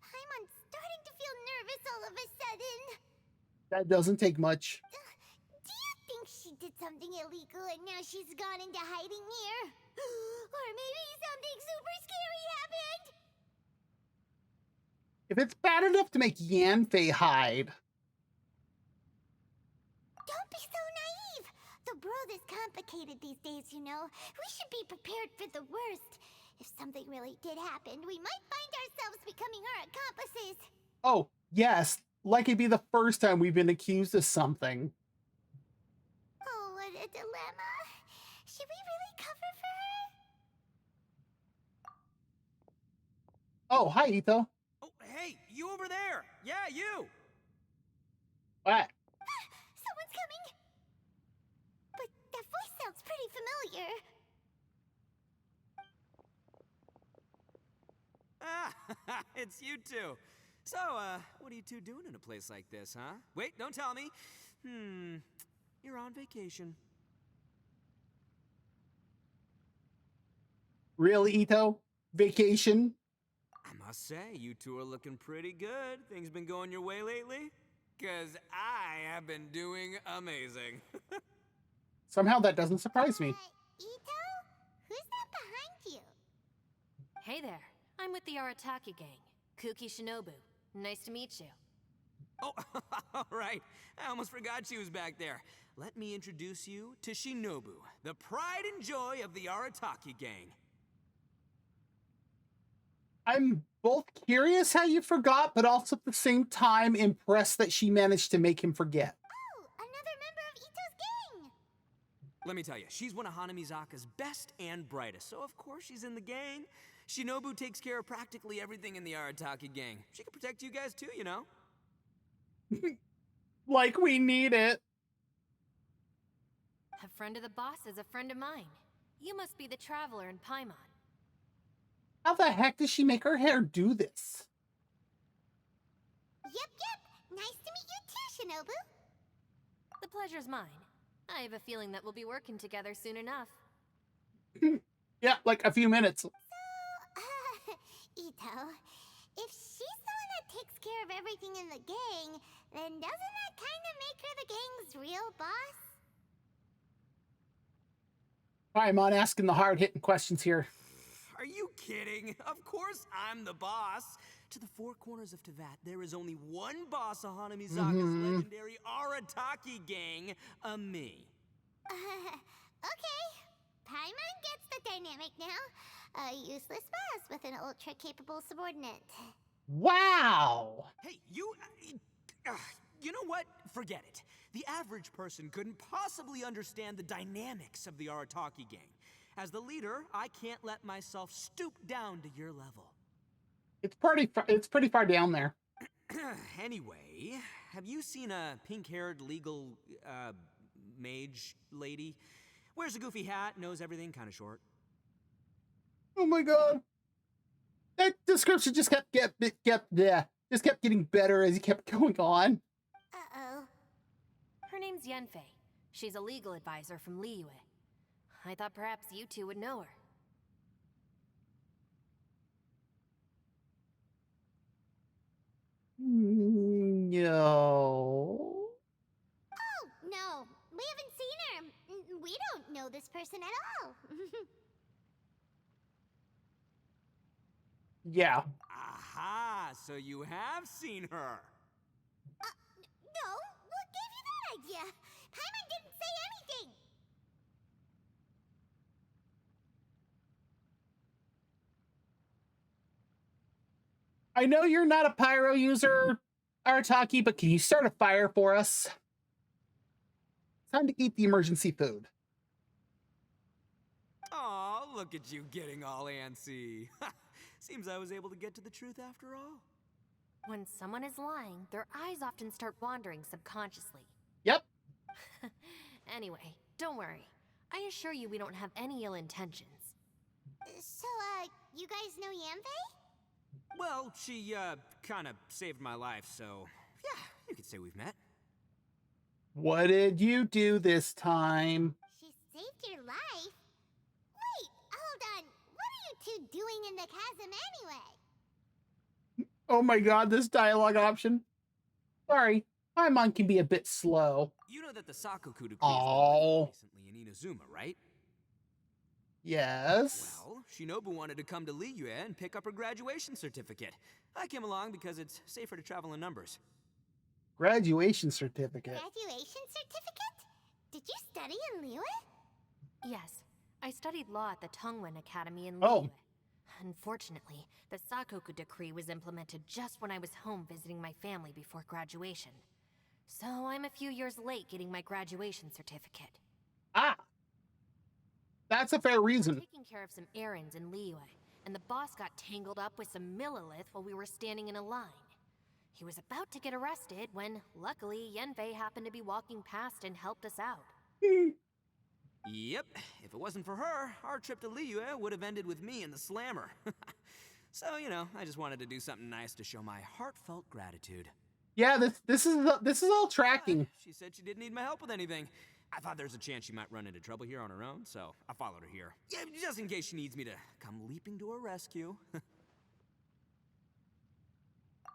Paimon's starting to feel nervous all of a sudden. That doesn't take much. Do you think she did something illegal and now she's gone into hiding here? Or maybe something super scary happened? If it's bad enough to make Yanfei hide. Don't be so naive. The world is complicated these days, you know. We should be prepared for the worst. If something really did happen, we might find ourselves becoming her accomplices. Oh, yes. Like it'd be the first time we've been accused of something. Oh, what a dilemma. Should we really cover for her? Oh, hi, Ito. Oh, hey, you over there! Yeah, you! What? Someone's coming! But that voice sounds pretty familiar. Ah, it's you two. So, what are you two doing in a place like this, huh? Wait, don't tell me. You're on vacation. Really, Ito? Vacation? I must say, you two are looking pretty good. Things been going your way lately? 'Cause I have been doing amazing. Somehow that doesn't surprise me. Ito? Who's that behind you? Hey there, I'm with the Arataki gang. Kuki Shinobu. Nice to meet you. Oh, all right. I almost forgot she was back there. Let me introduce you to Shinobu, the pride and joy of the Arataki gang. I'm both curious how you forgot, but also at the same time impressed that she managed to make him forget. Oh, another member of Ito's gang! Let me tell you, she's one of Hanamizaka's best and brightest, so of course she's in the gang. Shinobu takes care of practically everything in the Arataki gang. She can protect you guys too, you know? Like we need it. A friend of the boss is a friend of mine. You must be the Traveler in Paimon. How the heck does she make her hair do this? Yep. Nice to meet you too, Shinobu. The pleasure's mine. I have a feeling that we'll be working together soon enough. Yeah, like a few minutes. So, Ito, if she's the one that takes care of everything in the gang, then doesn't that kind of make her the gang's real boss? Paimon asking the hard-hitting questions here. Are you kidding? Of course I'm the boss. To the four corners of Teyvat, there is only one boss of Hanamizaka's legendary Arataki gang, me. Okay. Paimon gets the dynamic now. A useless boss with an ultra-capable subordinate. Wow! Hey, you know what? Forget it. The average person couldn't possibly understand the dynamics of the Arataki gang. As the leader, I can't let myself stoop down to your level. It's pretty far down there. Anyway, have you seen a pink-haired legal, mage lady? Wears a goofy hat, knows everything, kind of short. Oh my god. That description just kept getting better as he kept going on. Uh-oh. Her name's Yenfei. She's a legal advisor from Liyue. I thought perhaps you two would know her. No. Oh, no. We haven't seen her. We don't know this person at all. Yeah. Aha, so you have seen her. No, what gave you that idea? Paimon didn't say anything. I know you're not a pyro user, Arataki, but can you start a fire for us? It's time to eat the emergency food. Aw, look at you getting all antsy. Seems I was able to get to the truth after all. When someone is lying, their eyes often start wandering subconsciously. Yep. Anyway, don't worry. I assure you we don't have any ill intentions. So, you guys know Yanfei? Well, she, kinda saved my life, so yeah, you could say we've met. What did you do this time? She saved your life? Wait, hold on. What are you two doing in the chasm anyway? Oh my god, this dialogue option. Sorry, my mind can be a bit slow. You know that the Sakoku decree Oh. has been recently in Inazuma, right? Yes. Well, Shinobu wanted to come to Liyue and pick up her graduation certificate. I came along because it's safer to travel in numbers. Graduation certificate. Graduation certificate? Did you study in Liyue? Yes, I studied law at the Tongwen Academy in Oh. Liyue. Unfortunately, the Sakoku decree was implemented just when I was home visiting my family before graduation. So I'm a few years late getting my graduation certificate. Ah. That's a fair reason. We were taking care of some errands in Liyue, and the boss got tangled up with some Millilith while we were standing in a line. He was about to get arrested when, luckily, Yenfei happened to be walking past and helped us out. Yep, if it wasn't for her, our trip to Liyue would have ended with me and the slammer. So, you know, I just wanted to do something nice to show my heartfelt gratitude. Yeah, this is all tracking. She said she didn't need my help with anything. I thought there's a chance she might run into trouble here on her own, so I followed her here. Yeah, just in case she needs me to come leaping to her rescue.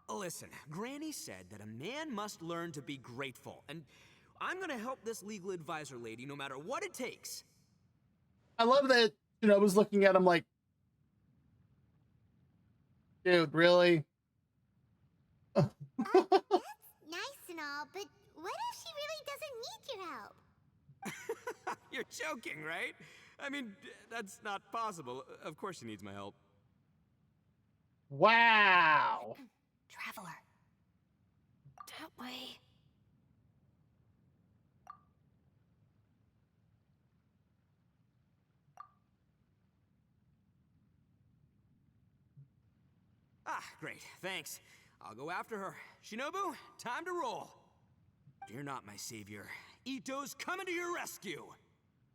Listen, Granny said that a man must learn to be grateful, and I'm gonna help this legal advisor lady no matter what it takes. I love that, I was looking at him like, dude, really? That's nice and all, but what if she really doesn't need your help? You're joking, right? I mean, that's not possible. Of course she needs my help. Wow. Traveler. That way. Ah, great. Thanks. I'll go after her. Shinobu, time to roll. Fear not, my savior. Ito's coming to your rescue.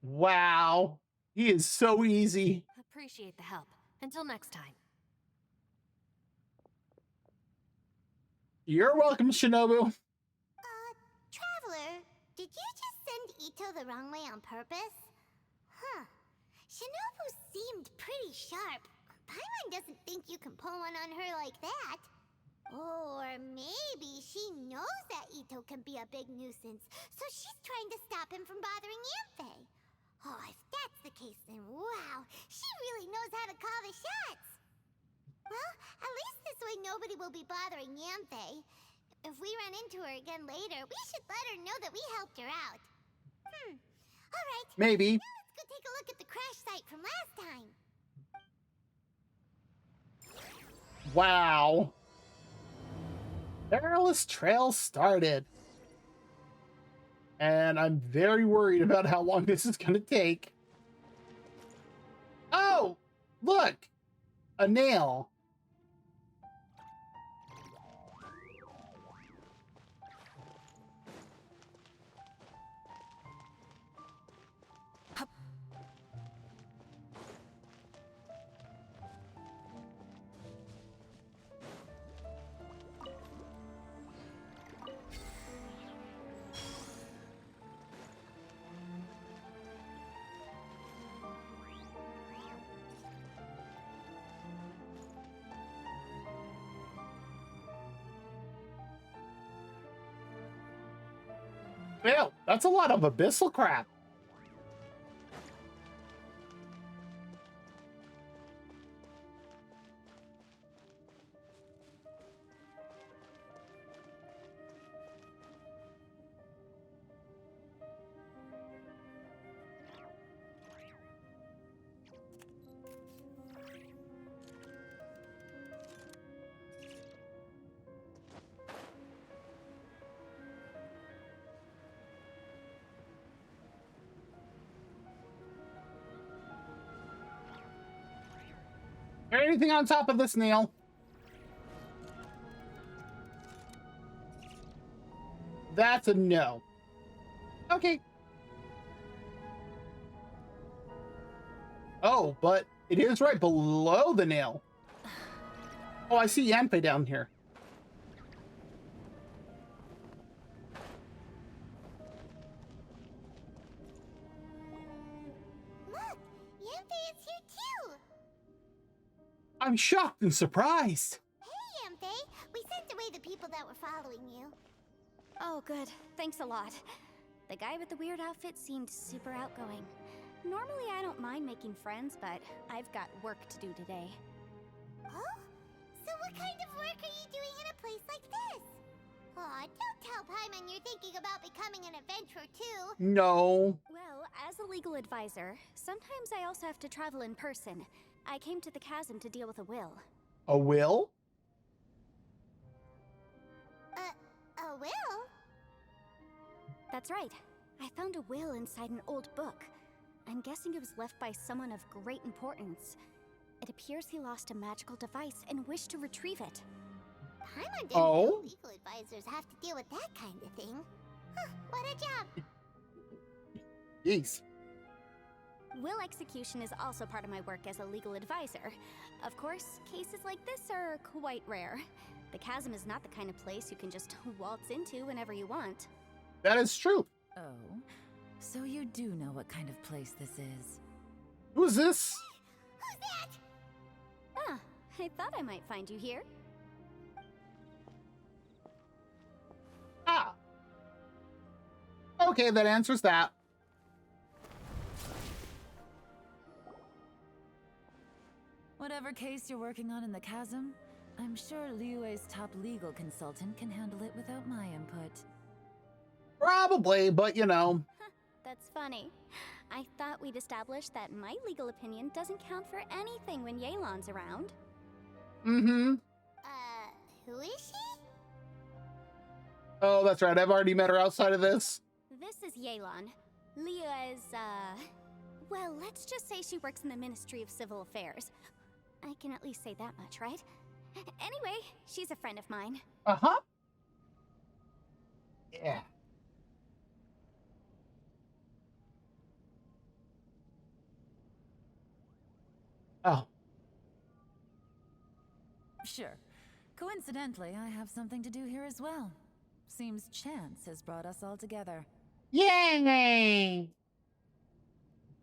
Wow. He is so easy. Appreciate the help. Until next time. You're welcome, Shinobu. Traveler, did you just send Ito the wrong way on purpose? Huh. Shinobu seemed pretty sharp. Paimon doesn't think you can pull one on her like that. Or maybe she knows that Ito can be a big nuisance, so she's trying to stop him from bothering Yanfei. Oh, if that's the case, then wow, she really knows how to call the shots. Well, at least this way nobody will be bothering Yanfei. If we run into her again later, we should let her know that we helped her out. Alright. Maybe. Now let's go take a look at the crash site from last time. Wow. Perilous trail started. And I'm very worried about how long this is going to take. Look! A nail. Ew, that's a lot of abyssal crap. Anything on top of this nail? That's a no. Okay. Oh, but it is right below the nail. Oh, I see Yanfei down here. Look, Yanfei is here too. I'm shocked and surprised. Hey, Yanfei. We sent away the people that were following you. Oh, good. Thanks a lot. The guy with the weird outfit seemed super outgoing. Normally, I don't mind making friends, but I've got work to do today. Oh? So what kind of work are you doing in a place like this? Aw, don't tell Paimon you're thinking about becoming an adventurer too. No. Well, as a legal advisor, sometimes I also have to travel in person. I came to the chasm to deal with a will. A will? A will? That's right. I found a will inside an old book. I'm guessing it was left by someone of great importance. It appears he lost a magical device and wished to retrieve it. Paimon didn't know legal advisors have to deal with that kind of thing. Huh, what a job. Jeez. Will execution is also part of my work as a legal advisor. Of course, cases like this are quite rare. The chasm is not the kind of place you can just waltz into whenever you want. That is true. Oh, so you do know what kind of place this is. Who's this? Who's that? Ah, I thought I might find you here. Ah. Okay, that answers that. Whatever case you're working on in the chasm, I'm sure Liyue's top legal consultant can handle it without my input. Probably, but you know. That's funny. I thought we'd established that my legal opinion doesn't count for anything when Yelan's around. Mm-hmm. Who is she? Oh, that's right. I've already met her outside of this. This is Yelan. Liyue's, well, let's just say she works in the Ministry of Civil Affairs. I can at least say that much, right? Anyway, she's a friend of mine. Uh-huh. Yeah. Oh. Sure. Coincidentally, I have something to do here as well. Seems chance has brought us all together. Yay!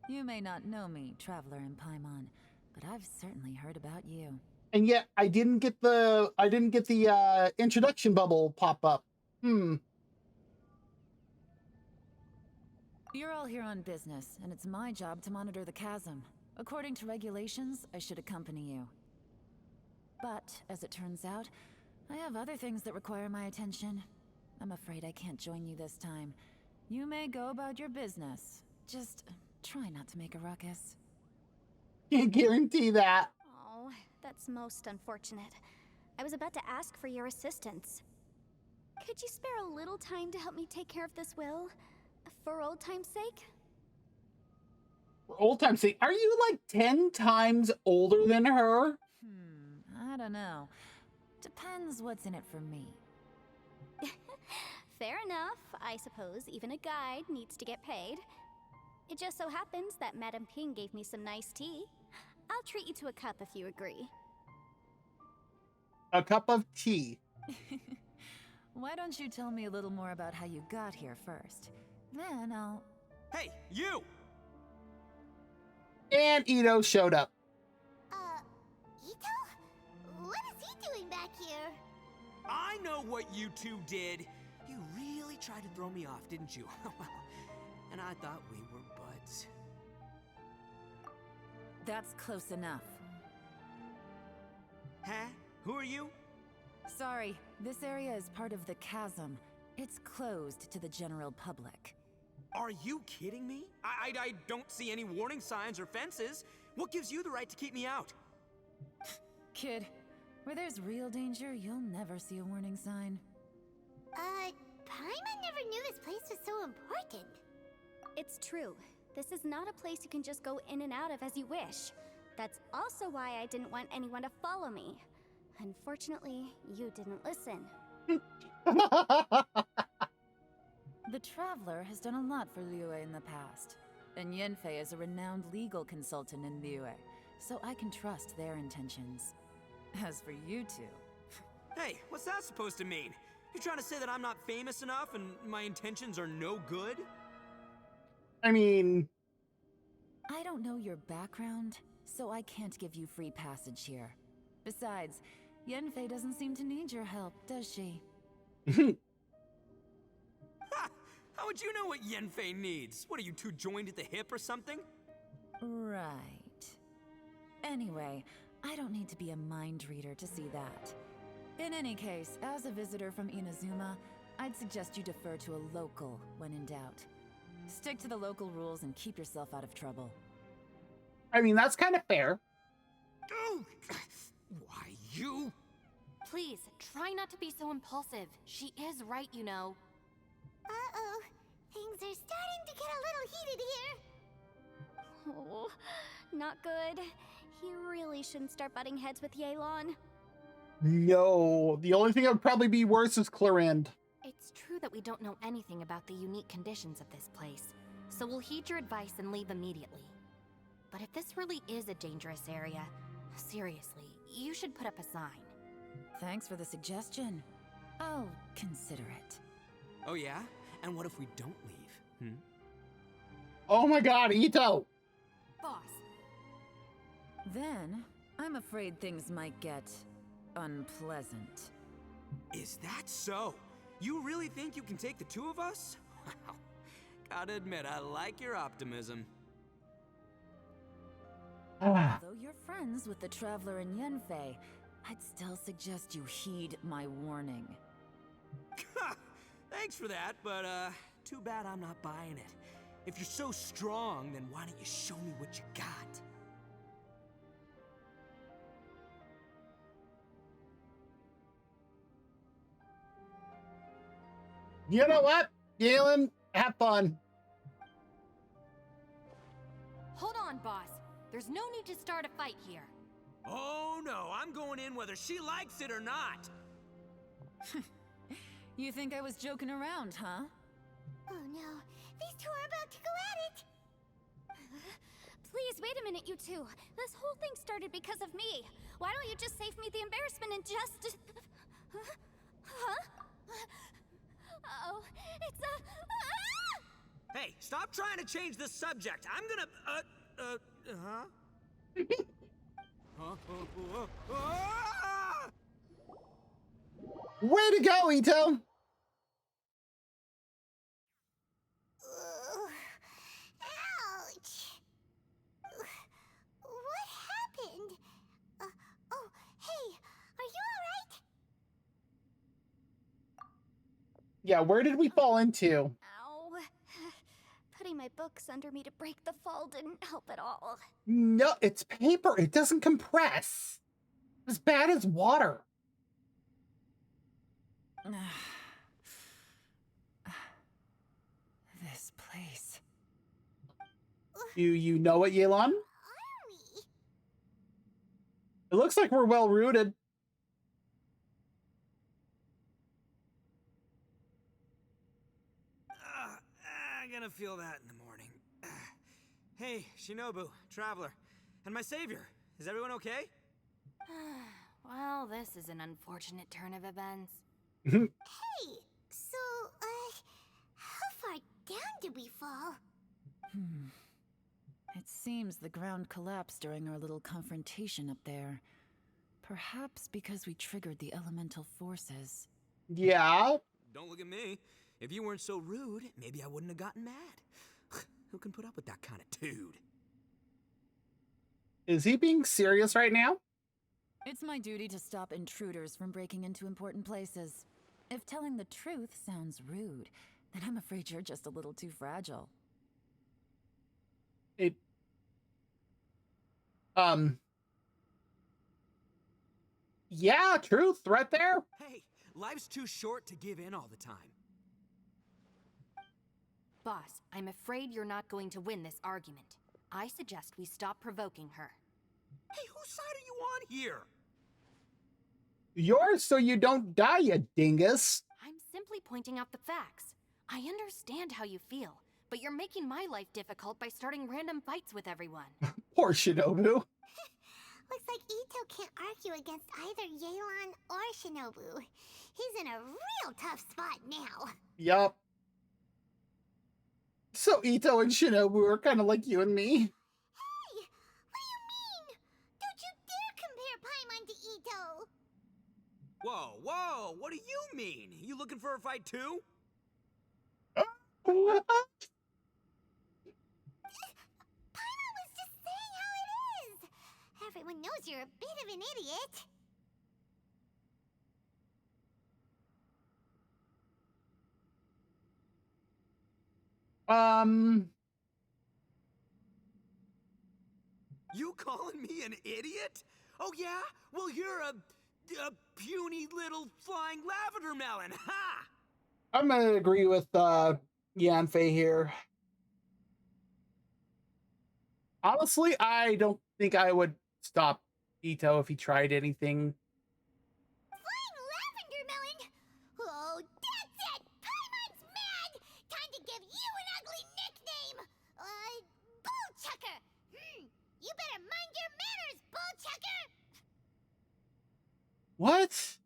You may not know me, traveler in Paimon, but I've certainly heard about you. And yet I didn't get the introduction bubble pop up. You're all here on business, and it's my job to monitor the chasm. According to regulations, I should accompany you. But, as it turns out, I have other things that require my attention. I'm afraid I can't join you this time. You may go about your business. Just try not to make a ruckus. Can't guarantee that. Oh, that's most unfortunate. I was about to ask for your assistance. Could you spare a little time to help me take care of this will? For old time's sake? For old time's sake, are you like 10 times older than her? I don't know. Depends what's in it for me. Fair enough. I suppose even a guide needs to get paid. It just so happens that Madame Ping gave me some nice tea. I'll treat you to a cup if you agree. A cup of tea. Why don't you tell me a little more about how you got here first? Then I'll... Hey, you! And Ito showed up. Ito? What is he doing back here? I know what you two did. You really tried to throw me off, didn't you? And I thought we were buds. That's close enough. Huh? Who are you? Sorry, this area is part of the chasm. It's closed to the general public. Are you kidding me? I don't see any warning signs or fences. What gives you the right to keep me out? Kid, where there's real danger, you'll never see a warning sign. Paimon never knew this place was so important. It's true. This is not a place you can just go in and out of as you wish. That's also why I didn't want anyone to follow me. Unfortunately, you didn't listen. The Traveler has done a lot for Liyue in the past, and Yanfei is a renowned legal consultant in Liyue, so I can trust their intentions. As for you two... Hey, what's that supposed to mean? You trying to say that I'm not famous enough and my intentions are no good? I mean... I don't know your background, so I can't give you free passage here. Besides, Yanfei doesn't seem to need your help, does she? Ha! How would you know what Yanfei needs? What, are you two joined at the hip or something? Right. Anyway, I don't need to be a mind reader to see that. In any case, as a visitor from Inazuma, I'd suggest you defer to a local when in doubt. Stick to the local rules and keep yourself out of trouble. I mean, that's kind of fair. Oh, why you? Please, try not to be so impulsive. She is right, you know. Uh-oh. Things are starting to get a little heated here. Oh, not good. He really shouldn't start butting heads with Yelan. No, the only thing that would probably be worse is Clorinde. It's true that we don't know anything about the unique conditions of this place, so we'll heed your advice and leave immediately. But if this really is a dangerous area, seriously, you should put up a sign. Thanks for the suggestion. I'll consider it. Oh yeah? And what if we don't leave? Oh my god, Ito! Boss. Then, I'm afraid things might get... unpleasant. Is that so? You really think you can take the two of us? Wow. Gotta admit, I like your optimism. Although you're friends with the Traveler and Yanfei, I'd still suggest you heed my warning. Thanks for that, but too bad I'm not buying it. If you're so strong, then why don't you show me what you got? You know what? Galen, have fun. Hold on, boss. There's no need to start a fight here. Oh no, I'm going in whether she likes it or not. You think I was joking around, huh? Oh no, these two are about to go at it! Please, wait a minute, you two. This whole thing started because of me. Why don't you just save me the embarrassment and just... Huh? Uh-oh, it's a... Ah! Hey, stop trying to change the subject. I'm gonna, huh? Ah! Way to go, Ito! Ouch! What happened? Oh, hey, are you alright? Yeah, where did we fall into? Ow. Putting my books under me to break the fall didn't help at all. No, it's paper. It doesn't compress. As bad as water. This place. You know it, Yelan? It looks like we're well rooted. I'm gonna feel that in the morning. Hey, Shinobu, Traveler, and my savior. Is everyone okay? Well, this is an unfortunate turn of events. Hey, so, how far down did we fall? It seems the ground collapsed during our little confrontation up there. Perhaps because we triggered the elemental forces. Yeah. Don't look at me. If you weren't so rude, maybe I wouldn't have gotten mad. Who can put up with that kind of dude? Is he being serious right now? It's my duty to stop intruders from breaking into important places. If telling the truth sounds rude, then I'm afraid you're just a little too fragile. Yeah, truth right there. Hey, life's too short to give in all the time. Boss, I'm afraid you're not going to win this argument. I suggest we stop provoking her. Hey, whose side are you on here? Yours, so you don't die, you dingus. I'm simply pointing out the facts. I understand how you feel, but you're making my life difficult by starting random fights with everyone. Poor Shinobu. Looks like Ito can't argue against either Yelan or Shinobu. He's in a real tough spot now. Yup. So Ito and Shinobu are kind of like you and me. Hey, what do you mean? Don't you dare compare Paimon to Ito. Whoa, whoa, what do you mean? You looking for a fight too? Paimon was just saying how it is. Everyone knows you're a bit of an idiot. You calling me an idiot? Oh yeah? Well, you're a puny little flying lavender melon, ha! I'm gonna agree with Yanfei here. Honestly, I don't think I would stop Ito if he tried anything. Flying lavender melon? Oh, that's it! Paimon's mad! Time to give you an ugly nickname! Bullchucker! You better mind your manners, Bullchucker! What?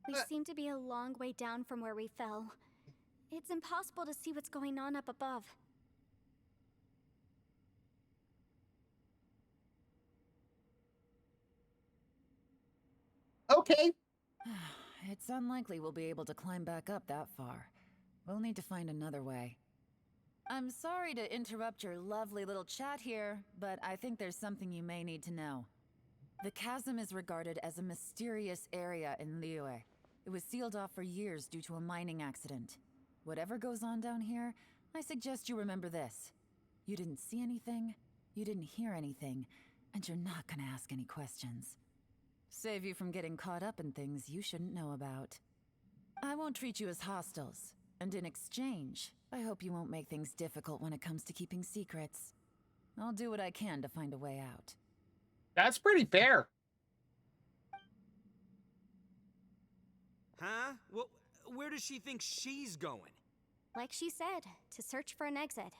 We seem to be a long way down from where we fell. It's impossible to see what's going on up above. Okay. It's unlikely we'll be able to climb back up that far. We'll need to find another way. I'm sorry to interrupt your lovely little chat here, but I think there's something you may need to know. The chasm is regarded as a mysterious area in Liyue. It was sealed off for years due to a mining accident. Whatever goes on down here, I suggest you remember this. You didn't see anything, you didn't hear anything, and you're not gonna ask any questions. Save you from getting caught up in things you shouldn't know about. I won't treat you as hostiles, and in exchange, I hope you won't make things difficult when it comes to keeping secrets. I'll do what I can to find a way out. That's pretty fair. Huh? Well, where does she think she's going? Like she said, to search for an exit.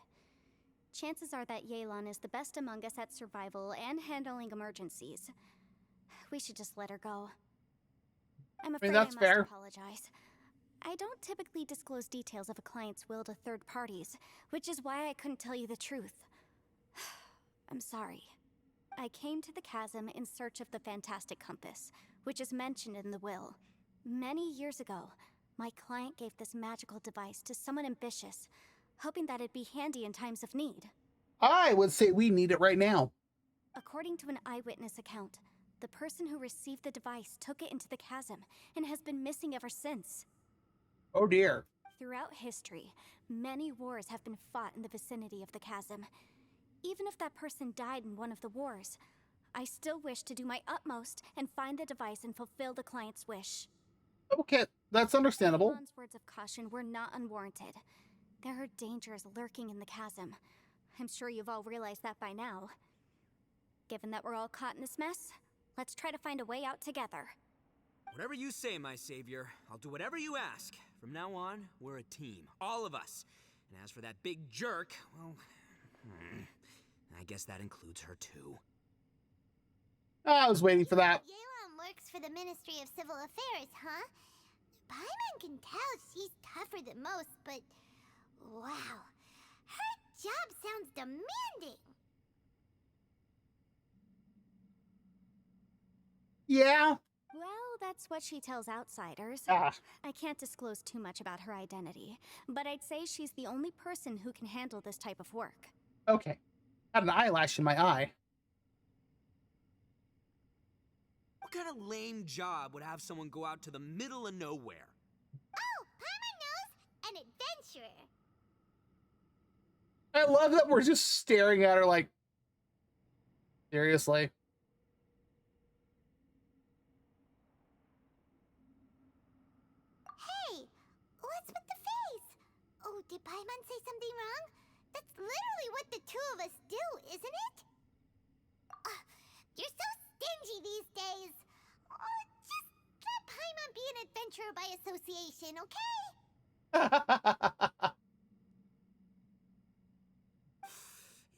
Chances are that Yelan is the best among us at survival and handling emergencies. We should just let her go. I'm afraid that's I must fair. apologize. I don't typically disclose details of a client's will to third parties, which is why I couldn't tell you the truth. I'm sorry. I came to the chasm in search of the Fantastic Compass, which is mentioned in the will. Many years ago, my client gave this magical device to someone ambitious, hoping that it'd be handy in times of need. I would say we need it right now. According to an eyewitness account, the person who received the device took it into the chasm and has been missing ever since. Oh dear. Throughout history, many wars have been fought in the vicinity of the chasm. Even if that person died in one of the wars, I still wish to do my utmost and find the device and fulfill the client's wish. Okay, that's understandable. Yelan's words of caution were not unwarranted. There are dangers lurking in the chasm. I'm sure you've all realized that by now. Given that we're all caught in this mess, let's try to find a way out together. Whatever you say, my savior. I'll do whatever you ask. From now on, we're a team. All of us. And as for that big jerk, well, I guess that includes her too. I was waiting for that. Yelan works for the Ministry of Civil Affairs, huh? Paimon can tell she's tougher than most, but wow, her job sounds demanding. Yeah. Well, that's what she tells outsiders. Ah. I can't disclose too much about her identity, but I'd say she's the only person who can handle this type of work. Okay. Got an eyelash in my eye. What kind of lame job would have someone go out to the middle of nowhere? Oh, Paimon knows! An adventurer. I love that we're just staring at her like, seriously? Hey, what's with the face? Oh, did Paimon say something wrong? That's literally what the two of us do, isn't it? You're so stingy these days. Oh, just let Paimon be an adventurer by association, okay?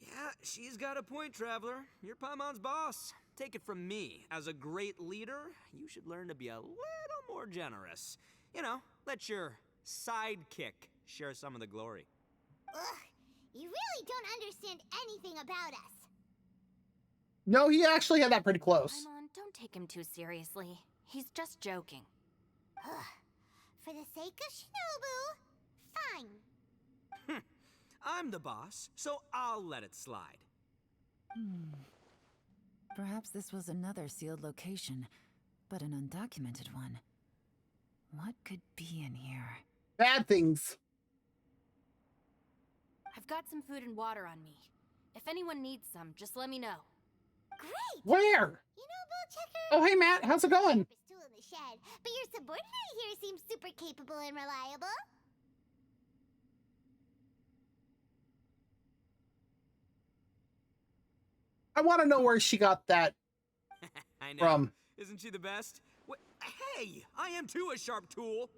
Yeah, she's got a point, Traveler. You're Paimon's boss. Take it from me. As a great leader, you should learn to be a little more generous. You know, let your sidekick share some of the glory. Ugh, you really don't understand anything about us. No, he actually had that pretty close. Paimon, don't take him too seriously. He's just joking. For the sake of Shinobu, fine. I'm the boss, so I'll let it slide. Perhaps this was another sealed location, but an undocumented one. What could be in here? Bad things. I've got some food and water on me. If anyone needs some, just let me know. Great! Where? You know, Bullchecker? Oh, hey, Matt. How's it going? Still in the shed, but your subordinate here seems super capable and reliable. I want to know where she got that I know. from. Isn't she the best? Hey, I am too a sharp tool.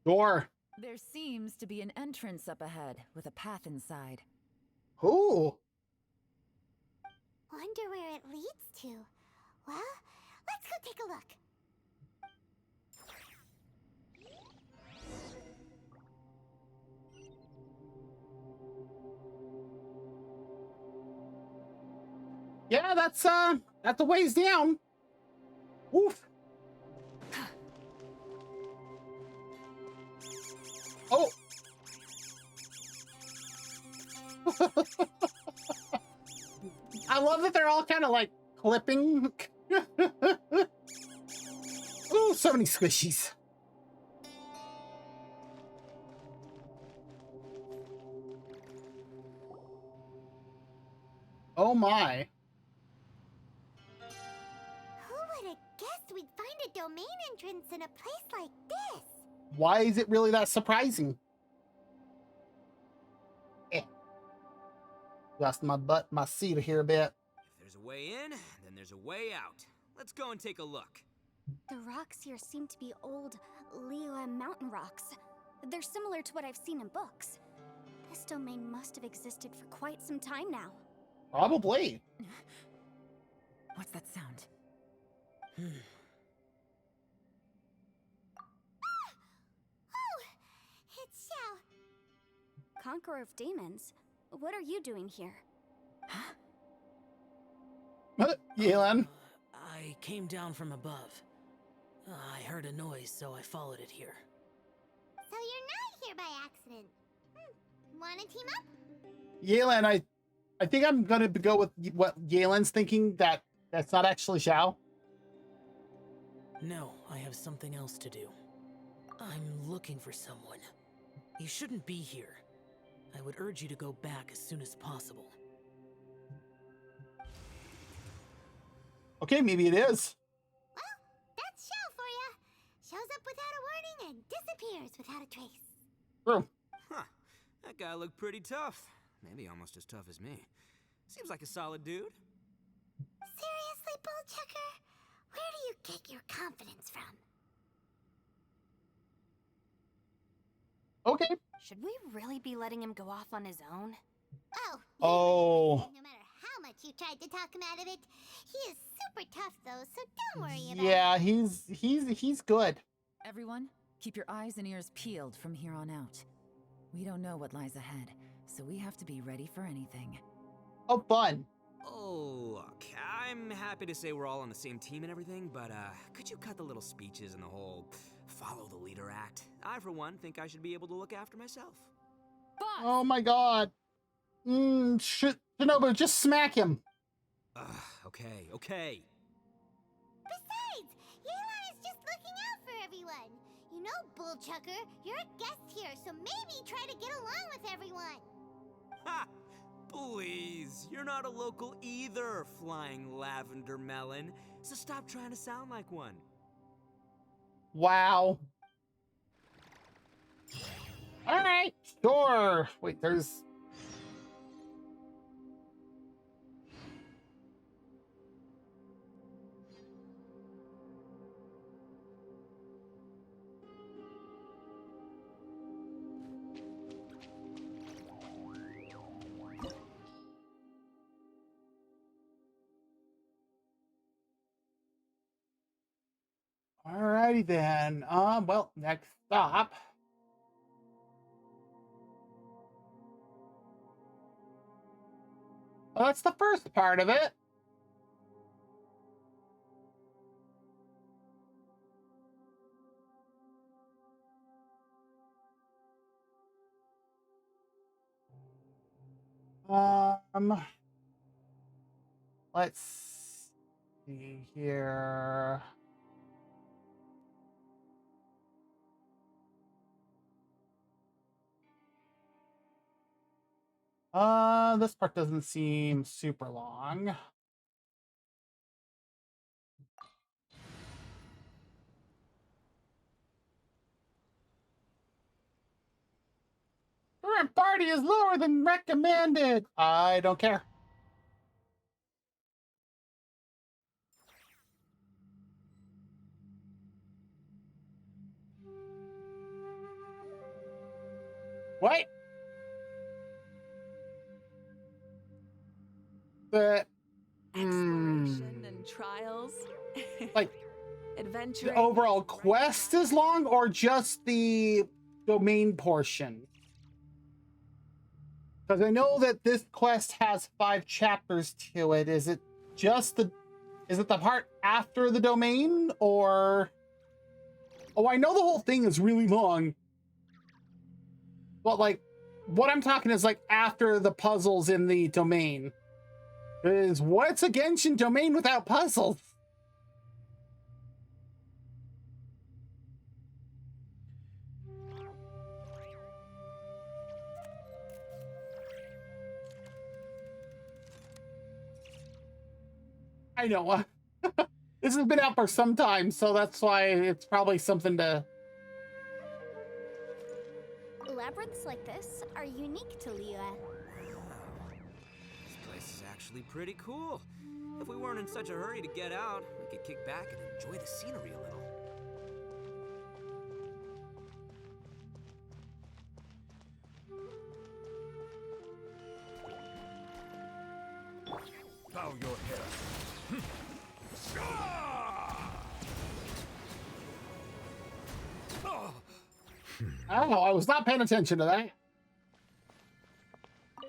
Door. There seems to be an entrance up ahead with a path inside. Ooh. Wonder where it leads to. Well, let's go take a look. Yeah, that's a ways down. Oof. Oh. I love that they're all kind of like clipping. Ooh, so many squishies. Oh my. Who would have guessed we'd find a domain entrance in a place like this? Why is it really that surprising? Lost my butt, my seat here a bit. If there's a way in, then there's a way out. Let's go and take a look. The rocks here seem to be old Liyue mountain rocks. They're similar to what I've seen in books. This domain must have existed for quite some time now. Probably. What's that sound? Oh, it's Xiao. Conqueror of Demons, what are you doing here? Yelan. I came down from above. I heard a noise, so I followed it here. So you're not here by accident. Wanna team up? Yelan, I think I'm gonna go with what Yelan's thinking, that that's not actually Xiao. No, I have something else to do. I'm looking for someone. You shouldn't be here. I would urge you to go back as soon as possible. Okay, maybe it is. Well, that's Xiao for ya. up without a warning and disappears without a trace. True. Huh. That guy looked pretty tough. Maybe almost as tough as me. Seems like a solid dude. Seriously, Bullchucker? Where do you get your confidence from? Okay. Should we really be letting him go off on his own? Oh. No matter how much you tried to talk him out of it, he is super tough though, so don't worry about Yeah, it. he's good. Everyone, keep your eyes and ears peeled from here on out. We don't know what lies ahead, so we have to be ready for anything. Oh, fun. Oh, look, I'm happy to say we're all on the same team and everything, but could you cut the little speeches and the whole follow the leader act? I, for one, think I should be able to look after myself. Oh my god. Shinobu, just smack him. Okay. Besides, Yelan is just looking out for everyone. You know, Bullchucker, you're a guest here, so maybe try to get along with everyone. Ha! Please, you're not a local either, Flying Lavender Melon, so stop trying to sound like one. Wow. All right, sure. Wait, there's... Alrighty then. Well, next stop. Well, that's the first part of it. Let's see here. This part doesn't seem super long. Current party is lower than recommended. I don't care. What? The Exploration and trials. Like adventure. The overall quest is long, or just the domain portion? Because I know that this quest has 5 chapters to it. Is it the part after the domain, or... Oh, I know the whole thing is really long. But, like, what I'm talking is, like, after the puzzles in the domain. Because what's a Genshin domain without puzzles? I know. This has been out for some time, so that's why it's probably something to... Labyrinths like this are unique to Liyue. This place is actually pretty cool. If we weren't in such a hurry to get out, we could kick back and enjoy the scenery a little. Bow your head. Oh, I was not paying attention to that.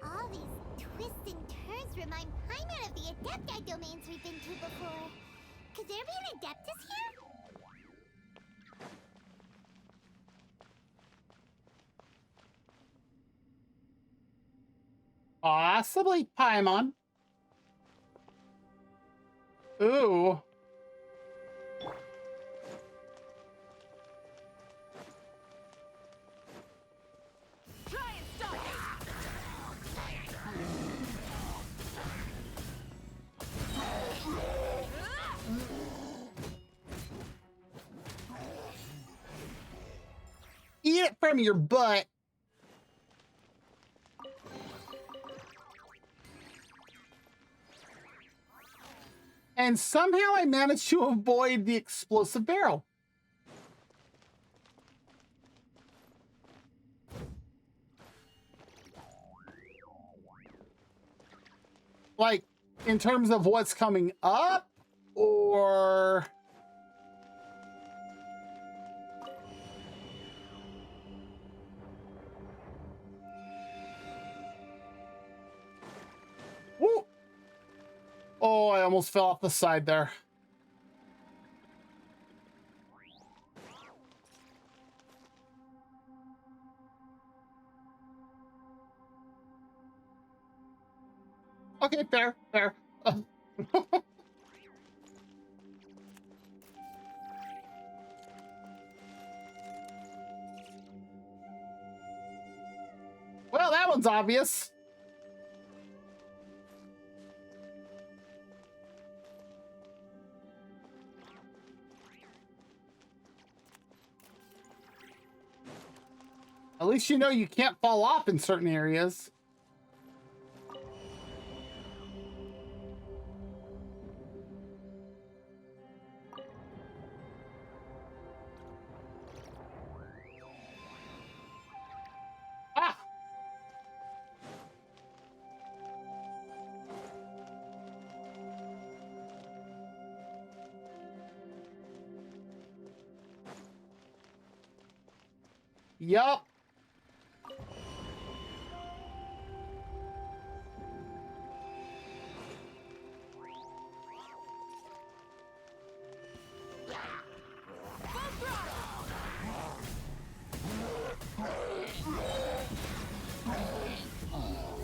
All these twists and turns remind Paimon of the Adepti domains we've been to before. Could there be an Adeptus here? Possibly Paimon. Ooh. Try and stop it. spare me your butt. And somehow I managed to avoid the explosive barrel. Like, in terms of what's coming up, or... Woo! Oh, I almost fell off the side there. Okay, fair, fair. Well, that one's obvious. At least you know you can't fall off in certain areas. Ah! Yup.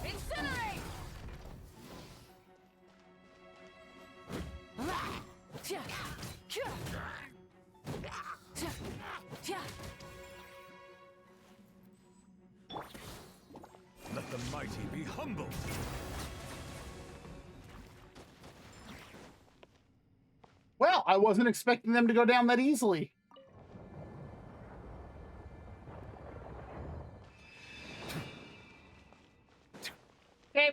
Incinerate! Let the mighty be humbled. Well, I wasn't expecting them to go down that easily. Okay.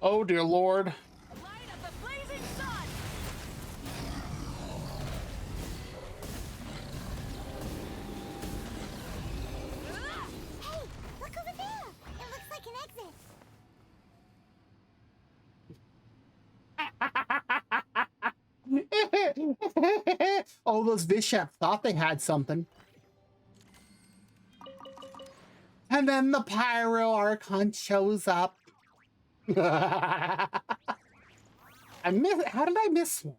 Oh, dear Lord. Light of the blazing sun! Hey, look over there! It looks like an exit. Oh, those Vishap thought they had something. And then the Pyro Archon shows up. I missed. How did I miss one?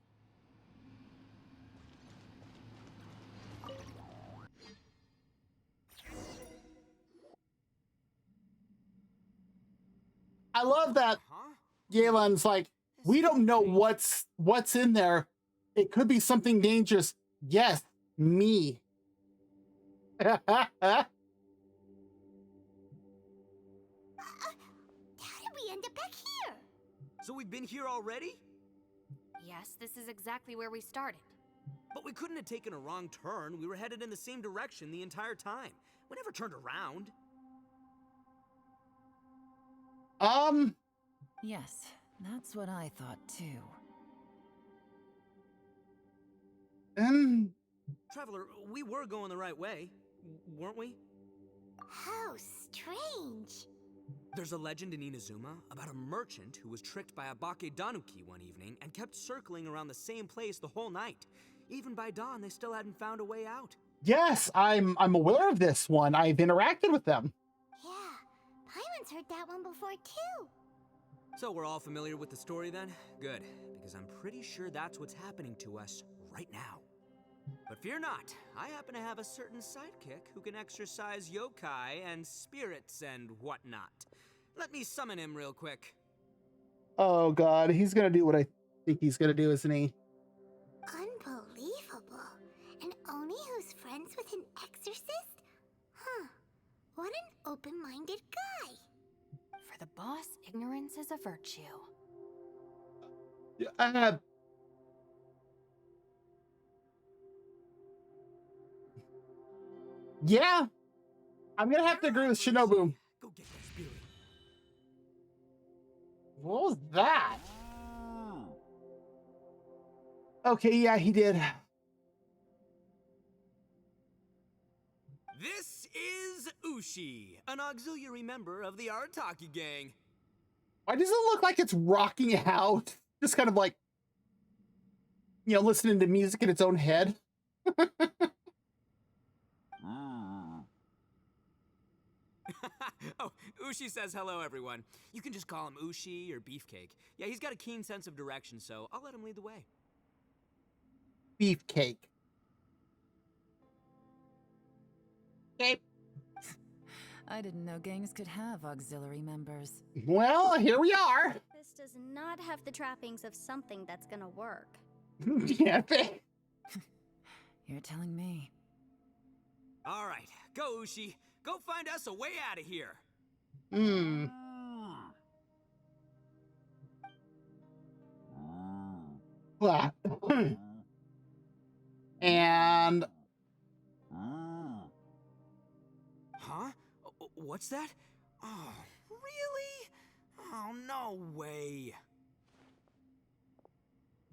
I love that Galen's like, we don't know what's in there. It could be something dangerous. Yes, me. How did we end up back here? So we've been here already? Yes, this is exactly where we started. But we couldn't have taken a wrong turn. We were headed in the same direction the entire time. We never turned around. Yes, that's what I thought too. Traveler, we were going the right way, weren't we? How strange. There's a legend in Inazuma about a merchant who was tricked by a Bakedanuki one evening and kept circling around the same place the whole night. Even by dawn, they still hadn't found a way out. Yes, I'm aware of this one. I've interacted with them. Yeah, Paimon's heard that one before too. So we're all familiar with the story then? Good, because I'm pretty sure that's what's happening to us right now. But fear not, I happen to have a certain sidekick who can exercise yokai and spirits and whatnot. Let me summon him real quick. Oh God, he's gonna do what I think he's gonna do, isn't he? Unbelievable. An Oni who's friends with an exorcist? Huh. What an open-minded guy. For the boss, ignorance is a virtue. Yeah, I'm gonna have to agree with Shinobu. Go get that spirit. What was that? Okay, yeah, he did. This is Ushi, an auxiliary member of the Arataki gang. Why does it look like it's rocking out? Just kind of like, you know, listening to music in its own head. Oh, Ushi says hello, everyone. You can just call him Ushi or Beefcake. Yeah, he's got a keen sense of direction, so I'll let him lead the way. Beefcake. Okay. I didn't know gangs could have auxiliary members. Well, here we are. This does not have the trappings of something that's gonna work. Yeah, You're telling me. All right, go, Ushi. Go find us a way out of here. Hmm. And Huh? What's that? Oh, really? Oh, no way.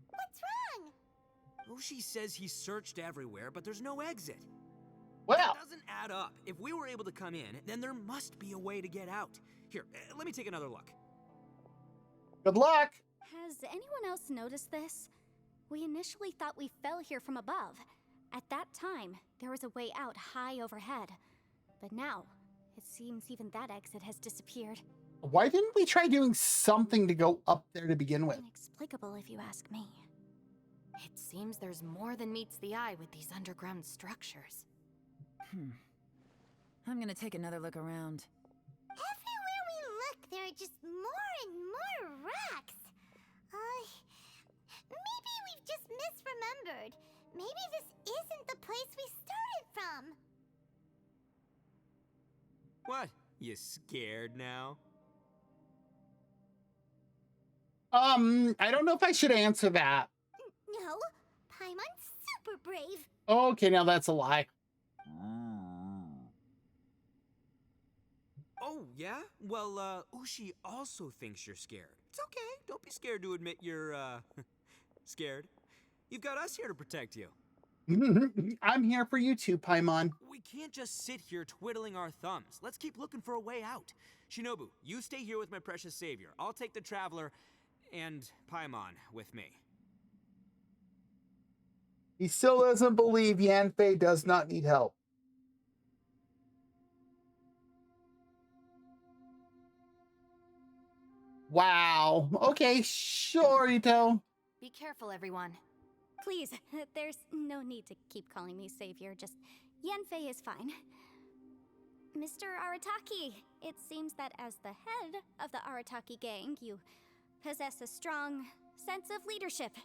What's wrong? Ushi says he searched everywhere, but there's no exit. Well, That doesn't add up. If we were able to come in, then there must be a way to get out. Here, let me take another look. good luck. Has anyone else noticed this? We initially thought we fell here from above. At that time, there was a way out high overhead. But now, it seems even that exit has disappeared. Why didn't we try doing something to go up there to begin with? Inexplicable, if you ask me. It seems there's more than meets the eye with these underground structures. I'm gonna take another look around. Everywhere we look, there are just more and more rocks. Maybe we've just misremembered. Maybe this isn't the place we started from. What? You scared now? I don't know if I should answer that. No, Paimon's super brave. Okay, now that's a lie. Oh, yeah? Well, Ushi also thinks you're scared. It's okay. Don't be scared to admit you're, scared. You've got us here to protect you. I'm here for you too, Paimon. We can't just sit here twiddling our thumbs. Let's keep looking for a way out. Shinobu, you stay here with my precious savior. I'll take the Traveler and Paimon with me. He still doesn't believe Yanfei does not need help. Wow. Okay, sure, Ito. Be careful, everyone. Please, there's no need to keep calling me savior. Just Yanfei is fine. Mr. Arataki, it seems that as the head of the Arataki gang, you possess a strong sense of leadership.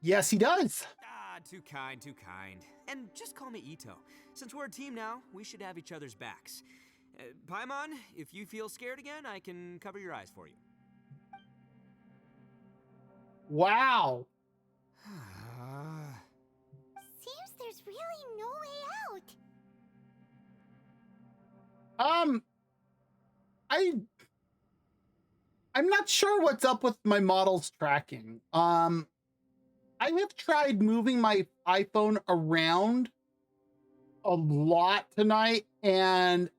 Yes, he does. Ah, too kind, too kind. And just call me Ito. Since we're a team now, we should have each other's backs. Paimon, if you feel scared again, I can cover your eyes for you. Wow. Seems there's really no way out. I'm not sure what's up with my model's tracking. I have tried moving my iPhone around a lot tonight, and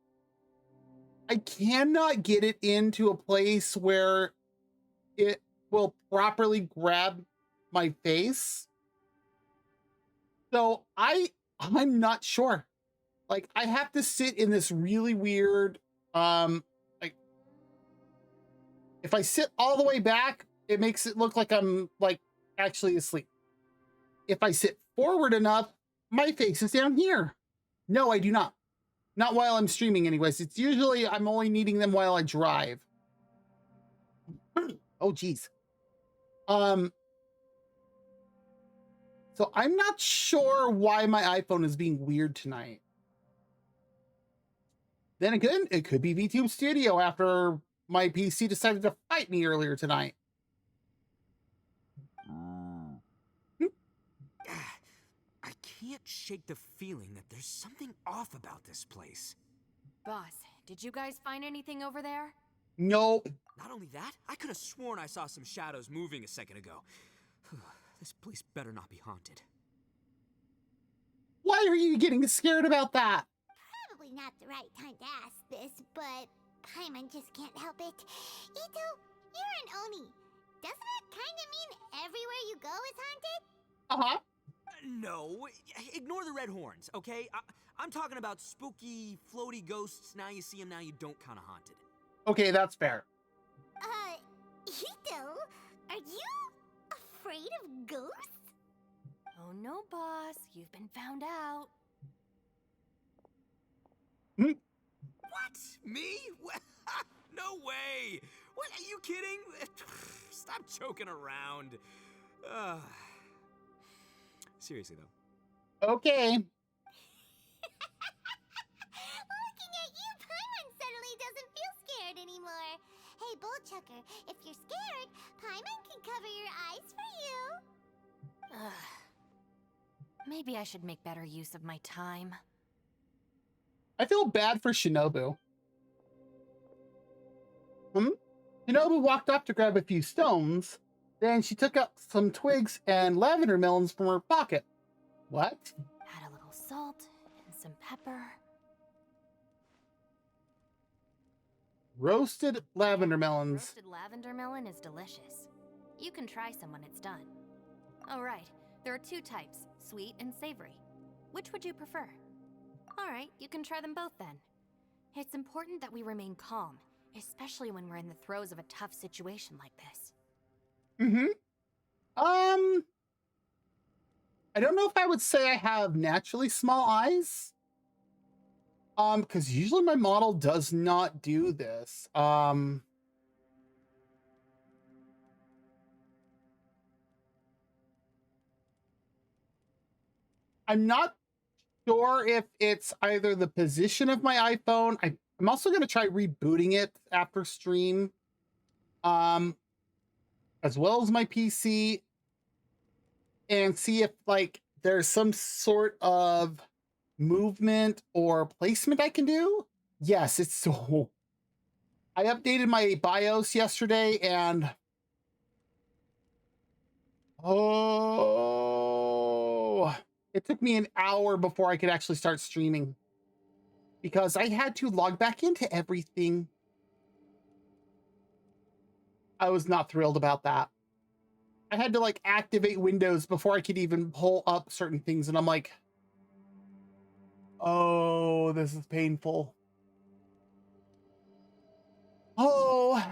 I cannot get it into a place where it will properly grab my face. So I'm not sure. Like, I have to sit in this really weird, like, if I sit all the way back, it makes it look like I'm, like, actually asleep. If I sit forward enough, my face is down here. No, I do not. Not while I'm streaming anyways. It's usually, I'm only needing them while I drive. Oh, geez. So I'm not sure why my iPhone is being weird tonight. Then again, it could be VTube Studio after my PC decided to fight me earlier tonight. I can't shake the feeling that there's something off about this place. Boss, did you guys find anything over there? Nope. Not only that, I could have sworn I saw some shadows moving a second ago. This place better not be haunted. Why are you getting scared about that? Probably not the right time to ask this, but Paimon just can't help it. Ito, you're an Oni. Doesn't it kind of mean everywhere you go is haunted? Uh-huh. No, ignore the red horns, okay? I'm talking about spooky, floaty ghosts. Now you see them, now you don't kind of haunted. Okay, that's fair. Ito, are you afraid of ghosts? Oh no, boss. You've been found out. What? Me? No way! What, are you kidding? Stop joking around. Seriously, though. Okay. Looking at you, Paimon suddenly doesn't feel scared anymore. Hey, Bullchucker, if you're scared, Paimon can cover your eyes for you. Maybe I should make better use of my time. I feel bad for Shinobu. Shinobu walked up to grab a few stones. Then she took out some twigs and lavender melons from her pocket. What? Add a little salt and some pepper. Roasted lavender melons. Roasted lavender melon is delicious. You can try some when it's done. Oh, right. There are two types, sweet and savory. Which would you prefer? All right, you can try them both then. It's important that we remain calm, especially when we're in the throes of a tough situation like this. I don't know if I would say I have naturally small eyes. Because usually my model does not do this. I'm not sure if it's either the position of my iPhone. I'm also going to try rebooting it after stream. As well as my PC. And see if like there's some sort of movement or placement I can do. Yes, it's so... I updated my BIOS yesterday and... Oh... It took me an hour before I could actually start streaming. Because I had to log back into everything. I was not thrilled about that. I had to like activate Windows before I could even pull up certain things. And I'm like, oh, this is painful. Oh.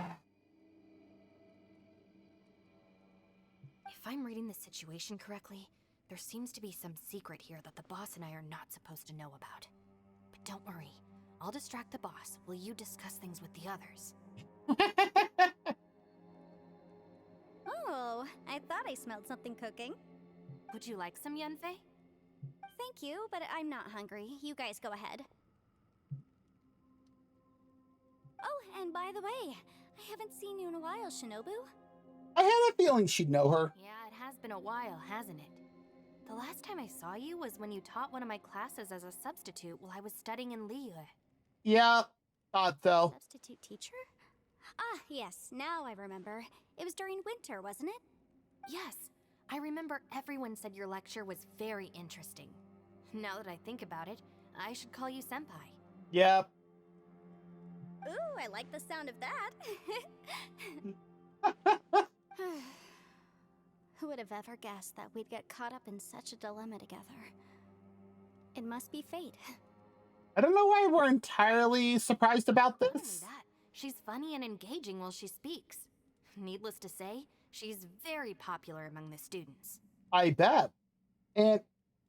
If I'm reading the situation correctly, there seems to be some secret here that the boss and I are not supposed to know about. But don't worry, I'll distract the boss while you discuss things with the others. Oh, I thought I smelled something cooking. Would you like some, Yanfei? Thank you, but I'm not hungry. You guys go ahead. Oh, and by the way, I haven't seen you in a while, Shinobu. I had a feeling she'd know her. Yeah, it has been a while, hasn't it? The last time I saw you was when you taught one of my classes as a substitute while I was studying in Liyue. Yeah, thought so. Substitute teacher? Ah, yes, now I remember. It was during winter, wasn't it? Yes, I remember everyone said your lecture was very interesting. Now that I think about it, I should call you senpai. Yep. Ooh, I like the sound of that. Who would have ever guessed that we'd get caught up in such a dilemma together? It must be fate. I don't know why we're entirely surprised about this. Not only that, she's funny and engaging while she speaks. Needless to say, she's very popular among the students. I bet. And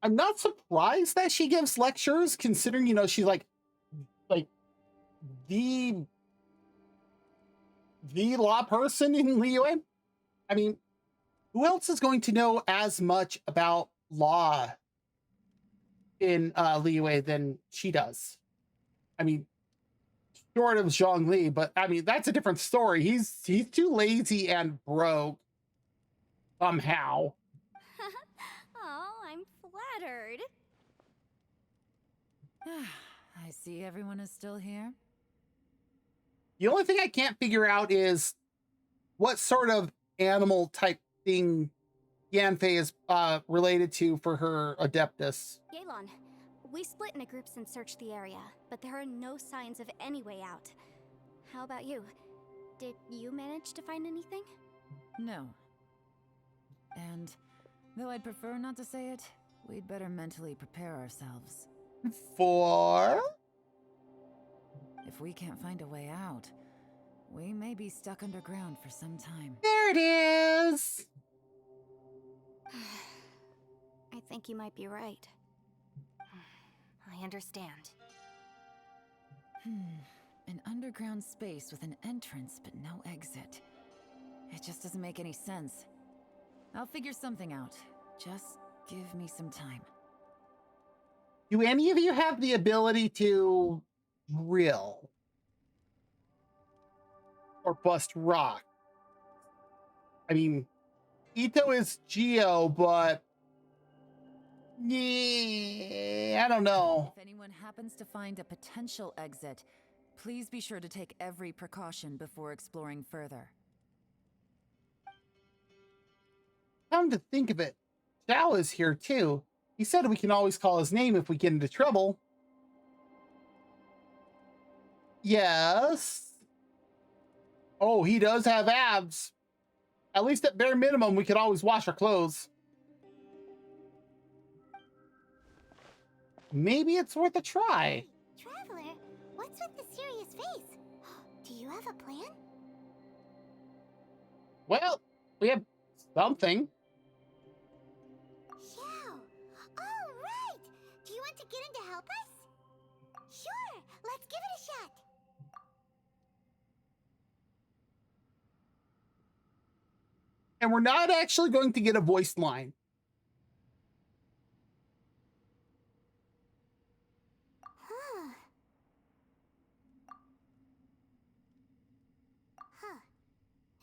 I'm not surprised that she gives lectures, considering, you know, she's like the law person in Liyue. I mean, who else is going to know as much about law in Liyue than she does? I mean, short of Zhongli, but I mean, that's a different story. He's too lazy and broke somehow. Oh, I'm flattered. I see everyone is still here. The only thing I can't figure out is what sort of animal type thing Yanfei is related to for her Adeptus. Yelan, we split into groups and searched the area, but there are no signs of any way out. How about you? Did you manage to find anything? No. And though I'd prefer not to say it, we'd better mentally prepare ourselves. For? If we can't find a way out, we may be stuck underground for some time. There it is! I think you might be right. I understand. An underground space with an entrance but no exit. It just doesn't make any sense. I'll figure something out. Just give me some time. Do any of you have the ability to drill? Or bust rock? I mean, Ito is Geo, but... yeah, I don't know. If anyone happens to find a potential exit, please be sure to take every precaution before exploring further. Come to think of it, Zhao is here too. He said we can always call his name if we get into trouble. Yes. Oh, he does have abs. At least at bare minimum, we could always wash our clothes. Maybe it's worth a try. Traveler, what's with the serious face? Do you have a plan? Well, we have something. Xiao! Oh, right! Do you want to get in to help us? Sure, let's give it a shot. And we're not actually going to get a voiced line. Huh.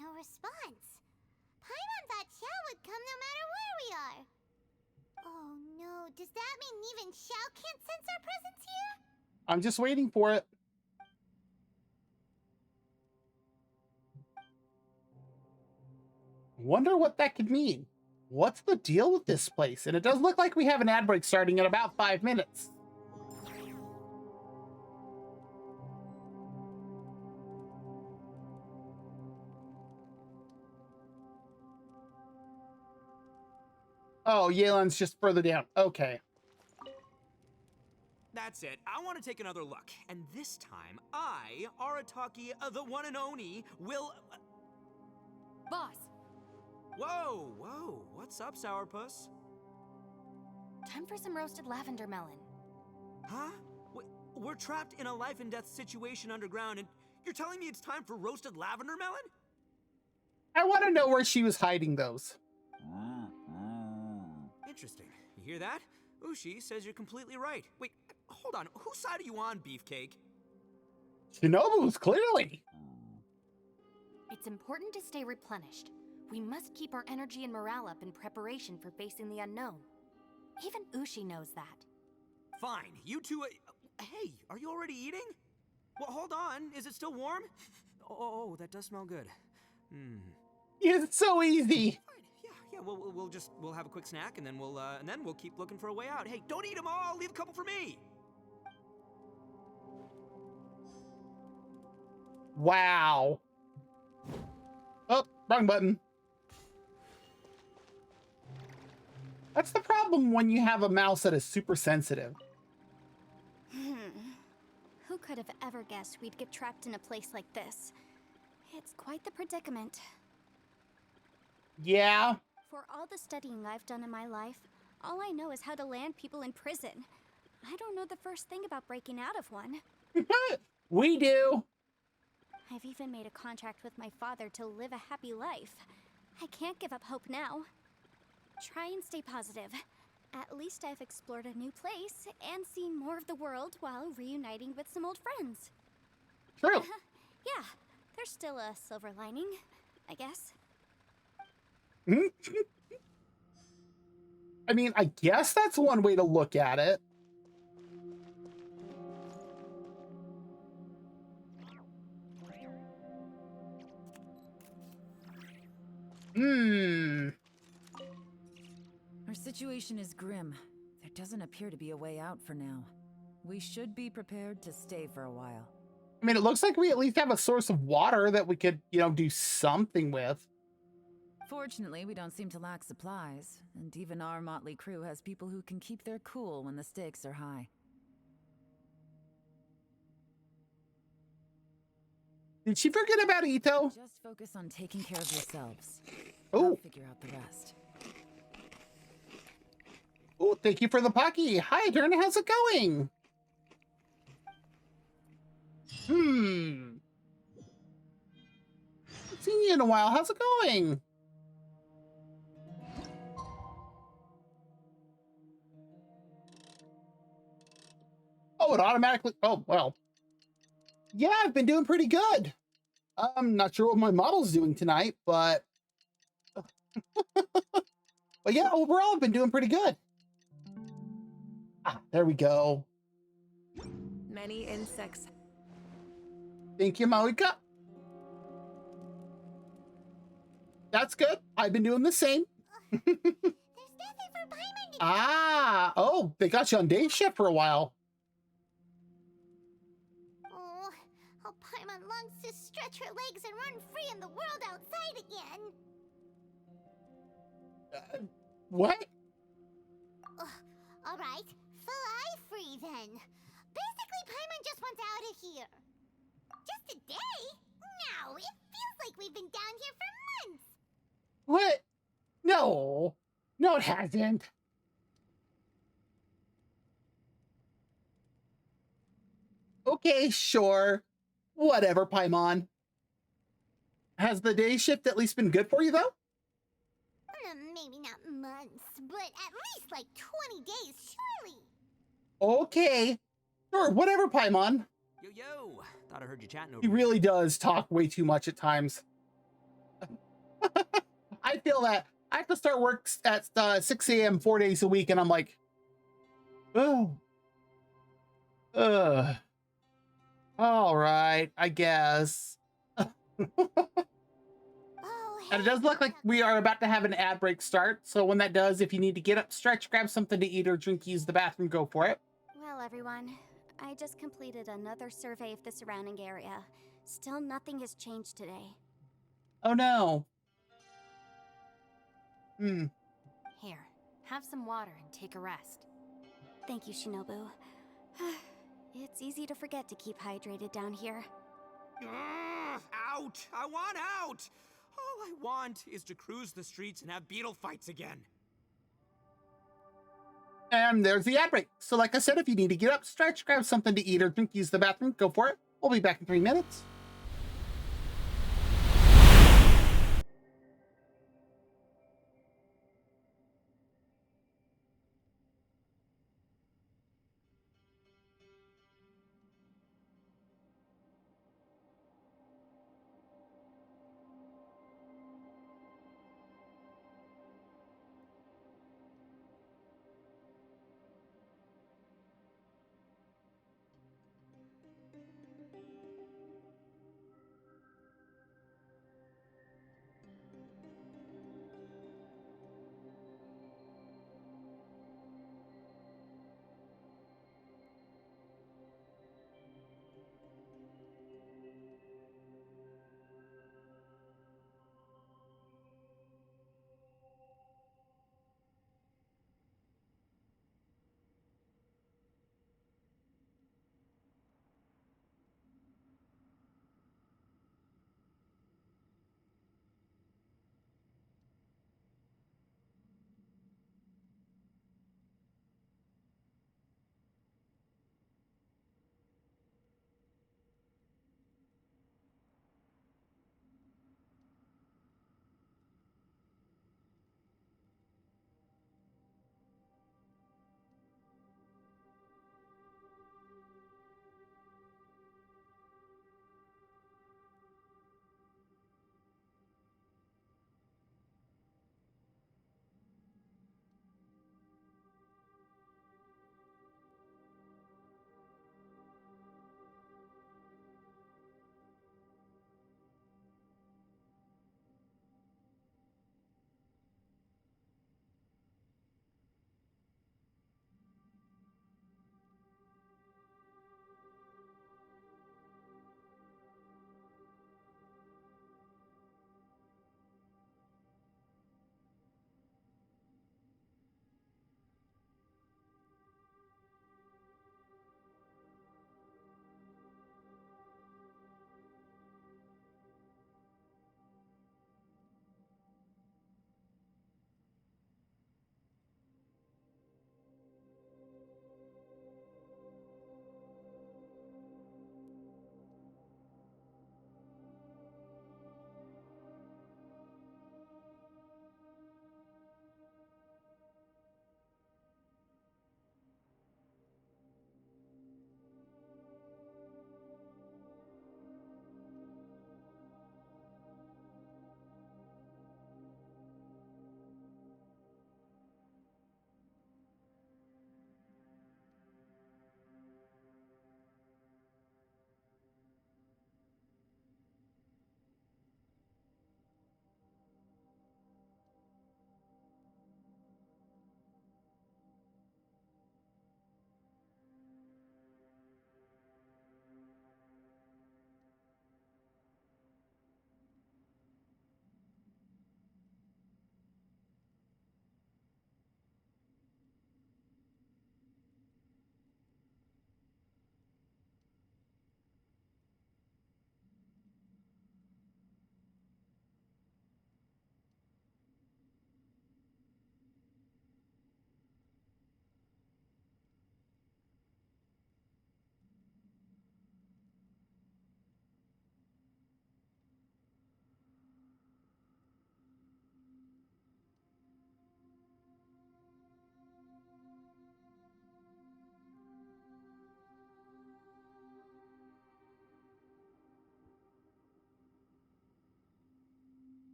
No response. Paimon thought Xiao would come no matter where we are. Oh no, does that mean even Xiao can't sense our presence here? I'm just waiting for it. Wonder what that could mean. What's the deal with this place? And it does look like we have an ad break starting in about 5 minutes. Oh, Yelan's just further down. Okay. That's it. I want to take another look. And this time, I, Arataki, the one and only, will... Boss! Whoa, whoa. What's up, Sourpuss? Time for some roasted lavender melon. Huh? We're trapped in a life and death situation underground, and you're telling me it's time for roasted lavender melon? I want to know where she was hiding those. Interesting. You hear that? Ushi says you're completely right. Wait, hold on. Whose side are you on, Beefcake? Shinobu's, clearly. It's important to stay replenished. We must keep our energy and morale up in preparation for facing the unknown. Even Ushi knows that. Fine. You two... hey, are you already eating? Well, hold on. Is it still warm? Oh, that does smell good. It's so easy. Yeah, we'll have a quick snack and then we'll keep looking for a way out. Hey, don't eat them all. Leave a couple for me. Wow. Oh, wrong button. That's the problem when you have a mouse that is super sensitive. Who could have ever guessed we'd get trapped in a place like this? It's quite the predicament. Yeah. For all the studying I've done in my life, all I know is how to land people in prison. I don't know the first thing about breaking out of one. We do. I've even made a contract with my father to live a happy life. I can't give up hope now. Try and stay positive. At least I've explored a new place and seen more of the world while reuniting with some old friends. True. Yeah, there's still a silver lining, I guess. I mean, I guess that's one way to look at it. Hmm. Our situation is grim. There doesn't appear to be a way out for now. We should be prepared to stay for a while. I mean, it looks like we at least have a source of water that we could, you know, do something with. Fortunately, we don't seem to lack supplies, and even our motley crew has people who can keep their cool when the stakes are high. Did she forget about Ito? Just focus on taking care of yourselves. Oh. I'll figure out the rest. Oh, thank you for the Pocky. Hi, Dern. How's it going? Haven't seen you in a while. How's it going? Oh, it automatically. Oh, well. Yeah, I've been doing pretty good. I'm not sure what my model's doing tonight, but but yeah, overall, I've been doing pretty good. Ah, there we go. Many insects. Thank you, Malika. That's good. I've been doing the same. Ah, oh, they got you on day shift for a while. Oh, how Paimon longs to stretch her legs and run free in the world outside again. What? All right, fly free then. Basically, Paimon just wants out of here. Just a day? No, it feels like we've been down here for months. What? No. No, it hasn't. Okay, sure. Whatever, Paimon. Has the day shift at least been good for you, though? Maybe not months, but at least like 20 days, surely. Okay. Sure, whatever, Paimon. Yo, thought I heard you chatting over He here. really does talk way too much at times. I feel that. I have to start work at 6 a.m. 4 days a week, and I'm like, oh. All right, I guess. And it does look like we are about to have an ad break start. So when that does, if you need to get up, stretch, grab something to eat or drink, use the bathroom, go for it. Well, everyone, I just completed another survey of the surrounding area. Still nothing has changed today. Oh no. Here, have some water and take a rest. Thank you, Shinobu. It's easy to forget to keep hydrated down here. Out! I want out! All I want is to cruise the streets and have beetle fights again. And there's the ad break. So like I said, if you need to get up, stretch, grab something to eat or drink, use the bathroom, go for it. We'll be back in 3 minutes.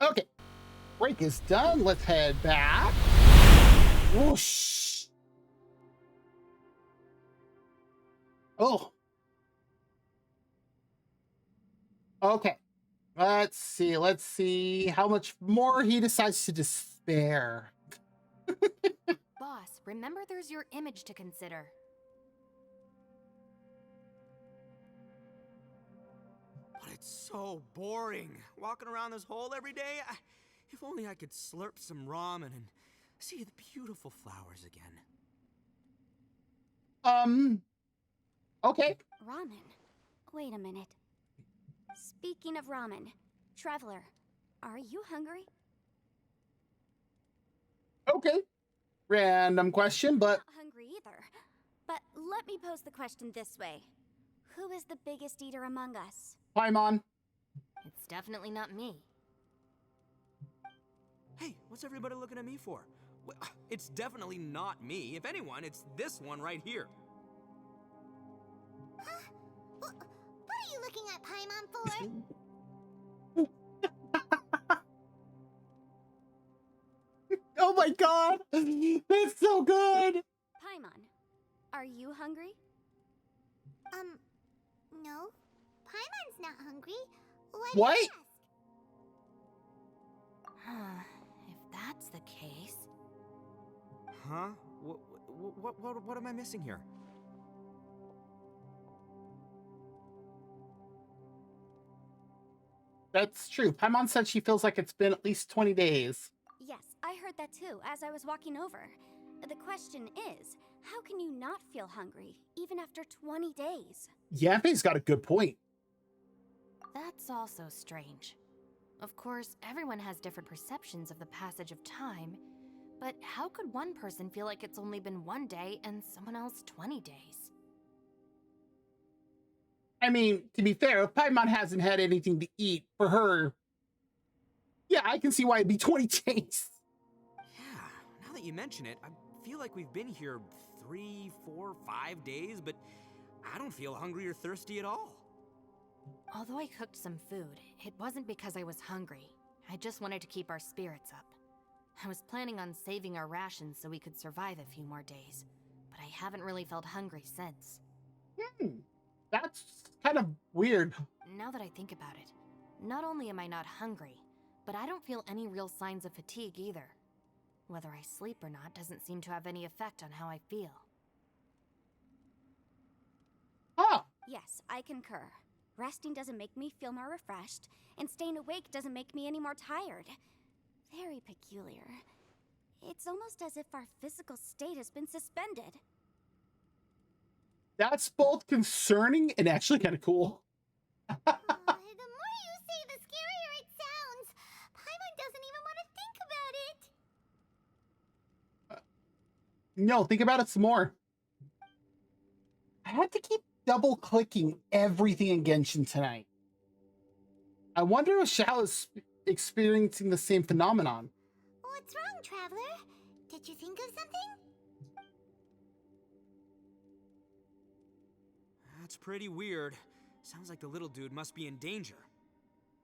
Okay, break is done. Let's head back. Whoosh. Oh. Okay. Let's see. Let's see how much more he decides to despair. Boss, remember there's your image to consider. But it's so boring. Walking around this hole every day. If only I could slurp some ramen and see the beautiful flowers again. Okay. Ramen? Wait a minute. Speaking of ramen, Traveler, are you hungry? Okay. Random question, but... I'm not hungry either. But let me pose the question this way. Who is the biggest eater among us? Paimon. It's definitely not me. Hey, what's everybody looking at me for? It's definitely not me. If anyone, it's this one right here. Huh? What are you looking at Paimon for? Oh my god! That's so good! Paimon, are you hungry? No. Paimon's not hungry. Why What? do you ask? If that's the case... Huh? What am I missing here? That's true. Paimon said she feels like it's been at least 20 days. Yes, I heard that too as I was walking over. The question is, how can you not feel hungry, even after 20 days? Yanfei's got a good point. That's also strange. Of course, everyone has different perceptions of the passage of time, but how could one person feel like it's only been 1 day and someone else 20 days? I mean, to be fair, if Paimon hasn't had anything to eat for her, yeah, I can see why it'd be 20 days. Yeah, now that you mention it, I feel like we've been here 3, 4, 5 days, but I don't feel hungry or thirsty at all. Although I cooked some food, it wasn't because I was hungry. I just wanted to keep our spirits up. I was planning on saving our rations so we could survive a few more days, but I haven't really felt hungry since. That's kind of weird. Now that I think about it, not only am I not hungry, but I don't feel any real signs of fatigue either. Whether I sleep or not doesn't seem to have any effect on how I feel. Oh. Yes, I concur. Resting doesn't make me feel more refreshed, and staying awake doesn't make me any more tired. Very peculiar. It's almost as if our physical state has been suspended. That's both concerning and actually kind of cool. The more you say, the scarier it sounds. Paimon doesn't even want to think about it. No, think about it some more. I had to keep double-clicking everything in Genshin tonight. I wonder if Xiao is experiencing the same phenomenon. What's wrong, Traveler? Did you think of something? That's pretty weird. Sounds like the little dude must be in danger.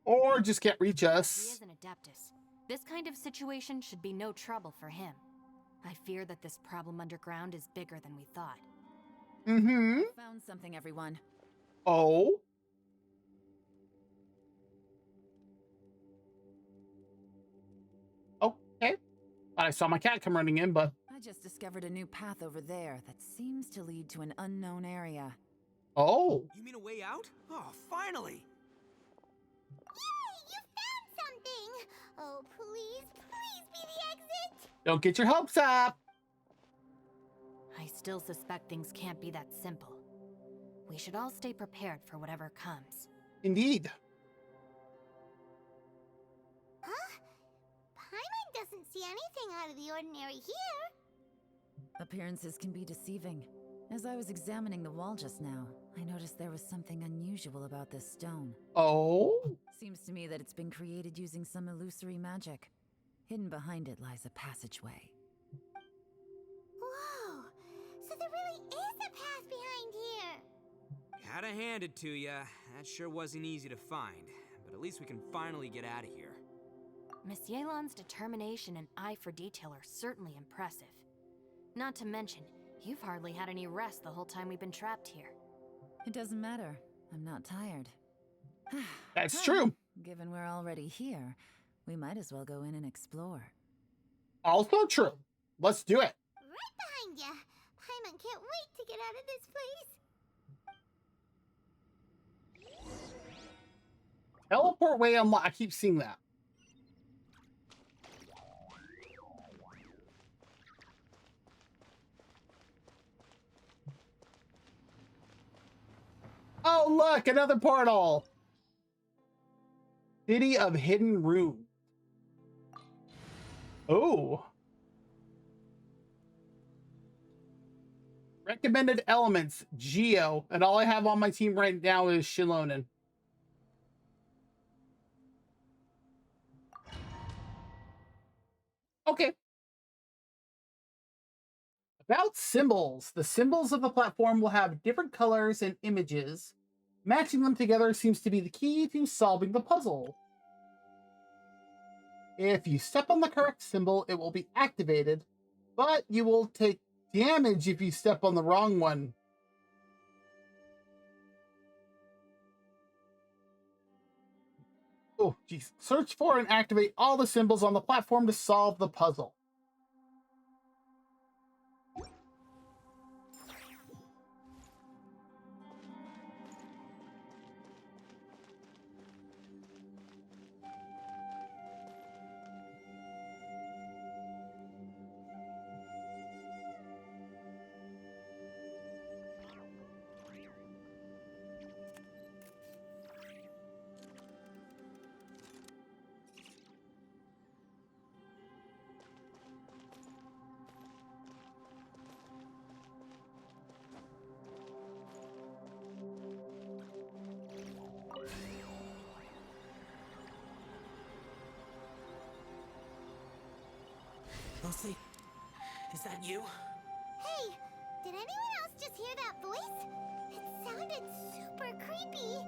Or just can't reach He us. is an Adeptus. This kind of situation should be no trouble for him. I fear that this problem underground is bigger than we thought. Mm-hmm. Found something, everyone. Oh? Okay. I saw my cat come running in, but... I just discovered a new path over there that seems to lead to an unknown area. Oh. You mean a way out? Oh, finally! Yay! You found something! Oh, please be the exit! Don't get your hopes up! I still suspect things can't be that simple. We should all stay prepared for whatever comes. Indeed. Huh? Paimon doesn't see anything out of the ordinary here. Appearances can be deceiving. As I was examining the wall just now, I noticed there was something unusual about this stone. Oh? Seems to me that it's been created using some illusory magic. Hidden behind it lies a passageway. Whoa! So there really is a path behind here! Gotta hand it to ya. That sure wasn't easy to find. But at least we can finally get out of here. Miss Yelan's determination and eye for detail are certainly impressive. Not to mention, you've hardly had any rest the whole time we've been trapped here. It doesn't matter. I'm not tired. That's true. Given we're already here, we might as well go in and explore. Also true. Let's do it. Right behind ya. Paimon can't wait to get out of this place. Teleport way unlocked. I keep seeing that. Oh, look, another portal. City of Hidden Rune. Oh. Recommended elements, Geo. And all I have on my team right now is Shilonen. Okay. About symbols. The symbols of the platform will have different colors and images. Matching them together seems to be the key to solving the puzzle. If you step on the correct symbol, it will be activated, but you will take damage if you step on the wrong one. Oh, geez. Search for and activate all the symbols on the platform to solve the puzzle. Lucy, is that you? Hey, did anyone else just hear that voice? It sounded super creepy.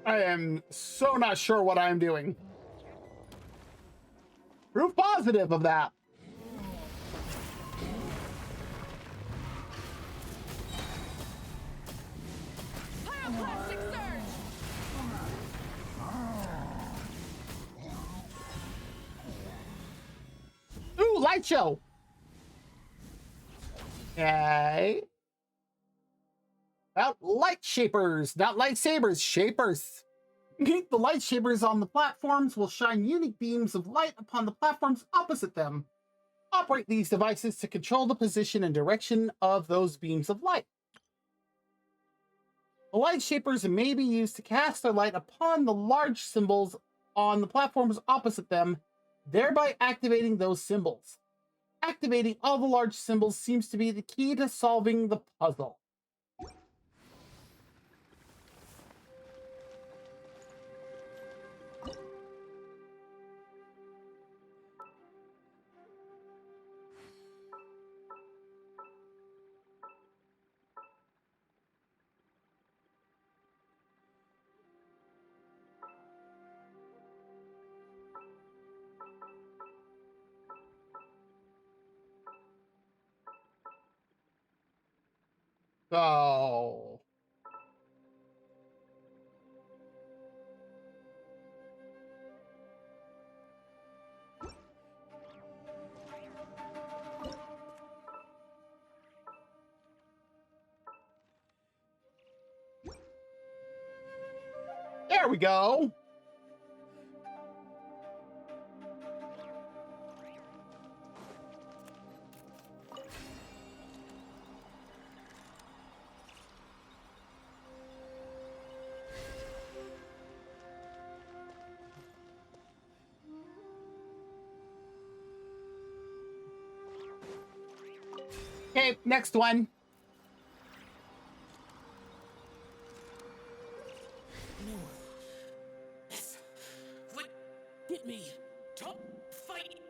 I am so not sure what I'm doing. Proof positive of that. Pyroclastic surge! Ooh, light show. Okay. About light shapers, not lightsabers, shapers. The light shapers on the platforms will shine unique beams of light upon the platforms opposite them. Operate these devices to control the position and direction of those beams of light. The light shapers may be used to cast their light upon the large symbols on the platforms opposite them, thereby activating those symbols. Activating all the large symbols seems to be the key to solving the puzzle. Oh. There we go. Okay, next one. No. Yes. What? Get me. Top fight.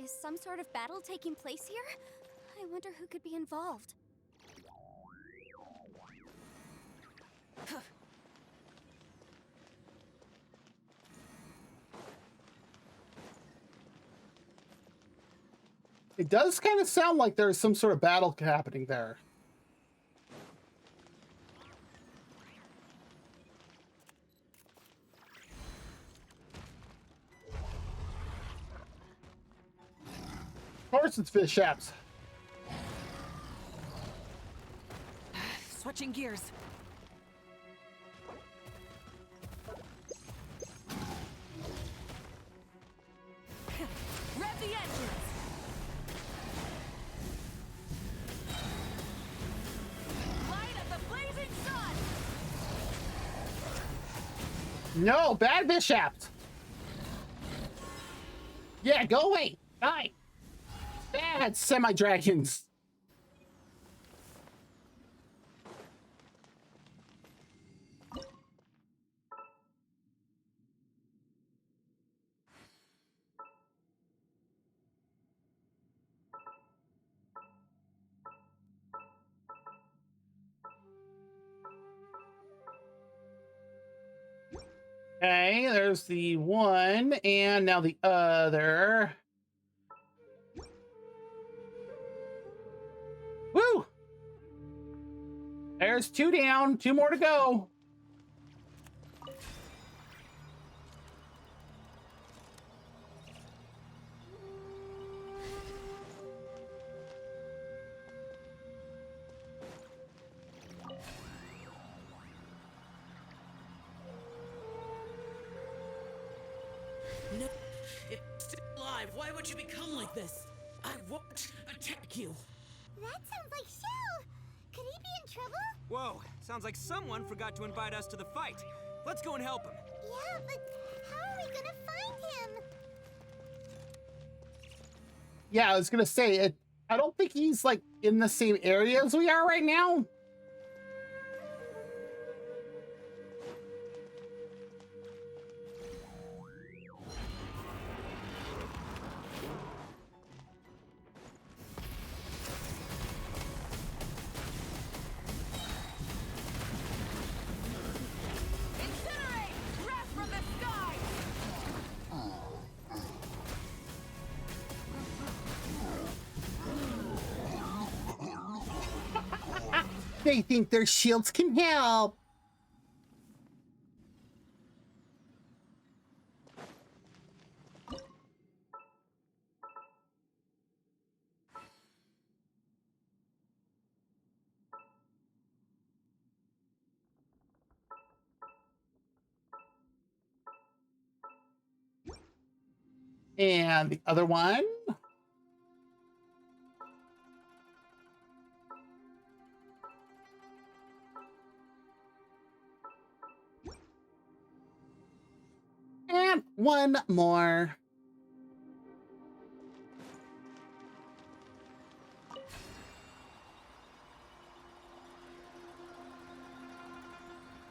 Is some sort of battle taking place here? I wonder who could be involved. It does kind of sound like there's some sort of battle happening there. Of course it's fish apps. Switching gears. Rev the engines! Light of the blazing sun! No, bad fish apps. Yeah, go away. Die. Bad semi-dragons. Okay, there's the one, and now the other. Woo! There's 2 down, 2 more to go. No. It's still alive. Why would you become like this? I won't attack you. That sounds like Shell. Could he be in trouble? Whoa, sounds like someone forgot to invite us to the fight. Let's go and help him. Yeah, but how are we gonna find him? Yeah, I was gonna say it. I don't think he's like in the same area as we are right now. Incinerate! Wrath from the sky! They think their shields can help. And the other one. And one more.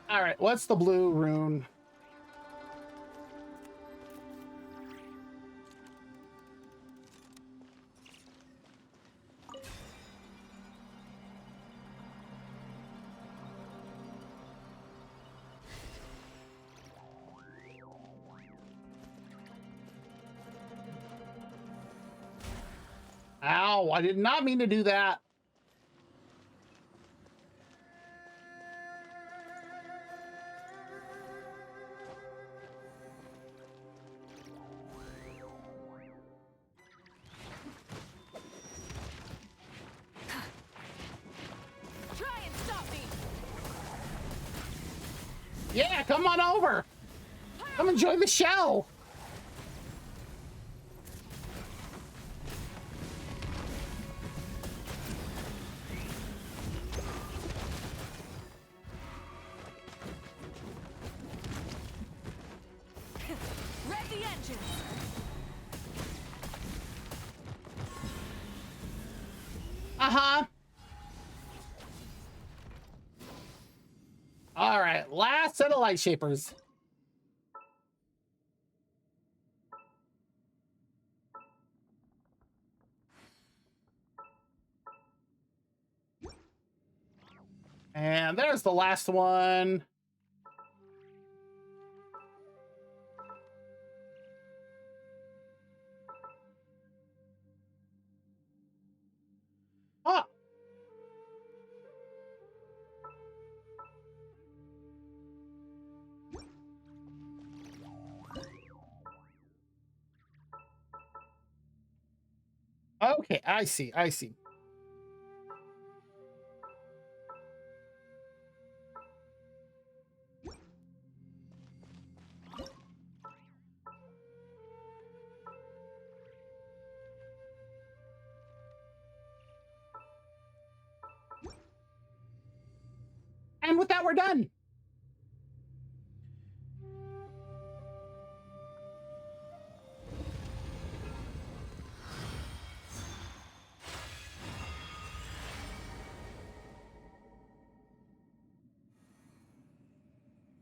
All right, what's the blue rune? Ow, I did not mean to do that. Try and stop me! Yeah, come on over. Come enjoy the show. Rev the engines! Uh-huh. All right, last set of light shapers. And there's the last one. Oh. Okay, I see, I see. And with that, we're done.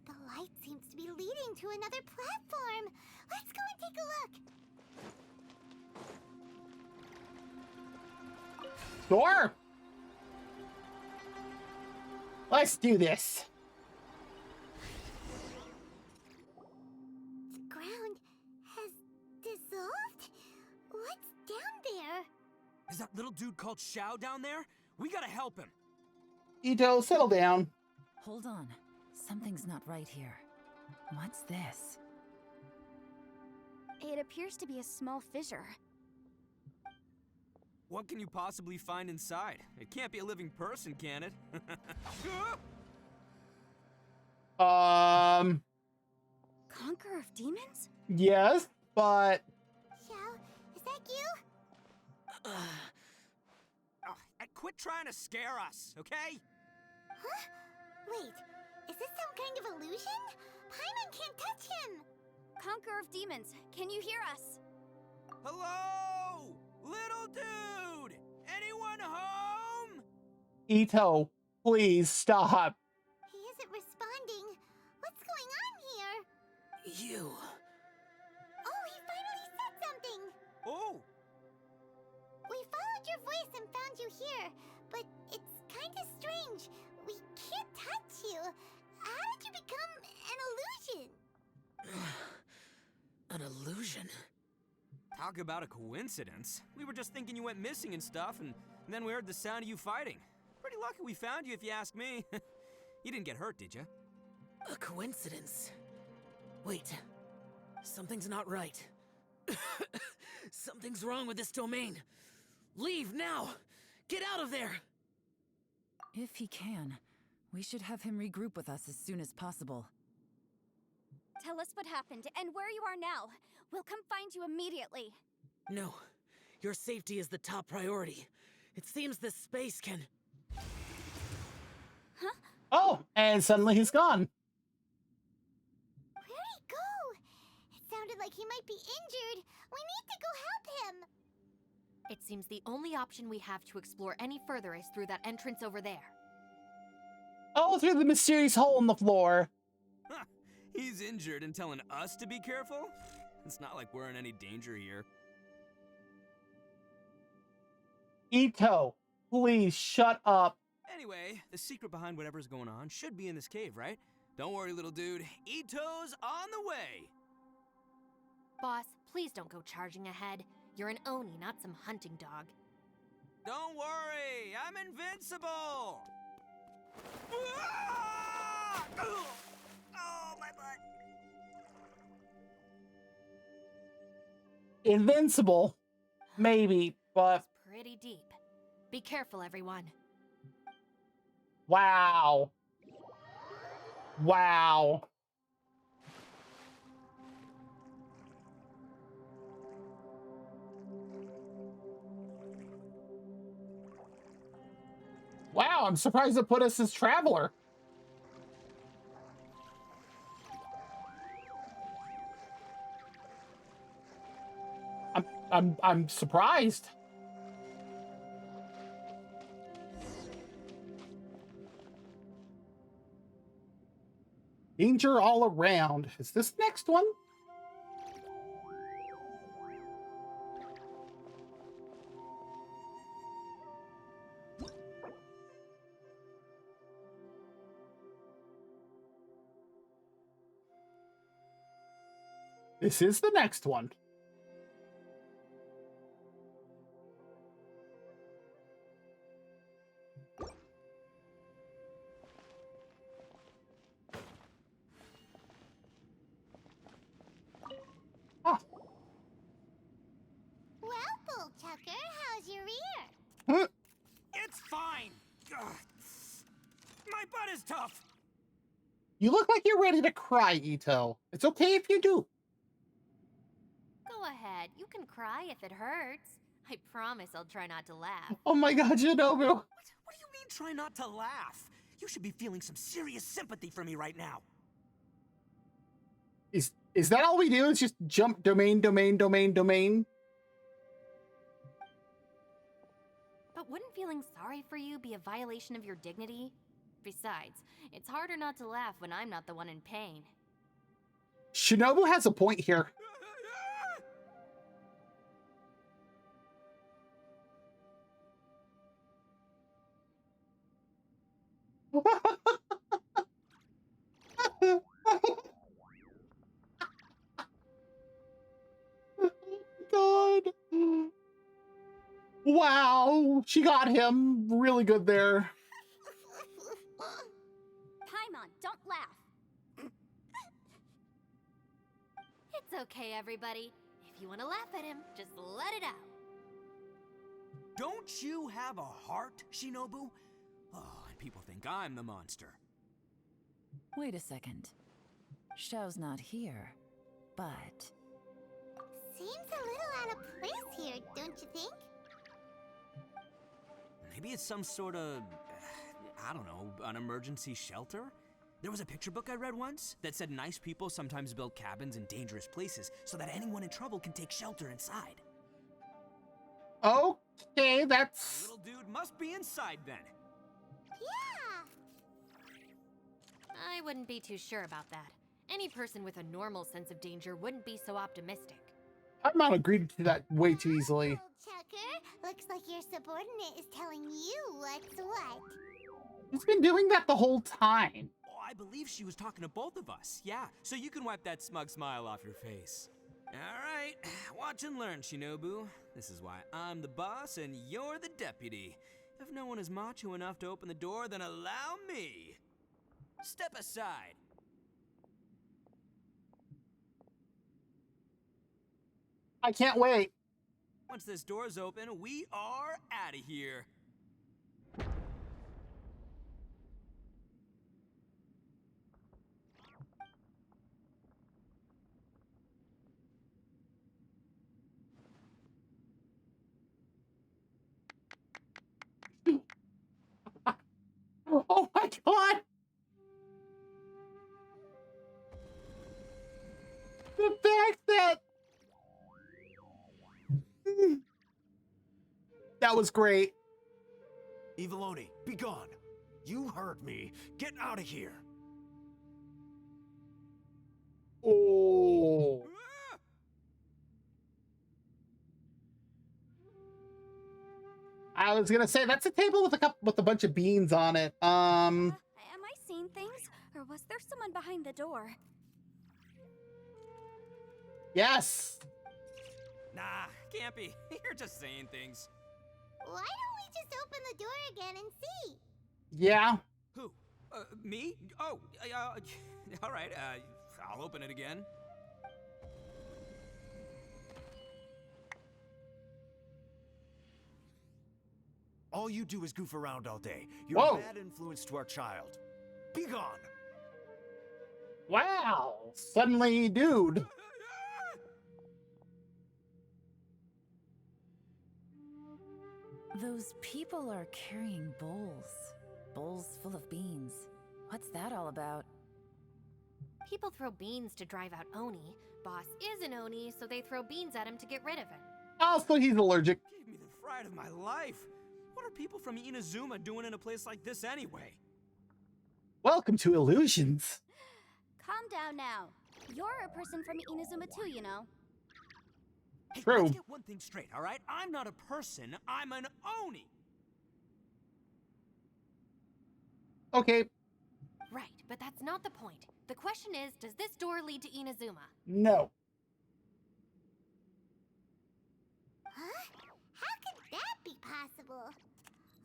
The light seems to be leading to another platform. Let's go and take a look. Sure. Let's do this. The ground has dissolved? What's down there? Is that little dude called Xiao down there? We gotta help him. Ito, settle down. Hold on. Something's not right here. What's this? It appears to be a small fissure. What can you possibly find inside? It can't be a living person, can it? Conqueror of demons? Yes, but Xiao, is that you? Quit trying to scare us, okay? Huh? Wait, is this some kind of illusion? Paimon can't touch him! Conqueror of demons, can you hear us? Hello? Little dude! Anyone home? Ito, please stop. He isn't responding. What's going on here? You. Oh, he finally said something! Oh! We followed your voice and found you here, but it's kind of strange. We can't touch you. How did you become an illusion? An illusion? Talk about a coincidence. We were just thinking you went missing and stuff, and then we heard the sound of you fighting. Pretty lucky we found you, if you ask me. You didn't get hurt, did you? A coincidence? Wait. Something's not right. Something's wrong with this domain. Leave now! Get out of there! If he can, we should have him regroup with us as soon as possible. Tell us what happened and where you are now. We'll come find you immediately. No. Your safety is the top priority. It seems this space can... Huh? Oh, and suddenly he's gone. Where'd he go? It sounded like he might be injured. We need to go help him. It seems the only option we have to explore any further is through that entrance over there. Oh, through the mysterious hole in the floor. He's injured and telling us to be careful? It's not like we're in any danger here. Ito, please shut up. Anyway, the secret behind whatever's going on should be in this cave, right? Don't worry, little dude. Ito's on the way! Boss, please don't go charging ahead. You're an Oni, not some hunting dog. Don't worry, I'm invincible! Oh, my butt! Invincible? Maybe, but... It's pretty deep. Be careful, everyone. Wow. Wow. Wow, I'm surprised it put us as Traveler. I'm surprised. Danger all around. Is this the next one? This is the next one. Well, Bull Chucker, how's your ear? Huh? It's fine. Ugh. My butt is tough. You look like you're ready to cry, Ito. It's okay if you do. Go ahead, you can cry if it hurts. I promise I'll try not to laugh. Oh my god, Shinobu. What do you mean try not to laugh? You should be feeling some serious sympathy for me right now. Is that all we do? Is just jump domain, domain, domain, domain? But wouldn't feeling sorry for you be a violation of your dignity? Besides, it's harder not to laugh when I'm not the one in pain. Shinobu has a point here. God. Wow, she got him really good there. Paimon, don't laugh. It's okay, everybody. If you want to laugh at him, just let it out. Don't you have a heart, Shinobu? Oh, and people think I'm the monster. Wait a second. Xiao's not here, but... Seems a little out of place here, don't you think? Maybe it's some sort of, I don't know, an emergency shelter? There was a picture book I read once that said nice people sometimes build cabins in dangerous places so that anyone in trouble can take shelter inside. Okay, that's... The little dude must be inside then. Yeah! I wouldn't be too sure about that. Any person with a normal sense of danger wouldn't be so optimistic. I'm not agreed to that way too easily. Bull Chucker, looks like your subordinate is telling you what's what. He's been doing that the whole time. Oh, I believe she was talking to both of us. Yeah, so you can wipe that smug smile off your face. All right, watch and learn, Shinobu. This is why I'm the boss and you're the deputy. If no one is macho enough to open the door, then allow me. Step aside. I can't wait. Once this door's open, we are out of here. Oh my god! The fact that... That was great. Eviloni, be gone. You heard me. Get out of here. Oh. I was gonna say that's a table with a bunch of beans on it. Am I seeing things, or was there someone behind the door? Yes. Nah, can't be. You're just saying things. Why don't we just open the door again and see? Yeah. Who? Me? Oh, all right. I'll open it again. All you do is goof around all day. You're a bad influence to our child. Be gone. Wow. Suddenly, dude. Those people are carrying bowls. Bowls full of beans. What's that all about? People throw beans to drive out Oni. Boss is an Oni, so they throw beans at him to get rid of him. Also, he's allergic. Gave me the fright of my life. What are people from Inazuma doing in a place like this anyway? Welcome to Illusions. calm down now. You're a person from Inazuma too, you know. Hey, True. let's get one thing straight, all right? I'm not a person, I'm an Oni! Okay. Right, but that's not the point. The question is, does this door lead to Inazuma? No. Huh? How could that be possible?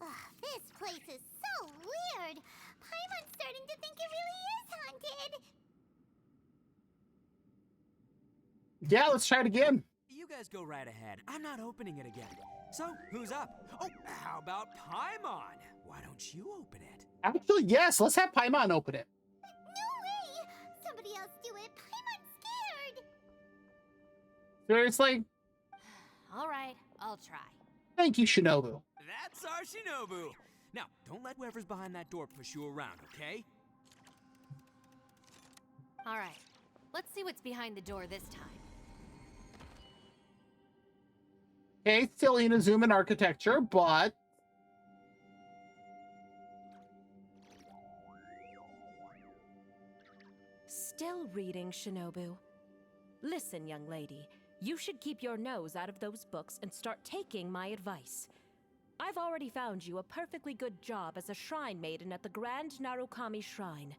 Ugh, this place is so weird. Paimon's starting to think it really is haunted. Yeah, let's try it again. You guys go right ahead. I'm not opening it again. So, who's up? Oh, how about Paimon? Why don't you open it? Actually, yes. Let's have Paimon open it. No way! Somebody else do it. Paimon's scared. Seriously? All right, I'll try. Thank you, Shinobu. That's our Shinobu. Now, don't let whoever's behind that door push you around, okay? All right, let's see what's behind the door this time. Okay, still Inazuman architecture, but... Still reading, Shinobu. Listen, young lady. You should keep your nose out of those books and start taking my advice. I've already found you a perfectly good job as a shrine maiden at the Grand Narukami Shrine.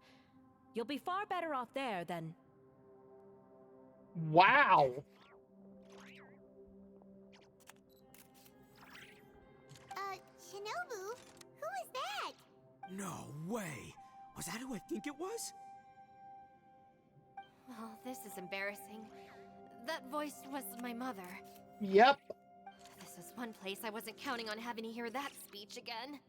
You'll be far better off there than... Wow. Shinobu? Who is that? No way! Was that who I think it was? Oh, this is embarrassing. That voice was my mother. Yep. This is one place I wasn't counting on having to hear that speech again.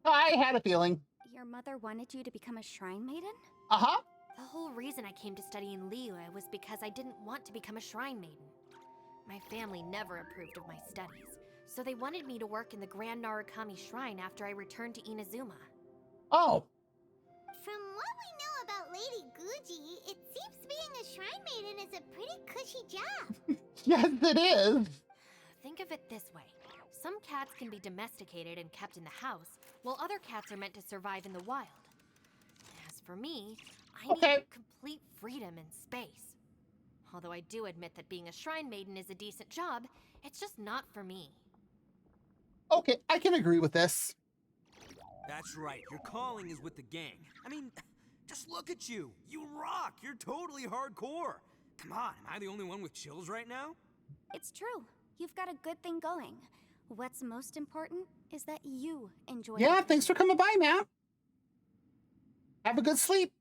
I had a feeling. Your mother wanted you to become a shrine maiden? Uh-huh. The whole reason I came to study in Liyue was because I didn't want to become a shrine maiden. My family never approved of my studies, so they wanted me to work in the Grand Narukami Shrine after I returned to Inazuma. Oh. From what we know about Lady Guji, it seems being a shrine maiden is a pretty cushy job. Yes, it is. Think of it this way. Some cats can be domesticated and kept in the house, while other cats are meant to survive in the wild. As for me, I need complete freedom and space. Although I do admit that being a shrine maiden is a decent job, it's just not for me. Okay, I can agree with this. That's right, your calling is with the gang. I mean, just look at you. You rock. You're totally hardcore. Come on, am I the only one with chills right now? It's true. You've got a good thing going. What's most important is that you enjoy Yeah, it. thanks for coming by, Matt. Have a good sleep.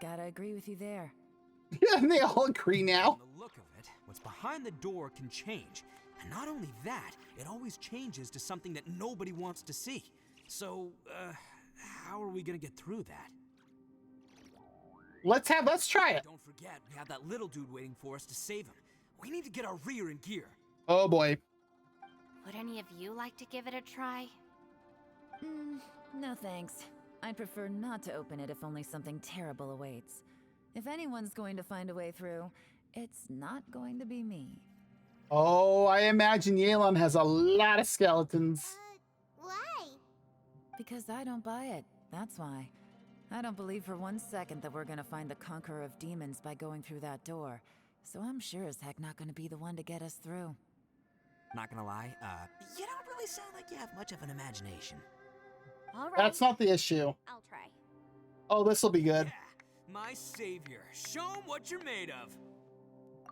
Gotta agree with you there. Yeah, they all agree now. From the look of it, what's behind the door can change. And not only that, it always changes to something that nobody wants to see. So, how are we gonna get through that? Let's try it. Don't forget, we have that little dude waiting for us to save him. We need to get our rear in gear. Oh boy. Would any of you like to give it a try? No thanks. I'd prefer not to open it if only something terrible awaits. If anyone's going to find a way through, it's not going to be me. Oh, I imagine Yelan has a lot of skeletons. Why? Because I don't buy it, that's why. I don't believe for 1 second that we're gonna find the Conqueror of Demons by going through that door. So I'm sure as heck not gonna be the one to get us through. Not gonna lie, you don't really sound like you have much of an imagination. All right. That's not the issue. I'll try. Oh, this will be good. Yeah, my savior. Show 'em what you're made of.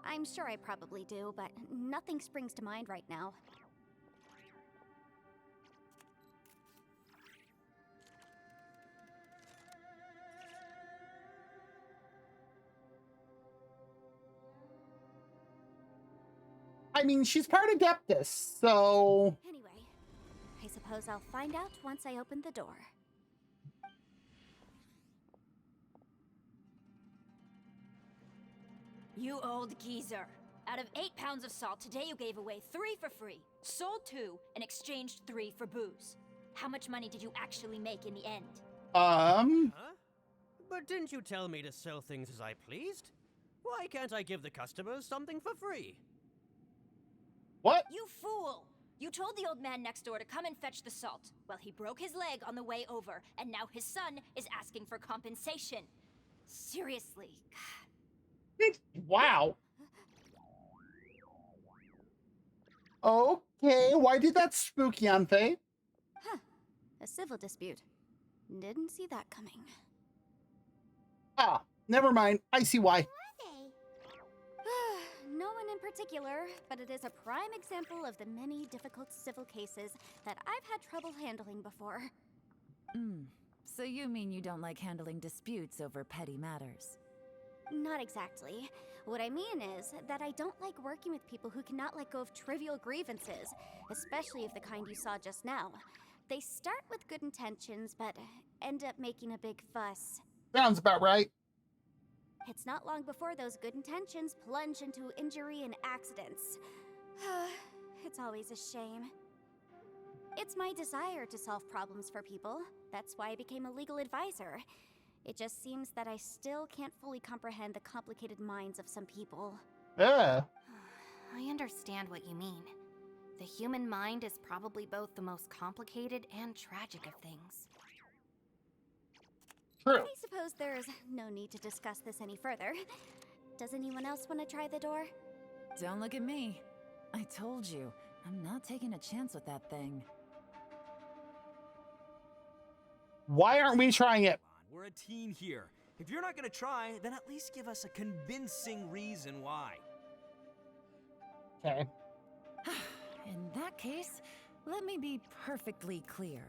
I'm sure I probably do, but nothing springs to mind right now. I mean, she's part of Adeptus, so... Anyway, I suppose I'll find out once I open the door. You old geezer. Out of 8 pounds of salt, today you gave away 3 for free, sold 2, and exchanged 3 for booze. How much money did you actually make in the end? Huh? But didn't you tell me to sell things as I pleased? Why can't I give the customers something for free? What? You fool! You told the old man next door to come and fetch the salt. Well, he broke his leg on the way over, and now his son is asking for compensation. Seriously. Wow. Okay, why did that spook Yanfei? Huh. A civil dispute. Didn't see that coming. Ah, never mind. I see why. No one in particular, but it is a prime example of the many difficult civil cases that I've had trouble handling before. So you mean you don't like handling disputes over petty matters? Not exactly. What I mean is that I don't like working with people who cannot let go of trivial grievances, especially of the kind you saw just now. They start with good intentions, but end up making a big fuss. Sounds about right. It's not long before those good intentions plunge into injury and accidents. It's always a shame. It's my desire to solve problems for people. That's why I became a legal advisor. It just seems that I still can't fully comprehend the complicated minds of some people. I understand what you mean. The human mind is probably both the most complicated and tragic of things. True. I suppose there's no need to discuss this any further. Does anyone else want to try the door? Don't look at me. I told you, I'm not taking a chance with that thing. Why aren't we trying it? We're a team here. If you're not gonna try, then at least give us a convincing reason why. Okay. In that case, let me be perfectly clear.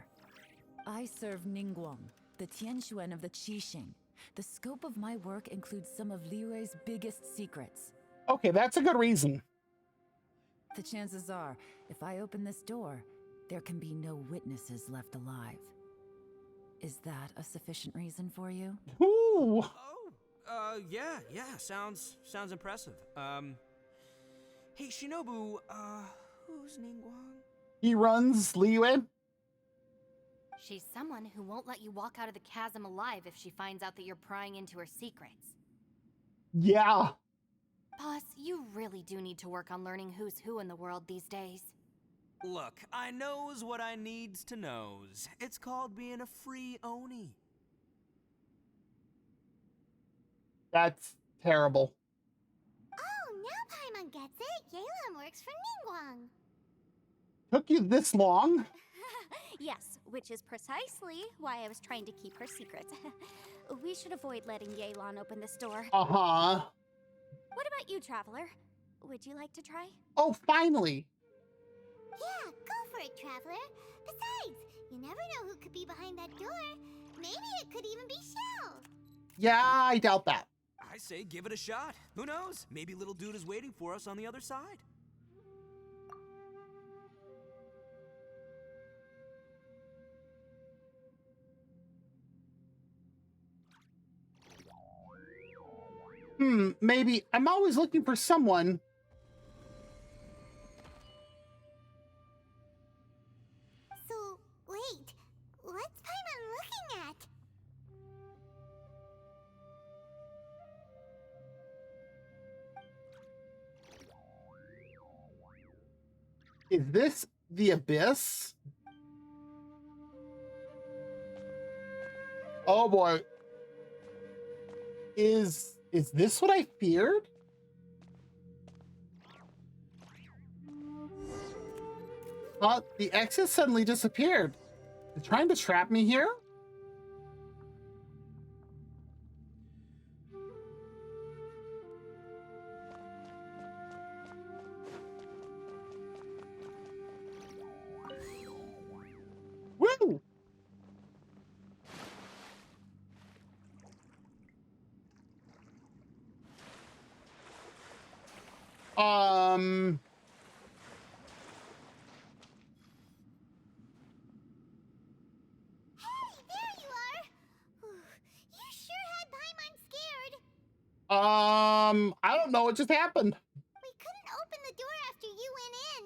I serve Ningguang, the Tianxuan of the Qixing. The scope of my work includes some of Liyue's biggest secrets. Okay, that's a good reason. The chances are, if I open this door, there can be no witnesses left alive. Is that a sufficient reason for you? Ooh. Yeah, sounds impressive. Hey, Shinobu, who's Ningguang? He runs Liyue. She's someone who won't let you walk out of the chasm alive if she finds out that you're prying into her secrets. Yeah. Boss, you really do need to work on learning who's who in the world these days. Look, I knows what I needs to knows. It's called being a free Oni. That's terrible. Oh, now Paimon gets it. Yelan works for Ningguang. Took you this long? Yes, which is precisely why I was trying to keep her secret. We should avoid letting Yelan open this door. Uh-huh. What about you, Traveler? Would you like to try? Oh, finally. Yeah, go for it, Traveler. Besides, you never know who could be behind that door. Maybe it could even be Shell. Yeah, I doubt that. I say give it a shot. Who knows? Maybe little dude is waiting for us on the other side. Maybe. I'm always looking for someone. So, wait. What's Paimon looking at? Is this the abyss? Oh boy. Is this what I feared? The exit suddenly disappeared. They're trying to trap me here? Woo! Hey, there you are. You sure had Paimon scared. I don't know what just happened. We couldn't open the door after you went in.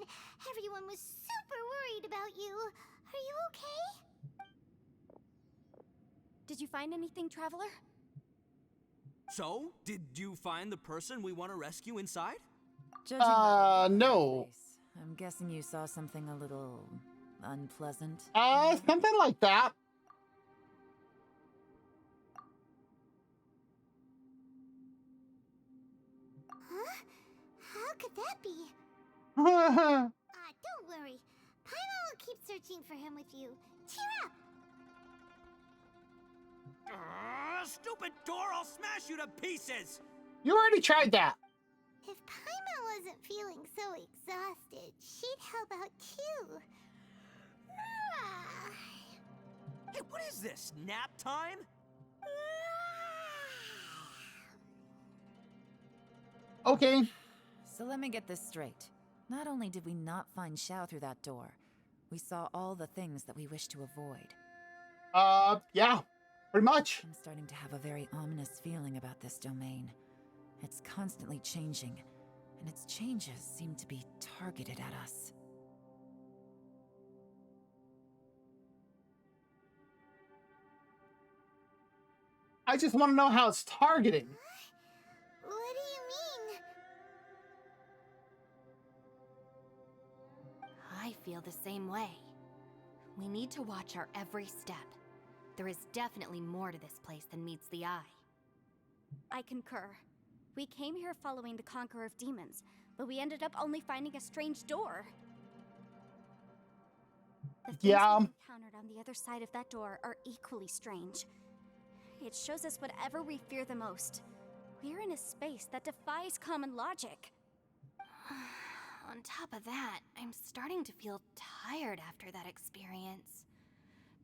Everyone was super worried about you. Are you okay? Did you find anything, Traveler? So, did you find the person we want to rescue inside? Judging by the look on no. your face, I'm guessing you saw something a little unpleasant. Something like that. Huh? How could that be? Don't worry. Paimon will keep searching for him with you. Cheer up! Stupid door! I'll smash you to pieces! You already tried that. If Paimon wasn't feeling so exhausted, she'd help out too. Hey, what is this? Nap time? Okay. So let me get this straight. Not only did we not find Xiao through that door, we saw all the things that we wish to avoid. Yeah, pretty much. I'm starting to have a very ominous feeling about this domain. It's constantly changing, and its changes seem to be targeted at us. I just want to know how it's targeting. What do you mean? I feel the same way. We need to watch our every step. There is definitely more to this place than meets the eye. I concur. We came here following the Conqueror of Demons, but we ended up only finding a strange door. The things we encountered on the other side of that door are equally strange. It shows us whatever we fear the most. We're in a space that defies common logic. On top of that, I'm starting to feel tired after that experience.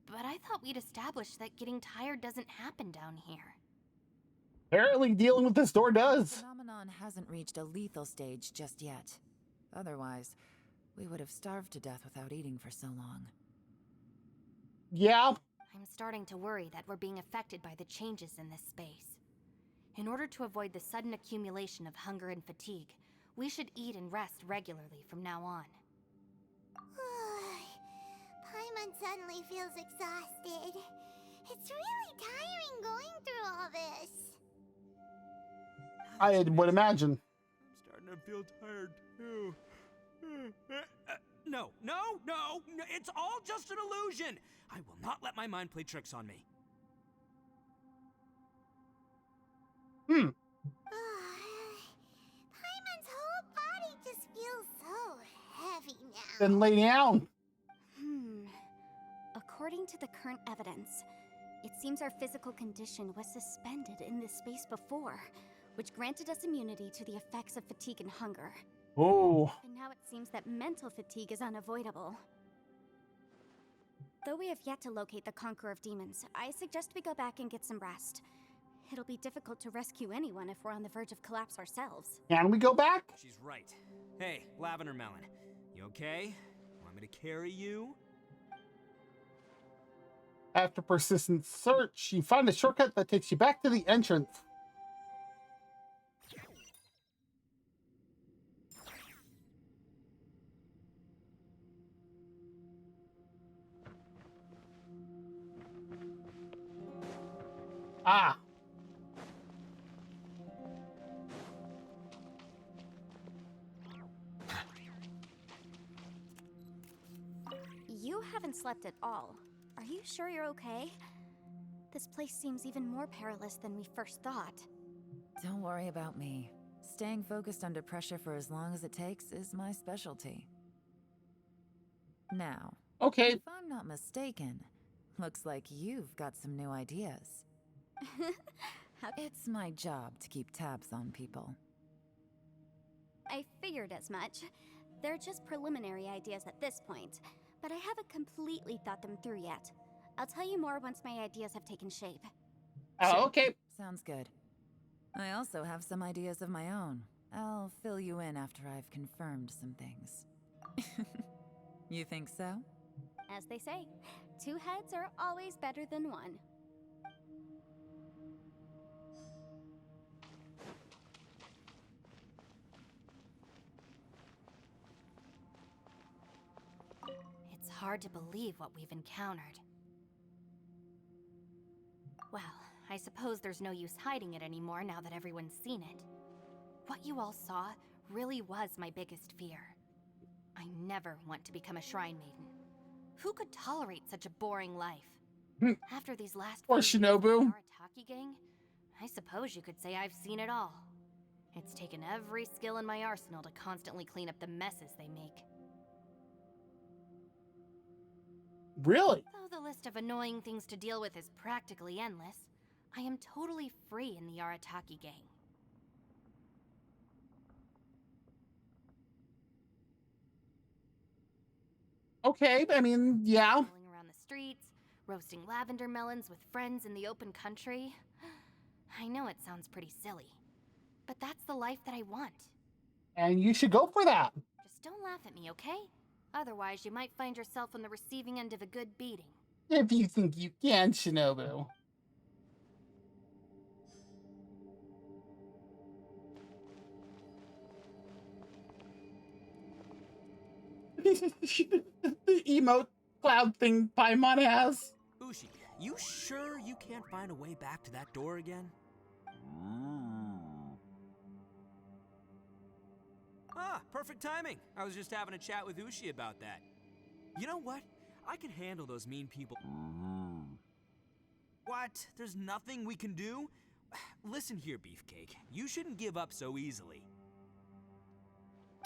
But I thought we'd established that getting tired doesn't happen down here. Apparently dealing with this door does. The phenomenon hasn't reached a lethal stage just yet. Otherwise, we would have starved to death without eating for so long. Yeah. I'm starting to worry that we're being affected by the changes in this space. In order to avoid the sudden accumulation of hunger and fatigue, we should eat and rest regularly from now on. Paimon suddenly feels exhausted. It's really tiring going through all this. I would imagine. I'm starting to feel tired too. No, it's all just an illusion. I will not let my mind play tricks on me. Paimon's whole body just feels so heavy now. Then lay down. According to the current evidence, it seems our physical condition was suspended in this space before, which granted us immunity to the effects of fatigue and hunger. Oh. And now it seems that mental fatigue is unavoidable. Though we have yet to locate the Conqueror of Demons, I suggest we go back and get some rest. It'll be difficult to rescue anyone if we're on the verge of collapse ourselves. Can we go back? She's right. Hey, Lavender Melon, you okay? Want me to carry you? After persistent search, you find a shortcut that takes you back to the entrance. Ah. You haven't slept at all. Are you sure you're okay? This place seems even more perilous than we first thought. Don't worry about me. Staying focused under pressure for as long as it takes is my specialty. Now, okay. If I'm not mistaken, looks like you've got some new ideas. It's my job to keep tabs on people. I figured as much. They're just preliminary ideas at this point, but I haven't completely thought them through yet. I'll tell you more once my ideas have taken shape. Oh, okay. Sounds good. I also have some ideas of my own. I'll fill you in after I've confirmed some things. You think so? As they say, 2 heads are always better than 1. It's hard to believe what we've encountered. Well, I suppose there's no use hiding it anymore now that everyone's seen it. What you all saw really was my biggest fear. I never want to become a shrine maiden. Who could tolerate such a boring life? After these last Or few years with the Shinobu. Arataki gang, I suppose you could say I've seen it all. It's taken every skill in my arsenal to constantly clean up the messes they make. Really? Though the list of annoying things to deal with is practically endless, I am totally free in the Arataki gang. Okay, I mean, yeah. Rolling around the streets, roasting lavender melons with friends in the open country. I know it sounds pretty silly, but that's the life that I want. And you should go for that. Just don't laugh at me, okay? Otherwise, you might find yourself on the receiving end of a good beating. If you think you can, Shinobu. The emote cloud thing Paimon has. Ushi, you sure you can't find a way back to that door again? Ah, perfect timing. I was just having a chat with Ushi about that. You know what? I can handle those mean people. What? There's nothing we can do? Listen here, Beefcake. You shouldn't give up so easily.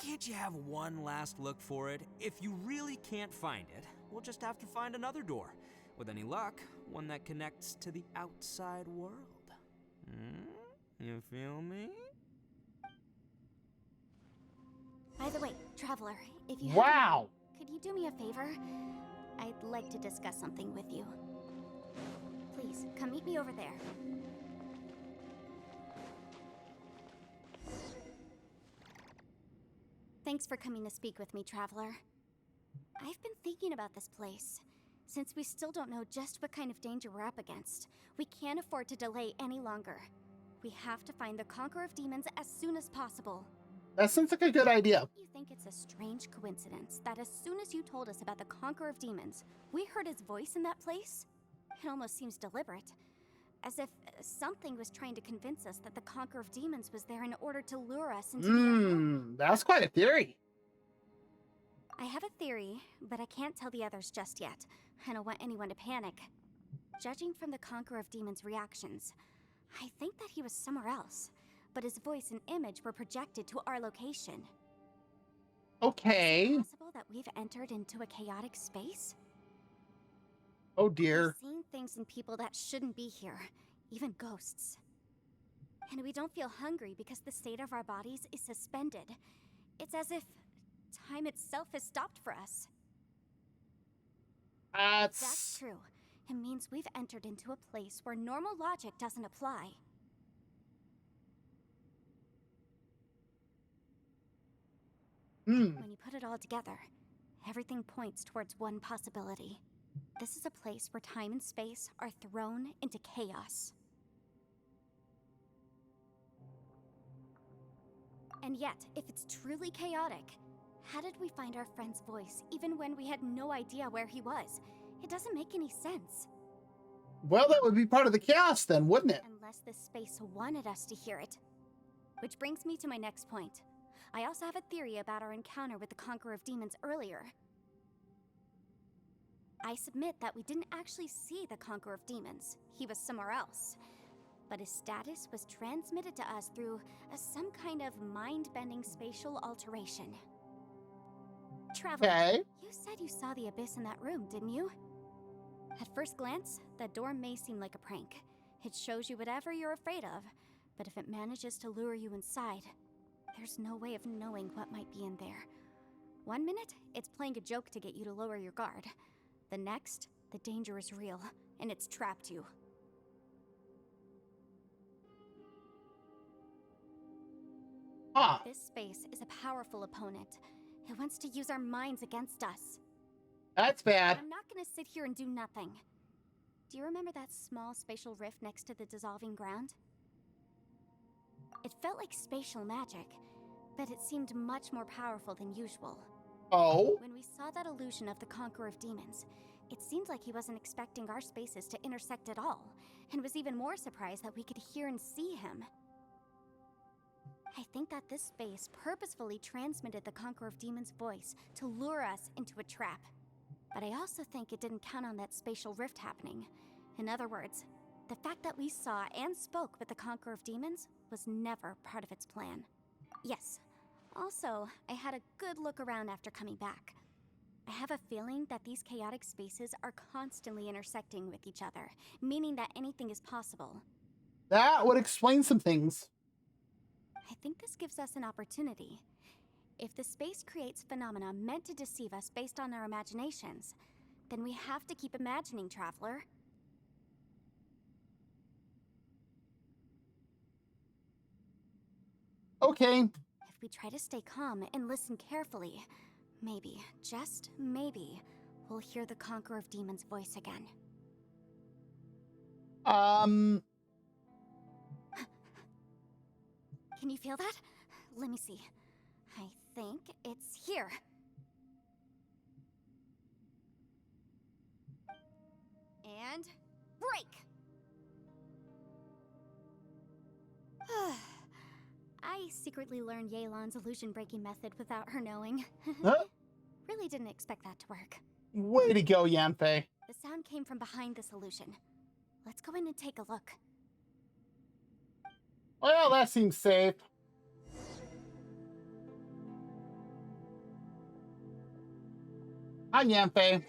Can't you have one last look for it? If you really can't find it, we'll just have to find another door. With any luck, one that connects to the outside world. You feel me? By the way, Traveler, if you Wow! could you do me a favor? I'd like to discuss something with you. Please, come meet me over there. Thanks for coming to speak with me, Traveler. I've been thinking about this place. Since we still don't know just what kind of danger we're up against, we can't afford to delay any longer. We have to find the Conqueror of Demons as soon as possible. That sounds like a good idea. You think it's a strange coincidence that as soon as you told us about the Conqueror of Demons, we heard his voice in that place? It almost seems deliberate. As if something was trying to convince us that the Conqueror of Demons was there in order to lure us into the unknown. That's quite a theory. I have a theory, but I can't tell the others just yet. I don't want anyone to panic. Judging from the Conqueror of Demons' reactions, I think that he was somewhere else, but his voice and image were projected to our location. Okay. Is it possible that we've entered into a chaotic space? Oh dear. We've seen things and people that shouldn't be here, even ghosts. And we don't feel hungry because the state of our bodies is suspended. It's as if time itself has stopped for us. That's true. It means we've entered into a place where normal logic doesn't apply. When you put it all together, everything points towards one possibility. This is a place where time and space are thrown into chaos. And yet, if it's truly chaotic, how did we find our friend's voice even when we had no idea where he was? It doesn't make any sense. Well, that would be part of the chaos then, wouldn't it? Unless this space wanted us to hear it. Which brings me to my next point. I also have a theory about our encounter with the Conqueror of Demons earlier. I submit that we didn't actually see the Conqueror of Demons. He was somewhere else. But his status was transmitted to us through some kind of mind-bending spatial alteration. Traveler, you said you saw the abyss in that room, didn't you? At first glance, that door may seem like a prank. It shows you whatever you're afraid of, but if it manages to lure you inside, there's no way of knowing what might be in there. One minute, it's playing a joke to get you to lower your guard. The next, the danger is real, and it's trapped you. This space is a powerful opponent. It wants to use our minds against us. That's bad. I'm not gonna sit here and do nothing. Do you remember that small spatial rift next to the dissolving ground? It felt like spatial magic, but it seemed much more powerful than usual. Oh? When we saw that illusion of the Conqueror of Demons, it seemed like he wasn't expecting our spaces to intersect at all, and was even more surprised that we could hear and see him. I think that this space purposefully transmitted the Conqueror of Demons' voice to lure us into a trap. But I also think it didn't count on that spatial rift happening. In other words, the fact that we saw and spoke with the Conqueror of Demons was never part of its plan. Yes. Also, I had a good look around after coming back. I have a feeling that these chaotic spaces are constantly intersecting with each other, meaning that anything is possible. That would explain some things. I think this gives us an opportunity. If the space creates phenomena meant to deceive us based on our imaginations, then we have to keep imagining, Traveler. Okay. If we try to stay calm and listen carefully, maybe, just maybe, we'll hear the Conqueror of Demons' voice again. Can you feel that? Let me see. I think it's here. And break! I secretly learned Yelan's illusion-breaking method without her knowing. Huh? Really didn't expect that to work. Way to go, Yanfei. The sound came from behind this illusion. Let's go in and take a look. Well, that seems safe. Hi, Yanfei.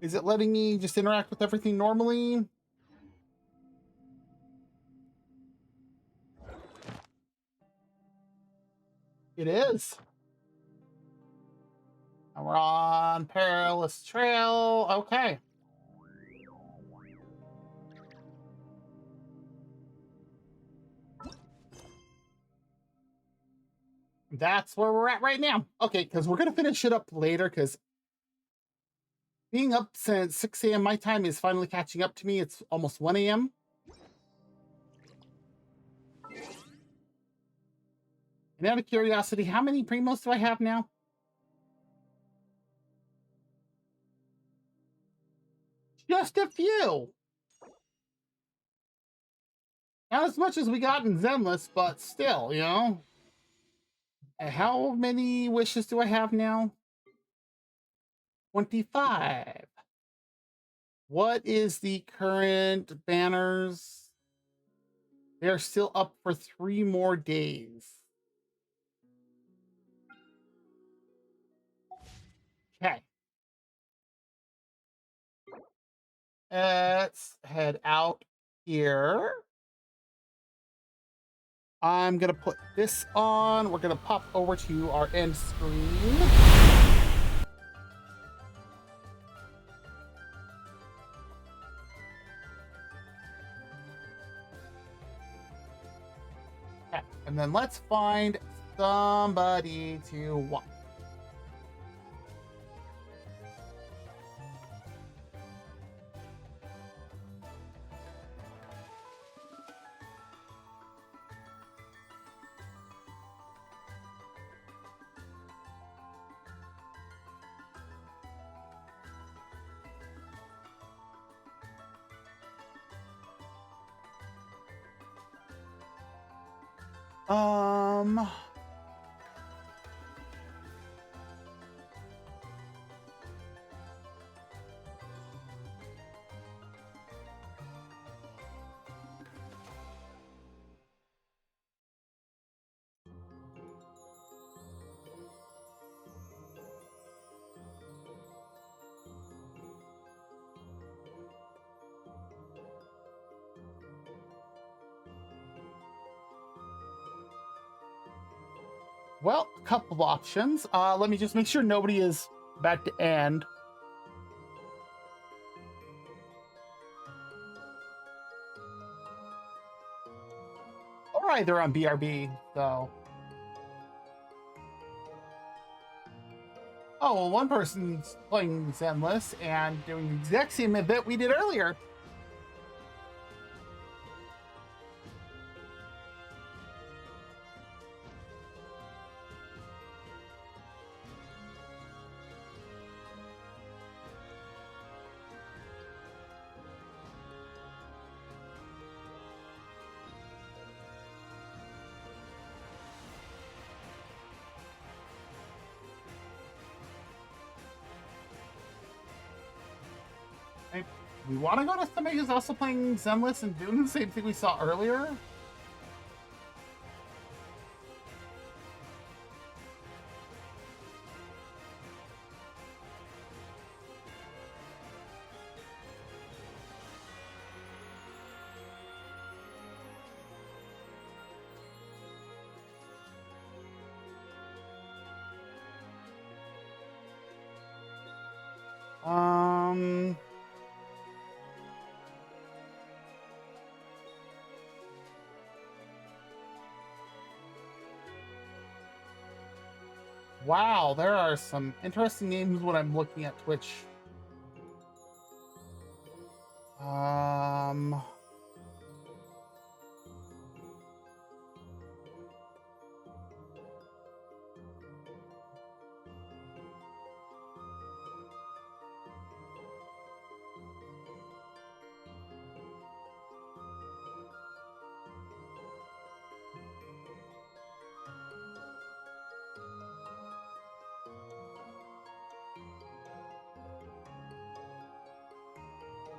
Is it letting me just interact with everything normally? It is. And we're on Perilous Trail. Okay. That's where we're at right now. Okay, because we're going to finish it up later, because being up since 6 a.m. my time is finally catching up to me. It's almost 1 a.m. And out of curiosity, how many primos do I have now? Just a few. Not as much as we got in Zenless, but still, you know. And how many wishes do I have now? 25. What is the current banners? They're still up for 3 more days. Okay. Let's head out here. I'm going to put this on. We're going to pop over to our end screen. Okay. And then let's find somebody to watch. Well, a couple of options. Let me just make sure nobody is about to end. Or either on BRB, so. Oh, well, one person's playing Zenless and doing the exact same event we did earlier. We want to go to somebody who's also playing Zenless and doing the same thing we saw earlier? Wow, there are some interesting names when I'm looking at Twitch.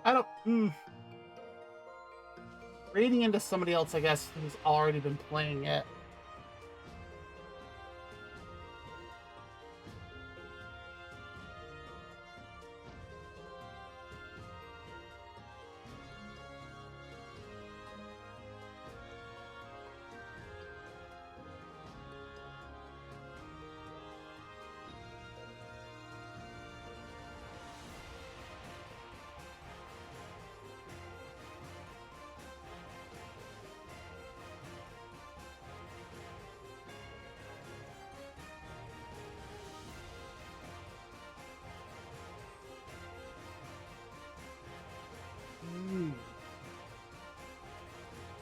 I don't. Reading into somebody else, I guess, who's already been playing it.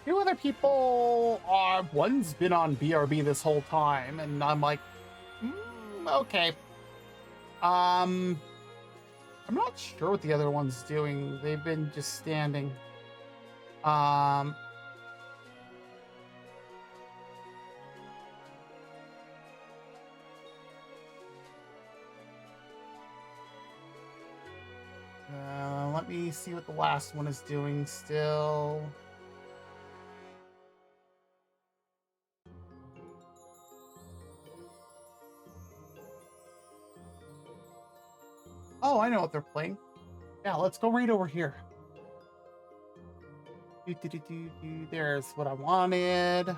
Two other people are. One's been on BRB this whole time, and I'm like, okay. I'm not sure what the other one's doing. They've been just standing. Let me see what the last one is doing still. Oh, I know what they're playing. Yeah, let's go right over here. There's what I wanted.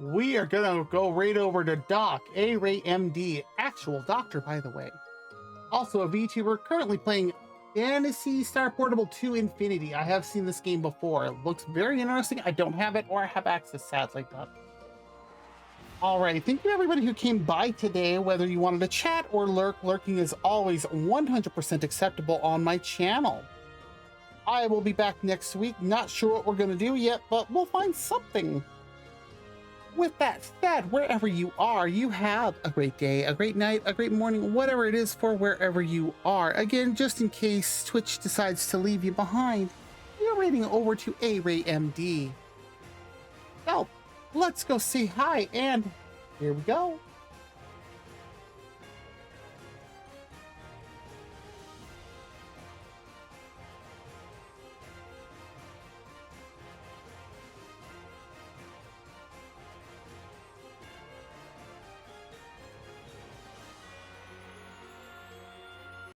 We are gonna go right over to Doc, A-Ray MD, actual doctor, by the way. Also a VTuber currently playing Fantasy Star Portable 2 Infinity. I have seen this game before. It looks very interesting. I don't have it or have access, sadly, but. Alrighty, thank you everybody who came by today, whether you wanted to chat or lurk. Lurking is always 100% acceptable on my channel. I will be back next week. Not sure what we're gonna do yet, but we'll find something. With that said, wherever you are, you have a great day, a great night, a great morning, whatever it is for wherever you are. Again, just in case Twitch decides to leave you behind, you're rating over to A-Ray MD. So, let's go say hi, and here we go.